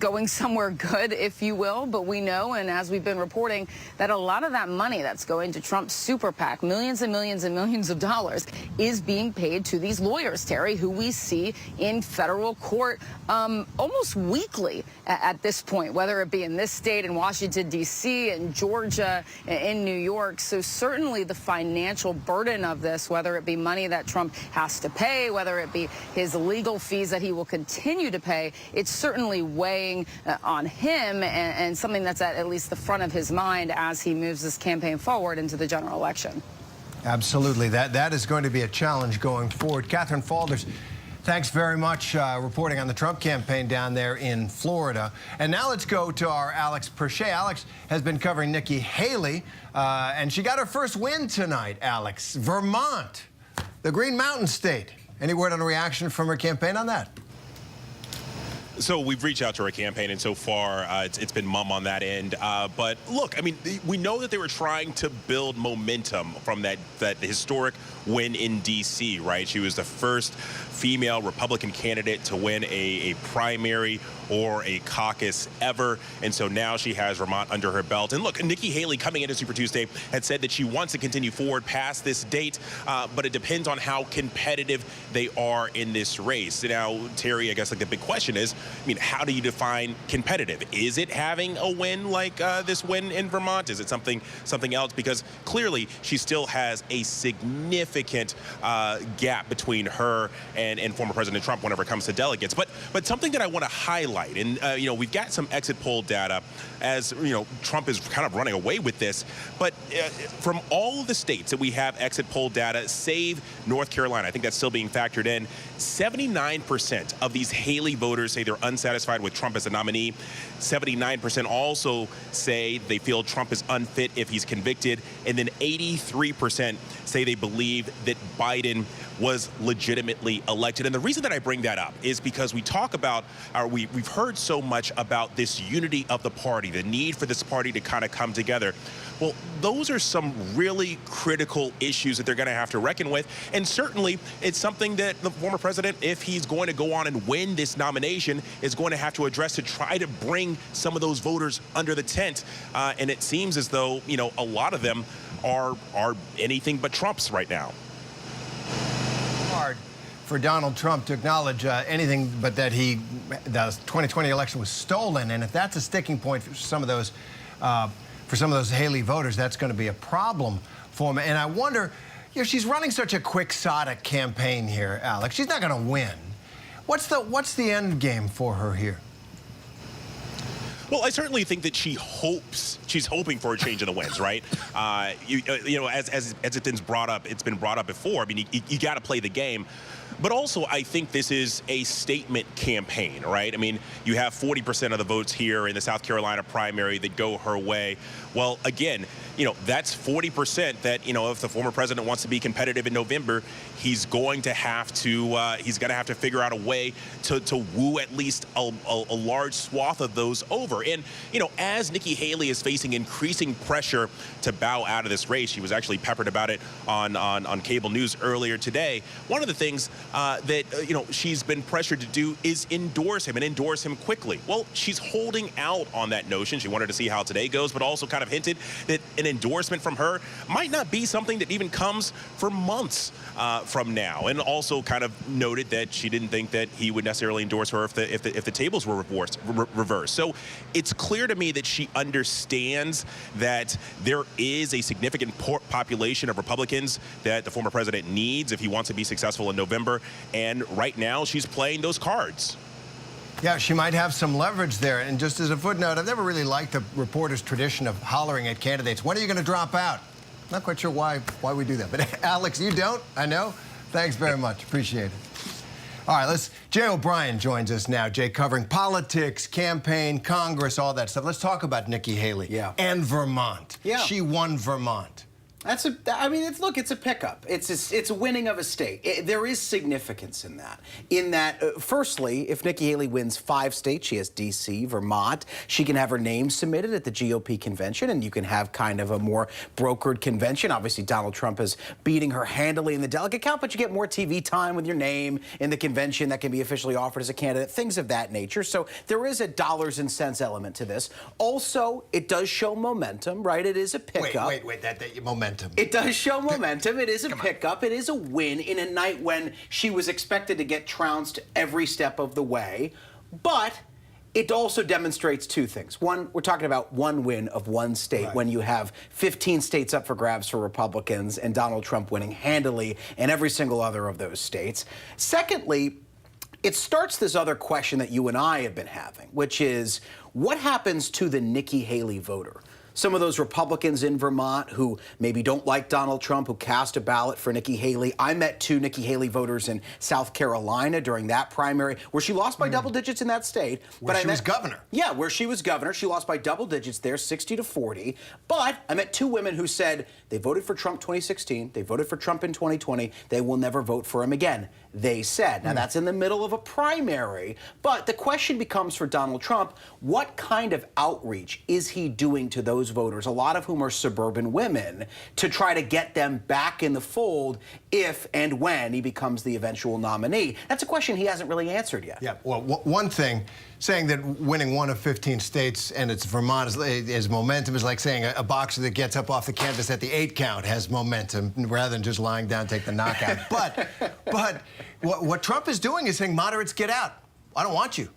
going somewhere good, if you will. But we know, and as we've been reporting, that a lot of that money that's going to Trump's super PAC, millions and millions and millions of dollars, is being paid to these lawyers, Terry, who we see in federal court almost weekly at this point, whether it be in this state, in Washington, D.C., and Georgia, Georgia, in New York. So certainly the financial burden of this, whether it be money that Trump has to pay, whether it be his legal fees that he will continue to pay, it's certainly weighing on him and something that's at least the front of his mind as he moves this campaign forward into the general election. Absolutely. That is going to be a challenge going forward. Catherine Faulders, thanks very much reporting on the Trump campaign down there in Florida. And now let's go to our Alex Perche. Alex has been covering Nikki Haley, and she got her first win tonight, Alex. Vermont, the Green Mountain State. Any word on a reaction from her campaign on that? So we've reached out to her campaign, and so far it's been mum on that end. But look, I mean, we know that they were trying to build momentum from that historic win in D.C., right? She was the first female Republican candidate to win a primary or a caucus ever. And so now she has Vermont under her belt. And look, Nikki Haley coming into Super Tuesday had said that she wants to continue forward past this date, but it depends on how competitive they are in this race. Now, Terry, I guess like the big question is, I mean, how do you define competitive? Is it having a win like this win in Vermont? Is it something else? Because clearly she still has a significant gap between her and former President Trump whenever it comes to delegates. But something that I want to highlight, and you know, we've got some exit poll data as you know Trump is kind of running away with this. But from all of the states that we have exit poll data, save North Carolina, I think that's still being factored in. 79% of these Haley voters say they're unsatisfied with Trump as a nominee. 79% also say they feel Trump is unfit if he's convicted. And then 83% say they believe that Biden was legitimately elected. And the reason that I bring that up is because we talk about, we've heard so much about this unity of the party, the need for this party to kind of come together. Well, those are some really critical issues that they're going to have to reckon with. And certainly it's something that the former president, if he's going to go on and win this nomination, is going to have to address to try to bring some of those voters under the tent. And it seems as though, you know, a lot of them are anything but Trump's right now. Hard for Donald Trump to acknowledge anything but that the 2020 election was stolen, and if that's a sticking point for some of those Haley voters, that's going to be a problem for him. And I wonder, you know, she's running such a quixotic campaign here, Alex. She's not going to win. What's the end game for her here? Well, I certainly think that she's hoping for a change in the winds, right? You know, as it's been brought up before. I mean, you got to play the game. But also, I think this is a statement campaign, right? I mean, you have 40% of the votes here in the South Carolina primary that go her way. Well, again, you know, that's 40% that, you know, if the former president wants to be competitive in November, he's going to have to figure out a way to woo at least a large swath of those over. And, you know, as Nikki Haley is facing increasing pressure to bow out of this race, she was actually peppered about it on cable news earlier today. One of the things that, you know, she's been pressured to do is endorse him quickly. Well, she's holding out on that notion. She wanted to see how today goes, but also kind of hinted that an endorsement from her might not be something that even comes for months from now. And also kind of noted that she didn't think that he would necessarily endorse her if the tables were reversed. So it's clear to me that she understands that there is a significant population of Republicans that the former president needs if he wants to be successful in November. And right now she's playing those cards. Yeah, she might have some leverage there. And just as a footnote, I've never really liked the reporter's tradition of hollering at candidates. When are you going to drop out? Not quite sure why we do that. But Alex, you don't, I know. Thanks very much. Appreciate it. All right, Jay O'Brien joins us now. Jay, covering politics, campaign, Congress, all that stuff. Let's talk about Nikki Haley and Vermont. Yeah. She won Vermont. It's a pickup. It's a winning of a state. There is significance in that. Firstly, if Nikki Haley wins 5 states, she has D.C., Vermont, she can have her name submitted at the GOP convention, and you can have kind of a more brokered convention. Obviously, Donald Trump is beating her handily in the delegate count, but you get more TV time with your name in the convention that can be officially offered as a candidate, things of that nature. So there is a dollars and cents element to this. Also, it does show momentum, right? It is a pickup. Wait, that momentum. It does show momentum. It is a pickup. It is a win in a night when she was expected to get trounced every step of the way. But it also demonstrates two things. One, we're talking about one win of one state when you have 15 states up for grabs for Republicans and Donald Trump winning handily in every single other of those states. Secondly, it starts this other question that you and I have been having, which is what happens to the Nikki Haley voter? Some of those Republicans in Vermont who maybe don't like Donald Trump, who cast a ballot for Nikki Haley. I met 2 Nikki Haley voters in South Carolina during that primary, where she lost by double digits in that state. Where she was governor. Yeah, where she was governor. She lost by double digits there, 60-40. But I met 2 women who said they voted for Trump 2016. They voted for Trump in 2020. They will never vote for him again, they said. Now, that's in the middle of a primary. But the question becomes for Donald Trump, what kind of outreach is he doing to those voters, a lot of whom are suburban women, to try to get them back in the fold if and when he becomes the eventual nominee? That's a question he hasn't really answered yet. Yeah, well, one thing, saying that winning 1 of 15 states and it's Vermont is momentum is like saying a boxer that gets up off the canvas at the 8 count has momentum rather than just lying down, take the knockout. But what Trump is doing is saying moderates get out. I don't want you.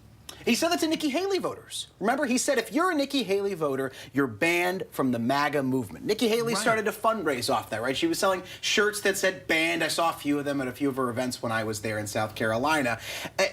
He said that to Nikki Haley voters. Remember, he said if you're a Nikki Haley voter, you're banned from the MAGA movement. Nikki Haley started to fundraise off that, right? She was selling shirts that said banned. I saw a few of them at a few of her events when I was there in South Carolina.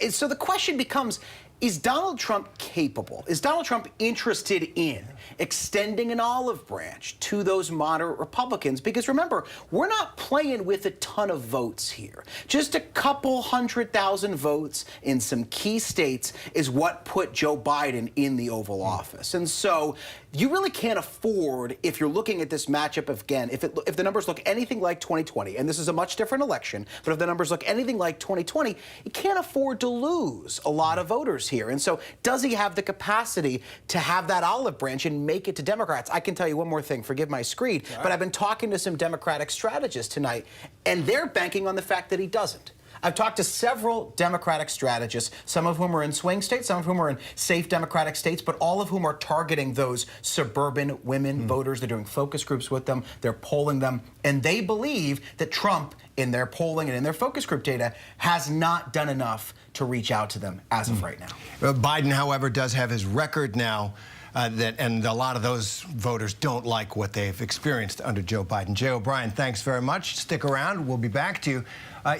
So the question becomes, is Donald Trump capable? Is Donald Trump interested in extending an olive branch to those moderate Republicans? Because remember, we're not playing with a ton of votes here. Just a couple 100,000 votes in some key states is what put Joe Biden in the Oval Office. And so you really can't afford, if you're looking at this matchup again, if the numbers look anything like 2020, and this is a much different election, but if the numbers look anything like 2020, you can't afford to lose a lot of voters here. And so does he have the capacity to have that olive branch and make it to Democrats? I can tell you one more thing, forgive my screed, but I've been talking to some Democratic strategists tonight, and they're banking on the fact that he doesn't. I've talked to several Democratic strategists, some of whom are in swing states, some of whom are in safe Democratic states, but all of whom are targeting those suburban women voters. They're doing focus groups with them. They're polling them. And they believe that Trump, in their polling and in their focus group data, has not done enough to reach out to them as of right now. Biden, however, does have his record now. And a lot of those voters don't like what they've experienced under Joe Biden. Jay O'Brien, thanks very much. Stick around. We'll be back to you.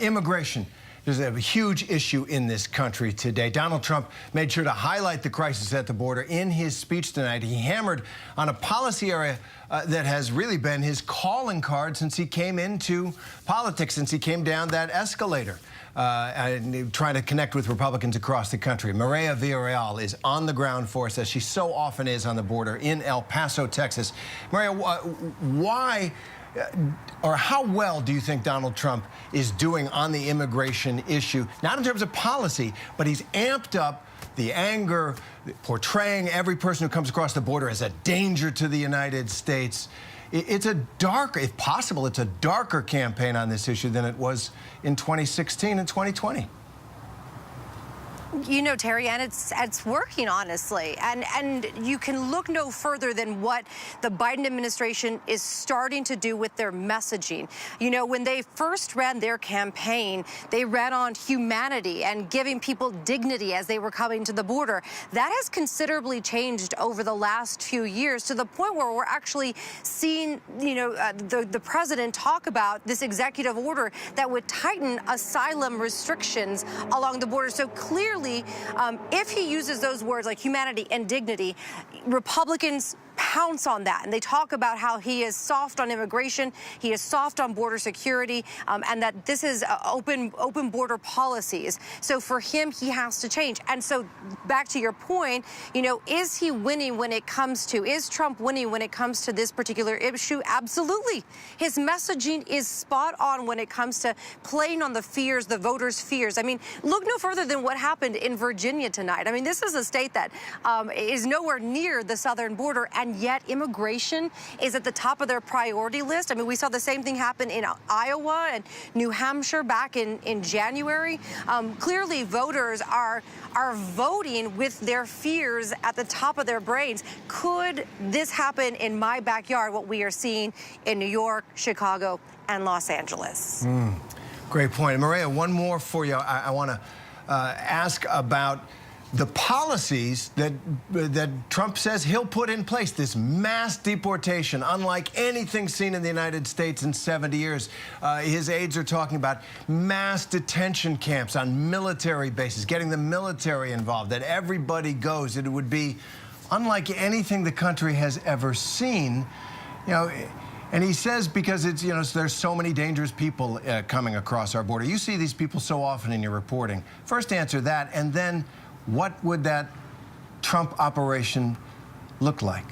Immigration. There's a huge issue in this country today. Donald Trump made sure to highlight the crisis at the border in his speech tonight. He hammered on a policy area that has really been his calling card since he came into politics, since he came down that escalator. And trying to connect with Republicans across the country. Maria Villarreal is on the ground for us, as she so often is on the border in El Paso, Texas. Maria, why or how well do you think Donald Trump is doing on the immigration issue? Not in terms of policy, but he's amped up the anger, portraying every person who comes across the border as a danger to the United States. It's a darker, if possible, it's a darker campaign on this issue than it was in 2016 and 2020. You know, Terry, and it's working, honestly. And you can look no further than what the Biden administration is starting to do with their messaging. You know, when they first ran their campaign, they ran on humanity and giving people dignity as they were coming to the border. That has considerably changed over the last few years, to the point where we're actually seeing, you know, the president talk about this executive order that would tighten asylum restrictions along the border. So clearly, if he uses those words like humanity and dignity, Republicans pounce on that, and they talk about how he is soft on immigration, he is soft on border security, and that this is open border policies. So for him, he has to change. And so back to your point, you know, is he winning when it comes to, is Trump winning when it comes to this particular issue? Absolutely. His messaging is spot on when it comes to playing on the fears, the voters' fears. I mean, look no further than what happened in Virginia tonight. I mean, this is a state that is nowhere near the southern border, and yet immigration is at the top of their priority list. I mean, we saw the same thing happen in Iowa and New Hampshire back in January. Clearly, voters are voting with their fears at the top of their brains. Could this happen in my backyard, what we are seeing in New York, Chicago, and Los Angeles? Great point. Maria, one more for you. I want to ask about the policies that Trump says he'll put in place, this mass deportation, unlike anything seen in the United States in 70 years. His aides are talking about mass detention camps on military bases, getting the military involved, that everybody goes. It would be unlike anything the country has ever seen. You know, and he says because it's, you know, there's so many dangerous people coming across our border. You see these people so often in your reporting. First answer that, and then what would that Trump operation look like?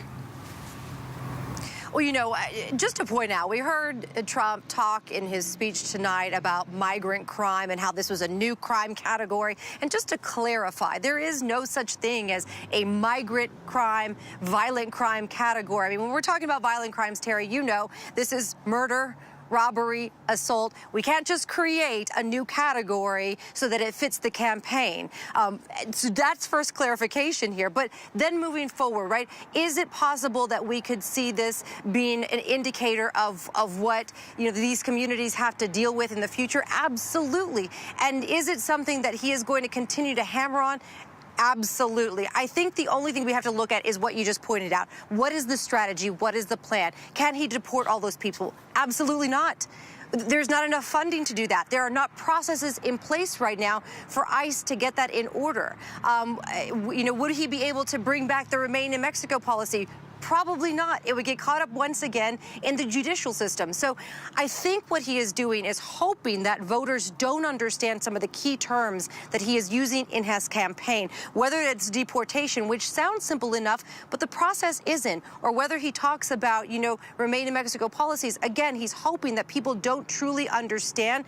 Well, you know, just to point out, we heard Trump talk in his speech tonight about migrant crime and how this was a new crime category. And just to clarify, there is no such thing as a migrant crime, violent crime category. I mean, when we're talking about violent crimes, Terry, you know, this is murder, robbery, assault. We can't just create a new category so that it fits the campaign. So that's first clarification here. But then moving forward, right, is it possible that we could see this being an indicator of what, you know, these communities have to deal with in the future? Absolutely. And is it something that he is going to continue to hammer on? Absolutely. I think the only thing we have to look at is what you just pointed out. What is the strategy? What is the plan? Can he deport all those people? Absolutely not. There's not enough funding to do that. There are not processes in place right now for ICE to get that in order. You know, would he be able to bring back the Remain in Mexico policy? Probably not. It would get caught up once again in the judicial system. So I think what he is doing is hoping that voters don't understand some of the key terms that he is using in his campaign, whether it's deportation, which sounds simple enough, but the process isn't, or whether he talks about, you know, Remain in Mexico policies. Again, he's hoping that people don't truly understand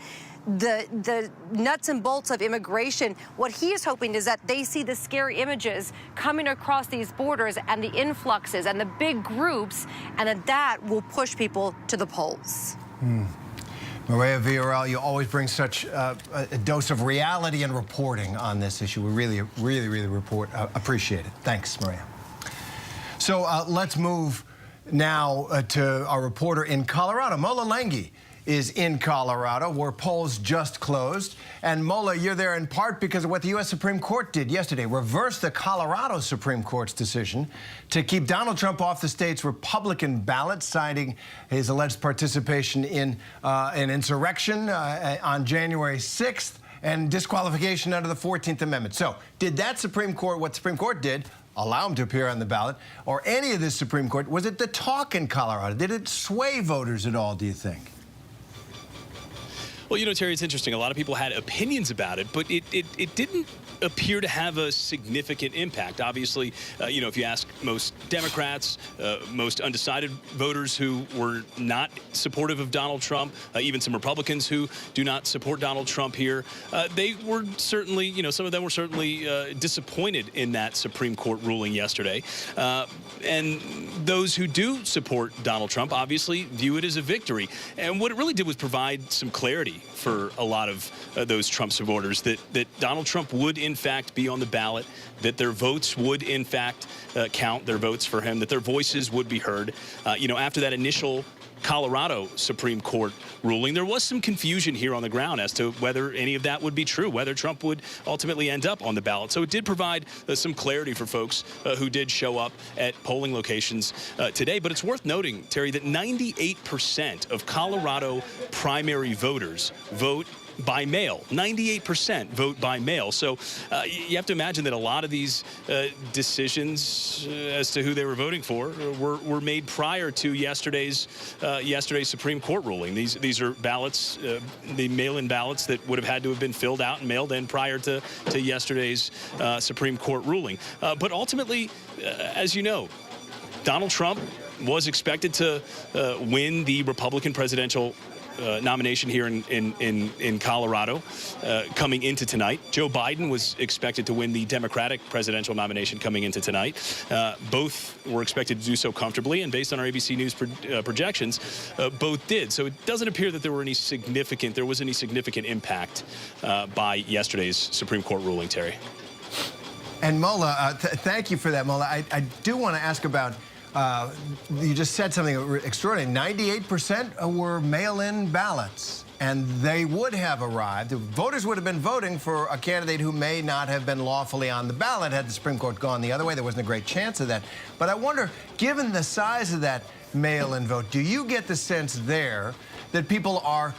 the nuts and bolts of immigration. What he is hoping is that they see the scary images coming across these borders and the influxes and the big groups, and that will push people to the polls. Maria Villarreal, you always bring such a dose of reality and reporting on this issue. We really appreciate it. Thanks, Maria. So let's move now to our reporter in Colorado, Mola Lenghi is in Colorado, where polls just closed. And Mola, you're there in part because of what the U.S. Supreme Court did yesterday, reverse the Colorado Supreme Court's decision to keep Donald Trump off the state's Republican ballot, citing his alleged participation in an insurrection on January 6th and disqualification under the 14th Amendment. So did that Supreme Court, what the Supreme Court did, allow him to appear on the ballot, or any of this Supreme Court? Was it the talk in Colorado? Did it sway voters at all, do you think? Well, you know, Terry, it's interesting. A lot of people had opinions about it, but it didn't appear to have a significant impact. Obviously, you know, if you ask most Democrats, most undecided voters who were not supportive of Donald Trump, even some Republicans who do not support Donald Trump here, they were certainly, you know, some of them were certainly disappointed in that Supreme Court ruling yesterday. And those who do support Donald Trump obviously view it as a victory. And what it really did was provide some clarity for a lot of those Trump supporters that Donald Trump would in fact be on the ballot, that their votes would in fact count, their votes for him, that their voices would be heard. You know, after that initial Colorado Supreme Court ruling, there was some confusion here on the ground as to whether any of that would be true, whether Trump would ultimately end up on the ballot. So it did provide some clarity for folks who did show up at polling locations today. But it's worth noting, Terry, that 98% of Colorado primary voters vote by mail. 98% vote by mail. So you have to imagine that a lot of these decisions as to who they were voting for were made prior to yesterday's Supreme Court ruling. These are ballots, the mail-in ballots that would have had to have been filled out and mailed in prior to yesterday's Supreme Court ruling. But ultimately, as you know, Donald Trump was expected to win the Republican presidential nomination here in Colorado coming into tonight. Joe Biden was expected to win the Democratic presidential nomination coming into tonight. Both were expected to do so comfortably, and based on our ABC News projections, both did. So it doesn't appear that there was any significant impact by yesterday's Supreme Court ruling, Terry. And Mola, thank you for that, Mola. I do want to ask about you just said something extraordinary. 98% were mail-in ballots. and they would have arrived. Voters would have been voting for a candidate who may not have been lawfully on the ballot had the Supreme Court gone the other way. There wasn't a great chance of that. But I wonder, given the size of that mail-in vote, do you get the sense there that people are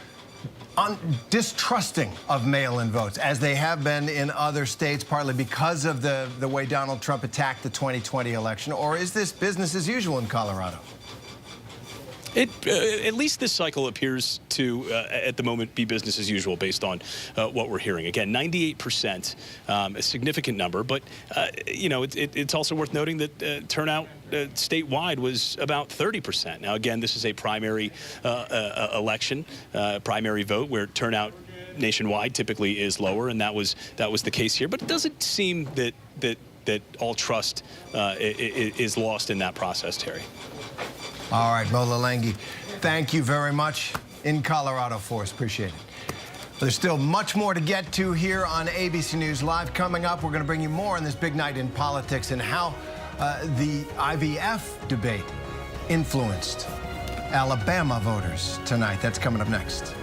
distrusting of mail-in votes, as they have been in other states, partly because of the way Donald Trump attacked the 2020 election? Or is this business as usual in Colorado? At least this cycle appears to, at the moment, be business as usual based on what we're hearing. Again, 98%, a significant number, but, you know, it's also worth noting that turnout statewide was about 30%. Now, again, this is a primary election, primary vote, where turnout nationwide typically is lower, and that was the case here. But it doesn't seem that all trust is lost in that process, Terry. All right, Mo Lalengi, thank you very much in Colorado for us. Appreciate it. There's still much more to get to here on ABC News Live. Coming up, we're going to bring you more on this big night in politics and how the IVF debate influenced Alabama voters tonight. That's coming up next.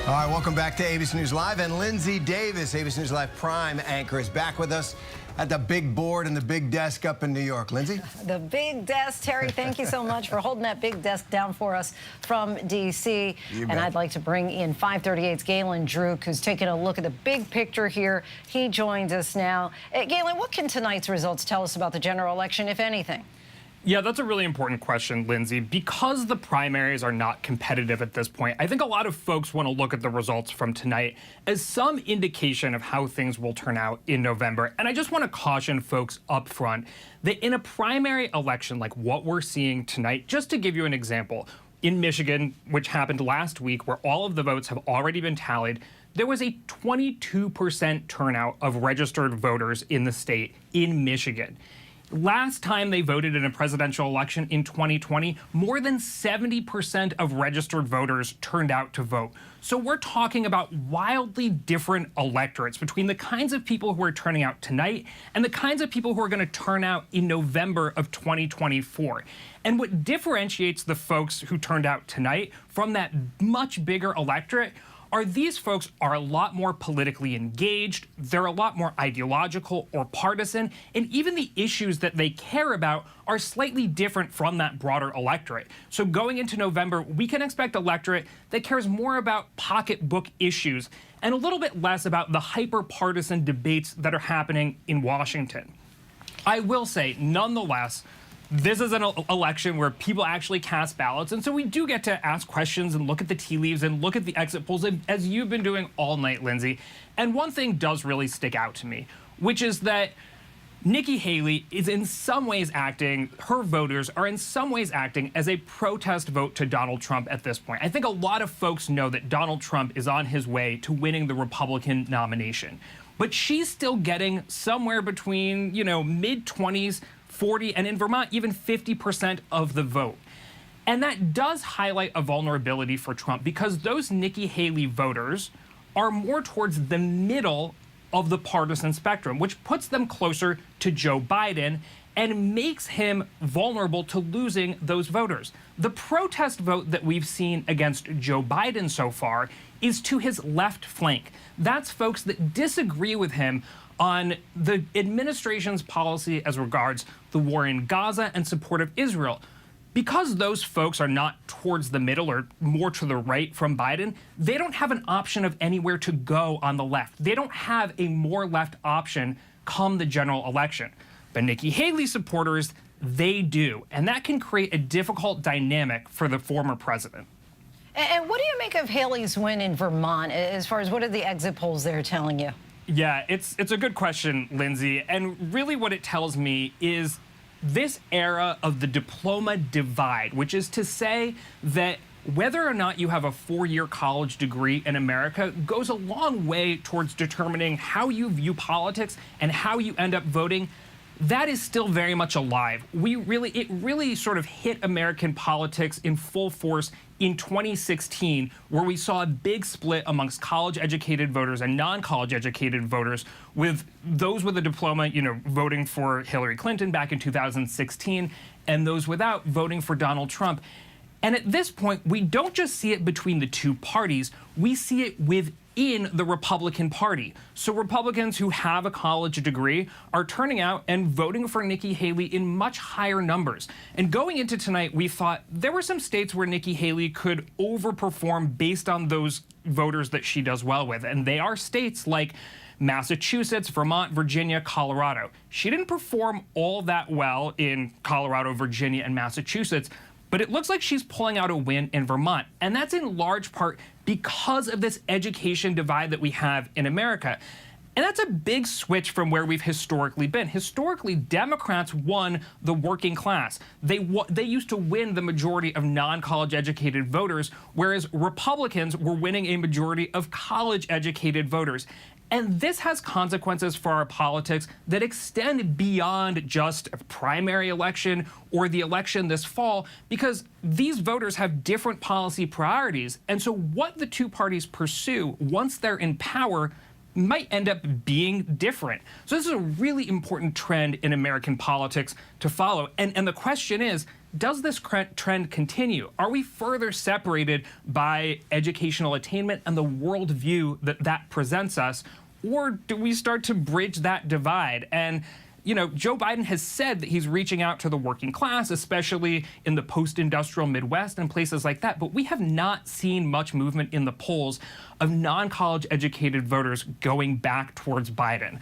All right, welcome back to ABC News Live. And Linsey Davis, ABC News Live Prime anchor, is back with us at the big board and the big desk up in New York. Linsey? The big desk. Terry, thank you so much for holding that big desk down for us from D.C. And I'd like to bring in 538's Galen Druk, who's taking a look at the big picture here. He joins us now. Galen, what can tonight's results tell us about the general election, if anything? Yeah, that's a really important question, Lindsay. Because the primaries are not competitive at this point, I think a lot of folks want to look at the results from tonight as some indication of how things will turn out in November. And I just want to caution folks up front that in a primary election like what we're seeing tonight, just to give you an example, in Michigan, which happened last week, where all of the votes have already been tallied, there was a 22% turnout of registered voters in the state in Michigan. Last time they voted in a presidential election in 2020, more than 70% of registered voters turned out to vote. So we're talking about wildly different electorates between the kinds of people who are turning out tonight and the kinds of people who are going to turn out in November of 2024. And what differentiates the folks who turned out tonight from that much bigger electorate are these folks are a lot more politically engaged, they're a lot more ideological or partisan, and even the issues that they care about are slightly different from that broader electorate. So going into November, we can expect an electorate that cares more about pocketbook issues and a little bit less about the hyper-partisan debates that are happening in Washington. I will say, nonetheless, this is an election where people actually cast ballots, and so we do get to ask questions and look at the tea leaves and look at the exit polls, as you've been doing all night, Lindsay. And one thing does really stick out to me, which is that Nikki Haley is in some ways acting, her voters are in some ways acting as a protest vote to Donald Trump at this point. I think a lot of folks know that Donald Trump is on his way to winning the Republican nomination, but she's still getting somewhere between, mid-20s, 40, and in Vermont, even 50% of the vote. And that does highlight a vulnerability for Trump because those Nikki Haley voters are more towards the middle of the partisan spectrum, which puts them closer to Joe Biden and makes him vulnerable to losing those voters. The protest vote that we've seen against Joe Biden so far is to his left flank. That's folks that disagree with him on the administration's policy as regards the war in Gaza and support of Israel. Because those folks are not towards the middle or more to the right from Biden, they don't have an option of anywhere to go on the left. They don't have a more left option come the general election. But Nikki Haley supporters, they do. And that can create a difficult dynamic for the former president. And what do you make of Haley's win in Vermont as far as what are the exit polls there telling you? Yeah, it's a good question, Lindsay. And really what it tells me is this era of the diploma divide, which is to say that whether or not you have a 4-year college degree in America goes a long way towards determining how you view politics and how you end up voting. That is still very much alive. It really sort of hit American politics in full force in 2016, where we saw a big split amongst college-educated voters and non-college-educated voters, with those with a diploma, voting for Hillary Clinton back in 2016, and those without voting for Donald Trump. And at this point, we don't just see it between the two parties, we see it within the Republican Party. So Republicans who have a college degree are turning out and voting for Nikki Haley in much higher numbers. And going into tonight, we thought there were some states where Nikki Haley could overperform based on those voters that she does well with. And they are states like Massachusetts, Vermont, Virginia, Colorado. She didn't perform all that well in Colorado, Virginia, and Massachusetts, but it looks like she's pulling out a win in Vermont. And that's in large part because of this education divide that we have in America. And that's a big switch from where we've historically been. Historically, Democrats won the working class. They used to win the majority of non-college educated voters, whereas Republicans were winning a majority of college-educated voters. And this has consequences for our politics that extend beyond just a primary election or the election this fall, because these voters have different policy priorities. And so what the two parties pursue once they're in power might end up being different. So this is a really important trend in American politics to follow. And the question is, does this trend continue? Are we further separated by educational attainment and the worldview that presents us? Or do we start to bridge that divide? And Joe Biden has said that he's reaching out to the working class, especially in the post-industrial Midwest and places like that. But we have not seen much movement in the polls of non-college educated voters going back towards Biden.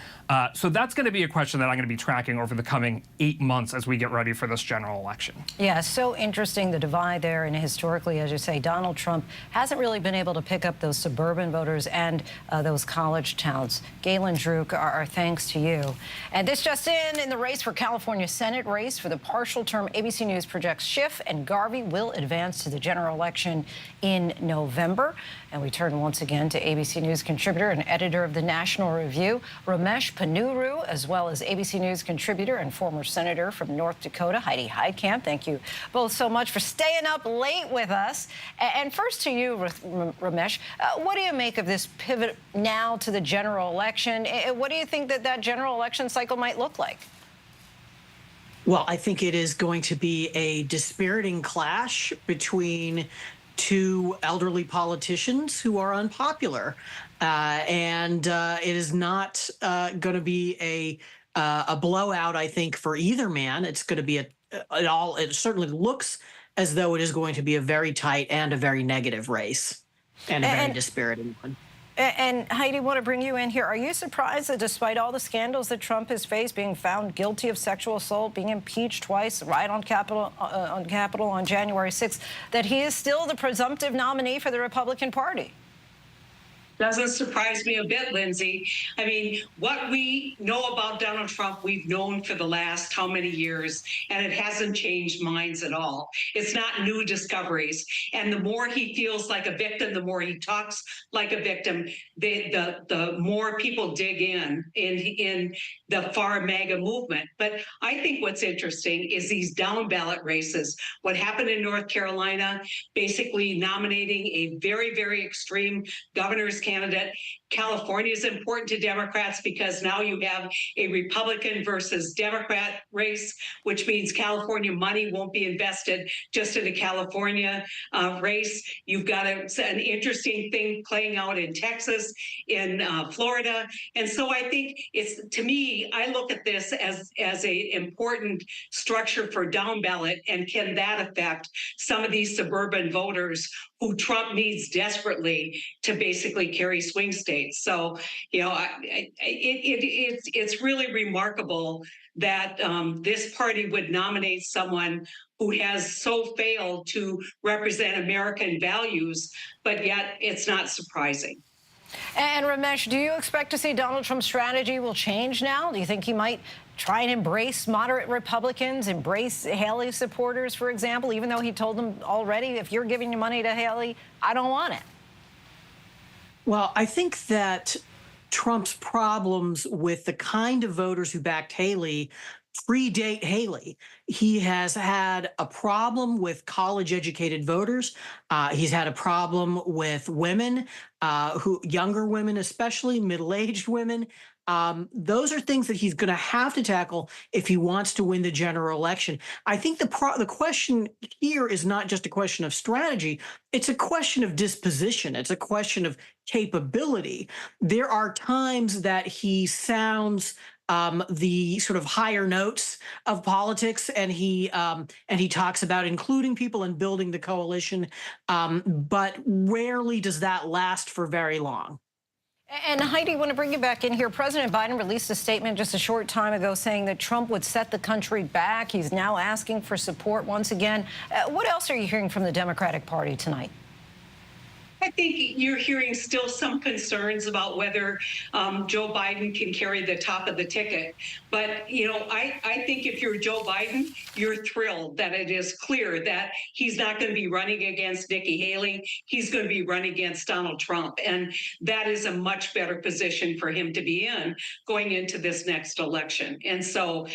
So that's going to be a question that I'm going to be tracking over the coming 8 months as we get ready for this general election. Yeah, so interesting, the divide there. And historically, as you say, Donald Trump hasn't really been able to pick up those suburban voters and those college towns. Galen Druk, our thanks to you. And this just in the race for California Senate race for the partial term, ABC News projects Schiff and Garvey will advance to the general election in November. And we turn once again to ABC News contributor and editor of the National Review, Ramesh Ponnuru, as well as ABC News contributor and former senator from North Dakota, Heidi Heitkamp. Thank you both so much for staying up late with us. And first to you, Ramesh, what do you make of this pivot now to the general election? What do you think that general election cycle might look like? Well, I think it is going to be a dispiriting clash between two elderly politicians who are unpopular, and it is not going to be a blowout, I think, for either man. It's going to be it certainly looks as though it is going to be a very tight and a very negative race, and a very dispiriting one. And Heidi, I want to bring you in here. Are you surprised that despite all the scandals that Trump has faced, being found guilty of sexual assault, being impeached twice, right on Capitol on January 6th, that he is still the presumptive nominee for the Republican Party? Doesn't surprise me a bit, Lindsay. I mean, what we know about Donald Trump, we've known for the last how many years, and it hasn't changed minds at all. It's not new discoveries. And the more he feels like a victim, the more he talks like a victim, the more people dig in the far MAGA movement. But I think what's interesting is these down ballot races. What happened in North Carolina, basically nominating a very, very extreme governor's candidate. California is important to Democrats because now you have a Republican versus Democrat race, which means California money won't be invested just in a California race. You've got an interesting thing playing out in Texas, in Florida. And so I think to me, I look at this as an important structure for down ballot. And can that affect some of these suburban voters who Trump needs desperately to basically carry swing states? So, it's really remarkable that this party would nominate someone who has so failed to represent American values, but yet it's not surprising. And Ramesh, do you expect to see Donald Trump's strategy will change now? Do you think he might try and embrace moderate Republicans, embrace Haley supporters, for example, even though he told them already, if you're giving your money to Haley, I don't want it? Well, I think that Trump's problems with the kind of voters who backed Haley predate Haley. He has had a problem with college-educated voters. He's had a problem with women, younger women, especially middle-aged women. Those are things that he's going to have to tackle if he wants to win the general election. I think the question here is not just a question of strategy. It's a question of disposition. It's a question of capability. There are times that he sounds the sort of higher notes of politics, and he talks about including people and building the coalition, but rarely does that last for very long. And Heidi, I want to bring you back in here. President Biden released a statement just a short time ago saying that Trump would set the country back. He's now asking for support once again. What else are you hearing from the Democratic Party tonight? I think you're hearing still some concerns about whether Joe Biden can carry the top of the ticket. But, I think if you're Joe Biden, you're thrilled that it is clear that he's not going to be running against Nikki Haley. He's going to be running against Donald Trump. And that is a much better position for him to be in going into this next election. And so,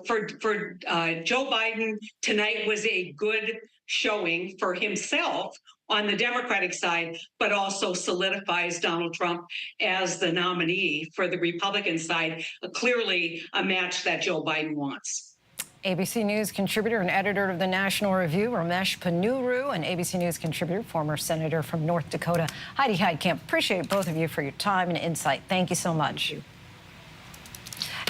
for Joe Biden, tonight was a good showing for himself on the Democratic side, but also solidifies Donald Trump as the nominee for the Republican side, clearly a match that Joe Biden wants. ABC News contributor and editor of the National Review, Ramesh Ponnuru, and ABC News contributor, former senator from North Dakota, Heidi Heitkamp. Appreciate both of you for your time and insight. Thank you so much.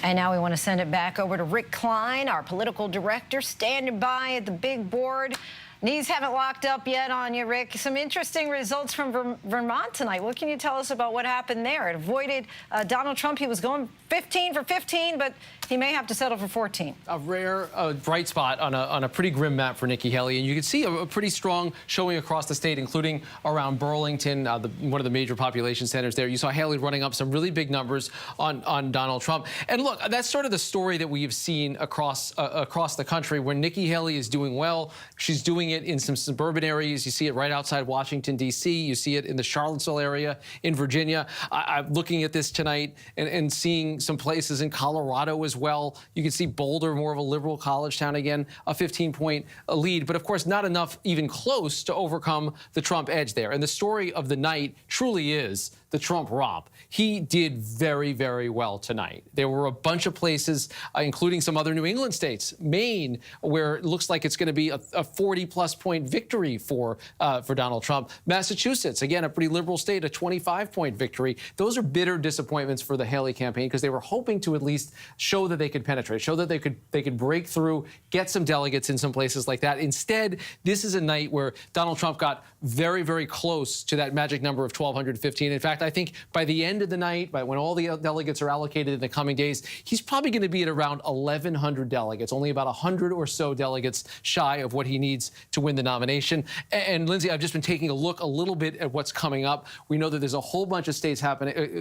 And now we want to send it back over to Rick Klein, our political director, standing by at the big board. Knees haven't locked up yet on you, Rick. Some interesting results from Vermont tonight. What can you tell us about what happened there? It avoided Donald Trump. He was going 15 for 15, but he may have to settle for 14. A rare bright spot on a pretty grim map for Nikki Haley. And you can see a pretty strong showing across the state, including around Burlington, one of the major population centers there. You saw Haley running up some really big numbers on Donald Trump. And look, that's sort of the story that we've seen across the country. When Nikki Haley is doing well, she's doing it in some suburban areas. You see it right outside Washington, D.C. You see it in the Charlottesville area in Virginia. I'm looking at this tonight and seeing some places in Colorado as well. You can see Boulder, more of a liberal college town again, a 15-point lead. But of course, not enough even close to overcome the Trump edge there. And the story of the night truly is the Trump romp. He did very, very well tonight. There were a bunch of places, including some other New England states, Maine, where it looks like it's going to be a 40-plus point victory for Donald Trump. Massachusetts, again, a pretty liberal state, a 25-point victory. Those are bitter disappointments for the Haley campaign because they were hoping to at least show that they could penetrate, show that they could break through, get some delegates in some places like that. Instead, this is a night where Donald Trump got very, very close to that magic number of 1,215. In fact, I think by the end of the night, when all the delegates are allocated in the coming days, he's probably going to be at around 1,100 delegates, only about 100 or so delegates shy of what he needs to win the nomination. And Lindsay, I've just been taking a look a little bit at what's coming up. We know that there's a whole bunch of states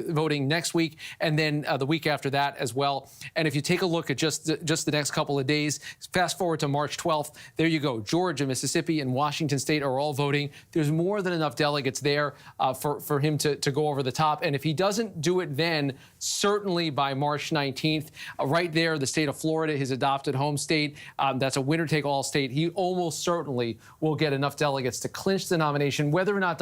voting next week and then the week after that as well. And if you take a look at just the next couple of days, fast forward to March 12th, there you go. Georgia, Mississippi, and Washington State are all voting. There's more than enough delegates there for him to go over the top. And if he doesn't do it then, certainly by March 19th, right there, the state of Florida, his adopted home state, that's a winner-take-all state. He almost certainly will get enough delegates to clinch the nomination, whether or not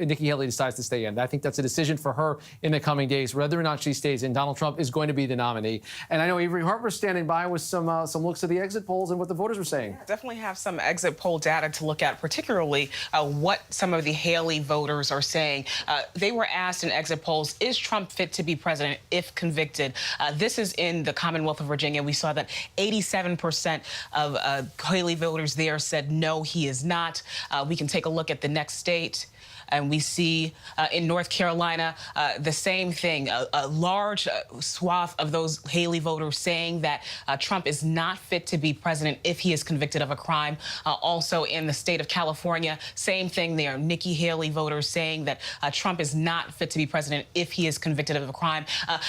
Nikki Haley decides to stay in. I think that's a decision for her in the coming days. Whether or not she stays in, Donald Trump is going to be the nominee. And I know Avery Harper's standing by with some looks at the exit polls and what the voters were saying. Yeah, definitely have some exit poll data to look at, particularly what some of the Haley voters are saying. They were asked in exit polls, is Trump fit to be president if convicted? This is in the Commonwealth of Virginia. We saw that 87% of Haley voters there said no, he is not. We can take a look at the next state. And we see in North Carolina the same thing, a large swath of those Haley voters saying that Trump is not fit to be president if he is convicted of a crime. Also in the state of California, same thing there. Nikki Haley voters saying that Trump is not fit to be president if he is convicted of a crime.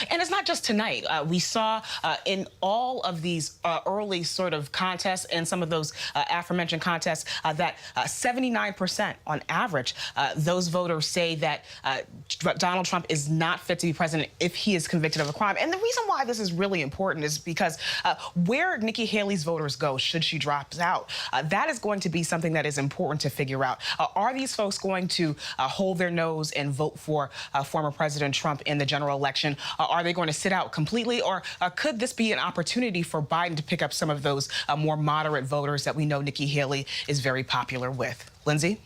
And it's not just tonight. We saw in all of these early sort of contests and some of those aforementioned contests that 79% on average, those voters say that Donald Trump is not fit to be president if he is convicted of a crime. And the reason why this is really important is because where Nikki Haley's voters go should she drop out, that is going to be something that is important to figure out. Are these folks going to hold their nose and vote for former President Trump in the general election? Are they going to sit out completely? Or could this be an opportunity for Biden to pick up some of those more moderate voters that we know Nikki Haley is very popular with? Lindsay?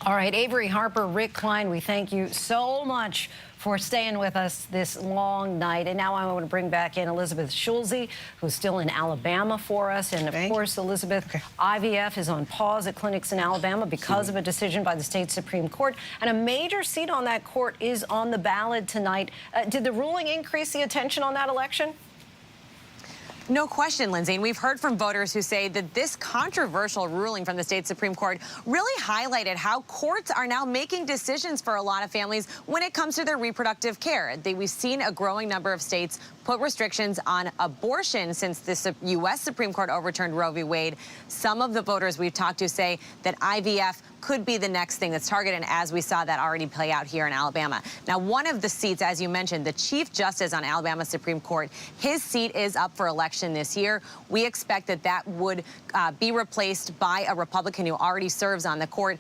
All right, Avery Harper, Rick Klein, we thank you so much for staying with us this long night. And now I want to bring back in Elizabeth Schulze, who's still in Alabama for us. And of course, Elizabeth, IVF is on pause at clinics in Alabama because of a decision by the state Supreme Court. And a major seat on that court is on the ballot tonight. Did the ruling increase the attention on that election? No question, Lindsay. And we've heard from voters who say that this controversial ruling from the state Supreme Court really highlighted how courts are now making decisions for a lot of families when it comes to their reproductive care. We've seen a growing number of states put restrictions on abortion since the U.S. Supreme Court overturned Roe v. Wade. Some of the voters we've talked to say that IVF could be the next thing that's targeted, and as we saw that already play out here in Alabama. Now, one of the seats, as you mentioned, the Chief Justice on Alabama Supreme Court, his seat is up for election this year. We expect that that would be replaced by a Republican who already serves on the court.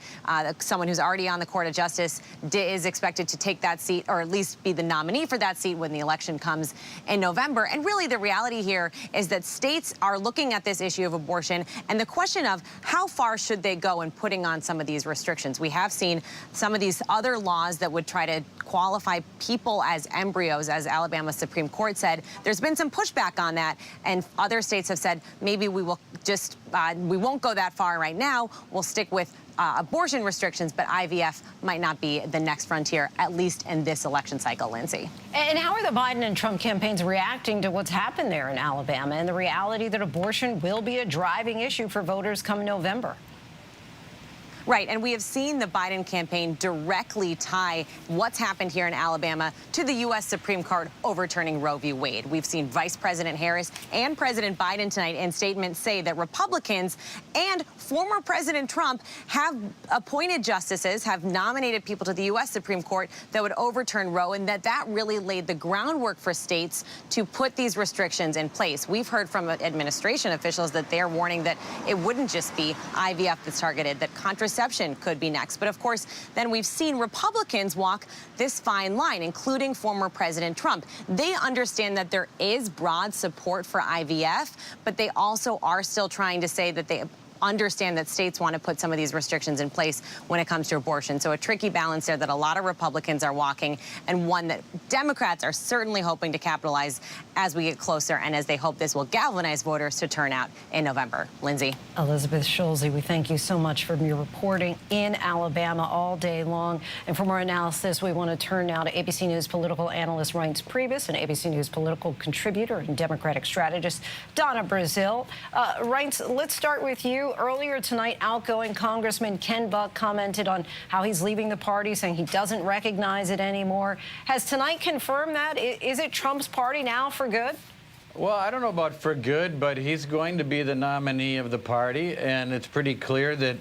Someone who's already on the Court of Justice is expected to take that seat, or at least be the nominee for that seat when the election comes in November. And really, the reality here is that states are looking at this issue of abortion and the question of how far should they go in putting on some of these these restrictions. We have seen some of these other laws that would try to qualify people as embryos, as Alabama Supreme Court said. There's been some pushback on that, and other states have said maybe we will just, we won't go that far right now. We'll stick with abortion restrictions, but IVF might not be the next frontier, at least in this election cycle, Lindsay. And how are the Biden and Trump campaigns reacting to what's happened there in Alabama and the reality that abortion will be a driving issue for voters come November? Right, and we have seen the Biden campaign directly tie what's happened here in Alabama to the U.S. Supreme Court overturning Roe v. Wade. We've seen Vice President Harris and President Biden tonight in statements say that Republicans and former President Trump have appointed justices, have nominated people to the U.S. Supreme Court that would overturn Roe, and that really laid the groundwork for states to put these restrictions in place. We've heard from administration officials that they're warning that it wouldn't just be IVF that's targeted, that contraception could be next. But of course, then we've seen Republicans walk this fine line, including former President Trump. They understand that there is broad support for IVF, but they also are still trying to say that they understand that states want to put some of these restrictions in place when it comes to abortion. So a tricky balance there that a lot of Republicans are walking, and one that Democrats are certainly hoping to capitalize as we get closer and as they hope this will galvanize voters to turn out in November. Lindsay. Elizabeth Schulze, we thank you so much for your reporting in Alabama all day long. And for more analysis, we want to turn now to ABC News political analyst Reince Priebus and ABC News political contributor and Democratic strategist Donna Brazile. Reince, let's start with you. Earlier tonight, outgoing Congressman Ken Buck commented on how he's leaving the party, saying he doesn't recognize it anymore. Has tonight confirmed that? Is it Trump's party now for good? Well, I don't know about for good, but he's going to be the nominee of the party, and it's pretty clear that,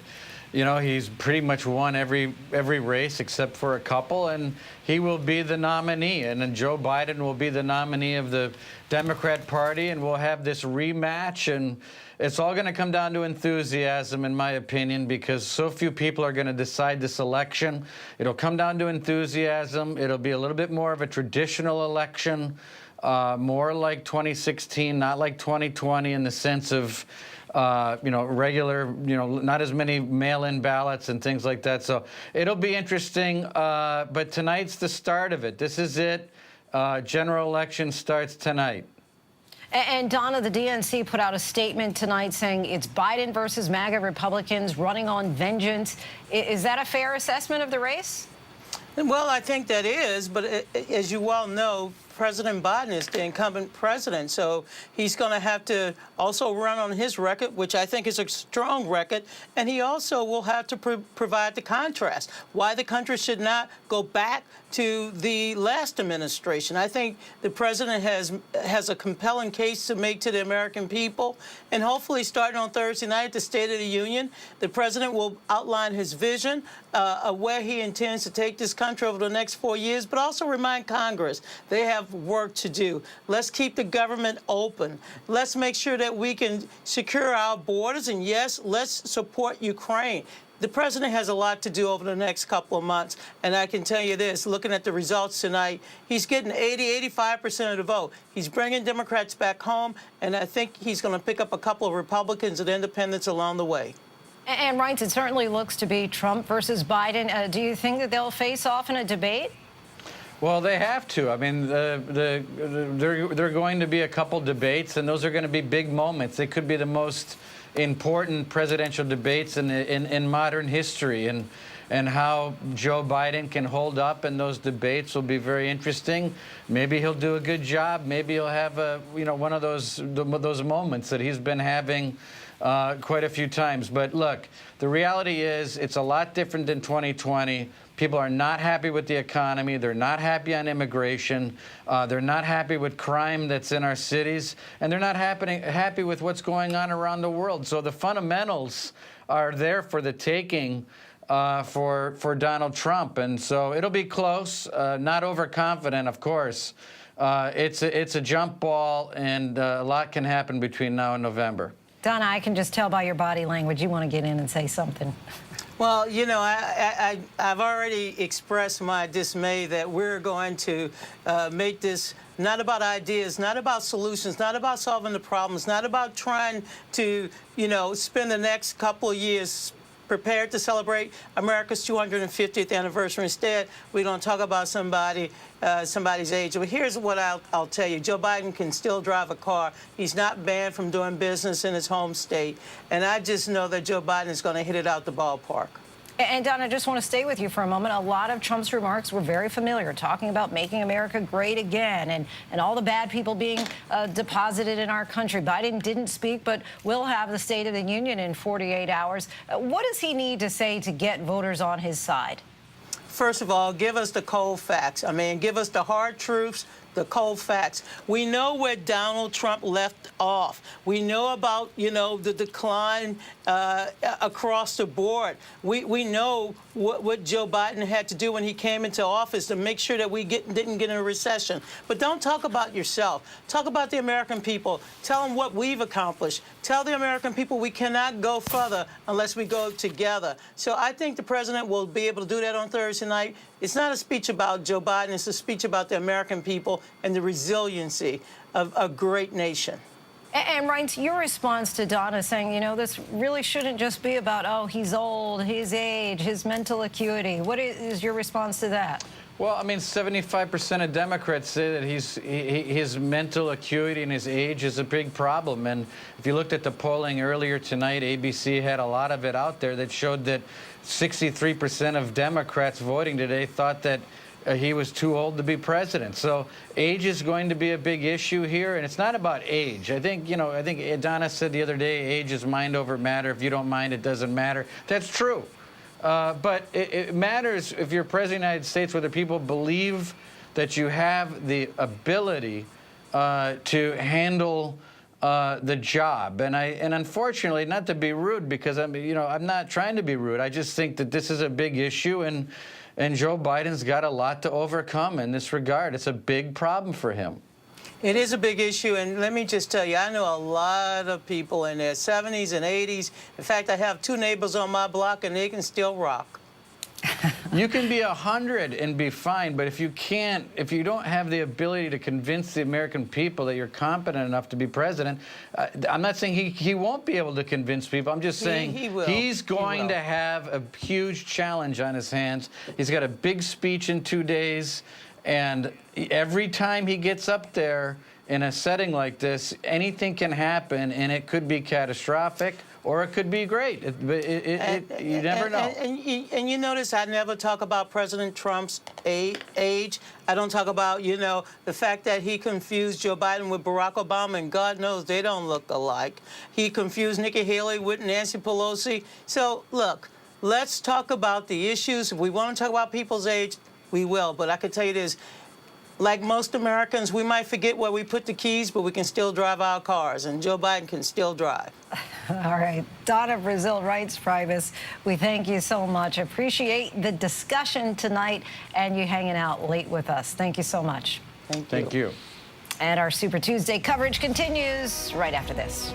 you know, he's pretty much won every race except for a couple, and he will be the nominee. And then Joe Biden will be the nominee of the Democrat Party, and we'll have this rematch. And it's all going to come down to enthusiasm, in my opinion, because so few people are going to decide this election. It'll come down to enthusiasm. It'll be a little bit more of a traditional election, more like 2016, not like 2020 in the sense of regular, not as many mail-in ballots and things like that. So it'll be interesting. But tonight's the start of it. This is it. General election starts tonight. And Donna, the DNC put out a statement tonight saying it's Biden versus MAGA Republicans running on vengeance. Is that a fair assessment of the race? Well, I think that is, but as you well know, President Biden is the incumbent president, so he's going to have to also run on his record, which I think is a strong record, and he also will have to provide the contrast, why the country should not go back to the last administration. I think the president has a compelling case to make to the American people, and hopefully starting on Thursday night at the State of the Union, the president will outline his vision of where he intends to take this country over the next 4 years, but also remind Congress they have work to do. Let's keep the government open. Let's make sure that we can secure our borders, and yes, let's support Ukraine. The president has a lot to do over the next couple of months, and I can tell you this, looking at the results tonight, he's getting 85% of the vote. He's bringing Democrats back home, and I think he's going to pick up a couple of Republicans and independents along the way. And Reince, it certainly looks to be Trump versus Biden. Do you think that they'll face off in a debate? Well, they have to. I mean, there are going to be a couple debates, and those are going to be big moments. They could be the most important presidential debates in modern history, and how Joe Biden can hold up in those debates will be very interesting. Maybe he'll do a good job. Maybe he'll have one of those moments that he's been having quite a few times. But look, the reality is it's a lot different than 2020. People are not happy with the economy. They're not happy on immigration. They're not happy with crime that's in our cities. And they're not happy with what's going on around the world. So the fundamentals are there for the taking for Donald Trump. And so it'll be close, not overconfident, of course. It's a jump ball, and a lot can happen between now and November. Donna, I can just tell by your body language you want to get in and say something. Well, you know, I've already expressed my dismay that we're going to make this not about ideas, not about solutions, not about solving the problems, not about trying to, spend the next couple of years prepared to celebrate America's 250th anniversary. Instead, we're going to talk about somebody's age. But here's what I'll tell you. Joe Biden can still drive a car. He's not banned from doing business in his home state. And I just know that Joe Biden is going to hit it out the ballpark. And Don, I just want to stay with you for a moment. A lot of Trump's remarks were very familiar, talking about making America great again and all the bad people being deposited in our country. Biden didn't speak, but will have the State of the Union in 48 hours. What does he need to say to get voters on his side? First of all, give us the cold facts. I mean, give us the hard truths, the cold facts. We know where Donald Trump left off. We know about, the decline across the board. We know what Joe Biden had to do when he came into office to make sure that we didn't get in a recession. But don't talk about yourself. Talk about the American people. Tell them what we've accomplished. Tell the American people we cannot go further unless we go together. So I think the president will be able to do that on Thursday night. It's not a speech about Joe Biden. It's a speech about the American people and the resiliency of a great nation. And Reince, your response to Donna saying, this really shouldn't just be about, oh, he's old, his age, his mental acuity. What is your response to that? Well, I mean, 75% of Democrats say that his mental acuity and his age is a big problem. And if you looked at the polling earlier tonight, ABC had a lot of it out there that showed that 63% of Democrats voting today thought that he was too old to be president. So age is going to be a big issue here, and it's not about age. I think Donna said the other day, age is mind over matter. If you don't mind, it doesn't matter. That's true. But it matters if you're president of the United States, whether people believe that you have the ability to handle the job. And unfortunately, not to be rude, because I'm not trying to be rude. I just think that this is a big issue, and Joe Biden's got a lot to overcome in this regard. It's a big problem for him. It is a big issue, and let me just tell you, I know a lot of people in their 70s and 80s. In fact, I have 2 neighbors on my block, and they can still rock. You can be 100 and be fine, but if you don't have the ability to convince the American people that you're competent enough to be president, I'm not saying he won't be able to convince people. I'm just saying he's going to have a huge challenge on his hands. He's got a big speech in 2 days, and every time he gets up there in a setting like this, anything can happen, and it could be catastrophic, or it could be great. You never know. And you notice I never talk about President Trump's age. I don't talk about, the fact that he confused Joe Biden with Barack Obama, and God knows they don't look alike. He confused Nikki Haley with Nancy Pelosi. So, look, let's talk about the issues. If we want to talk about people's age, we will. But I can tell you this. Like most Americans, we might forget where we put the keys, but we can still drive our cars, and Joe Biden can still drive. All right. Donna Brazile, Rights Privacy, we thank you so much. Appreciate the discussion tonight and you hanging out late with us. Thank you so much. Thank you. And our Super Tuesday coverage continues right after this.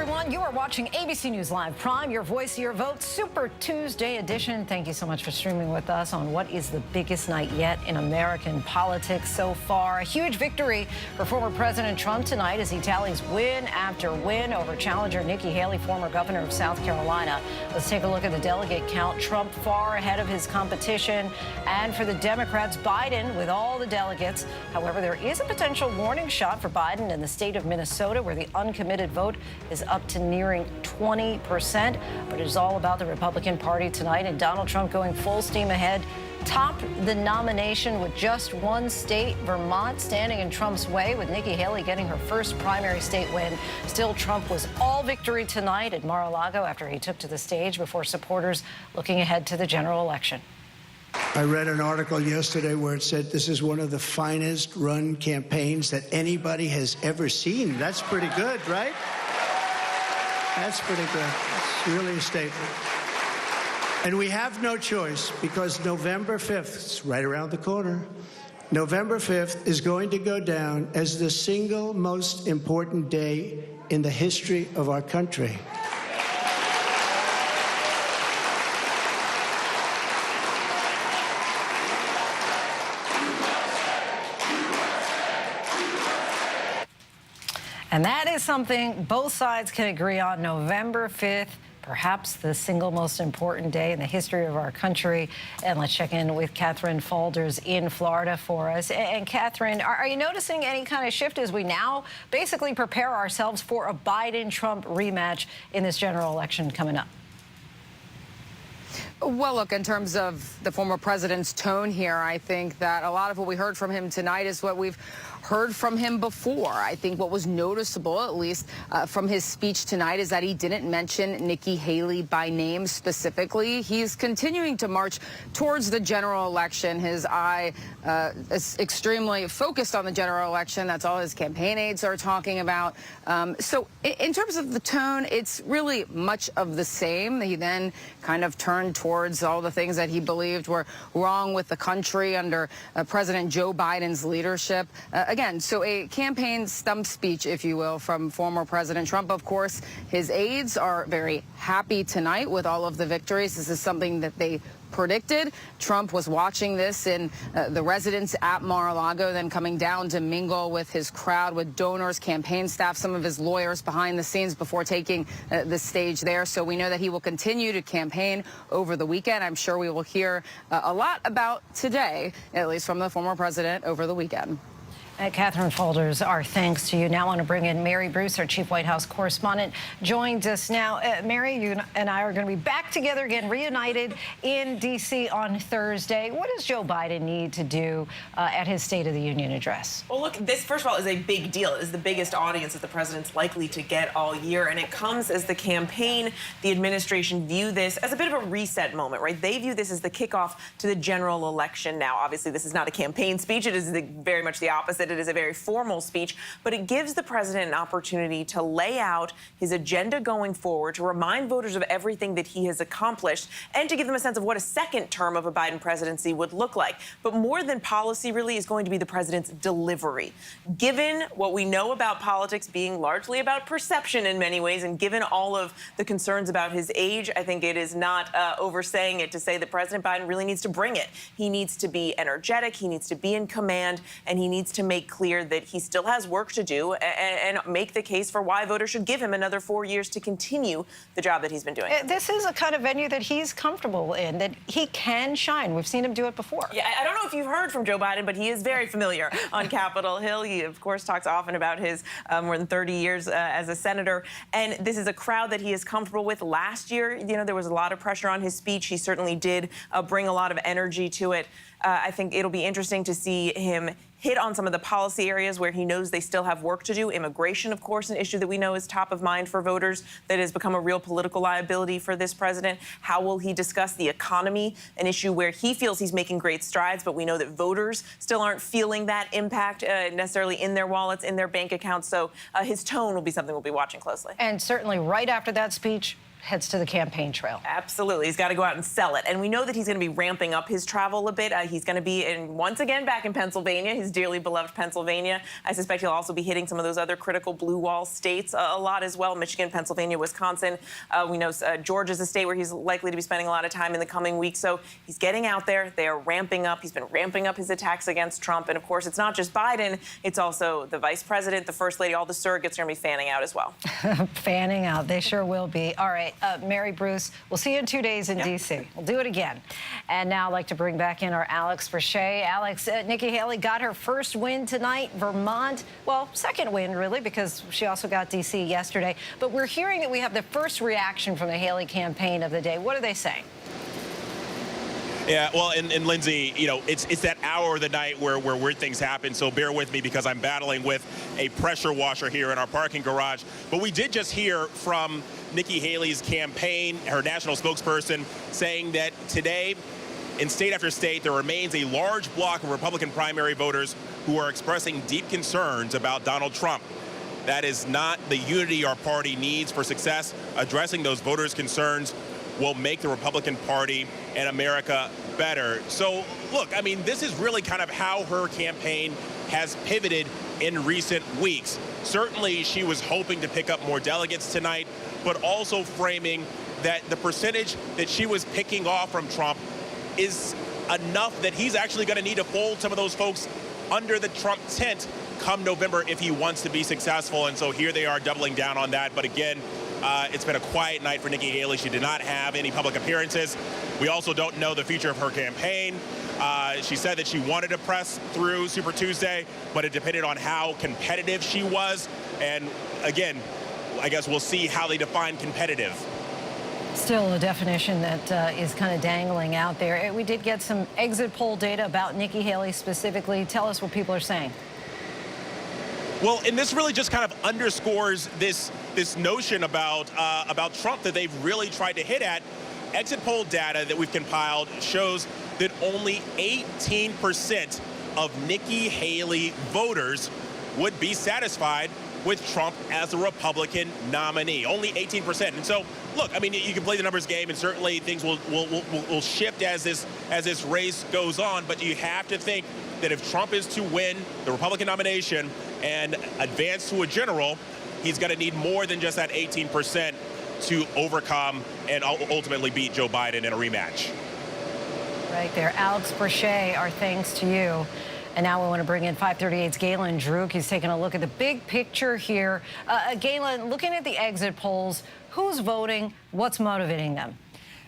everyone. You are watching ABC News Live Prime, your voice, your vote, Super Tuesday edition. Thank you so much for streaming with us on what is the biggest night yet in American politics so far. A huge victory for former President Trump tonight as he tallies win after win over challenger Nikki Haley, former governor of South Carolina. Let's take a look at the delegate count. Trump far ahead of his competition. And for the Democrats, Biden with all the delegates. However, there is a potential warning shot for Biden in the state of Minnesota, where the uncommitted vote is up to nearing 20%. But it is all about the Republican Party tonight, and Donald Trump going full steam ahead. Topped the nomination with just one state, Vermont, standing in Trump's way, with Nikki Haley getting her first primary state win. Still, Trump was all victory tonight at Mar-a-Lago after he took to the stage before supporters looking ahead to the general election. I read an article yesterday where it said this is one of the finest run campaigns that anybody has ever seen. That's pretty good, right? That's pretty good. It's really a statement. And we have no choice, because November 5th, it's right around the corner, November 5th is going to go down as the single most important day in the history of our country. And that is something both sides can agree on. November 5th, perhaps the single most important day in the history of our country. And let's check in with Catherine Faulders in Florida for us. And Catherine, are you noticing any kind of shift as we now basically prepare ourselves for a Biden-Trump rematch in this general election coming up? Well, look, in terms of the former president's tone here, I think that a lot of what we heard from him tonight is what we've heard from him before. I think what was noticeable, at least from his speech tonight, is that he didn't mention Nikki Haley by name specifically. He's continuing to march towards the general election. His eye is extremely focused on the general election. That's all his campaign aides are talking about. So in terms of the tone, it's really much of the same. He then kind of turned towards all the things that he believed were wrong with the country under President Joe Biden's leadership. Again, so a campaign stump speech, if you will, from former President Trump. Of course, his aides are very happy tonight with all of the victories. This is something that they predicted. Trump was watching this in the residence at Mar-a-Lago, then coming down to mingle with his crowd, with donors, campaign staff, some of his lawyers behind the scenes before taking the stage there. So we know that he will continue to campaign over the weekend. I'm sure we will hear a lot about today, at least from the former president, over the weekend. Catherine Faulders, our thanks to you. Now I want to bring in Mary Bruce, our chief White House correspondent, joins us now. Mary, you and I are going to be back together again, reunited in D.C. on Thursday. What does Joe Biden need to do at his State of the Union address? Well, look, this, first of all, is a big deal. It is the biggest audience that the president's likely to get all year, and it comes as the campaign, the administration view this as a bit of a reset moment, right? They view this as the kickoff to the general election now. Obviously, this is not a campaign speech. It is very much the opposite. It is a very formal speech, but it gives the president an opportunity to lay out his agenda going forward, to remind voters of everything that he has accomplished, and to give them a sense of what a second term of a Biden presidency would look like. But more than policy really is going to be the president's delivery. Given what we know about politics being largely about perception in many ways, and given all of the concerns about his age, I think it is not oversaying it to say that President Biden really needs to bring it. He needs to be energetic, he needs to be in command, and he needs to make clear that he still has work to do and make the case for why voters should give him another 4 years to continue the job that he's been doing. This is a kind of venue that he's comfortable in, that he can shine. We've seen him do it before. Yeah, I don't know if you've heard from Joe Biden, but he is very familiar on Capitol Hill. He, of course, talks often about his more than 30 years as a senator. And this is a crowd that he is comfortable with. Last year, you know, there was a lot of pressure on his speech. He certainly did bring a lot of energy to it. I think it'll be interesting to see him hit on some of the policy areas where he knows they still have work to do. Immigration, of course, an issue that we know is top of mind for voters that has become a real political liability for this president. How will he discuss the economy, an issue where he feels he's making great strides, but we know that voters still aren't feeling that impact necessarily in their wallets, in their bank accounts. So his tone will be something we'll be watching closely. And certainly right after that speech, heads to the campaign trail. Absolutely. He's got to go out and sell it. And we know that he's going to be ramping up his travel a bit. He's going to be once again back in Pennsylvania, his dearly beloved Pennsylvania. I suspect he'll also be hitting some of those other critical blue wall states a lot as well. Michigan, Pennsylvania, Wisconsin. We know Georgia is a state where he's likely to be spending a lot of time in the coming weeks. So he's getting out there. They are ramping up. He's been ramping up his attacks against Trump. And of course, it's not just Biden. It's also the vice president, the first lady. All the surrogates are going to be fanning out as well. Fanning out. They sure will be. All right, Mary Bruce, we'll see you in 2 days in D.C. We'll do it again. And now I'd like to bring back in our Alex Verche. Alex, Nikki Haley got her first win tonight. Vermont, well, second win, really, because she also got D.C. yesterday. But we're hearing that we have the first reaction from the Haley campaign of the day. What are they saying? Yeah, well, and Lindsay, you know, it's that hour of the night where weird things happen, so bear with me because I'm battling with a pressure washer here in our parking garage. But we did just hear from Nikki Haley's campaign, her national spokesperson, saying that today, in state after state, there remains a large block of Republican primary voters who are expressing deep concerns about Donald Trump. That is not the unity our party needs for success. Addressing those voters' concerns will make the Republican Party and America better. So, look, I mean, this is really kind of how her campaign has pivoted in recent weeks. Certainly, she was hoping to pick up more delegates tonight, but also framing that the percentage that she was picking off from Trump is enough that he's actually going to need to fold some of those folks under the Trump tent come November if he wants to be successful. And so here they are doubling down on that. But again, it's been a quiet night for Nikki Haley. She did not have any public appearances. We also don't know the future of her campaign. She said that she wanted to press through Super Tuesday, but it depended on how competitive she was. And again, I guess we'll see how they define competitive. Still a definition that is kind of dangling out there. We did get some exit poll data about Nikki Haley specifically. Tell us what people are saying. Well, and this really just kind of underscores this notion about Trump that they've really tried to hit at. Exit poll data that we've compiled shows that only 18% of Nikki Haley voters would be satisfied with Trump as a Republican nominee. Only 18%. And so, look, I mean, you can play the numbers game, and certainly things will shift as this race goes on. But you have to think that if Trump is to win the Republican nomination and advance to a general, he's going to need more than just that 18% to overcome and ultimately beat Joe Biden in a rematch. Right there. Alex Verche, our thanks to you. And now we want to bring in 538's Galen Druk. He's taking a look at the big picture here. Galen, looking at the exit polls, who's voting? What's motivating them?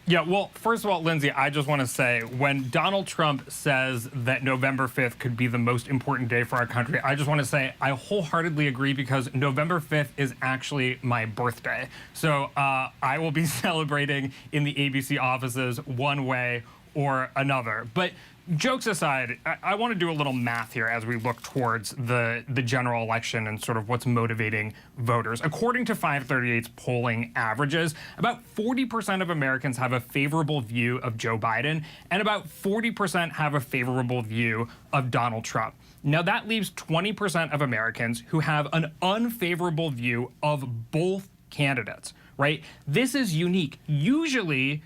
Yeah, well, first of all, Lindsay, I just want to say, when Donald Trump says that November 5th could be the most important day for our country, I just want to say I wholeheartedly agree, because November 5th is actually my birthday. So I will be celebrating in the ABC offices one way or another. But jokes aside, I want to do a little math here as we look towards the general election and sort of what's motivating voters. According to 538's polling averages, about 40% of Americans have a favorable view of Joe Biden, and about 40% have a favorable view of Donald Trump. Now, that leaves 20% of Americans who have an unfavorable view of both candidates, right? This is unique. Usually,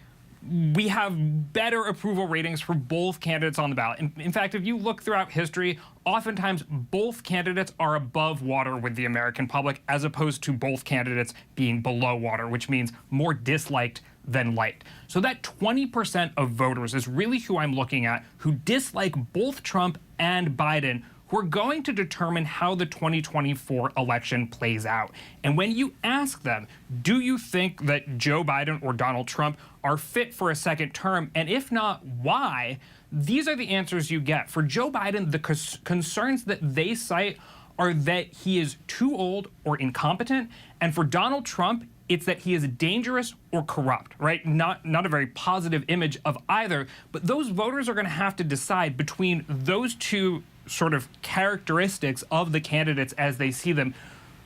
we have better approval ratings for both candidates on the ballot. In fact, if you look throughout history, oftentimes both candidates are above water with the American public, as opposed to both candidates being below water, which means more disliked than liked. So that 20% of voters is really who I'm looking at, who dislike both Trump and Biden, who are going to determine how the 2024 election plays out. And when you ask them, do you think that Joe Biden or Donald Trump are fit for a second term? And if not, why? These are the answers you get. For Joe Biden, the concerns that they cite are that he is too old or incompetent. And for Donald Trump, it's that he is dangerous or corrupt, right? Not a very positive image of either. But those voters are going to have to decide between those two sort of characteristics of the candidates as they see them.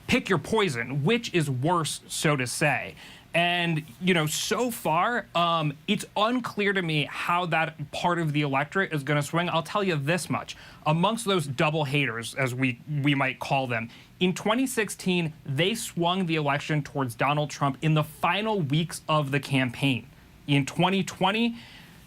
Pick your poison. Which is worse, so to say? And, you know, so far, it's unclear to me how that part of the electorate is going to swing. I'll tell you this much. Amongst those double haters, as we might call them, in 2016, they swung the election towards Donald Trump in the final weeks of the campaign. In 2020,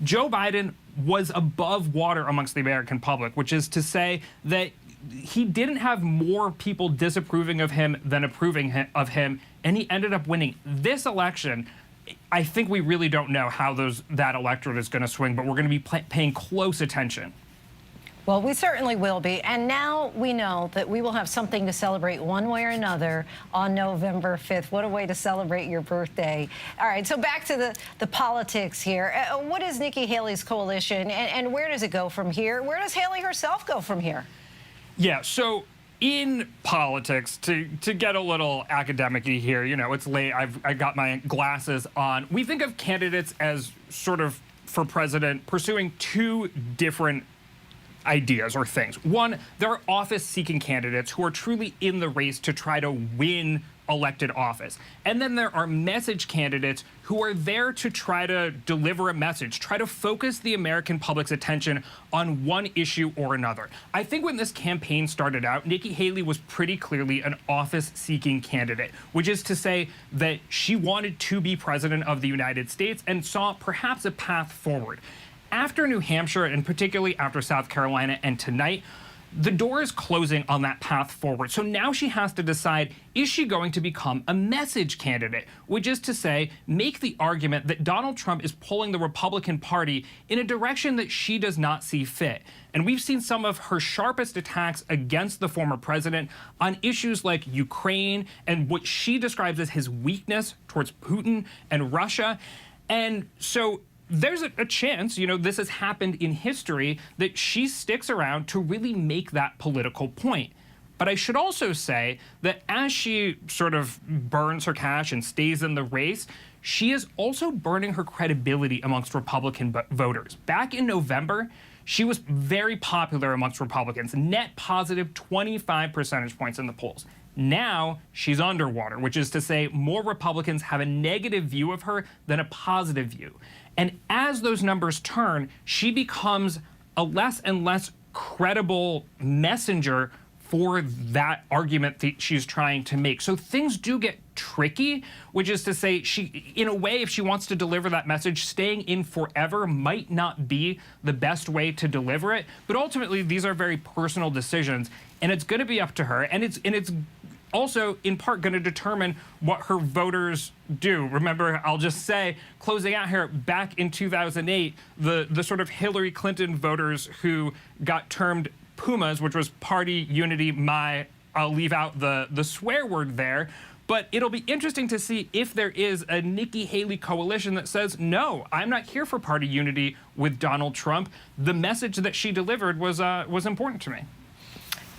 Joe Biden was above water amongst the American public, which is to say that he didn't have more people disapproving of him than approving of him, and he ended up winning. This election, I think we really don't know how that electorate is going to swing, but we're going to be paying close attention. Well, we certainly will be. And now we know that we will have something to celebrate one way or another on November 5th. What a way to celebrate your birthday. All right, so back to the politics here. What is Nikki Haley's coalition, and where does it go from here? Where does Haley herself go from here? Yeah, so in politics, to get a little academic-y here, you know, it's late, I got my glasses on. We think of candidates as sort of, for president, pursuing two different ideas or things. One, there are office-seeking candidates who are truly in the race to try to win elected office. And then there are message candidates who are there to try to deliver a message, try to focus the American public's attention on one issue or another. I think when this campaign started out, Nikki Haley was pretty clearly an office-seeking candidate, which is to say that she wanted to be president of the United States and saw perhaps a path forward. After New Hampshire, and particularly after South Carolina and tonight, the door is closing on that path forward. So now she has to decide, is she going to become a message candidate? Which is to say, make the argument that Donald Trump is pulling the Republican Party in a direction that she does not see fit. And we've seen some of her sharpest attacks against the former president on issues like Ukraine and what she describes as his weakness towards Putin and Russia. And so there's a chance, you know, this has happened in history, that she sticks around to really make that political point. But I should also say that as she sort of burns her cash and stays in the race, she is also burning her credibility amongst Republican voters. Back in November, she was very popular amongst Republicans, net positive 25 percentage points in the polls. Now she's underwater, which is to say more Republicans have a negative view of her than a positive view. And as those numbers turn, she becomes a less and less credible messenger for that argument that she's trying to make. So things do get tricky, which is to say, she, in a way, if she wants to deliver that message, staying in forever might not be the best way to deliver it. But ultimately, these are very personal decisions, and it's going to be up to her. And it's also, in part, going to determine what her voters do. Remember, I'll just say, closing out here, back in 2008, the sort of Hillary Clinton voters who got termed Pumas, which was party unity, I'll leave out the swear word there, but it'll be interesting to see if there is a Nikki Haley coalition that says, no, I'm not here for party unity with Donald Trump. The message that she delivered was important to me.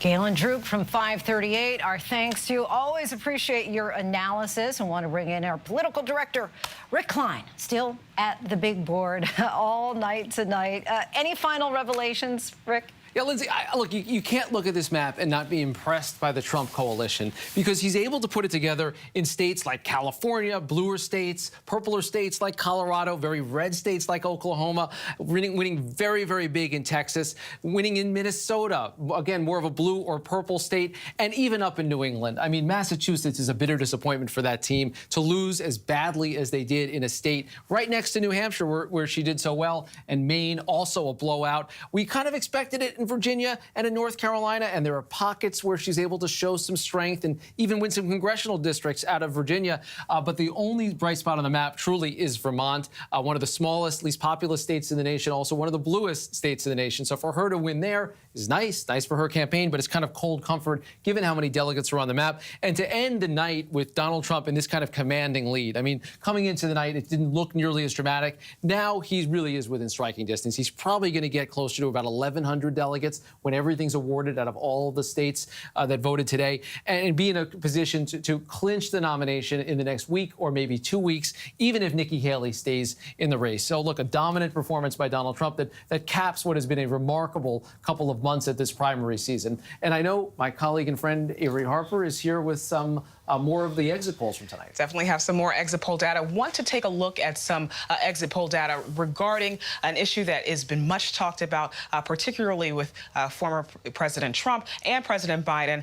Galen Droop from 538, our thanks to you. Always appreciate your analysis and want to bring in our political director, Rick Klein, still at the big board all night tonight. Any final revelations, Rick? Yeah, Linsey, look, you can't look at this map and not be impressed by the Trump coalition, because he's able to put it together in states like California, bluer states, purpler states like Colorado, very red states like Oklahoma, winning very, very big in Texas, winning in Minnesota, again, more of a blue or purple state, and even up in New England. I mean, Massachusetts is a bitter disappointment for that team to lose as badly as they did in a state right next to New Hampshire where she did so well, and Maine also a blowout. We kind of expected it in Virginia and in North Carolina, and there are pockets where she's able to show some strength and even win some congressional districts out of Virginia. But the only bright spot on the map truly is Vermont, one of the smallest, least populous states in the nation, also one of the bluest states in the nation. So for her to win there is nice for her campaign, but it's kind of cold comfort given how many delegates are on the map. And to end the night with Donald Trump in this kind of commanding lead. I mean, coming into the night, it didn't look nearly as dramatic. Now he really is within striking distance. He's probably going to get closer to about 1,100 delegates delegates when everything's awarded out of all the states that voted today, and be in a position to clinch the nomination in the next week or maybe 2 weeks, even if Nikki Haley stays in the race. So look, a dominant performance by Donald Trump that caps what has been a remarkable couple of months at this primary season. And I know my colleague and friend Avery Harper is here with some more of the exit polls from tonight. Definitely have some more exit poll data. Want to take a look at some exit poll data regarding an issue that has been much talked about, particularly with former President Trump and President Biden,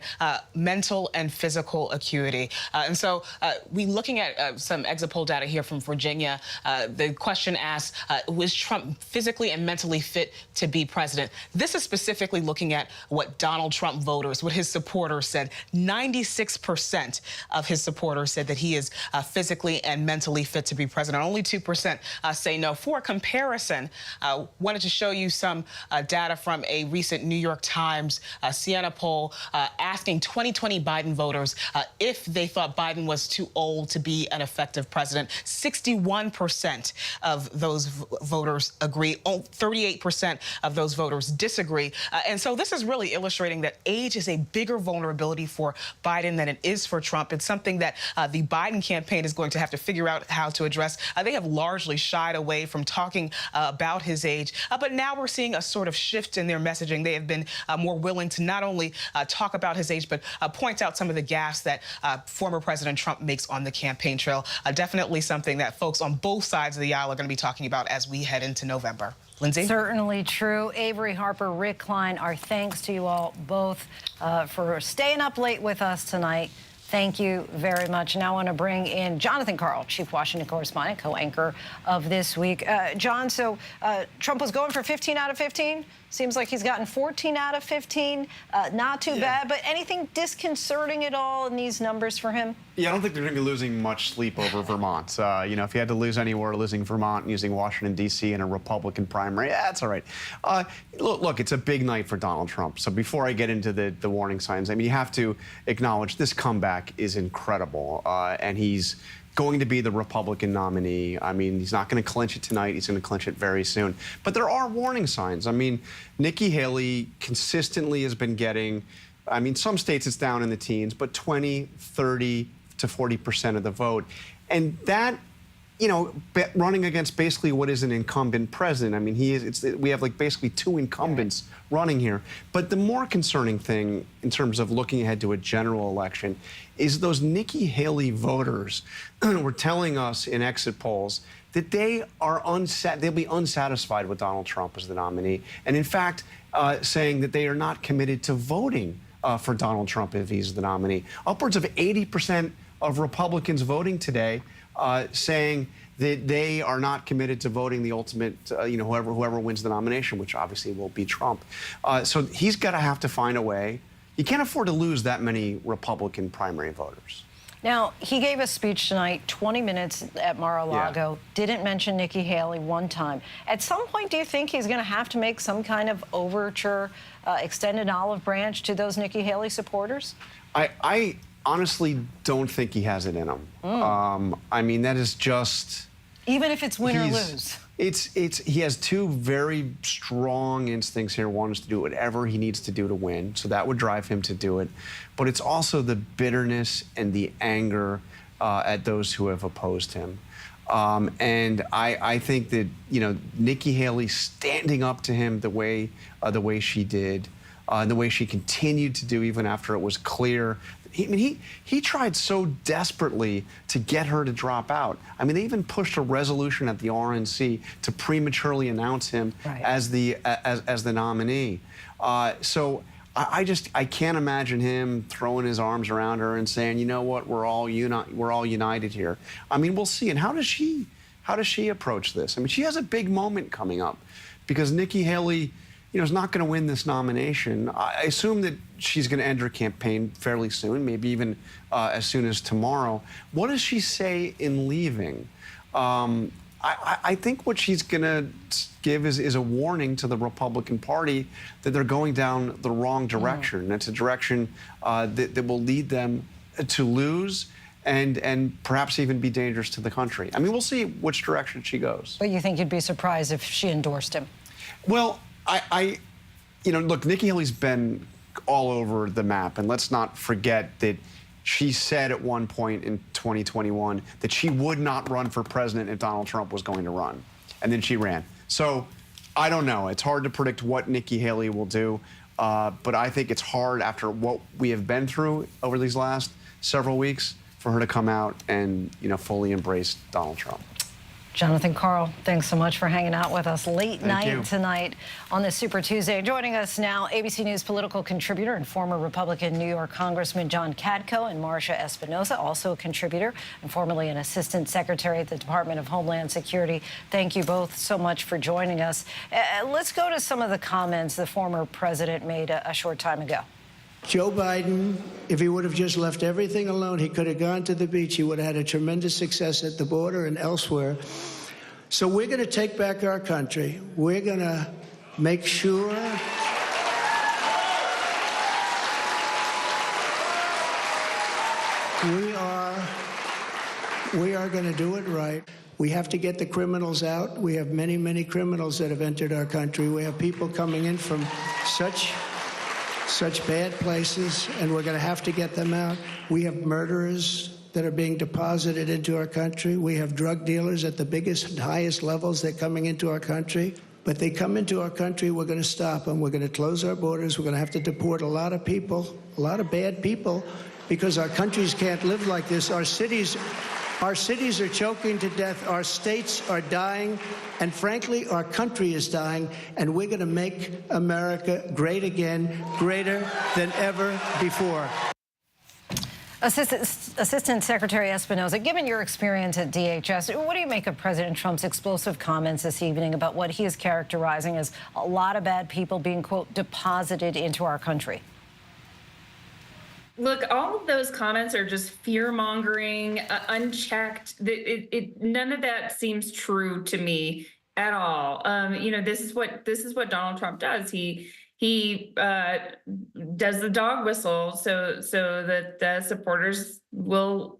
mental and physical acuity. And so we looking at some exit poll data here from Virginia. The question asks, was Trump physically and mentally fit to be president? This is specifically looking at what Donald Trump voters, what his supporters said. 96% of his supporters said that he is physically and mentally fit to be president. Only 2% say no. For comparison, wanted to show you some data from a recent New York Times Siena poll asking 2020 Biden voters if they thought Biden was too old to be an effective president. 61% of those voters agree. 38% of those voters disagree. And so this is really illustrating that age is a bigger vulnerability for Biden than it is for Trump. It's something that the Biden campaign is going to have to figure out how to address. They have largely shied away from talking about his age, but now we're seeing a sort of shift in their messaging. They have been more willing to not only talk about his age, but point out some of the gaffes that former President Trump makes on the campaign trail. Definitely something that folks on both sides of the aisle are going to be talking about as we head into November. Linsey? Certainly true. Avery Harper, Rick Klein, our thanks to you all both for staying up late with us tonight. Thank you very much. Now I want to bring in Jonathan Karl, Chief Washington Correspondent, co-anchor of This Week. John, so Trump was going for 15 out of 15. Seems like he's gotten 14 out of 15. Not too bad, but anything disconcerting at all in these numbers for him? Yeah, I don't think they're going to be losing much sleep over Vermont. You know, if you had to lose anywhere, losing Vermont and using Washington, D.C. in a Republican primary, that's all right. Look, it's a big night for Donald Trump. So before I get into the warning signs, I mean, you have to acknowledge this comeback is incredible. And he's going to be the Republican nominee. I mean, he's not going to clinch it tonight. He's going to clinch it very soon. But there are warning signs. I mean, Nikki Haley consistently has been getting, I mean, some states it's down in the teens, but 20, 30 to 40% of the vote. And that, you know, running against basically what is an incumbent president. I mean, we have like basically two incumbents running here. But the more concerning thing in terms of looking ahead to a general election is those Nikki Haley voters were telling us in exit polls that they'll be unsatisfied with Donald Trump as the nominee. And in fact, saying that they are not committed to voting for Donald Trump if he's the nominee. Upwards of 80% of Republicans voting today saying that they are not committed to voting the ultimate, you know, whoever wins the nomination, which obviously will be Trump. So he's got to have to find a way. He can't afford to lose that many Republican primary voters. Now, he gave a speech tonight, 20 minutes at Mar-a-Lago, didn't mention Nikki Haley one time. At some point, do you think he's going to have to make some kind of overture, extended olive branch to those Nikki Haley supporters? I honestly don't think he has it in him. I mean, that is just... Even if it's win or lose. He has two very strong instincts here. One is to do whatever he needs to do to win, so that would drive him to do it. But it's also the bitterness and the anger at those who have opposed him. And I think that, you know, Nikki Haley standing up to him the way she did, the way she continued to do even after it was clear. He tried so desperately to get her to drop out. I mean, they even pushed a resolution at the RNC to prematurely announce him as the nominee. So I can't imagine him throwing his arms around her and saying, you know what, we're all united here. I mean, we'll see. And how does she approach this? I mean, she has a big moment coming up because Nikki Haley, you know, is not going to win this nomination. I assume that she's going to end her campaign fairly soon, maybe even as soon as tomorrow. What does she say in leaving? I think what she's going to give is a warning to the Republican Party that they're going down the wrong direction. It's a direction that will lead them to lose and perhaps even be dangerous to the country. I mean, we'll see which direction she goes. But you think you'd be surprised if she endorsed him? Well, you know, look, Nikki Haley's been all over the map, and let's not forget that she said at one point in 2021 that she would not run for president if Donald Trump was going to run, and then she ran. So I don't know. It's hard to predict what Nikki Haley will do, but I think it's hard after what we have been through over these last several weeks for her to come out and, you know, fully embrace Donald Trump. Jonathan Karl, thanks so much for hanging out with us late Thank you. night tonight on this Super Tuesday. Joining us now, ABC News political contributor and former Republican New York Congressman John Katko and Marcia Espinosa, also a contributor and formerly an assistant secretary at the Department of Homeland Security. Thank you both so much for joining us. Let's go to some of the comments the former president made a short time ago. Joe Biden, if he would have just left everything alone, he could have gone to the beach. He would have had a tremendous success at the border and elsewhere. So we're going to take back our country. We're going to make sure we are going to do it right. We have to get the criminals out. We have many, many criminals that have entered our country. We have people coming in from such bad places, and we're going to have to get them out. We have murderers that are being deposited into our country. We have drug dealers at the biggest and highest levels. They're coming into our country. But they come into our country, we're going to stop them. We're going to close our borders. We're going to have to deport a lot of people, a lot of bad people, because our countries can't live like this. Our cities are choking to death. Our states are dying. And frankly, our country is dying. And we're going to make America great again, greater than ever before. Assistant Secretary Espinosa, given your experience at DHS, what do you make of President Trump's explosive comments this evening about what he is characterizing as a lot of bad people being, quote, deposited into our country? Look, all of those comments are just fear-mongering, unchecked. None of that seems true to me at all. You know, this is what Donald Trump does. He does the dog whistle so that the supporters will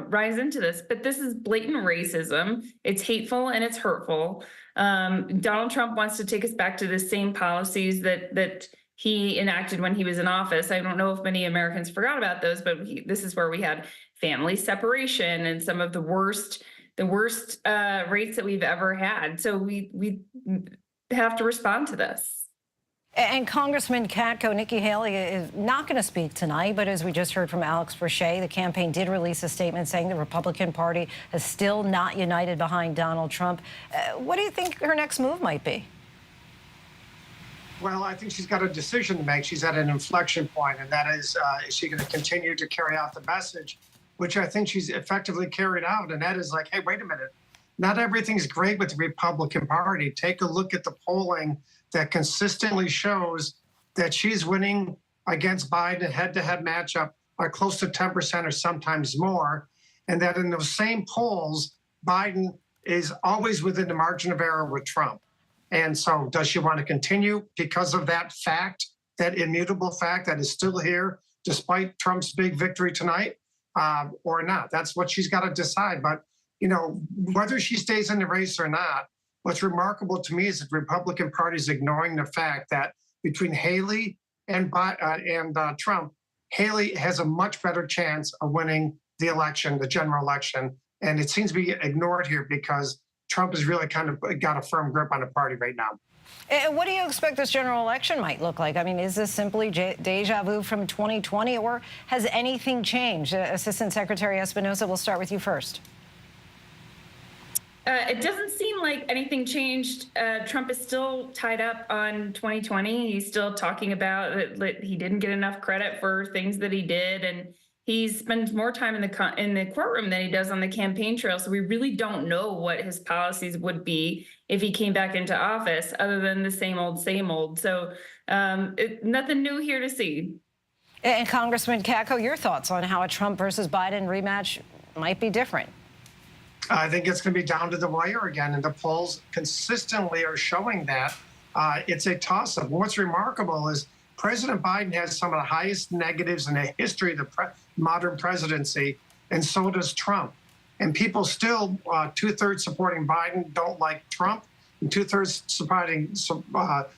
rise into this. But this is blatant racism. It's hateful and it's hurtful. Donald Trump wants to take us back to the same policies that he enacted when he was in office. I don't know if many Americans forgot about those, but this is where we had family separation and some of the worst rates that we've ever had. So we have to respond to this. And Congressman Katko, Nikki Haley is not going to speak tonight, but as we just heard from Alex Brachet, the campaign did release a statement saying the Republican Party is still not united behind Donald Trump. What do you think her next move might be? Well, I think she's got a decision to make. She's at an inflection point, and that is she going to continue to carry out the message, which I think she's effectively carried out, and that is like, hey, wait a minute. Not everything's great with the Republican Party. Take a look at the polling that consistently shows that she's winning against Biden head-to-head matchup by close to 10% or sometimes more, and that in those same polls, Biden is always within the margin of error with Trump. And so does she want to continue because of that fact, that immutable fact that is still here despite Trump's big victory tonight, or not? That's what she's got to decide. But, you know, whether she stays in the race or not, what's remarkable to me is that the Republican Party is ignoring the fact that between Haley and Trump, Haley has a much better chance of winning the election, the general election. And it seems to be ignored here because Trump has really kind of got a firm grip on the party right now. And what do you expect this general election might look like? I mean, is this simply deja vu from 2020, or has anything changed? Assistant Secretary Espinosa, we'll start with you first. It doesn't seem like anything changed. Trump is still tied up on 2020. He's still talking about that he didn't get enough credit for things that he did, and he spends more time in the courtroom than he does on the campaign trail. So we really don't know what his policies would be if he came back into office, other than the same old, same old. So nothing new here to see. And Congressman Katko, your thoughts on how a Trump versus Biden rematch might be different? I think it's going to be down to the wire again, and the polls consistently are showing that. It's a toss-up. What's remarkable is President Biden has some of the highest negatives in the history of the modern presidency, and so does Trump. And people still, 2/3 supporting Biden, don't like Trump. and 2/3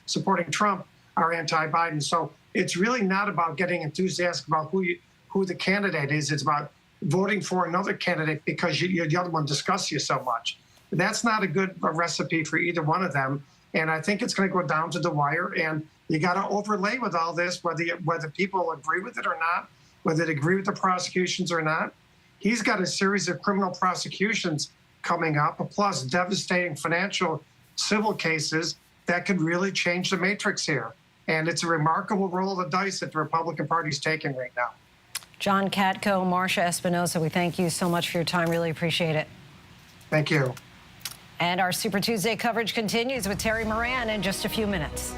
supporting Trump are anti-Biden. So it's really not about getting enthusiastic about who the candidate is. It's about voting for another candidate because the other one disgusts you so much. That's not a good recipe for either one of them. And I think it's going to go down to the wire. And you got to overlay with all this, whether people agree with it or not, whether they agree with the prosecutions or not. He's got a series of criminal prosecutions coming up, plus devastating financial civil cases that could really change the matrix here. And it's a remarkable roll of the dice that the Republican Party is taking right now. John Katko, Marcia Espinosa, we thank you so much for your time. Really appreciate it. Thank you. And our Super Tuesday coverage continues with Terry Moran in just a few minutes.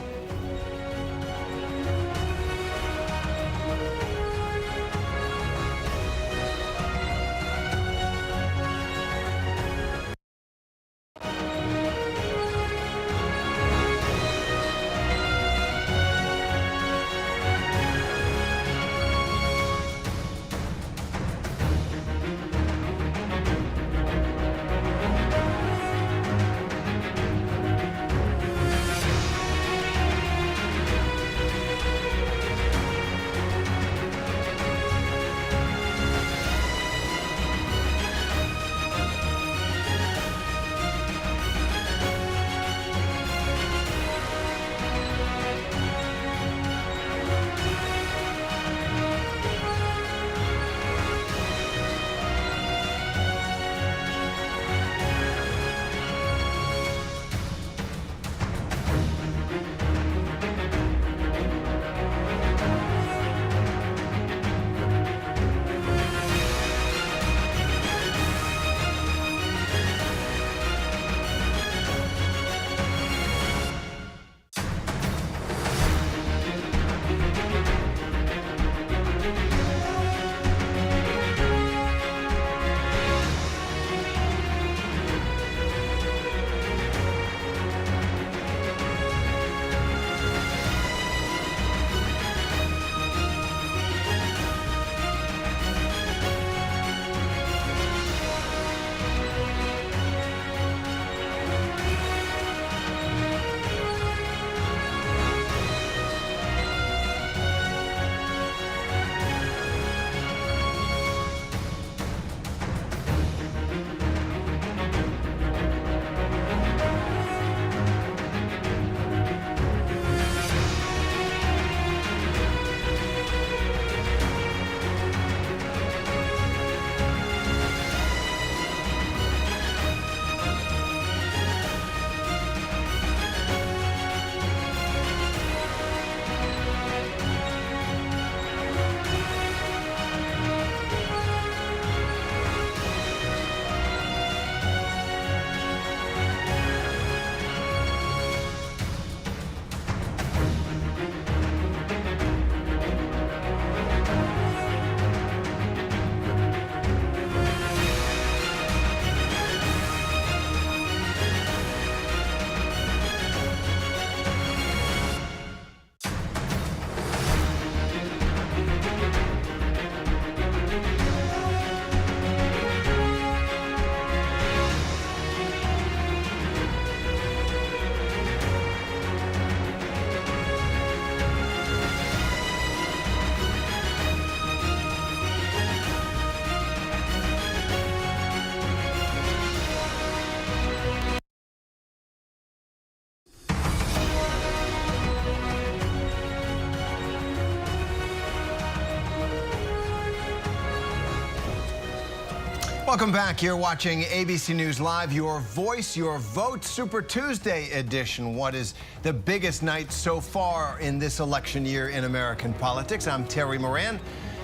Welcome back. You're watching ABC News Live, your voice, your vote, Super Tuesday edition. What is the biggest night so far in this election year in American politics? I'm Terry Moran,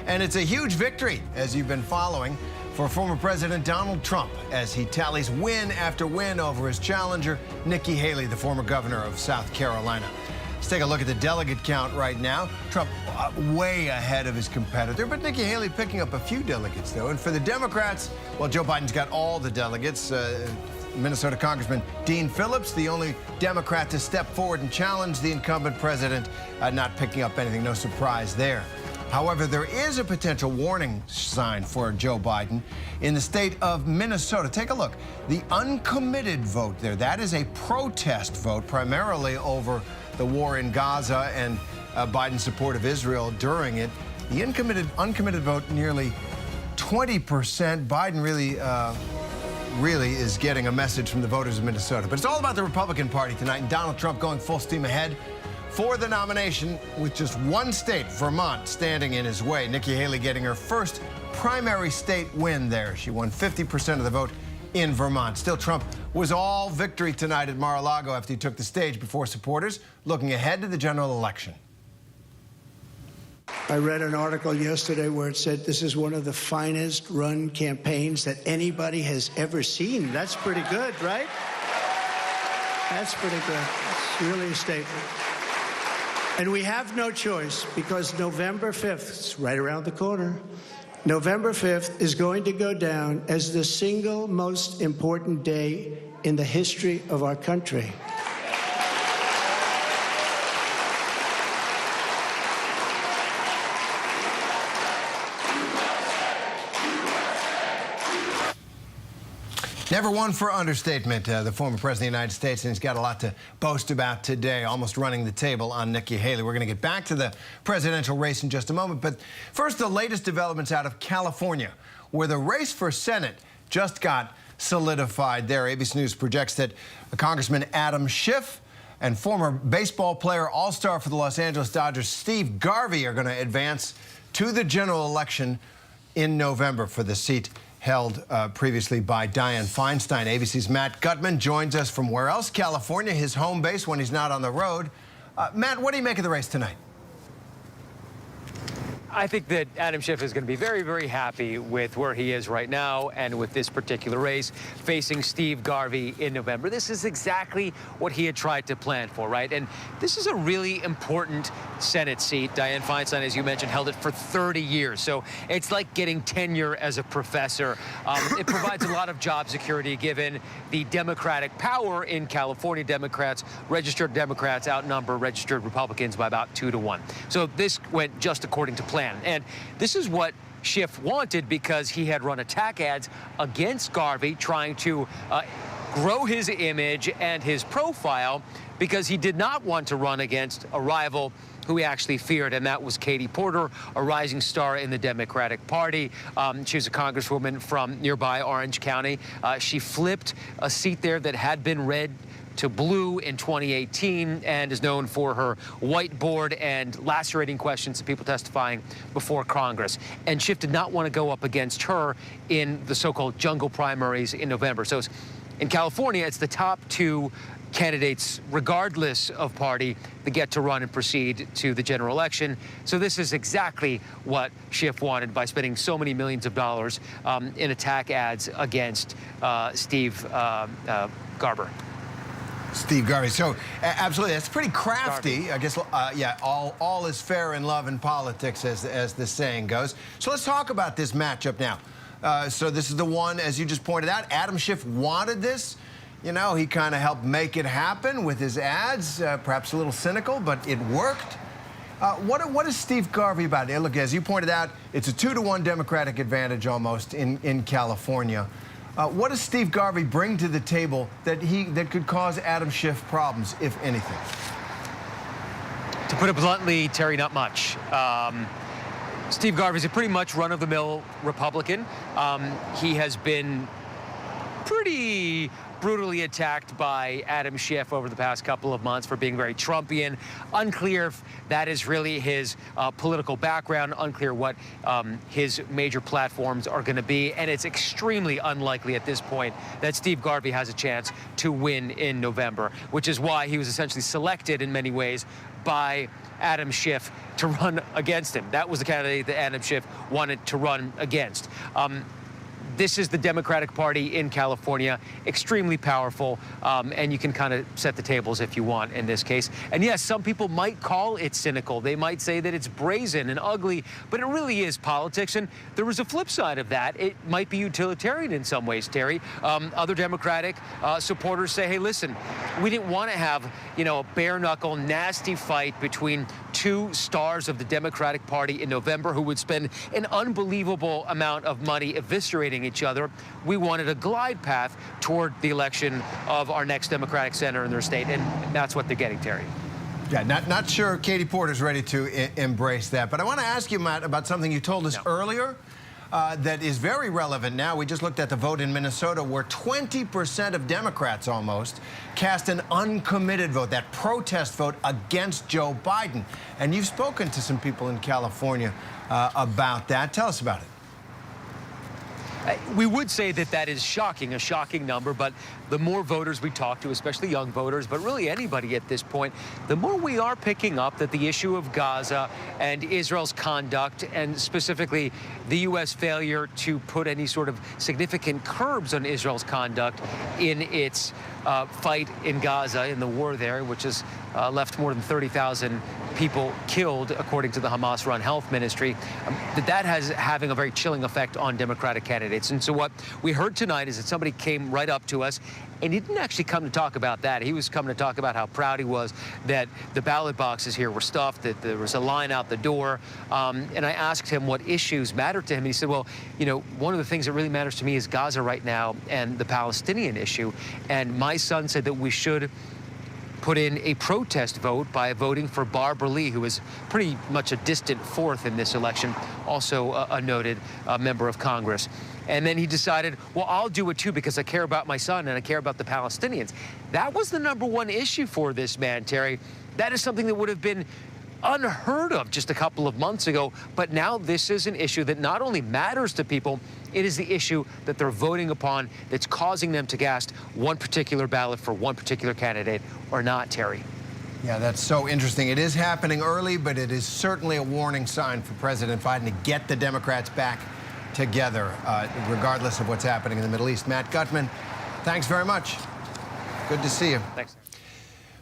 and it's a huge victory, as you've been following, for former President Donald Trump as he tallies win after win over his challenger, Nikki Haley, the former governor of South Carolina. Let's take a look at the delegate count right now. Trump way ahead of his competitor, but Nikki Haley picking up a few delegates, though. And for the Democrats, well, Joe Biden's got all the delegates. Minnesota Congressman Dean Phillips, the only Democrat to step forward and challenge the incumbent president, not picking up anything. No surprise there. However, there is a potential warning sign for Joe Biden in the state of Minnesota. Take a look. The uncommitted vote there, that is a protest vote primarily over the war in Gaza and Biden's support of Israel during it. The uncommitted vote, nearly 20%. Biden really is getting a message from the voters of Minnesota. But it's all about the Republican Party tonight, and Donald Trump going full steam ahead for the nomination with just one state, Vermont, standing in his way. Nikki Haley getting her first primary state win there. She won 50% of the vote in Vermont. Still, Trump was all victory tonight at Mar-a-Lago after he took the stage before supporters looking ahead to the general election. I read an article yesterday where it said this is one of the finest run campaigns that anybody has ever seen. That's pretty good, right? That's pretty good. It's really a statement. And we have no choice because November 5th, it's right around the corner, November 5th is going to go down as the single most important day in the history of our country. Never one for understatement, the former president of the United States, and he's got a lot to boast about today, almost running the table on Nikki Haley. We're going to get back to the presidential race in just a moment, but first, the latest developments out of California, where the race for Senate just got solidified there. ABC News projects that Congressman Adam Schiff and former baseball player, all-star for the Los Angeles Dodgers, Steve Garvey, are going to advance to the general election in November for the seat held previously by Dianne Feinstein. ABC's Matt Gutman joins us from where else? California, his home base when he's not on the road. Matt, what do you make of the race tonight? I think that Adam Schiff is going to be very, very happy with where he is right now and with this particular race, facing Steve Garvey in November. This is exactly what he had tried to plan for, right? And this is a really important Senate seat. Dianne Feinstein, as you mentioned, held it for 30 years. So it's like getting tenure as a professor. It provides a lot of job security given the Democratic power in California. Registered Democrats outnumber registered Republicans by about 2 to 1. So this went just according to plan. And this is what Schiff wanted because he had run attack ads against Garvey, trying to grow his image and his profile because he did not want to run against a rival who he actually feared, and that was Katie Porter, a rising star in the Democratic Party. She was a congresswoman from nearby Orange County. She flipped a seat there that had been red to blue in 2018 and is known for her whiteboard and lacerating questions to people testifying before Congress. And Schiff did not want to go up against her in the so-called jungle primaries in November. So in California, it's the top two candidates, regardless of party, that get to run and proceed to the general election. So this is exactly what Schiff wanted by spending so many millions of dollars in attack ads against Steve Garber. Steve Garvey. So, absolutely, that's pretty crafty. Garvey. I guess, yeah, all is fair in love and politics, as the saying goes. So let's talk about this matchup now. So this is the one, as you just pointed out, Adam Schiff wanted this. You know, he kind of helped make it happen with his ads, perhaps a little cynical, but it worked. What is Steve Garvey about? Look, as you pointed out, it's a 2-to-1 Democratic advantage almost in California. What does Steve Garvey bring to the table that could cause Adam Schiff problems, if anything? To put it bluntly, Terry, not much. Steve Garvey's a pretty much run-of-the-mill Republican. He has been pretty brutally attacked by Adam Schiff over the past couple of months for being very Trumpian. Unclear if that is really his political background, unclear what his major platforms are going to be, and it's extremely unlikely at this point that Steve Garvey has a chance to win in November, which is why he was essentially selected in many ways by Adam Schiff to run against him. That was the candidate that Adam Schiff wanted to run against. this is the Democratic Party in California, extremely powerful, and you can kind of set the tables if you want in this case. And yes, some people might call it cynical. They might say that it's brazen and ugly, but it really is politics. And there was a flip side of that. It might be utilitarian in some ways, Terry. Other Democratic supporters say, hey, listen, we didn't want to have, a bare-knuckle, nasty fight between two stars of the Democratic Party in November who would spend an unbelievable amount of money eviscerating each other. We wanted a glide path toward the election of our next Democratic senator in their state, and that's what they're getting, Terry. Yeah, not sure Katie Porter's ready to embrace that. But I want to ask you, Matt, about something you told us earlier that is very relevant now. We just looked at the vote in Minnesota where 20% of Democrats almost cast an uncommitted vote, that protest vote against Joe Biden. And you've spoken to some people in California about that. Tell us about it. We would say that that is shocking, a shocking number, but the more voters we talk to, especially young voters, but really anybody at this point, the more we are picking up that the issue of Gaza and Israel's conduct, and specifically the U.S. failure to put any sort of significant curbs on Israel's conduct in its fight in Gaza, in the war there, which has left more than 30,000 people killed, according to the Hamas-run health ministry, that has having a very chilling effect on Democratic candidates. And so what we heard tonight is that somebody came right up to us, and he didn't actually come to talk about that. He was coming to talk about how proud he was that the ballot boxes here were stuffed, that there was a line out the door. And I asked him what issues mattered to him. And he said, well, one of the things that really matters to me is Gaza right now and the Palestinian issue. And my son said that we should put in a protest vote by voting for Barbara Lee, who is pretty much a distant fourth in this election, also a noted member of Congress. And then he decided, well, I'll do it too because I care about my son and I care about the Palestinians. That was the #1 issue for this man, Terry. That is something that would have been unheard of just a couple of months ago. But now this is an issue that not only matters to people, it is the issue that they're voting upon that's causing them to cast one particular ballot for one particular candidate or not, Terry. Yeah, that's so interesting. It is happening early, but it is certainly a warning sign for President Biden to get the Democrats back together, regardless of what's happening in the Middle East. Matt Gutman, thanks very much. Good to see you. Thanks.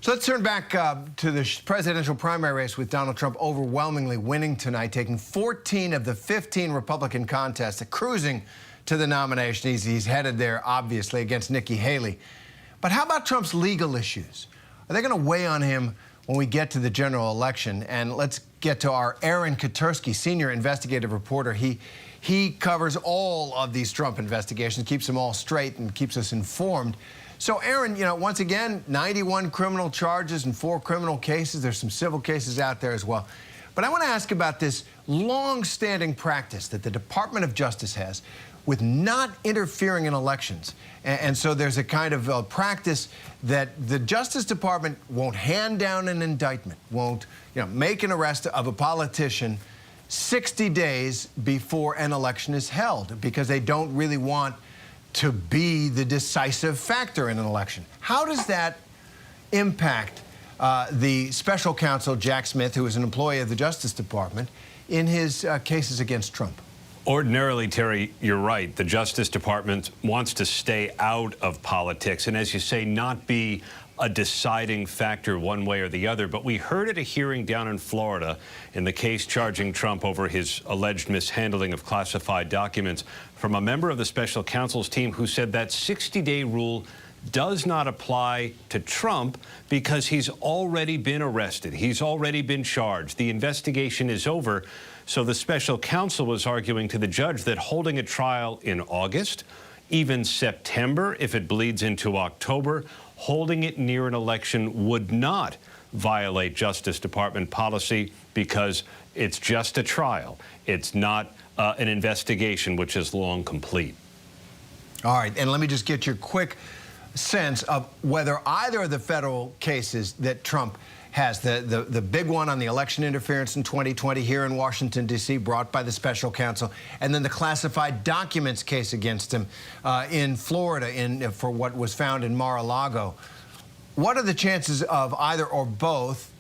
So let's turn back to the presidential primary race with Donald Trump overwhelmingly winning tonight, taking 14 of the 15 Republican contests, cruising to the nomination. He's headed there, obviously, against Nikki Haley. But how about Trump's legal issues? Are they going to weigh on him when we get to the general election? And let's get to our Aaron Katersky, senior investigative reporter. He covers all of these Trump investigations, keeps them all straight, and keeps us informed. So, Aaron, once again, 91 criminal charges and 4 criminal cases. There's some civil cases out there as well. But I want to ask about this long-standing practice that the Department of Justice has with not interfering in elections. And so there's a kind of practice that the Justice Department won't hand down an indictment, won't make an arrest of a politician 60 days before an election is held because they don't really want to be the decisive factor in an election. How does that impact the special counsel, Jack Smith, who is an employee of the Justice Department, in his cases against Trump? Ordinarily, Terry, you're right. The Justice Department wants to stay out of politics and, as you say, not be a deciding factor one way or the other. But we heard at a hearing down in Florida in the case charging Trump over his alleged mishandling of classified documents from a member of the special counsel's team who said that 60-day rule does not apply to Trump because he's already been arrested. He's already been charged. The investigation is over. So the special counsel was arguing to the judge that holding a trial in August, even September, if it bleeds into October, holding it near an election would not violate Justice Department policy because it's just a trial. It's not an investigation, which is long complete. All right, and let me just get your quick sense of whether either of the federal cases that Trump has, the big one on the election interference in 2020 here in Washington, D.C., brought by the special counsel, and then the classified documents case against him in Florida for what was found in Mar-a-Lago. What are the chances of either or both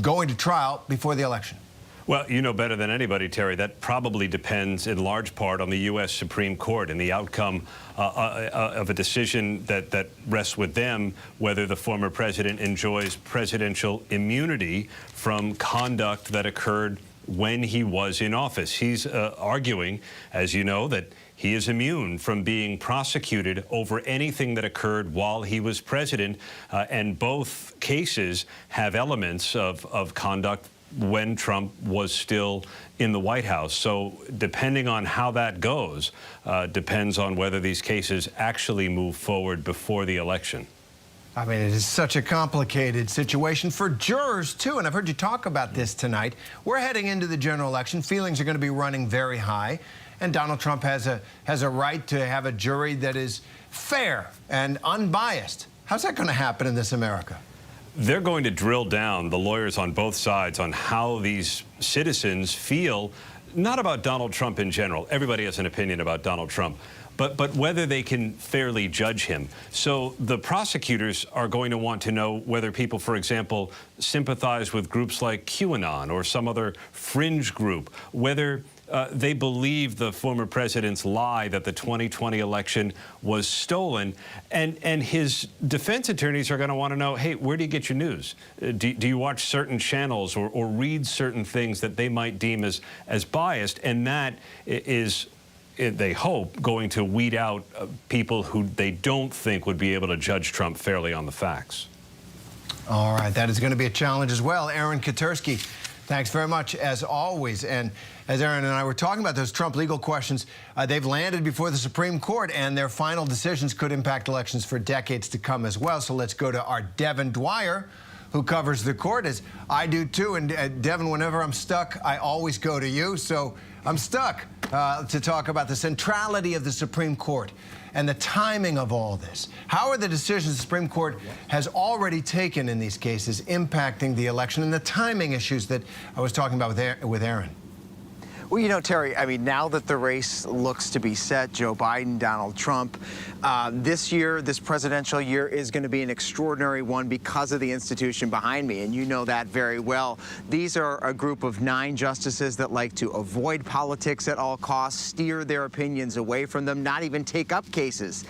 going to trial before the election? Well, you know better than anybody, Terry, that probably depends in large part on the U.S. Supreme Court and the outcome of a decision that rests with them, whether the former president enjoys presidential immunity from conduct that occurred when he was in office. He's arguing, as you know, that he is immune from being prosecuted over anything that occurred while he was president, and both cases have elements of conduct when Trump was still in the White House. So depending on how that goes, depends on whether these cases actually move forward before the election. I mean, it is such a complicated situation for jurors, too. And I've heard you talk about this tonight. We're heading into the general election. Feelings are going to be running very high. And Donald Trump has a right to have a jury that is fair and unbiased. How's that going to happen in this America? They're going to drill down, the lawyers on both sides, on how these citizens feel, not about Donald Trump in general. Everybody has an opinion about Donald Trump. But whether they can fairly judge him. So the prosecutors are going to want to know whether people, for example, sympathize with groups like QAnon or some other fringe group, whether they believe the former president's lie that the 2020 election was stolen. And his defense attorneys are going to want to know, hey, where do you get your news? Do you watch certain channels or read certain things that they might deem as biased? And that is, they hope, going to weed out people who they don't think would be able to judge Trump fairly on the facts. All right, that is going to be a challenge as well. Aaron Katersky, thanks very much, as always. And as Aaron and I were talking about those Trump legal questions, they've landed before the Supreme Court, and their final decisions could impact elections for decades to come as well. So let's go to our Devin Dwyer, who covers the court, as I do too. And Devin, whenever I'm stuck, I always go to you. So I'm stuck to talk about the centrality of the Supreme Court and the timing of all this. How are the decisions the Supreme Court has already taken in these cases impacting the election and the timing issues that I was talking about with Aaron? Well, you know, Terry, I mean, now that the race looks to be set, Joe Biden, Donald Trump, this year, this presidential year, is going to be an extraordinary one because of the institution behind me, and you know that very well. These are a group of 9 justices that like to avoid politics at all costs, steer their opinions away from them, not even take up cases.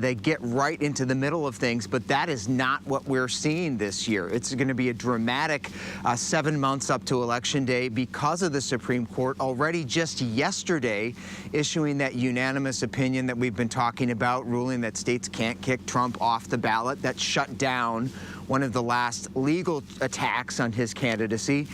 They get right into the middle of things, but that is not what we're seeing this year. It's going to be a dramatic 7 months up to Election Day because of the Supreme Court already just yesterday issuing that unanimous opinion that we've been talking about, ruling that states can't kick Trump off the ballot. That shut down one of the last legal attacks on his candidacy.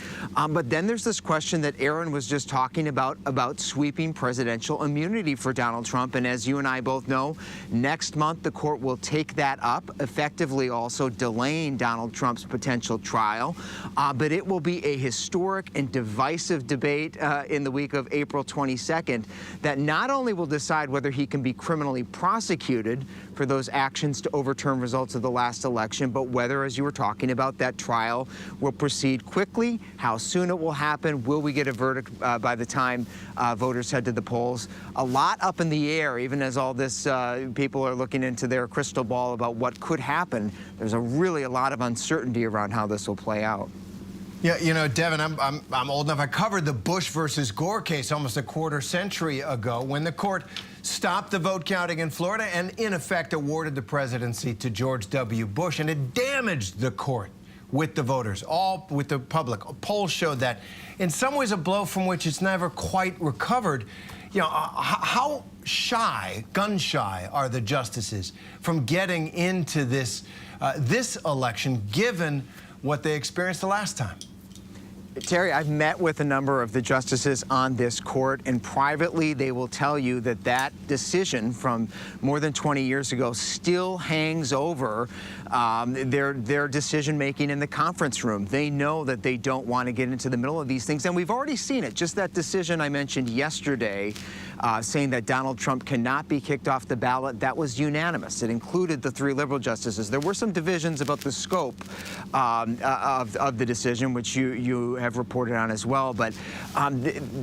But then there's this question that Aaron was just talking about sweeping presidential immunity for Donald Trump. And as you and I both know, next month the court will take that up, effectively also delaying Donald Trump's potential trial. But it will be a historic and divisive debate in the week of April 22nd that not only will decide whether he can be criminally prosecuted for those actions to overturn results of the last election, but whether, as you were talking about, that trial will proceed quickly, how soon it will happen, will we get a verdict by the time voters head to the polls. A lot up in the air, even as all this people are looking into their crystal ball about what could happen. There's really a lot of uncertainty around how this will play out. Yeah, you know, Devin, I'm old enough. I covered the Bush versus Gore case almost a quarter century ago when the court stopped the vote counting in Florida and, in effect, awarded the presidency to George W. Bush. And it damaged the court with the voters, all with the public. Polls showed that. In some ways, a blow from which it's never quite recovered. You know, how shy, gun shy, are the justices from getting into this election, given what they experienced the last time? Terry, I've met with a number of the justices on this court, and privately they will tell you that that decision from more than 20 years ago still hangs over their decision-making in the conference room. They know that they don't want to get into the middle of these things, and we've already seen it. Just that decision I mentioned yesterday, saying that Donald Trump cannot be kicked off the ballot, that was unanimous. It included the 3 liberal justices. There were some divisions about the scope of the decision, which you have have reported on as well. But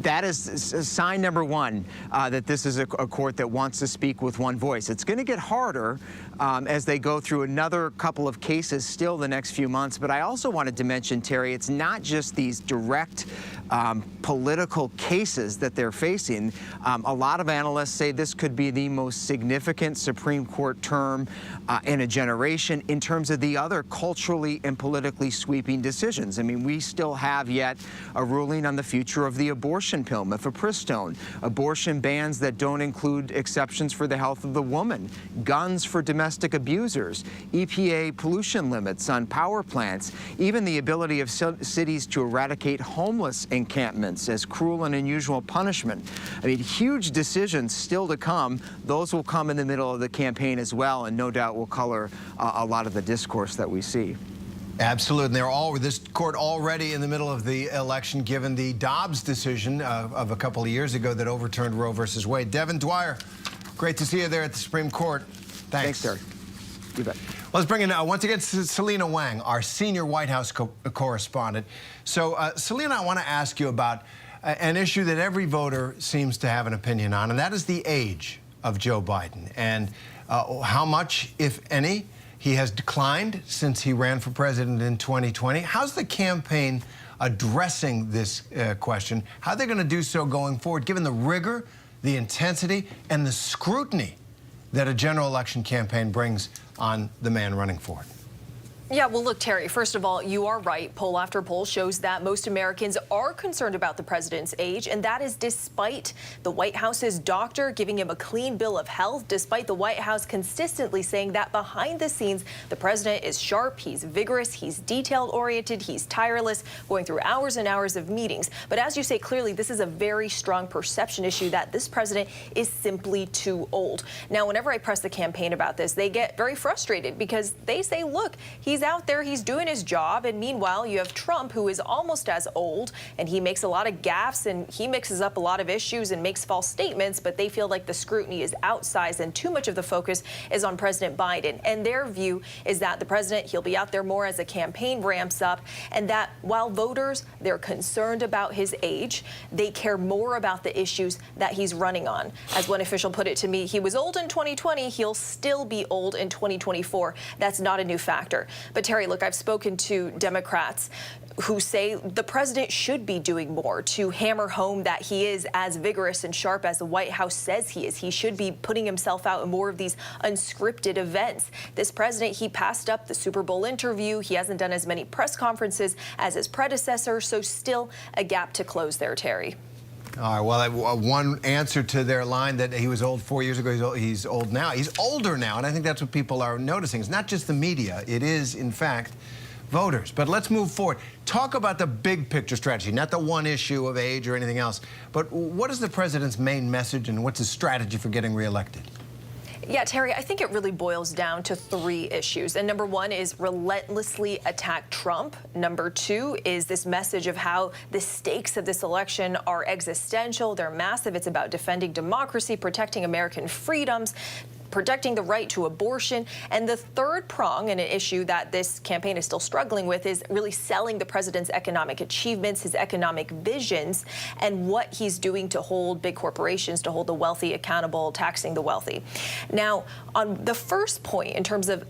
that is sign number one, that this is a court that wants to speak with one voice. It's going to get harder as they go through another couple of cases still the next few months. But I also wanted to mention, Terry, it's not just these direct political cases that they're facing. A lot of analysts say this could be the most significant Supreme Court term in a generation in terms of the other culturally and politically sweeping decisions. I mean, we still have yet a ruling on the future of the abortion pill, mifepristone, abortion bans that don't include exceptions for the health of the woman, guns for domestic abusers, EPA pollution limits on power plants, even the ability of cities to eradicate homeless encampments as cruel and unusual punishment. I mean, huge decisions still to come. Those will come in the middle of the campaign as well, and no doubt will color a lot of the discourse that we see. Absolutely. And they're this court already in the middle of the election, given the Dobbs decision of a couple of years ago that overturned Roe versus Wade. Devin Dwyer, great to see you there at the Supreme Court. Thanks. Thanks, Terry. You bet. Let's bring in once again Selena Wang, our senior White House correspondent. So, Selena, I want to ask you about an issue that every voter seems to have an opinion on, and that is the age of Joe Biden and how much, if any, he has declined since he ran for president in 2020. How's the campaign addressing this question? How are they going to do so going forward, given the rigor, the intensity, and the scrutiny that a general election campaign brings on the man running for it? Yeah, well, look, Terry, first of all, you are right. Poll after poll shows that most Americans are concerned about the president's age, and that is despite the White House's doctor giving him a clean bill of health, despite the White House consistently saying that behind the scenes, the president is sharp, he's vigorous, he's detail-oriented, he's tireless, going through hours and hours of meetings. But as you say, clearly, this is a very strong perception issue that this president is simply too old. Now, whenever I press the campaign about this, they get very frustrated because they say, look, he's out there, he's doing his job, and meanwhile you have Trump, who is almost as old, and he makes a lot of gaffes and he mixes up a lot of issues and makes false statements, but they feel like the scrutiny is outsized and too much of the focus is on President Biden. And their view is that the president, he'll be out there more as the campaign ramps up, and that while voters, they're concerned about his age, they care more about the issues that he's running on. As one official put it to me, he was old in 2020, he'll still be old in 2024. That's not a new factor. But Terry, look, I've spoken to Democrats who say the president should be doing more to hammer home that he is as vigorous and sharp as the White House says he is. He should be putting himself out in more of these unscripted events. This president, he passed up the Super Bowl interview. He hasn't done as many press conferences as his predecessor, so still a gap to close there, Terry. All right, well, one answer to their line that he was old 4 years ago, he's old now. He's older now, and I think that's what people are noticing. It's not just the media. It is, in fact, voters. But let's move forward. Talk about the big picture strategy, not the one issue of age or anything else. But what is the president's main message, and what's his strategy for getting reelected? Yeah, Terry, I think it really boils down to three issues. And number one is relentlessly attack Trump. Number two is this message of how the stakes of this election are existential. They're massive. It's about defending democracy, protecting American freedoms, protecting the right to abortion. And the third prong, and an issue that this campaign is still struggling with, is really selling the president's economic achievements, his economic visions, and what he's doing to hold big corporations, to hold the wealthy accountable, taxing the wealthy. Now, on the first point, in terms of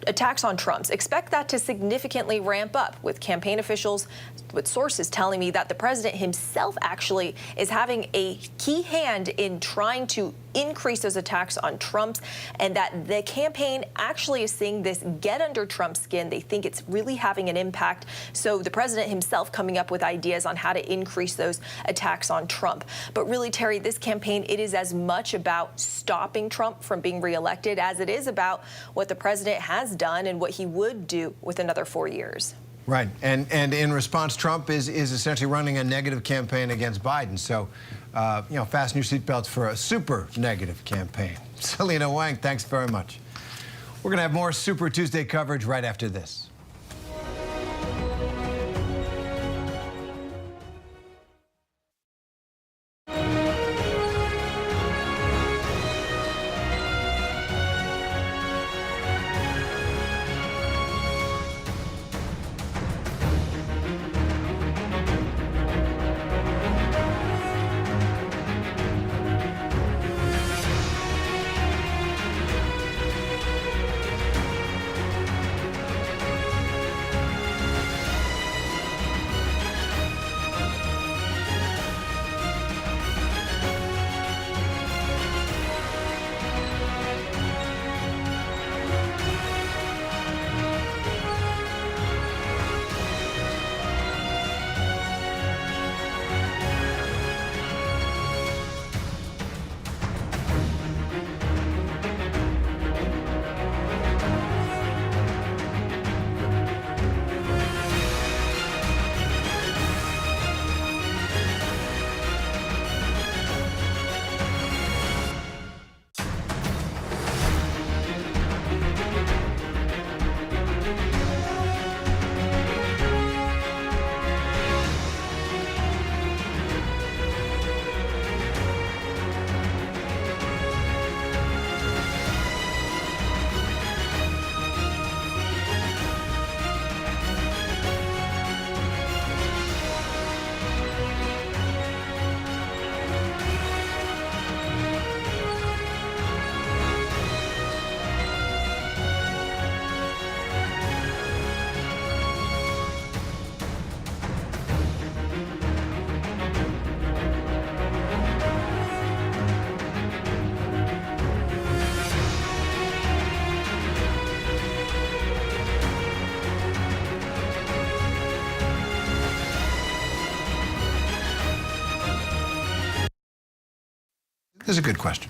attacks on Trump's, expect that to significantly ramp up, with campaign officials, with sources telling me that the president himself actually is having a key hand in trying to increase those attacks on Trump's, and that the campaign actually is seeing this get under Trump's skin. They think it's really having an impact. So the president himself coming up with ideas on how to increase those attacks on Trump. But really, Terry, this campaign, it is as much about stopping Trump from being reelected as it is about what the president has done and what he would do with another 4 years. Right, and in response, Trump is essentially running a negative campaign against Biden. So, you know, fasten your seatbelts for a super negative campaign. Selena Wang, thanks very much. We're going to have more Super Tuesday coverage right after this. This is a good question.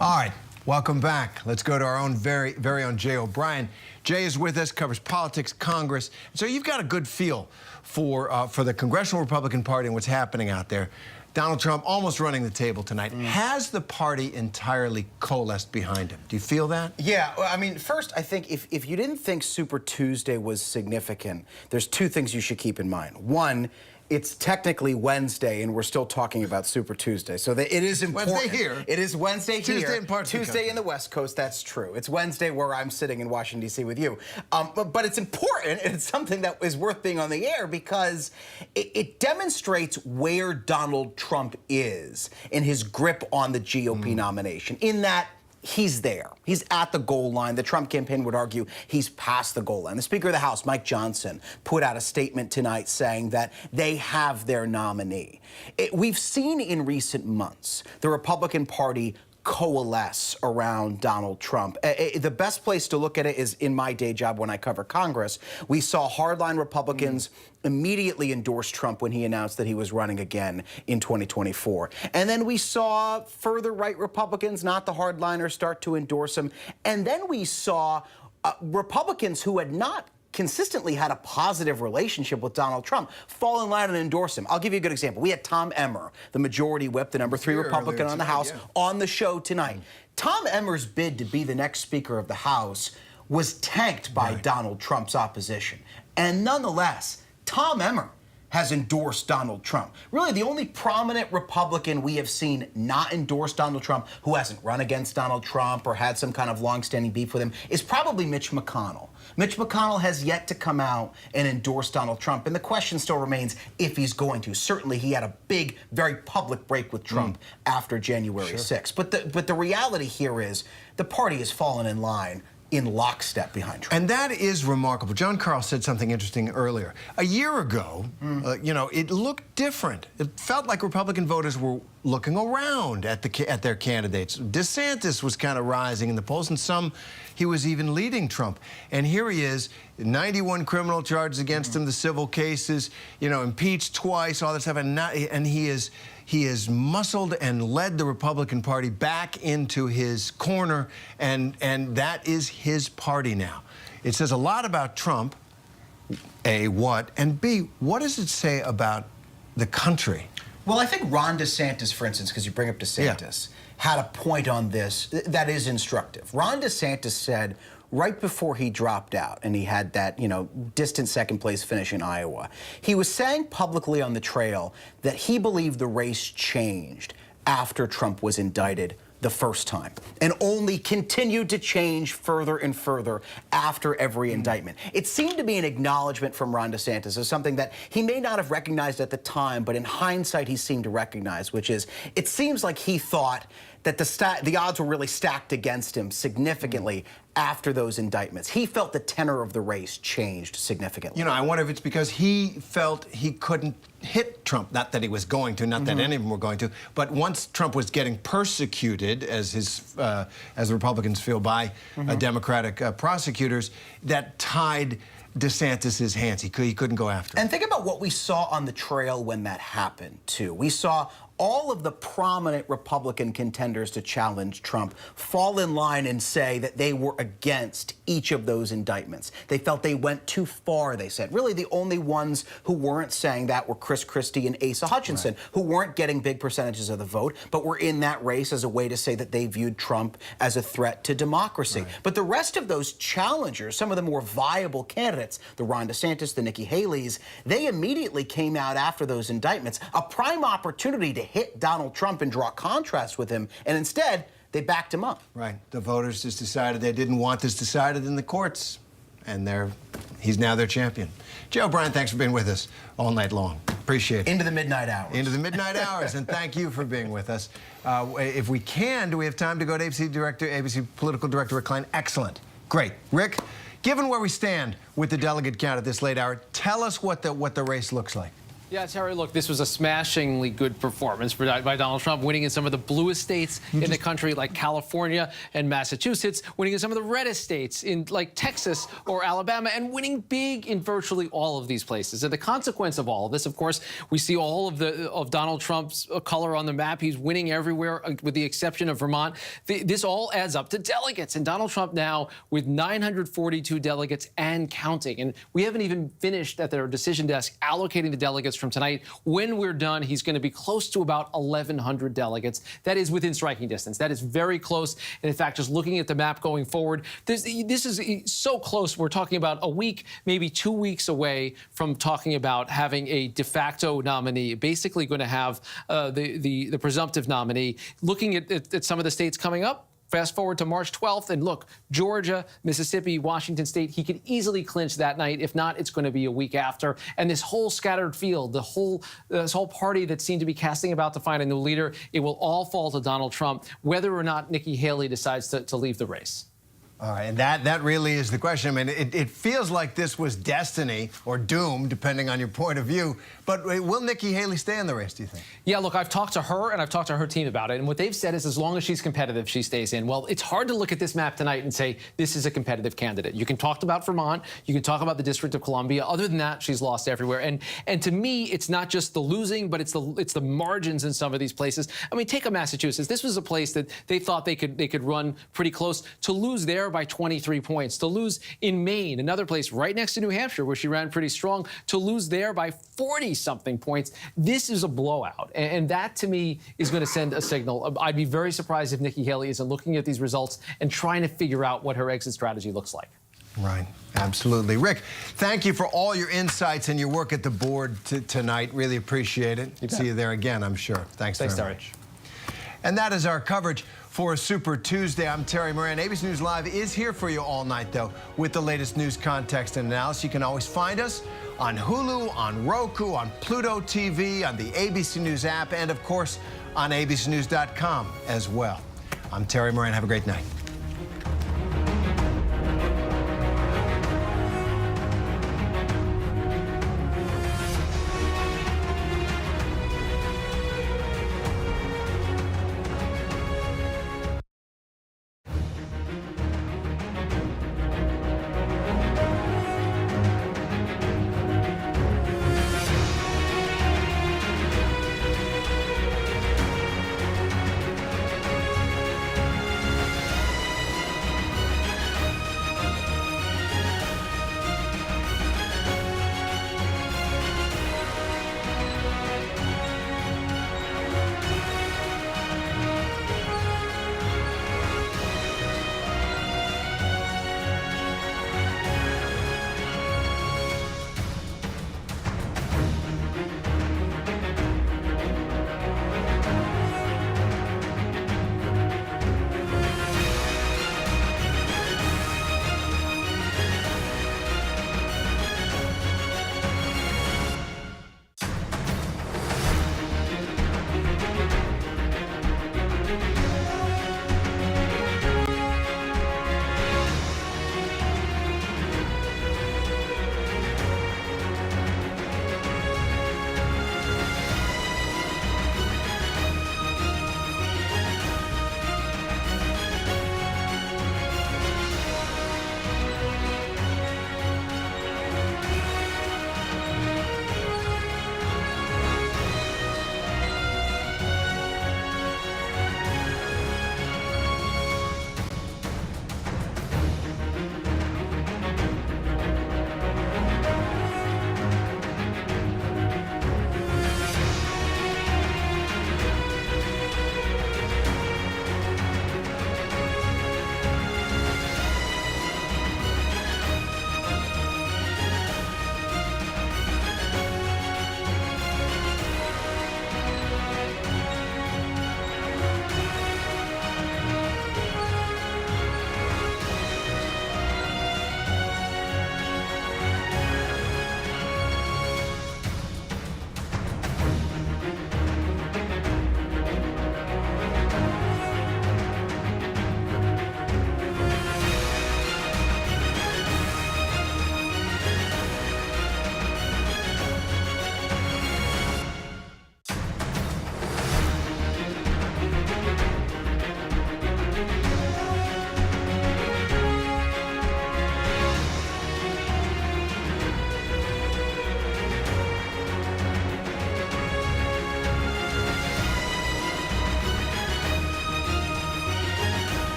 All right, welcome back. Let's go to our own very own Jay O'Brien. Jay is with us, covers politics, Congress. So you've got a good feel for the Congressional Republican Party and what's happening out there. Donald Trump almost running the table tonight. Has the party entirely coalesced behind him? Do you feel that? Yeah, well, I mean, first, I think if you didn't think Super Tuesday was significant, there's two things you should keep in mind. One, it's technically Wednesday, and we're still talking about Super Tuesday. So it is important. Wednesday here. It is Wednesday It's here. Tuesday in parts of the Tuesday country. in the West Coast, that's true. It's Wednesday where I'm sitting in Washington, D.C. with you. But it's important, and it's something that is worth being on the air because it demonstrates where Donald Trump is in his grip on the GOP nomination, in that he's there. He's at the goal line. The Trump campaign would argue he's past the goal line. The Speaker of the House, Mike Johnson, put out a statement tonight saying that they have their nominee. We've seen in recent months the Republican Party coalesce around Donald Trump. The best place to look at it is in my day job when I cover Congress. We saw hardline Republicans immediately endorse Trump when he announced that he was running again in 2024. And then we saw further right Republicans, not the hardliners, start to endorse him. And then we saw Republicans who had not consistently had a positive relationship with Donald Trump fall in line and endorse him. I'll give you a good example. We had Tom Emmer, the majority whip, the number 3 Republican on the House, on the show tonight. Tom Emmer's bid to be the next Speaker of the House was tanked by Donald Trump's opposition. And nonetheless, Tom Emmer has endorsed Donald Trump. Really, the only prominent Republican we have seen not endorse Donald Trump, who hasn't run against Donald Trump or had some kind of long-standing beef with him, is probably Mitch McConnell. Mitch McConnell has yet to come out and endorse Donald Trump, and the question still remains if he's going to. Certainly, he had a big, very public break with Trump after January 6th. But the reality here is the party has fallen in line in lockstep behind Trump. And that is remarkable. John Carl said something interesting earlier. A year ago, you know, it looked different. It felt like Republican voters were looking around at their candidates. DeSantis was kind of rising in the polls, and he was even leading Trump. And here he is, 91 criminal charges against him, the civil cases, you know, impeached twice, all that stuff, and he has muscled and led the Republican Party back into his corner, and that is his party now. It says a lot about Trump, A, what, and B, what does it say about the country? Well, I think Ron DeSantis, for instance, because you bring up DeSantis, had a point on this that is instructive. Ron DeSantis said right before he dropped out, and he had that, you know, distant second place finish in Iowa, he was saying publicly on the trail that he believed the race changed after Trump was indicted the first time, and only continued to change further and further after every indictment. It seemed to be an acknowledgement from Ron DeSantis of something that he may not have recognized at the time, but in hindsight he seemed to recognize, which is it seems like he thought that the odds were really stacked against him significantly after those indictments. He felt the tenor of the race changed significantly. You know, I wonder if it's because he felt he couldn't hit Trump. Not that he was going to, not that any of them were going to, but once Trump was getting persecuted, as the Republicans feel, by Democratic prosecutors, that tied DeSantis' hands. He couldn't go after him. And think about what we saw on the trail when that happened, too. We saw all of the prominent Republican contenders to challenge Trump fall in line and say that they were against each of those indictments. They felt they went too far, they said. Really, the only ones who weren't saying that were Chris Christie and Asa Hutchinson, who weren't getting big percentages of the vote, but were in that race as a way to say that they viewed Trump as a threat to democracy. But the rest of those challengers, some of the more viable candidates, the Ron DeSantis, the Nikki Haley's, they immediately came out after those indictments, a prime opportunity to hit Donald Trump and draw contrast with him, and instead, they backed him up. Right. The voters just decided they didn't want this decided in the courts, and he's now their champion. Joe O'Brien, thanks for being with us all night long. Appreciate it. Into the midnight hours. Into the midnight hours, and thank you for being with us. If we can, do we have time to go to ABC Political Director Rick Klein? Excellent. Great. Rick, given where we stand with the delegate count at this late hour, tell us what the race looks like. Yeah, Terry, look, this was a smashingly good performance by Donald Trump, winning in some of the bluest states in the country like California and Massachusetts, winning in some of the reddest states in like Texas or Alabama, and winning big in virtually all of these places. And the consequence of all of this, of course, we see all of Donald Trump's color on the map. He's winning everywhere with the exception of Vermont. This all adds up to delegates. And Donald Trump now with 942 delegates and counting. And we haven't even finished at their decision desk allocating the delegates from tonight. When we're done, he's going to be close to about 1,100 delegates. That is within striking distance. That is very close. And in fact, just looking at the map going forward, this is so close. We're talking about a week, maybe 2 weeks away from talking about having a de facto nominee, basically going to have the presumptive nominee. Looking at some of the states coming up, fast forward to March 12th, and look, Georgia, Mississippi, Washington State, he could easily clinch that night. If not, it's going to be a week after. And this whole scattered field, this whole party that seemed to be casting about to find a new leader, it will all fall to Donald Trump, whether or not Nikki Haley decides to leave the race. All right, and that really is the question. I mean, it feels like this was destiny or doom, depending on your point of view. But will Nikki Haley stay in the race, do you think? Yeah, look, I've talked to her and I've talked to her team about it. And what they've said is as long as she's competitive, she stays in. Well, it's hard to look at this map tonight and say this is a competitive candidate. You can talk about Vermont. You can talk about the District of Columbia. Other than that, she's lost everywhere. And to me, it's not just the losing, but it's the margins in some of these places. I mean, take a Massachusetts. This was a place that they thought they could run pretty close. To lose there by 23 points. To lose in Maine, another place right next to New Hampshire where she ran pretty strong. To lose there by 40-something points. This is a blowout. And that, to me, is going to send a signal. I'd be very surprised if Nikki Haley isn't looking at these results and trying to figure out what her exit strategy looks like. Right. Absolutely. Rick, thank you for all your insights and your work at the board tonight. Really appreciate it. See you there again, I'm sure. Thanks very much. And that is our coverage for Super Tuesday. I'm Terry Moran. ABC News Live is here for you all night, though, with the latest news, context, and analysis. You can always find us on Hulu, on Roku, on Pluto TV, on the ABC News app, and, of course, on abcnews.com as well. I'm Terry Moran. Have a great night.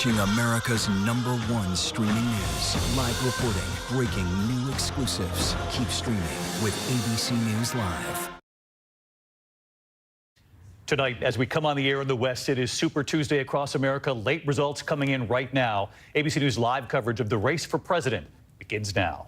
watching America's #1 streaming news. Live reporting, breaking new exclusives. Keep streaming with ABC News Live. Tonight, as we come on the air in the West, it is Super Tuesday across America. Late results coming in right now. ABC News live coverage of the race for president begins now.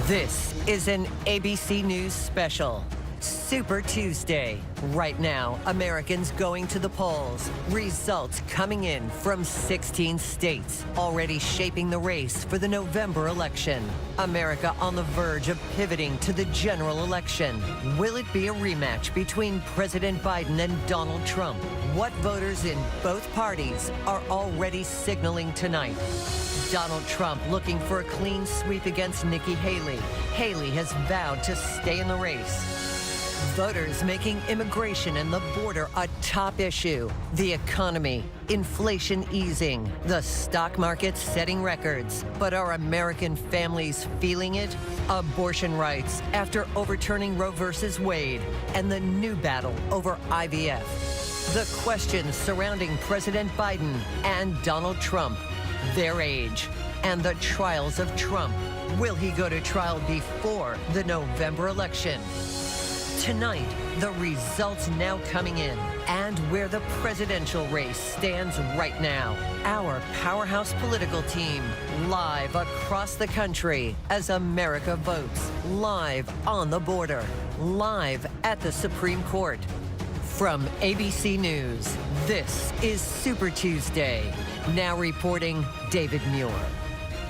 This is an ABC News special. Super Tuesday. Right now, Americans going to the polls. Results coming in from 16 states, already shaping the race for the November election. America on the verge of pivoting to the general election. Will it be a rematch between President Biden and Donald Trump? What voters in both parties are already signaling tonight? Donald Trump looking for a clean sweep against Nikki Haley. Haley has vowed to stay in the race. Voters making immigration and the border a top issue. The economy, inflation easing, the stock market setting records. But are American families feeling it? Abortion rights after overturning Roe versus Wade, and the new battle over IVF. The questions surrounding President Biden and Donald Trump, their age, and the trials of Trump. Will he go to trial before the November election? Tonight, the results now coming in and where the presidential race stands right now. Our powerhouse political team live across the country as America votes, live on the border, live at the Supreme Court. From ABC News, this is Super Tuesday. Now reporting, David Muir.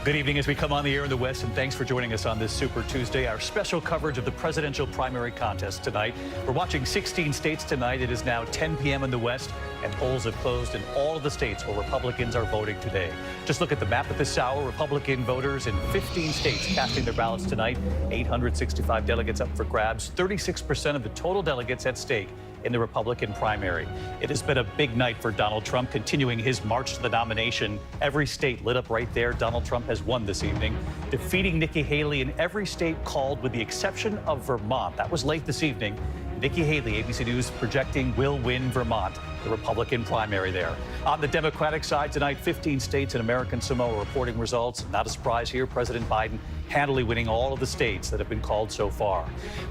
Good evening as we come on the air in the West, and thanks for joining us on this Super Tuesday, our special coverage of the presidential primary contest tonight. We're watching 16 states tonight. It is now 10 p.m. in the West, and polls have closed in all of the states where Republicans are voting today. Just look at the map at this hour. Republican voters in 15 states casting their ballots tonight. 865 delegates up for grabs, 36% of the total delegates at stake in the Republican primary. It has been a big night for Donald Trump, continuing his march to the nomination. Every state lit up right there. Donald Trump has won this evening, defeating Nikki Haley in every state called, with the exception of Vermont. That was late this evening. Nikki Haley, ABC News, projecting will win Vermont, the Republican primary there. On the Democratic side tonight, 15 states and American Samoa reporting results. Not a surprise here. President Biden handily winning all of the states that have been called so far.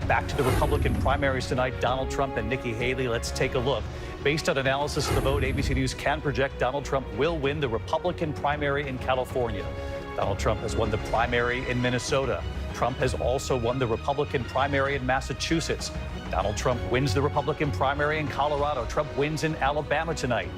Back to the Republican primaries tonight, Donald Trump and Nikki Haley. Let's take a look. Based on analysis of the vote, ABC News can project Donald Trump will win the Republican primary in California. Donald Trump has won the primary in Minnesota. Trump has also won the Republican primary in Massachusetts. Donald Trump wins the Republican primary in Colorado. Trump wins in Alabama tonight.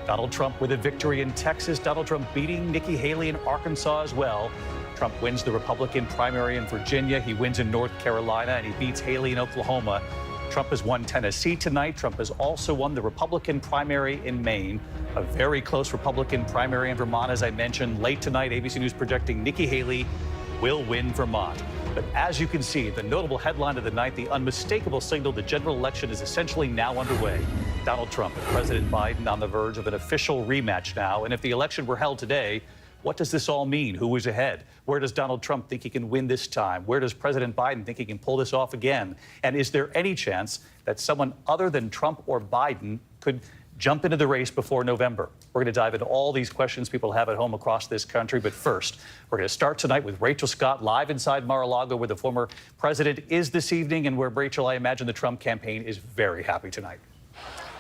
Donald Trump with a victory in Texas. Donald Trump beating Nikki Haley in Arkansas as well. Trump wins the Republican primary in Virginia. He wins in North Carolina, and he beats Haley in Oklahoma. Trump has won Tennessee tonight. Trump has also won the Republican primary in Maine. A very close Republican primary in Vermont, as I mentioned. Late tonight, ABC News projecting Nikki Haley will win Vermont. But as you can see, the notable headline of the night, the unmistakable signal the general election is essentially now underway. Donald Trump and President Biden on the verge of an official rematch now. And if the election were held today, what does this all mean? Who is ahead? Where does Donald Trump think he can win this time? Where does President Biden think he can pull this off again? And is there any chance that someone other than Trump or Biden could jump into the race before November? We're going to dive into all these questions people have at home across this country. But first, we're going to start tonight with Rachel Scott live inside Mar-a-Lago, where the former president is this evening, and where, Rachel, I imagine the Trump campaign is very happy tonight.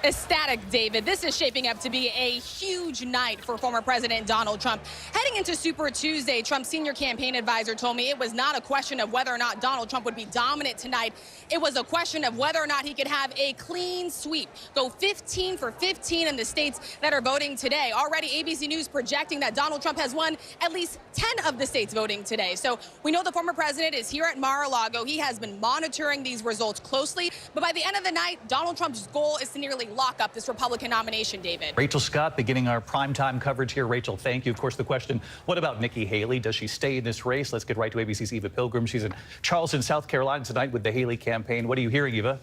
Ecstatic, David. This is shaping up to be a huge night for former President Donald Trump. Heading into Super Tuesday, Trump's senior campaign advisor told me it was not a question of whether or not Donald Trump would be dominant tonight. It was a question of whether or not he could have a clean sweep, go 15 for 15 in the states that are voting today. Already, ABC News projecting that Donald Trump has won at least 10 of the states voting today. So we know the former president is here at Mar-a-Lago. He has been monitoring these results closely. But by the end of the night, Donald Trump's goal is to nearly lock up this Republican nomination, David. Rachel Scott beginning our primetime coverage here. Rachel, thank you. Of course, the question, what about Nikki Haley? Does she stay in this race? Let's get right to ABC's Eva Pilgrim. She's in Charleston, South Carolina tonight with the Haley campaign. What are you hearing, Eva?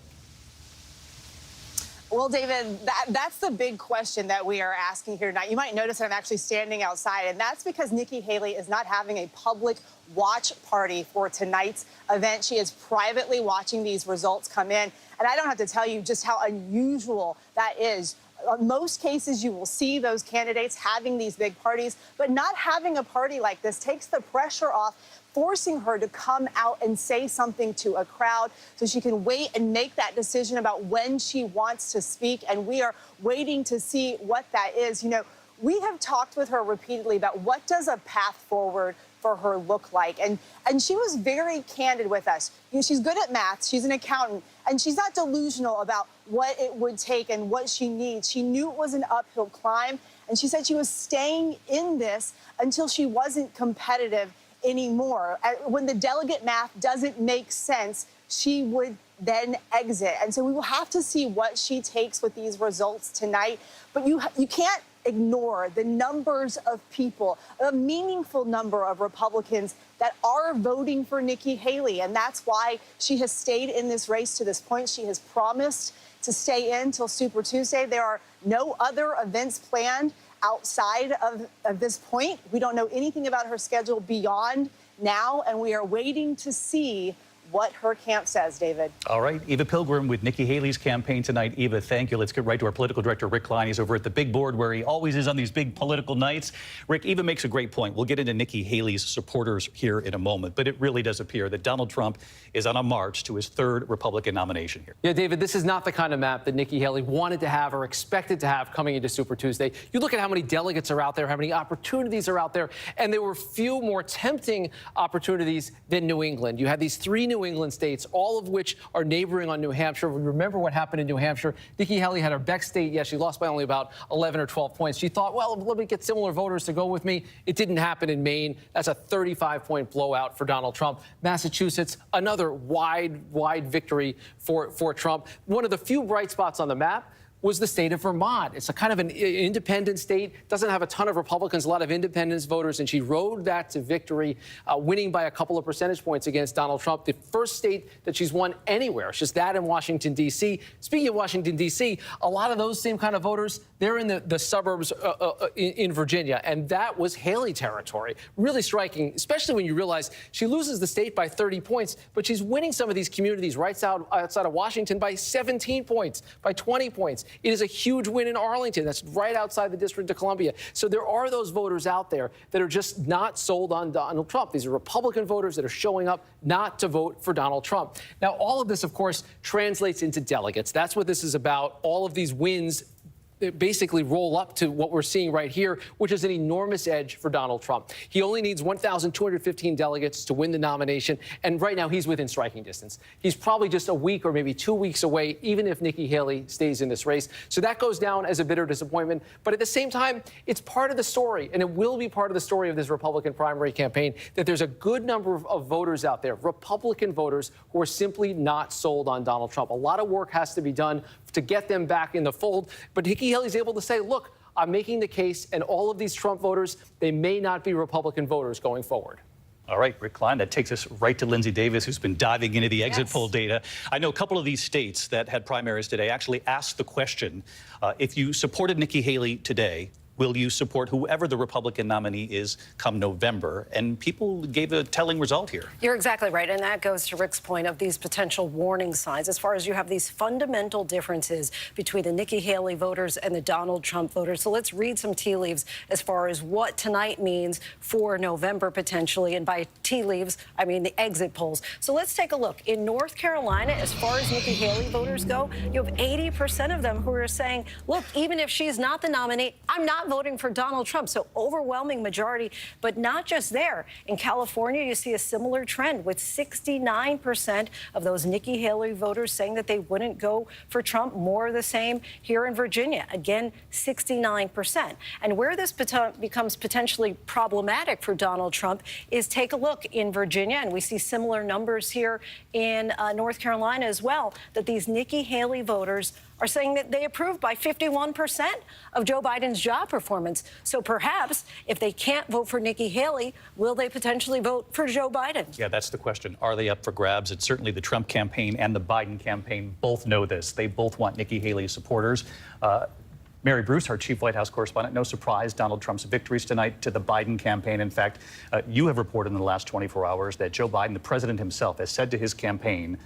Well, David, that's the big question that we are asking here tonight. You might notice that I'm actually standing outside, and that's because Nikki Haley is not having a public watch party for tonight's event. She is privately watching these results come in, and I don't have to tell you just how unusual that is In most cases, you will see those candidates having these big parties, but not having a party like this takes the pressure off, forcing her to come out and say something to a crowd so she can wait and make that decision about when she wants to speak. And we are waiting to see what that is. You know, we have talked with her repeatedly about what does a path forward for her look like. And she was very candid with us. You know, she's good at math, she's an accountant, and she's not delusional about what it would take and what she needs. She knew it was an uphill climb, and she said she was staying in this until she wasn't competitive anymore. When the delegate math doesn't make sense, she would then exit. And so we will have to see what she takes with these results tonight. But you can't ignore the numbers of people, a meaningful number of Republicans that are voting for Nikki Haley. And that's why she has stayed in this race to this point. She has promised to stay in till Super Tuesday. There are no other events planned outside of this point. We don't know anything about her schedule beyond now, and we are waiting to see what her camp says, David. All right, Eva Pilgrim with Nikki Haley's campaign tonight. Eva, thank you. Let's get right to our political director, Rick Klein. He's over at the big board where he always is on these big political nights. Rick, Eva makes a great point. We'll get into Nikki Haley's supporters here in a moment, but it really does appear that Donald Trump is on a march to his third Republican nomination here. Yeah, David, this is not the kind of map that Nikki Haley wanted to have or expected to have coming into Super Tuesday. You look at how many delegates are out there, how many opportunities are out there, and there were few more tempting opportunities than New England. You had these 3 New England states, all of which are neighboring on New Hampshire. Remember what happened in New Hampshire? Nikki Haley had her best state. Yes, she lost by only about 11 or 12 points. She thought, well, let me get similar voters to go with me. It didn't happen in Maine. That's a 35-point blowout for Donald Trump. Massachusetts, another wide victory for Trump. One of the few bright spots on the map was the state of Vermont. It's a kind of an independent state, doesn't have a ton of Republicans, a lot of independence voters, and she rode that to victory, winning by a couple of percentage points against Donald Trump. The first state that she's won anywhere. It's just that in Washington, D.C. Speaking of Washington, D.C., a lot of those same kind of voters, they're in the suburbs in Virginia, and that was Haley territory. Really striking, especially when you realize she loses the state by 30 points, but she's winning some of these communities right outside of Washington by 17 points, by 20 points. It is a huge win in Arlington. That's right outside the District of Columbia. So there are those voters out there that are just not sold on Donald Trump. These are Republican voters that are showing up not to vote for Donald Trump. Now, all of this, of course, translates into delegates. That's what this is about. All of these wins basically roll up to what we're seeing right here, which is an enormous edge for Donald Trump. He only needs 1,215 delegates to win the nomination, and right now he's within striking distance. He's probably just a week or maybe 2 weeks away, even if Nikki Haley stays in this race. So that goes down as a bitter disappointment, but at the same time, it's part of the story, and it will be part of the story of this Republican primary campaign, that there's a good number of voters out there, Republican voters, who are simply not sold on Donald Trump. A lot of work has to be done to get them back in the fold, but Nikki Haley's able to say, look, I'm making the case, and all of these Trump voters, they may not be Republican voters going forward. All right, Rick Klein, that takes us right to Linsey Davis, who's been diving into the exit poll data. I know a couple of these states that had primaries today actually asked the question, if you supported Nikki Haley today, will you support whoever the Republican nominee is come November? And people gave a telling result here. You're exactly right. And that goes to Rick's point of these potential warning signs as far as you have these fundamental differences between the Nikki Haley voters and the Donald Trump voters. So let's read some tea leaves as far as what tonight means for November potentially. And by tea leaves, I mean the exit polls. So let's take a look. In North Carolina, as far as Nikki Haley voters go, you have 80% of them who are saying, look, even if she's not the nominee, I'm not voting for Donald Trump. So overwhelming majority, but not just there. In California, you see a similar trend with 69% of those Nikki Haley voters saying that they wouldn't go for Trump. More of the same here in Virginia. Again, 69%. And where this becomes potentially problematic for Donald Trump is take a look in Virginia, and we see similar numbers here in North Carolina as well, that these Nikki Haley voters are saying that they approve by 51% of Joe Biden's job performance. So perhaps if they can't vote for Nikki Haley, will they potentially vote for Joe Biden? Yeah, that's the question. Are they up for grabs? It's certainly the Trump campaign and the Biden campaign both know this. They both want Nikki Haley's supporters. Mary Bruce, our chief White House correspondent, no surprise, Donald Trump's victories tonight to the Biden campaign. In fact, you have reported in the last 24 hours that Joe Biden, the president himself, has said to his campaign,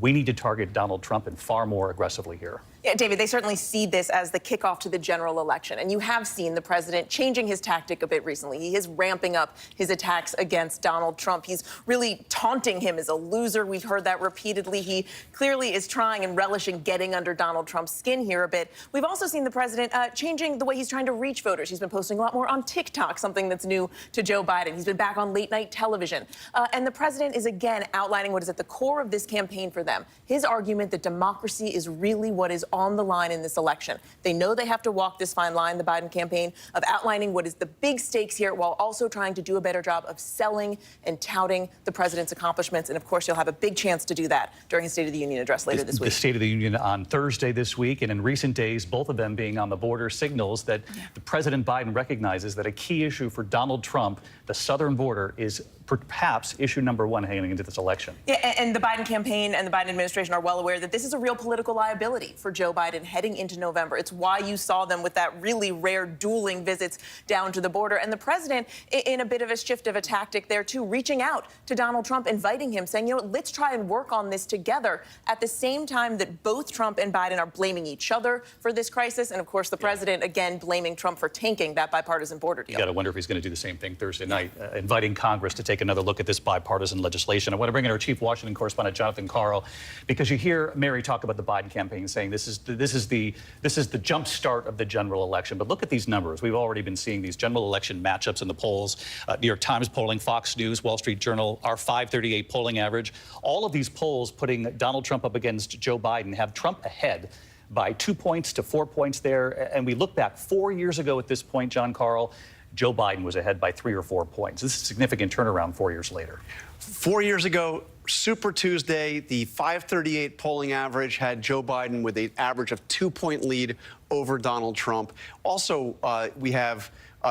we need to target Donald Trump and far more aggressively here. Yeah, David, they certainly see this as the kickoff to the general election. And you have seen the president changing his tactic a bit recently. He is ramping up his attacks against Donald Trump. He's really taunting him as a loser. We've heard that repeatedly. He clearly is trying and relishing getting under Donald Trump's skin here a bit. We've also seen the president changing the way he's trying to reach voters. He's been posting a lot more on TikTok, something that's new to Joe Biden. He's been back on late night television. And the president is again outlining what is at the core of this campaign for them. His argument that democracy is really what is on the line in this election. They know they have to walk this fine line, the Biden campaign, of outlining what is the big stakes here while also trying to do a better job of selling and touting the president's accomplishments. And of course, you'll have a big chance to do that during his State of the Union address later this week. The State of the Union on Thursday this week, and in recent days, both of them being on the border, signals that the President Biden recognizes that a key issue for Donald Trump, the southern border, is perhaps issue number one heading into this election. Yeah, and the Biden campaign and the Biden administration are well aware that this is a real political liability for Joe Biden heading into November. It's why you saw them with that really rare dueling visits down to the border. And the president, in a bit of a shift of a tactic there, too, reaching out to Donald Trump, inviting him, saying, you know, let's try and work on this together at the same time that both Trump and Biden are blaming each other for this crisis. And, of course, the president, again, blaming Trump for tanking that bipartisan border deal. You got to wonder if he's going to do the same thing Thursday night, inviting Congress to take another look at this bipartisan legislation. I want to bring in our chief Washington correspondent, Jonathan Karl, because you hear Mary talk about the Biden campaign saying this is the jump start of the general election. But look at these numbers. We've already been seeing these general election matchups in the polls. New York Times polling, Fox News, Wall Street Journal, our 538 polling average. All of these polls putting Donald Trump up against Joe Biden have Trump ahead by 2 points to 4 points there. And we look back 4 years ago at this point, John Karl, Joe Biden was ahead by 3 or 4 points. This is a significant turnaround 4 years later. 4 years ago, Super Tuesday, the 538 polling average had Joe Biden with an average of 2-point lead over Donald Trump. Also, we have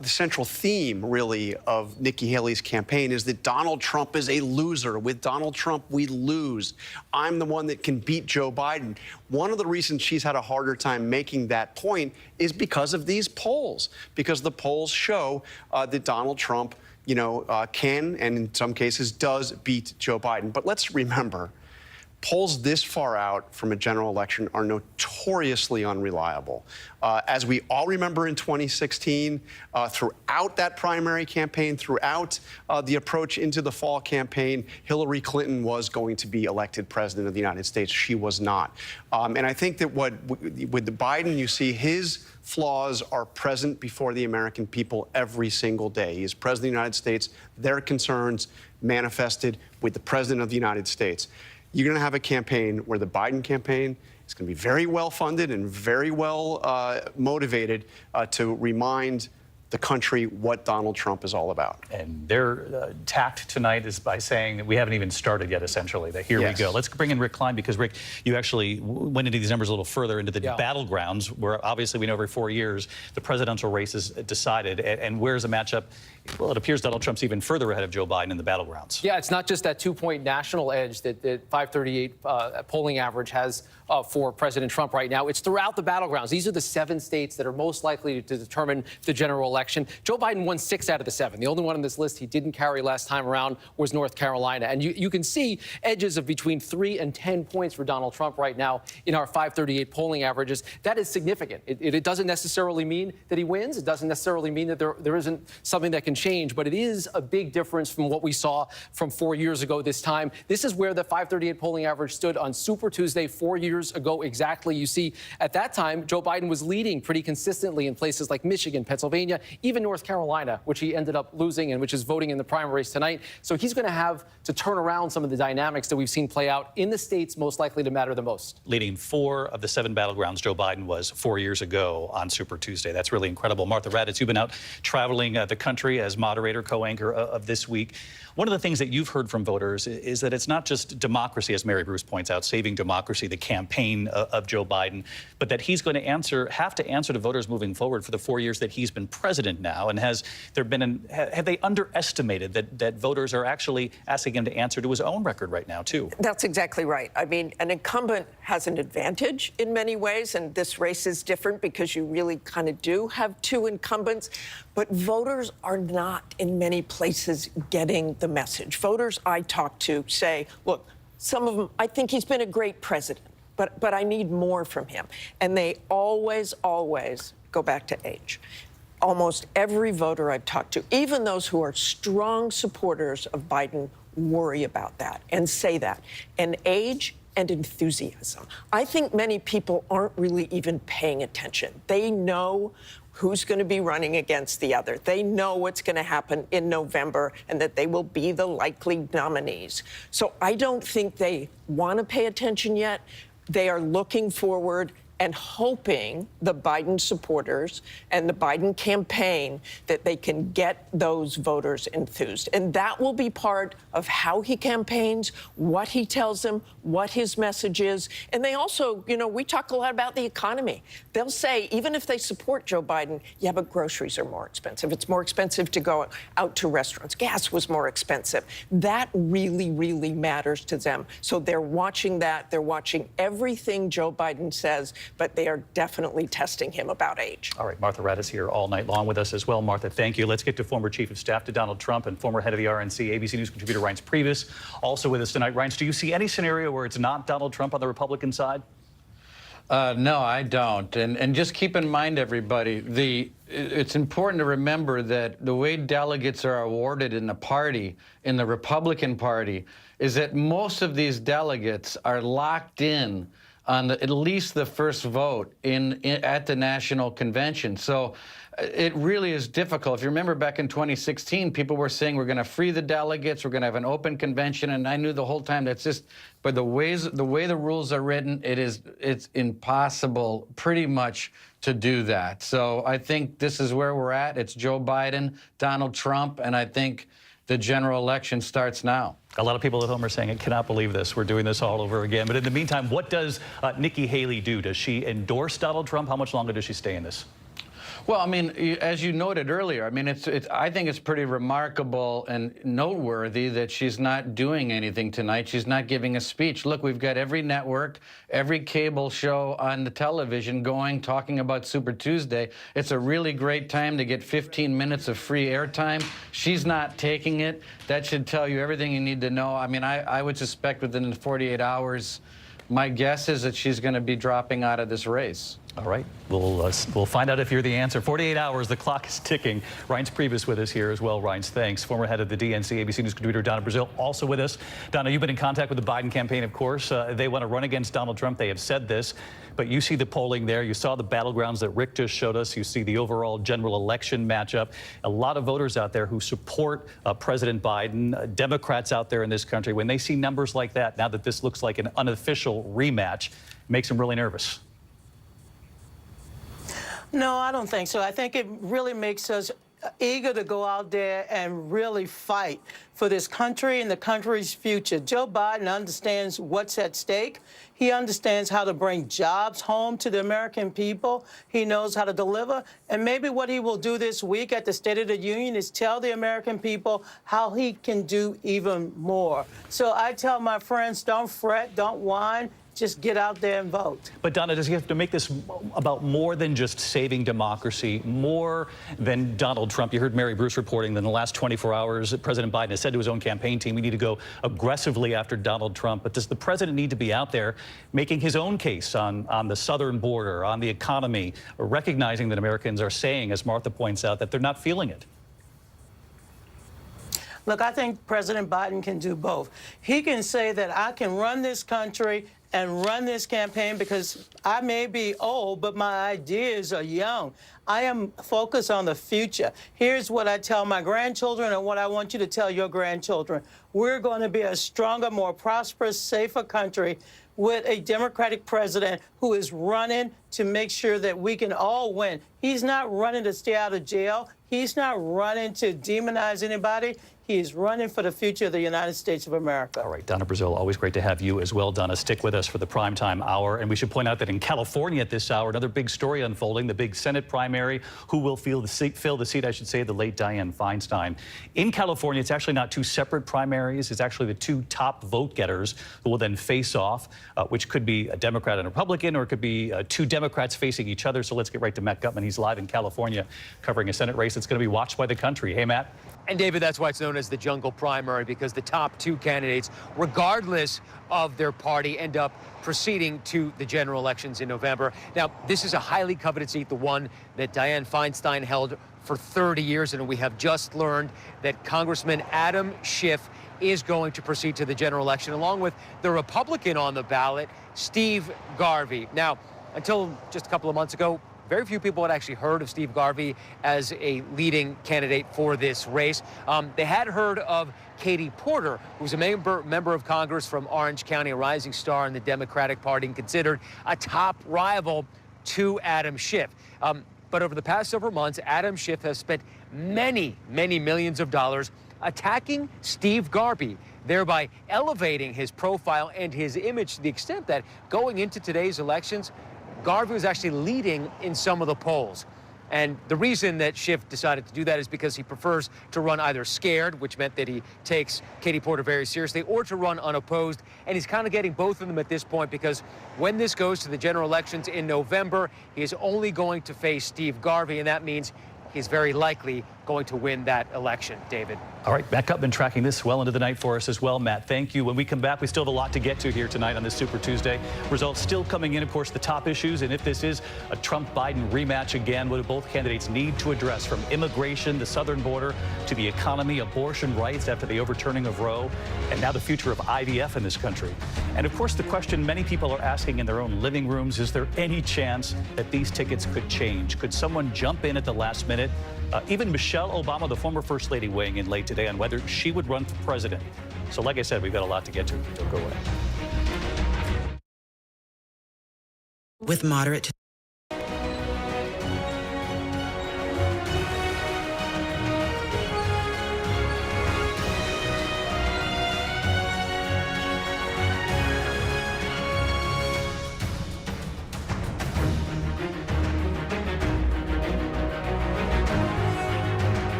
the central theme, really, of Nikki Haley's campaign is that Donald Trump is a loser. With Donald Trump, we lose. I'm the one that can beat Joe Biden. One of the reasons she's had a harder time making that point is because of these polls, because the polls show that Donald Trump, you know, can and in some cases does beat Joe Biden. But let's remember, polls this far out from a general election are notoriously unreliable. As we all remember in 2016, throughout that primary campaign, throughout the approach into the fall campaign, Hillary Clinton was going to be elected president of the United States. She was not. And I think that with the Biden, you see his flaws are present before the American people every single day. He is president of the United States. Their concerns manifested with the president of the United States. You're going to have a campaign where the Biden campaign is going to be very well funded and very well motivated to remind the country what Donald Trump is all about. And their tact tonight is by saying that we haven't even started yet, essentially, that here we go. Let's bring in Rick Klein, because, Rick, you actually went into these numbers a little further into the battlegrounds, where obviously we know every 4 years the presidential race is decided. And where's a matchup? Well, it appears Donald Trump's even further ahead of Joe Biden in the battlegrounds. Yeah, it's not just that 2-point national edge that 538 polling average has for President Trump right now. It's throughout the battlegrounds. These are the 7 states that are most likely to determine the general election. Joe Biden won 6 out of the 7. The only one on this list he didn't carry last time around was North Carolina. And you can see edges of between 3 and 10 points for Donald Trump right now in our 538 polling averages. That is significant. It doesn't necessarily mean that he wins. It doesn't necessarily mean that there isn't something that can change, but it is a big difference from what we saw from 4 years ago this time. This is where the 538 polling average stood on Super Tuesday 4 years ago exactly. You see, at that time, Joe Biden was leading pretty consistently in places like Michigan, Pennsylvania, even North Carolina, which he ended up losing and which is voting in the primaries tonight. So he's going to have to turn around some of the dynamics that we've seen play out in the states most likely to matter the most. Leading 4 of the 7 battlegrounds Joe Biden was 4 years ago on Super Tuesday. That's really incredible. Martha Raddatz, you've been out traveling the country as moderator, co-anchor of This Week. One of the things that you've heard from voters is that it's not just democracy, as Mary Bruce points out, saving democracy, the campaign of Joe Biden, but that he's going to have to answer to voters moving forward for the 4 years that he's been president now. And have they underestimated that voters are actually asking him to answer to his own record right now, too? That's exactly right. I mean, an incumbent has an advantage in many ways, and this race is different because you really kind of do have 2 incumbents. But voters are not in many places getting the message. Voters I talk to say, look, some of them, I think he's been a great president. but I need more from him. And they always go back to age. Almost every voter I've talked to, even those who are strong supporters of Biden, worry about that and say that. And age and enthusiasm. I think many people aren't really even paying attention. They know who's going to be running against the other. They know what's going to happen in November and that they will be the likely nominees. So I don't think they want to pay attention yet. They are looking forward and hoping, the Biden supporters and the Biden campaign, that they can get those voters enthused. And that will be part of how he campaigns, what he tells them, what his message is. And they also, you know, we talk a lot about the economy. They'll say, even if they support Joe Biden, yeah, but groceries are more expensive. It's more expensive to go out to restaurants. Gas was more expensive. That really, really matters to them. So they're watching that. They're watching everything Joe Biden says, but they are definitely testing him about age. All right, Martha Raddatz here all night long with us as well. Martha, thank you. Let's get to former Chief of Staff to Donald Trump and former head of the RNC, ABC News contributor Reince Priebus, also with us tonight. Reince, do you see any scenario where it's not Donald Trump on the Republican side? No, I don't. And just keep in mind, everybody, it's important to remember that the way delegates are awarded in the party, in the Republican Party, is that most of these delegates are locked in on at least the first vote at the national convention. So it really is difficult. If you remember back in 2016, people were saying we're going to free the delegates, we're going to have an open convention, and I knew the whole time that's just, but the way the rules are written, it's impossible pretty much to do that. So I think this is where we're at. It's Joe Biden, Donald Trump, and I think the general election starts now. A lot of people at home are saying, I cannot believe this. We're doing this all over again. But in the meantime, what does Nikki Haley do? Does she endorse Donald Trump? How much longer does she stay in this? Well, I mean, as you noted earlier, I mean, I think it's pretty remarkable and noteworthy that she's not doing anything tonight. She's not giving a speech. Look, we've got every network, every cable show on the television talking about Super Tuesday. It's a really great time to get 15 minutes of free airtime. She's not taking it. That should tell you everything you need to know. I mean, I would suspect within 48 hours, my guess is that she's going to be dropping out of this race. All right, we'll find out if you're the answer. 48 hours, the clock is ticking. Reince Priebus with us here as well. Reince, thanks. Former head of the DNC, ABC News contributor Donna Brazile, also with us. Donna, you've been in contact with the Biden campaign, of course. They want to run against Donald Trump. They have said this, but you see the polling there. You saw the battlegrounds that Rick just showed us. You see the overall general election matchup. A lot of voters out there who support President Biden, Democrats out there in this country, when they see numbers like that, now that this looks like an unofficial rematch, it makes them really nervous. No, I don't think so. I think it really makes us eager to go out there and really fight for this country and the country's future. Joe Biden understands what's at stake. He understands how to bring jobs home to the American people. He knows how to deliver. And maybe what he will do this week at the State of the Union is tell the American people how he can do even more. So I tell my friends, don't fret, don't whine. Just get out there and vote. But Donna, does he have to make this about more than just saving democracy, more than Donald Trump? You heard Mary Bruce reporting that in the last 24 hours, President Biden has said to his own campaign team, we need to go aggressively after Donald Trump. But does the president need to be out there making his own case on the southern border, on the economy, recognizing that Americans are saying, as Martha points out, that they're not feeling it? Look, I think President Biden can do both. He can say that I can run this country and run this campaign because I may be old, but my ideas are young. I am focused on the future. Here's what I tell my grandchildren and what I want you to tell your grandchildren. We're going to be a stronger, more prosperous, safer country with a Democratic president who is running to make sure that we can all win. He's not running to stay out of jail. He's not running to demonize anybody. He is running for the future of the United States of America. All right, Donna Brazile, always great to have you as well, Donna. Stick with us for the primetime hour. And we should point out that in California at this hour, another big story unfolding, the big Senate primary. Who will fill the seat, the late Dianne Feinstein. In California, it's actually not two separate primaries. It's actually the two top vote getters who will then face off, which could be a Democrat and a Republican, or it could be two Democrats facing each other. So let's get right to Matt Gutman. He's live in California covering a Senate race that's going to be watched by the country. Hey, Matt. And David, that's why it's known as the jungle primary, because the top two candidates, regardless of their party, end up proceeding to the general elections in November. Now, this is a highly coveted seat, the one that Dianne Feinstein held for 30 years, and we have just learned that Congressman Adam Schiff is going to proceed to the general election, along with the Republican on the ballot, Steve Garvey. Now, until just a couple of months ago, very few people had actually heard of Steve Garvey as a leading candidate for this race. They had heard of Katie Porter, who's a member of Congress from Orange County, a rising star in the Democratic Party and considered a top rival to Adam Schiff. But over the past several months, Adam Schiff has spent many, many millions of dollars attacking Steve Garvey, thereby elevating his profile and his image to the extent that going into today's elections, Garvey was actually leading in some of the polls. And the reason that Schiff decided to do that is because he prefers to run either scared, which meant that he takes Katie Porter very seriously, or to run unopposed. And he's kind of getting both of them at this point, because when this goes to the general elections in November, he is only going to face Steve Garvey, and that means he's very likely going to win that election. David. All right, Matt Cup been tracking this well into the night for us as well. Matt, thank you. When we come back, we still have a lot to get to here tonight on this Super Tuesday. Results still coming in, of course, the top issues. And if this is a Trump-Biden rematch again, what do both candidates need to address, from immigration, the southern border, to the economy, abortion rights after the overturning of Roe, and now the future of IVF in this country? And of course, the question many people are asking in their own living rooms, is there any chance that these tickets could change? Could someone jump in at the last minute? Even Michelle Obama, the former First Lady, weighing in late today on whether she would run for president. So like I said, we've got a lot to get to. Don't go away. With moderate to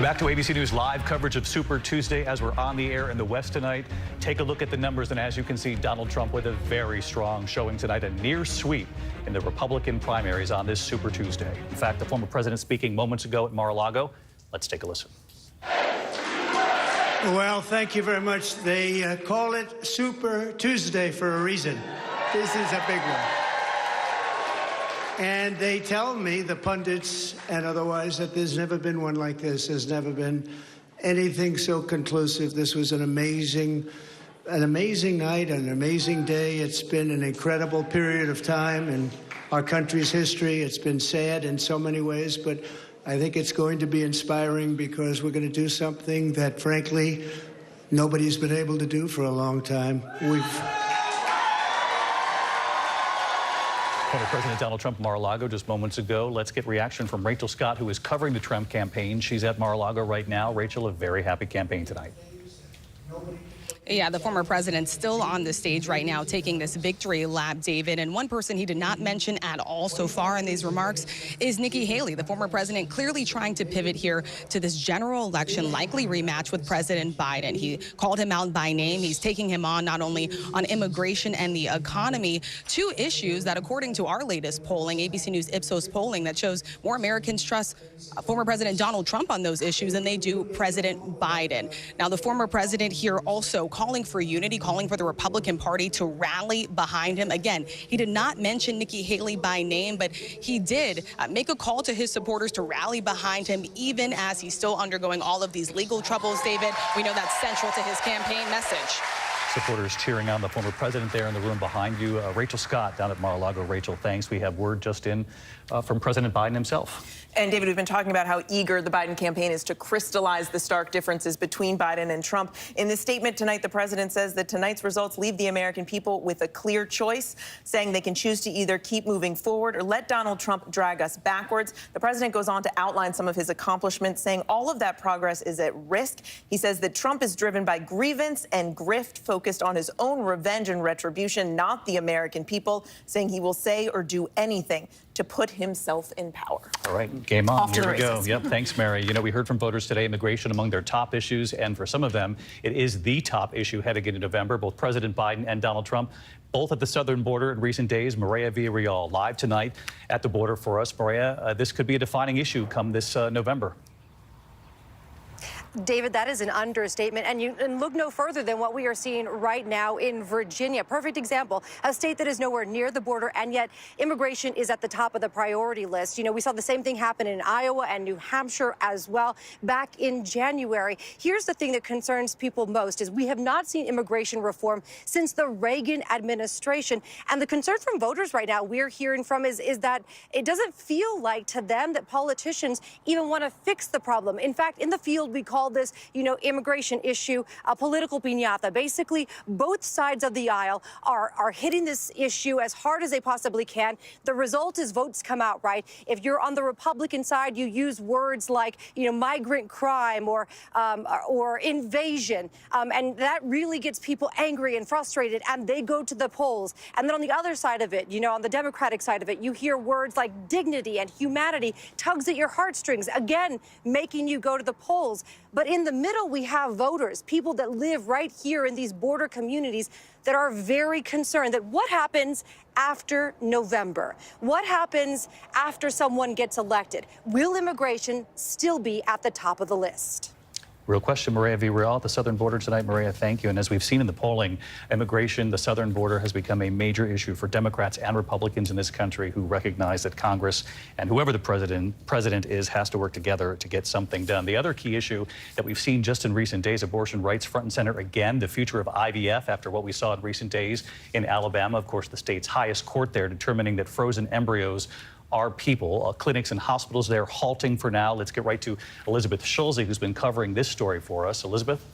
Back to ABC News Live coverage of Super Tuesday as we're on the air in the West tonight. Take a look at the numbers, and as you can see, Donald Trump with a very strong showing tonight, a near sweep in the Republican primaries on this Super Tuesday. In fact, the former president speaking moments ago at Mar-a-Lago. Let's take a listen. Well, thank you very much. They call it Super Tuesday for a reason. This is a big one. And they tell me, the pundits and otherwise, that there's never been one like this. There's never been anything so conclusive. This was an amazing night, an amazing day. It's been an incredible period of time in our country's history. It's been sad in so many ways, but I think it's going to be inspiring because we're going to do something that, frankly, nobody's been able to do for a long time. Former President Donald Trump, Mar-a-Lago, just moments ago. Let's get reaction from Rachel Scott, who is covering the Trump campaign. She's at Mar-a-Lago right now. Rachel, a very happy campaign tonight. Yeah, the former president still on the stage right now taking this victory lap, David. And one person he did not mention at all so far in these remarks is Nikki Haley, the former president, clearly trying to pivot here to this general election likely rematch with President Biden. He called him out by name. He's taking him on not only on immigration and the economy, two issues that, according to our latest polling, ABC News Ipsos polling, that shows more Americans trust former President Donald Trump on those issues than they do President Biden. Now, the former president here also calling for unity, calling for the Republican Party to rally behind him. Again, he did not mention Nikki Haley by name, but he did make a call to his supporters to rally behind him, even as he's still undergoing all of these legal troubles, David. We know that's central to his campaign message. Supporters cheering on the former president there in the room behind you. Rachel Scott down at Mar-a-Lago. Rachel, thanks. We have word just in from President Biden himself. And David, we've been talking about how eager the Biden campaign is to crystallize the stark differences between Biden and Trump. In this statement tonight, the president says that tonight's results leave the American people with a clear choice, saying they can choose to either keep moving forward or let Donald Trump drag us backwards. The president goes on to outline some of his accomplishments, saying all of that progress is at risk. He says that Trump is driven by grievance and grift, focused on his own revenge and retribution, not the American people, saying he will say or do anything to put himself in power. All right, game on. Here we go. Races. Yep, thanks, Mary. You know, we heard from voters today, immigration among their top issues, and for some of them, it is the top issue heading into November. Both President Biden and Donald Trump, both at the southern border in recent days. Maria Villarreal live tonight at the border for us. Maria, this could be a defining issue come this November. David, that is an understatement, and look no further than what we are seeing right now in Virginia. Perfect example, a state that is nowhere near the border, and yet immigration is at the top of the priority list. You know, we saw the same thing happen in Iowa and New Hampshire as well back in January. Here's the thing that concerns people most is we have not seen immigration reform since the Reagan administration. And the concern from voters right now we're hearing from is that it doesn't feel like to them that politicians even want to fix the problem. In fact, in the field, we call this, immigration issue a political piñata. Basically, both sides of the aisle are hitting this issue as hard as they possibly can. The result is votes come out right. If you're on the Republican side, you use words like, migrant crime or invasion, and that really gets people angry and frustrated, and they go to the polls. And then on the other side of it, on the Democratic side of it, you hear words like dignity and humanity, tugs at your heartstrings, again, making you go to the polls. But in the middle, we have voters, people that live right here in these border communities that are very concerned that what happens after November? What happens after someone gets elected? Will immigration still be at the top of the list? Real question, Maria Villarreal at the southern border tonight. Maria, thank you. And as we've seen in the polling, immigration, the southern border, has become a major issue for Democrats and Republicans in this country who recognize that Congress and whoever the president is has to work together to get something done. The other key issue that we've seen just in recent days, abortion rights front and center again, the future of IVF after what we saw in recent days in Alabama, of course, the state's highest court there determining that frozen embryos are people. Clinics and hospitals there halting for now. Let's get right to Elizabeth Schulze, who's been covering this story for us. Elizabeth?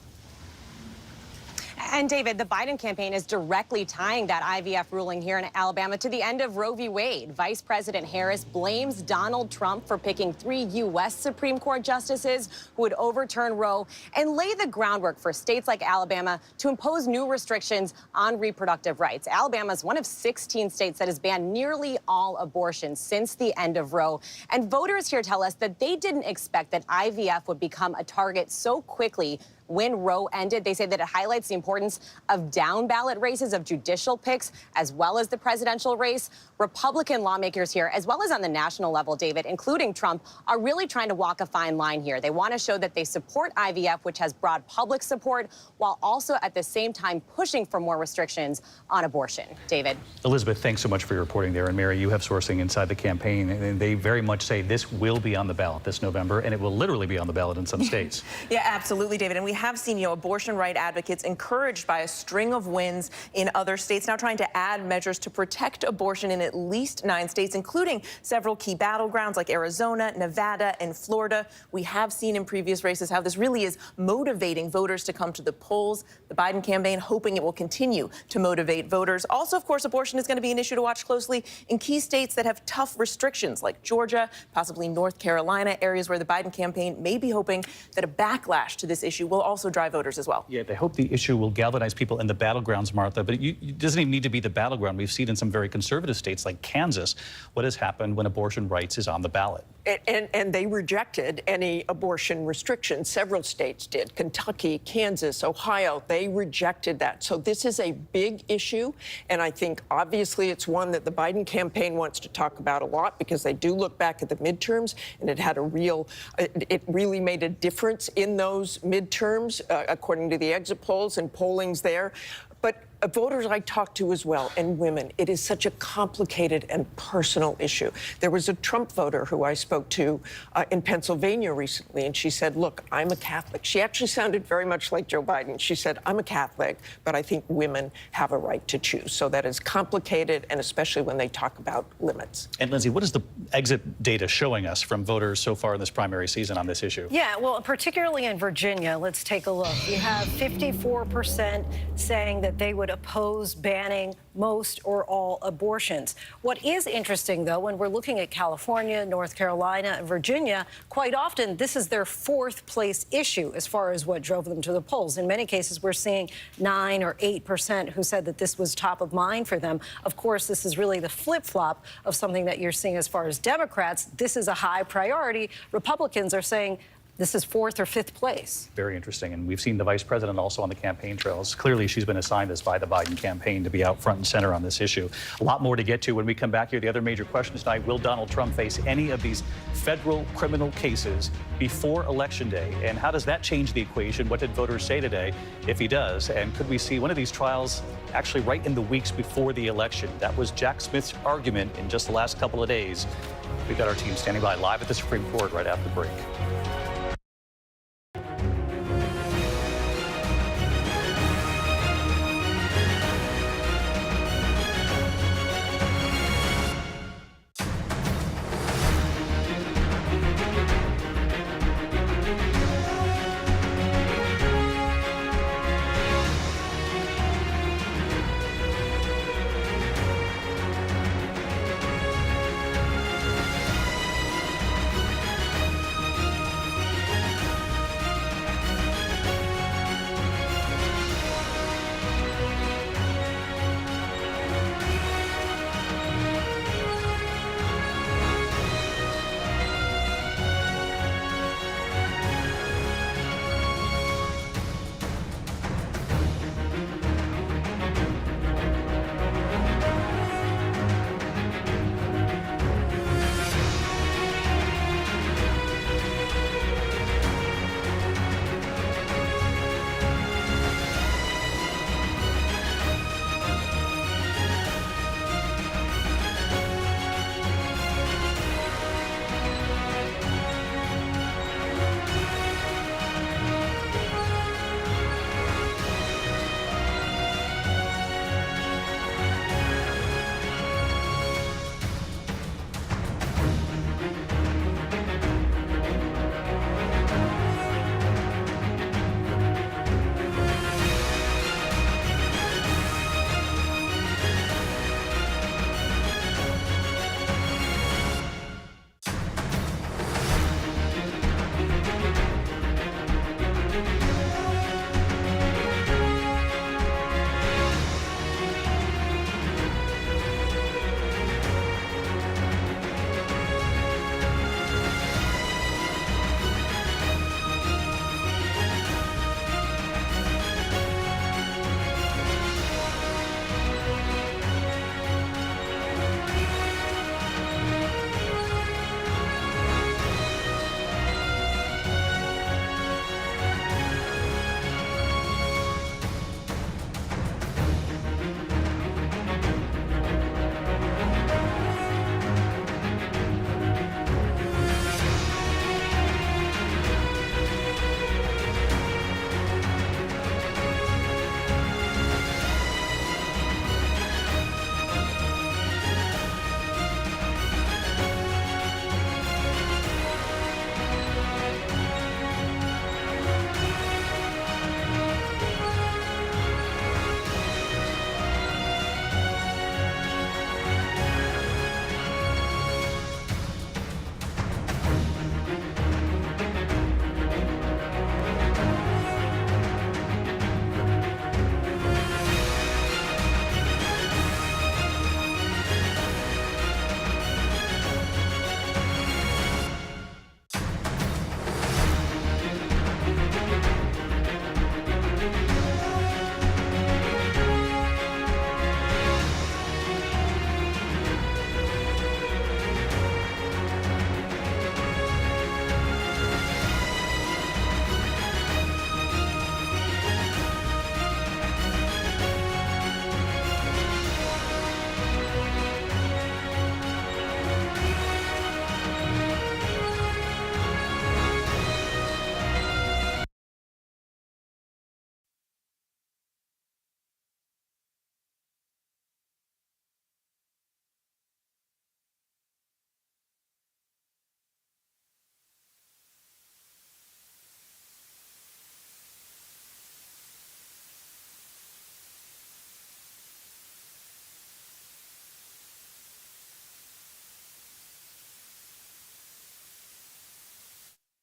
And David, the Biden campaign is directly tying that IVF ruling here in Alabama to the end of Roe v. Wade. Vice President Harris blames Donald Trump for picking 3 U.S. Supreme Court justices who would overturn Roe and lay the groundwork for states like Alabama to impose new restrictions on reproductive rights. Alabama is one of 16 states that has banned nearly all abortions since the end of Roe. And voters here tell us that they didn't expect that IVF would become a target so quickly when Roe ended. They say that it highlights the importance of down-ballot races, of judicial picks, as well as the presidential race. Republican lawmakers here, as well as on the national level, David, including Trump, are really trying to walk a fine line here. They want to show that they support IVF, which has broad public support, while also at the same time pushing for more restrictions on abortion. David. Elizabeth, thanks so much for your reporting there. And Mary, you have sourcing inside the campaign, and they very much say this will be on the ballot this November, and it will literally be on the ballot in some states. Yeah, absolutely, David. And we have seen, abortion right advocates encouraged by a string of wins in other states, now trying to add measures to protect abortion in at least 9 states, including several key battlegrounds like Arizona, Nevada, and Florida. We have seen in previous races how this really is motivating voters to come to the polls. The Biden campaign hoping it will continue to motivate voters. Also, of course, abortion is going to be an issue to watch closely in key states that have tough restrictions like Georgia, possibly North Carolina, areas where the Biden campaign may be hoping that a backlash to this issue will also drive voters as well. Yeah, they hope the issue will galvanize people in the battlegrounds, Martha, but it doesn't even need to be the battleground. We've seen in some very conservative states like Kansas what has happened when abortion rights is on the ballot. And they rejected any abortion restrictions. Several states did. Kentucky, Kansas, Ohio, they rejected that. So this is a big issue. And I think obviously it's one that the Biden campaign wants to talk about a lot because they do look back at the midterms and it really made a difference in those midterms, according to the exit polls and pollings there. But voters I talked to as well, and women, it is such a complicated and personal issue. There was a Trump voter who I spoke to in Pennsylvania recently, and she said, look, I'm a Catholic. She actually sounded very much like Joe Biden. She said, I'm a Catholic, but I think women have a right to choose. So that is complicated, and especially when they talk about limits. And Linsey, what is the exit data showing us from voters so far in this primary season on this issue? Yeah, well, particularly in Virginia, let's take a look. You have 54% saying that they would oppose banning most or all abortions. What is interesting, though, when we're looking at California, North Carolina, and Virginia, quite often this is their 4th place issue as far as what drove them to the polls. In many cases, we're seeing 9 or 8% who said that this was top of mind for them. Of course, this is really the flip-flop of something that you're seeing as far as Democrats. This is a high priority. Republicans are saying this is 4th or 5th place. Very interesting. And we've seen the vice president also on the campaign trails. Clearly, she's been assigned this by the Biden campaign to be out front and center on this issue. A lot more to get to when we come back here. The other major question tonight, will Donald Trump face any of these federal criminal cases before Election Day? And how does that change the equation? What did voters say today if he does? And could we see one of these trials actually right in the weeks before the election? That was Jack Smith's argument in just the last couple of days. We've got our team standing by live at the Supreme Court right after the break.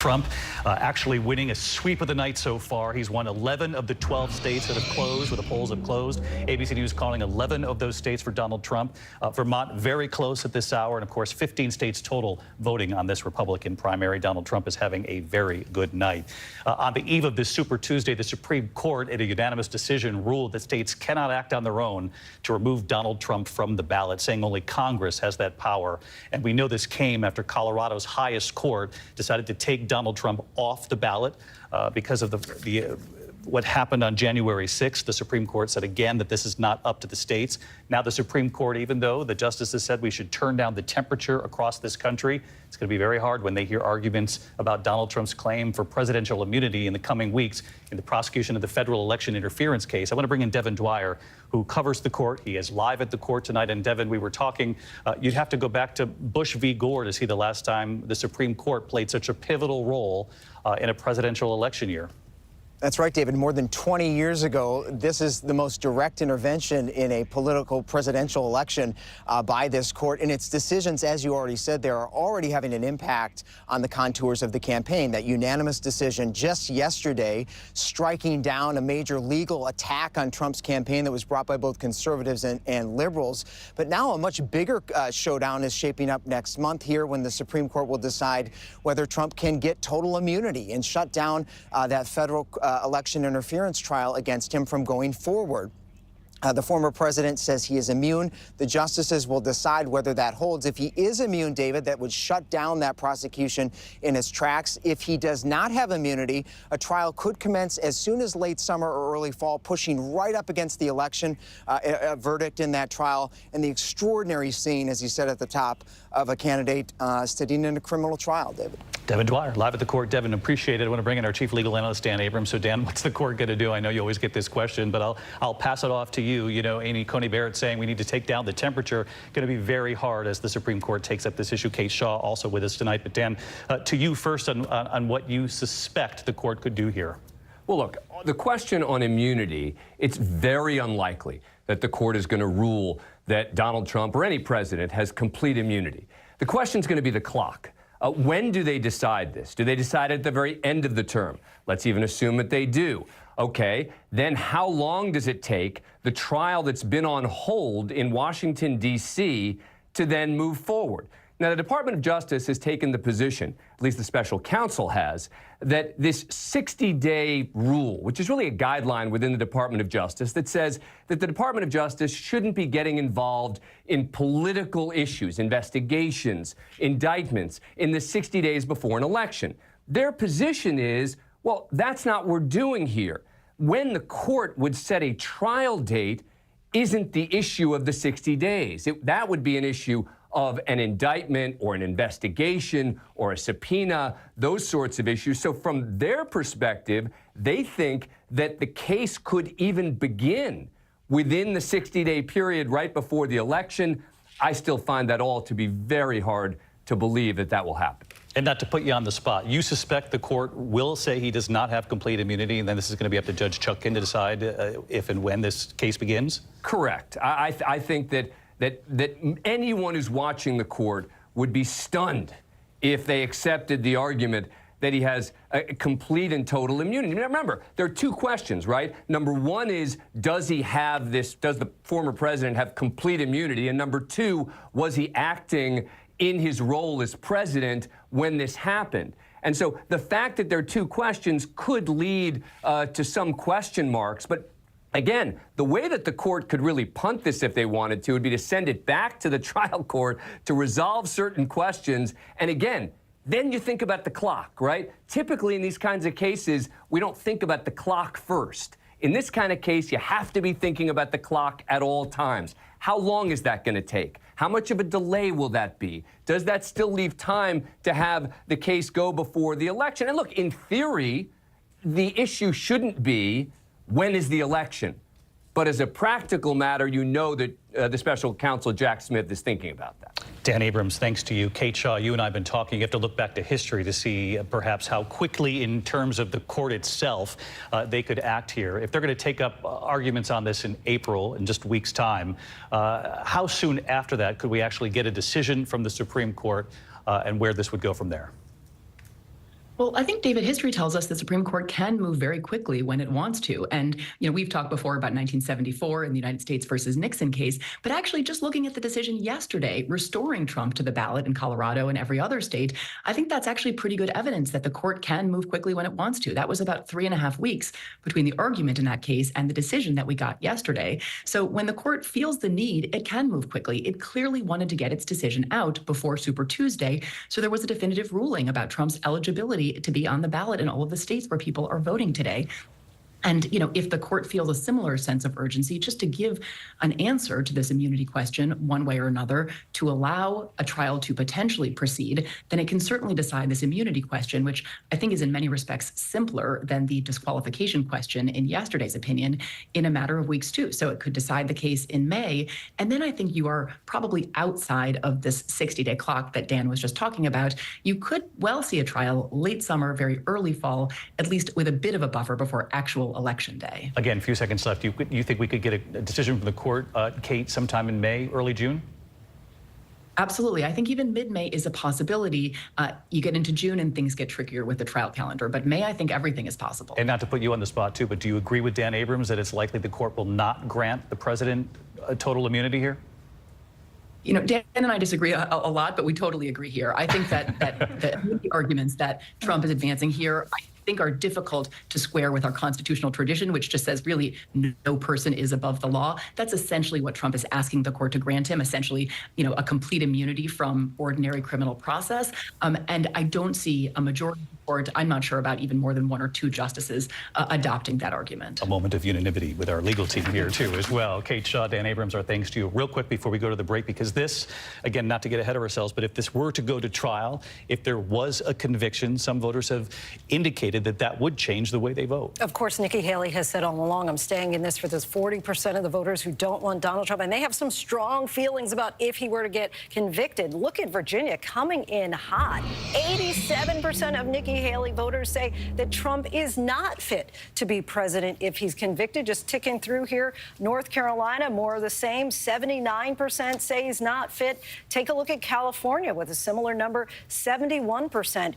Trump actually winning a sweep of the night so far. He's won 11 of the 12 states that have closed, where the polls have closed. ABC News calling 11 of those states for Donald Trump. Vermont very close at this hour, and of course 15 states total voting on this Republican primary. Donald Trump is having a very good night. On the eve of this Super Tuesday, the Supreme Court, in a unanimous decision, ruled that states cannot act on their own to remove Donald Trump from the ballot, saying only Congress has that power. And we know this came after Colorado's highest court decided to take Donald Trump off the ballot because of what happened on January 6th. The Supreme Court said again that this is not up to the states. Now the Supreme Court, even though the justices said we should turn down the temperature across this country, it's going to be very hard when they hear arguments about Donald Trump's claim for presidential immunity in the coming weeks in the prosecution of the federal election interference case. I want to bring in Devin Dwyer, who covers the court. He is live at the court tonight. And Devin, we were talking, you'd have to go back to Bush v. Gore to see the last time the Supreme Court played such a pivotal role in a presidential election year. That's right, David. More than 20 years ago, this is the most direct intervention in a political presidential election by this court. And its decisions, as you already said, they are already having an impact on the contours of the campaign. That unanimous decision just yesterday striking down a major legal attack on Trump's campaign that was brought by both conservatives and liberals. But now a much bigger showdown is shaping up next month here when the Supreme Court will decide whether Trump can get total immunity and shut down that federal election interference trial against him from going forward. The former president says he is immune. The justices will decide whether that holds. If he is immune, David, that would shut down that prosecution in its tracks. If he does not have immunity, a trial could commence as soon as late summer or early fall, pushing right up against the election, a verdict in that trial, and the extraordinary scene, as you said at the top, of a candidate sitting in a criminal trial, David. Devin Dwyer, live at the court. Devin, appreciate it. I want to bring in our chief legal analyst, Dan Abrams. So, Dan, what's the court going to do? I know you always get this question, but I'll pass it off to you. You know, Amy Coney Barrett saying we need to take down the temperature. Going to be very hard as the Supreme Court takes up this issue. Kate Shaw also with us tonight. But, Dan, to you first on what you suspect the court could do here. Well, look, the question on immunity, it's very unlikely that the court is going to rule that Donald Trump or any president has complete immunity. The question is going to be the clock. When do they decide this? Do they decide at the very end of the term? Let's even assume that they do. Okay, then how long does it take the trial that's been on hold in Washington, D.C. to then move forward? Now, the Department of Justice has taken the position, at least the special counsel has, that this 60-day rule, which is really a guideline within the Department of Justice that says that the Department of Justice shouldn't be getting involved in political issues, investigations, indictments in the 60 days before an election. Their position is, well, that's not what we're doing here. When the court would set a trial date isn't the issue of the 60 days. That would be an issue of an indictment or an investigation or a subpoena, those sorts of issues. So from their perspective, they think that the case could even begin within the 60-day period right before the election. I still find that all to be very hard to believe that that will happen. And not to put you on the spot, you suspect the court will say he does not have complete immunity, and then this is going to be up to Judge Chutkan to decide if and when this case begins? Correct. I think that anyone who's watching the court would be stunned if they accepted the argument that he has a complete and total immunity. Now, remember, there are two questions, right? Number one is, does he have this, does the former president have complete immunity? And number two, was he acting in his role as president when this happened? And so the fact that there are two questions could lead to some question marks. But again, the way that the court could really punt this if they wanted to would be to send it back to the trial court to resolve certain questions. And again, then you think about the clock, right? Typically in these kinds of cases, we don't think about the clock first. In this kind of case, you have to be thinking about the clock at all times. How long is that going to take? How much of a delay will that be? Does that still leave time to have the case go before the election? And look, in theory, the issue shouldn't be when is the election. But as a practical matter, you know that the special counsel, Jack Smith, is thinking about that. Dan Abrams, thanks to you. Kate Shaw, you and I have been talking. You have to look back to history to see perhaps how quickly, in terms of the court itself, they could act here. If they're going to take up arguments on this in April, in just a week's time, how soon after that could we actually get a decision from the Supreme Court and where this would go from there? Well, I think, David, history tells us the Supreme Court can move very quickly when it wants to. And, we've talked before about 1974 in the United States versus Nixon case, but actually just looking at the decision yesterday, restoring Trump to the ballot in Colorado and every other state, I think that's actually pretty good evidence that the court can move quickly when it wants to. That was about 3.5 weeks between the argument in that case and the decision that we got yesterday. So when the court feels the need, it can move quickly. It clearly wanted to get its decision out before Super Tuesday, so there was a definitive ruling about Trump's eligibility to be on the ballot in all of the states where people are voting today. And, if the court feels a similar sense of urgency just to give an answer to this immunity question one way or another to allow a trial to potentially proceed, then it can certainly decide this immunity question, which I think is in many respects simpler than the disqualification question in yesterday's opinion, in a matter of weeks too. So it could decide the case in May. And then I think you are probably outside of this 60-day clock that Dan was just talking about. You could well see a trial late summer, very early fall, at least with a bit of a buffer before actual election day. Again, a few seconds left. You think we could get a decision from the court, Kate, sometime in May, early June? Absolutely. I think even mid-May is a possibility. You get into June and things get trickier with the trial calendar. But May, I think everything is possible. And not to put you on the spot, too, but do you agree with Dan Abrams that it's likely the court will not grant the president total immunity here? Dan and I disagree a lot, but we totally agree here. I think that the arguments that Trump is advancing here, I think are difficult to square with our constitutional tradition, which just says really no person is above the law. That's essentially what Trump is asking the court to grant him, essentially, a complete immunity from ordinary criminal process. And I don't see a majority of the court, I'm not sure about even more than 1 or 2 justices adopting that argument. A moment of unanimity with our legal team here, too, as well. Kate Shaw, Dan Abrams, our thanks to you. Real quick before we go to the break, because this, again, not to get ahead of ourselves, but if this were to go to trial, if there was a conviction, some voters have indicated that would change the way they vote. Of course, Nikki Haley has said all along, I'm staying in this for those 40% of the voters who don't want Donald Trump, and they have some strong feelings about if he were to get convicted. Look at Virginia coming in hot. 87% of Nikki Haley voters say that Trump is not fit to be president if he's convicted. Just ticking through here. North Carolina, more of the same. 79% say he's not fit. Take a look at California with a similar number. 71%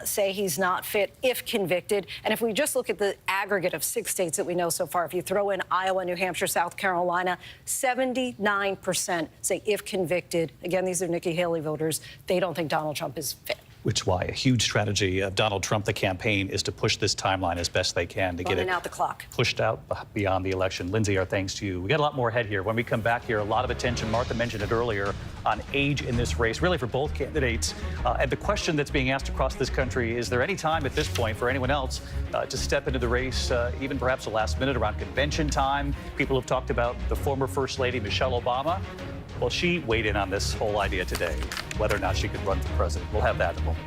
say he's not fit if convicted. And if we just look at the aggregate of 6 states that we know so far, if you throw in Iowa, New Hampshire, South Carolina, 79% say if convicted, again, these are Nikki Haley voters, they don't think Donald Trump is fit. Which is why a huge strategy of Donald Trump, the campaign, is to push this timeline as best they can to get it out the clock. Pushed out beyond the election. Lindsey, our thanks to you. We got a lot more ahead here. When we come back here, a lot of attention, Martha mentioned it earlier, on age in this race, really for both candidates. And the question that's being asked across this country, is there any time at this point for anyone else to step into the race, even perhaps the last minute around convention time? People have talked about the former First Lady, Michelle Obama. Well, she weighed in on this whole idea today, whether or not she could run for president. We'll have that in a moment.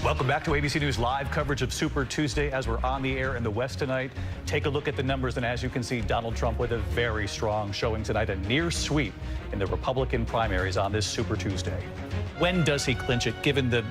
Welcome back to ABC News Live coverage of Super Tuesday as we're on the air in the West tonight. Take a look at the numbers, and as you can see, Donald Trump with a very strong showing tonight, a near sweep in the Republican primaries on this Super Tuesday. When does he clinch it, given the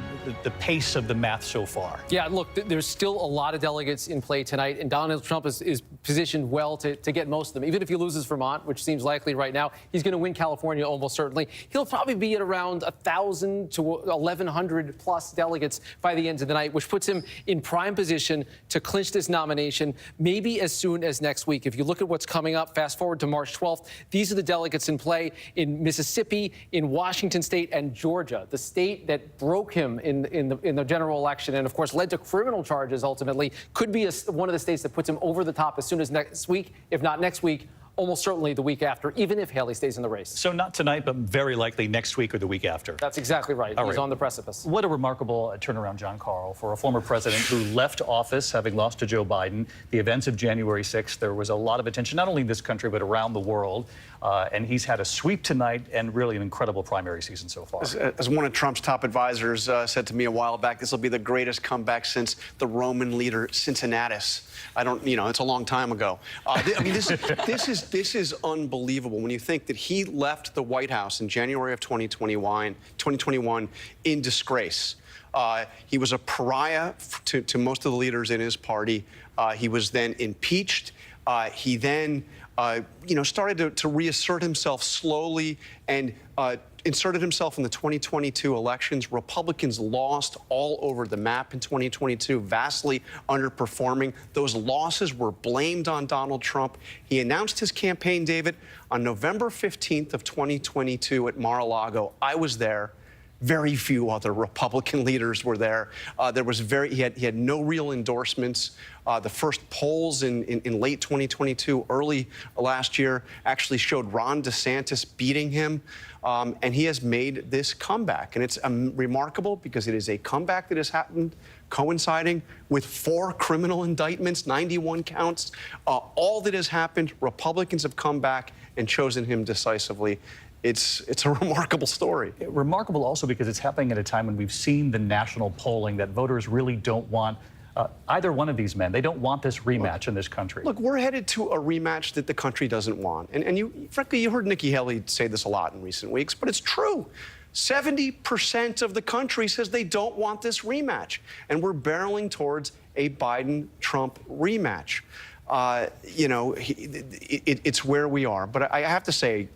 pace of the math so far? Yeah, look, there's still a lot of delegates in play tonight, and Donald Trump is positioned well to get most of them. Even if he loses Vermont, which seems likely right now, he's going to win California almost certainly. He'll probably be at around 1,000 to 1,100 plus delegates by the end of the night, which puts him in prime position to clinch this nomination maybe as soon as next week. If you look at what's coming up, fast forward to March 12th, these are the delegates in play in Mississippi, in Washington State, and Georgia, the state that broke him in the general election and, of course, led to criminal charges ultimately, could be one of the states that puts him over the top as soon as next week, if not next week, almost certainly the week after, even if Haley stays in the race. So not tonight, but very likely next week or the week after. That's exactly right. He's on the precipice. What a remarkable turnaround, John Carl, for a former president who left office having lost to Joe Biden. The events of January 6th, there was a lot of attention, not only in this country, but around the world. And he's had a sweep tonight and really an incredible primary season so far. As one of Trump's top advisors said to me a while back, this will be the greatest comeback since the Roman leader Cincinnatus. It's a long time ago. I mean, this is unbelievable when you think that he left the White House in January of 2021 in disgrace. He was a pariah to most of the leaders in his party. He was then impeached. He then started to reassert himself slowly and inserted himself in the 2022 elections. Republicans lost all over the map in 2022, vastly underperforming. Those losses were blamed on Donald Trump. He announced his campaign, David, on November 15th of 2022 at Mar-a-Lago. I was there. Very few other Republican leaders were there. He had no real endorsements. The first polls in late 2022, early last year, actually showed Ron DeSantis beating him. And he has made this comeback. And it's remarkable because it is a comeback that has happened coinciding with 4 criminal indictments, 91 counts. All that has happened, Republicans have come back and chosen him decisively. It's a remarkable story. Remarkable also because it's happening at a time when we've seen the national polling that voters really don't want either one of these men. They don't want this rematch in this country. Look, we're headed to a rematch that the country doesn't want. And frankly, you heard Nikki Haley say this a lot in recent weeks, but it's true. 70% of the country says they don't want this rematch. And we're barreling towards a Biden-Trump rematch. It's where we are. But I have to say,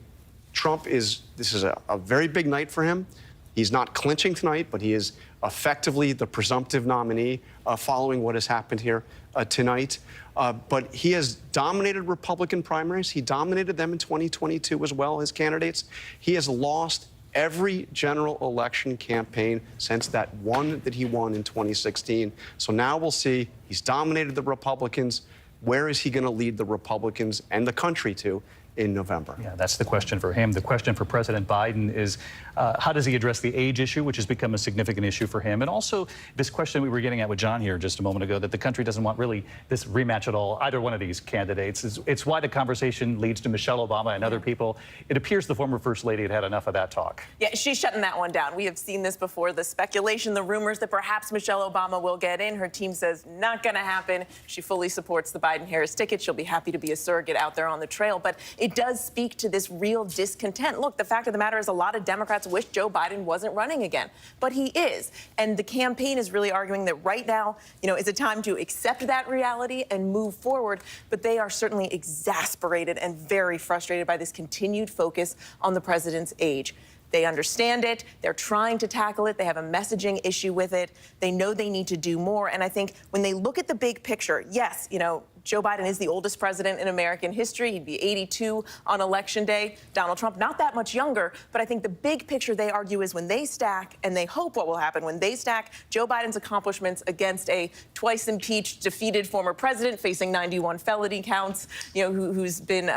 this is a very big night for him. He's not clinching tonight, but he is effectively the presumptive nominee following what has happened here tonight. But he has dominated Republican primaries. He dominated them in 2022 as well, his candidates. He has lost every general election campaign since that one that he won in 2016. So now we'll see. He's dominated the Republicans. Where is he going to lead the Republicans and the country to in November? Yeah, that's the question for him. The question for President Biden is how does he address the age issue, which has become a significant issue for him? And also this question we were getting at with John here just a moment ago, that the country doesn't want really this rematch at all, either one of these candidates. It's why the conversation leads to Michelle Obama and other people. It appears the former First Lady had enough of that talk. Yeah, she's shutting that one down. We have seen this before, the speculation, the rumors that perhaps Michelle Obama will get in. Her team says not going to happen. She fully supports the Biden-Harris ticket. She'll be happy to be a surrogate out there on the trail. But it does speak to this real discontent. Look, the fact of the matter is a lot of Democrats wish Joe Biden wasn't running again, but he is. And the campaign is really arguing that right now, is a time to accept that reality and move forward. But they are certainly exasperated and very frustrated by this continued focus on the president's age. They understand it. They're trying to tackle it. They have a messaging issue with it. They know they need to do more. And I think when they look at the big picture, yes, Joe Biden is the oldest president in American history. He'd be 82 on Election Day. Donald Trump, not that much younger. But I think the big picture they argue is when they stack, and they hope what will happen, when they stack Joe Biden's accomplishments against a twice impeached, defeated former president facing 91 felony counts, who's been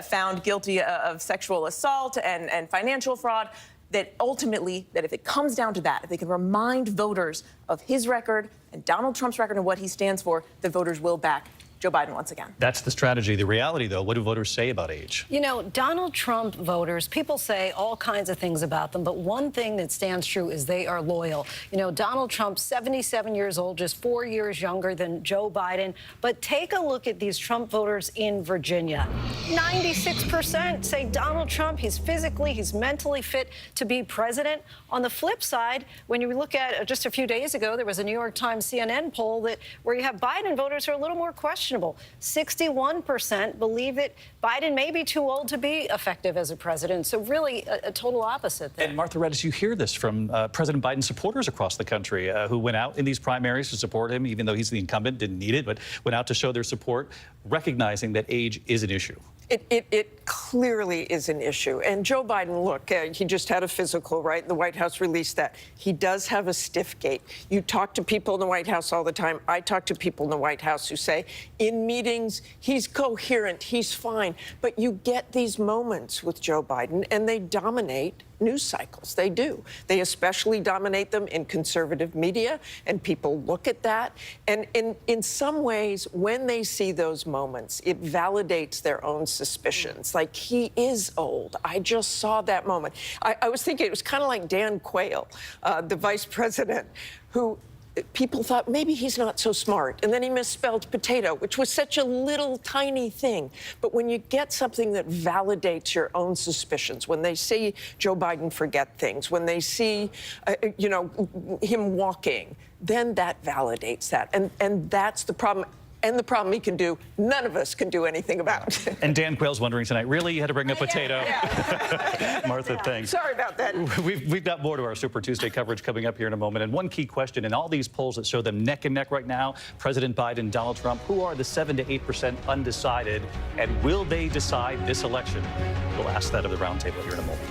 found guilty of sexual assault and financial fraud, that ultimately, that if it comes down to that, if they can remind voters of his record and Donald Trump's record and what he stands for, the voters will back Joe Biden once again. That's the strategy. The reality, though, what do voters say about age? You know, Donald Trump voters, people say all kinds of things about them, but one thing that stands true is they are loyal. You know, Donald Trump, 77 years old, just 4 years younger than Joe Biden. But take a look at these Trump voters in Virginia. 96% say Donald Trump, he's physically, he's mentally fit to be president. On the flip side, when you look at just a few days ago, there was a New York Times CNN poll where you have Biden voters who are a little more questionable. 61% believe that Biden may be too old to be effective as a president. So really a total opposite there. And Martha Redis, you hear this from President Biden supporters across the country who went out in these primaries to support him, even though he's the incumbent, didn't need it, but went out to show their support, recognizing that age is an issue. It clearly is an issue. And Joe Biden, look, he just had a physical, right? The White House released that. He does have a stiff gait. You talk to people in the White House all the time. I talk to people in the White House who say, in meetings, he's coherent, he's fine. But you get these moments with Joe Biden, and they dominate news cycles. They do. They especially dominate them in conservative media, and people look at that. And in some ways, when they see those moments, it validates their own suspicions. Like, he is old. I just saw that moment. I was thinking it was kind of like Dan Quayle, the vice president, who people thought maybe he's not so smart. And then he misspelled potato, which was such a little tiny thing. But when you get something that validates your own suspicions, when they see Joe Biden forget things, when they see, him walking, then that validates that. And that's the problem. And the problem he can do, none of us can do anything about. And Dan Quayle's wondering tonight, really, you had to bring up potato? Yeah. Martha, thanks. Sorry about that. We've got more to our Super Tuesday coverage coming up here in a moment. And one key question in all these polls that show them neck and neck right now, President Biden, Donald Trump, who are the 7 to 8% undecided? And will they decide this election? We'll ask that of the roundtable here in a moment.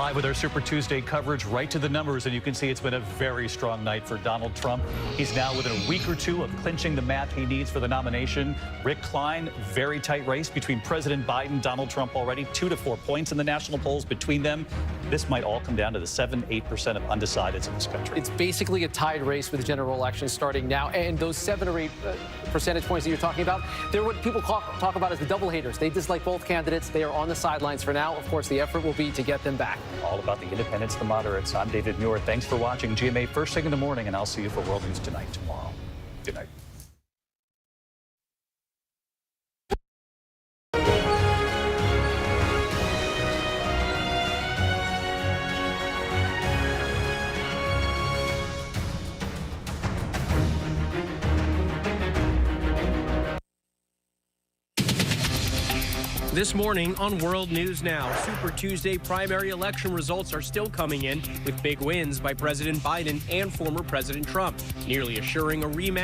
Live with our Super Tuesday coverage right to the numbers, and you can see it's been a very strong night for Donald Trump. He's now within a week or two of clinching the map he needs for the nomination. Rick Klein, very tight race between President Biden, Donald Trump already, 2 to 4 points in the national polls between them. This might all come down to the 7-8% of undecideds in this country. It's basically a tied race with the general election starting now, and those 7 or 8 percentage points that you're talking about, they're what people talk about as the double haters. They dislike both candidates. They are on the sidelines for now. Of course, the effort will be to get them back. All about the independents, the moderates. I'm David Muir. Thanks for watching GMA first thing in the morning, and I'll see you for World News Tonight tomorrow. Good night. This morning on World News Now, Super Tuesday primary election results are still coming in with big wins by President Biden and former President Trump, nearly assuring a rematch.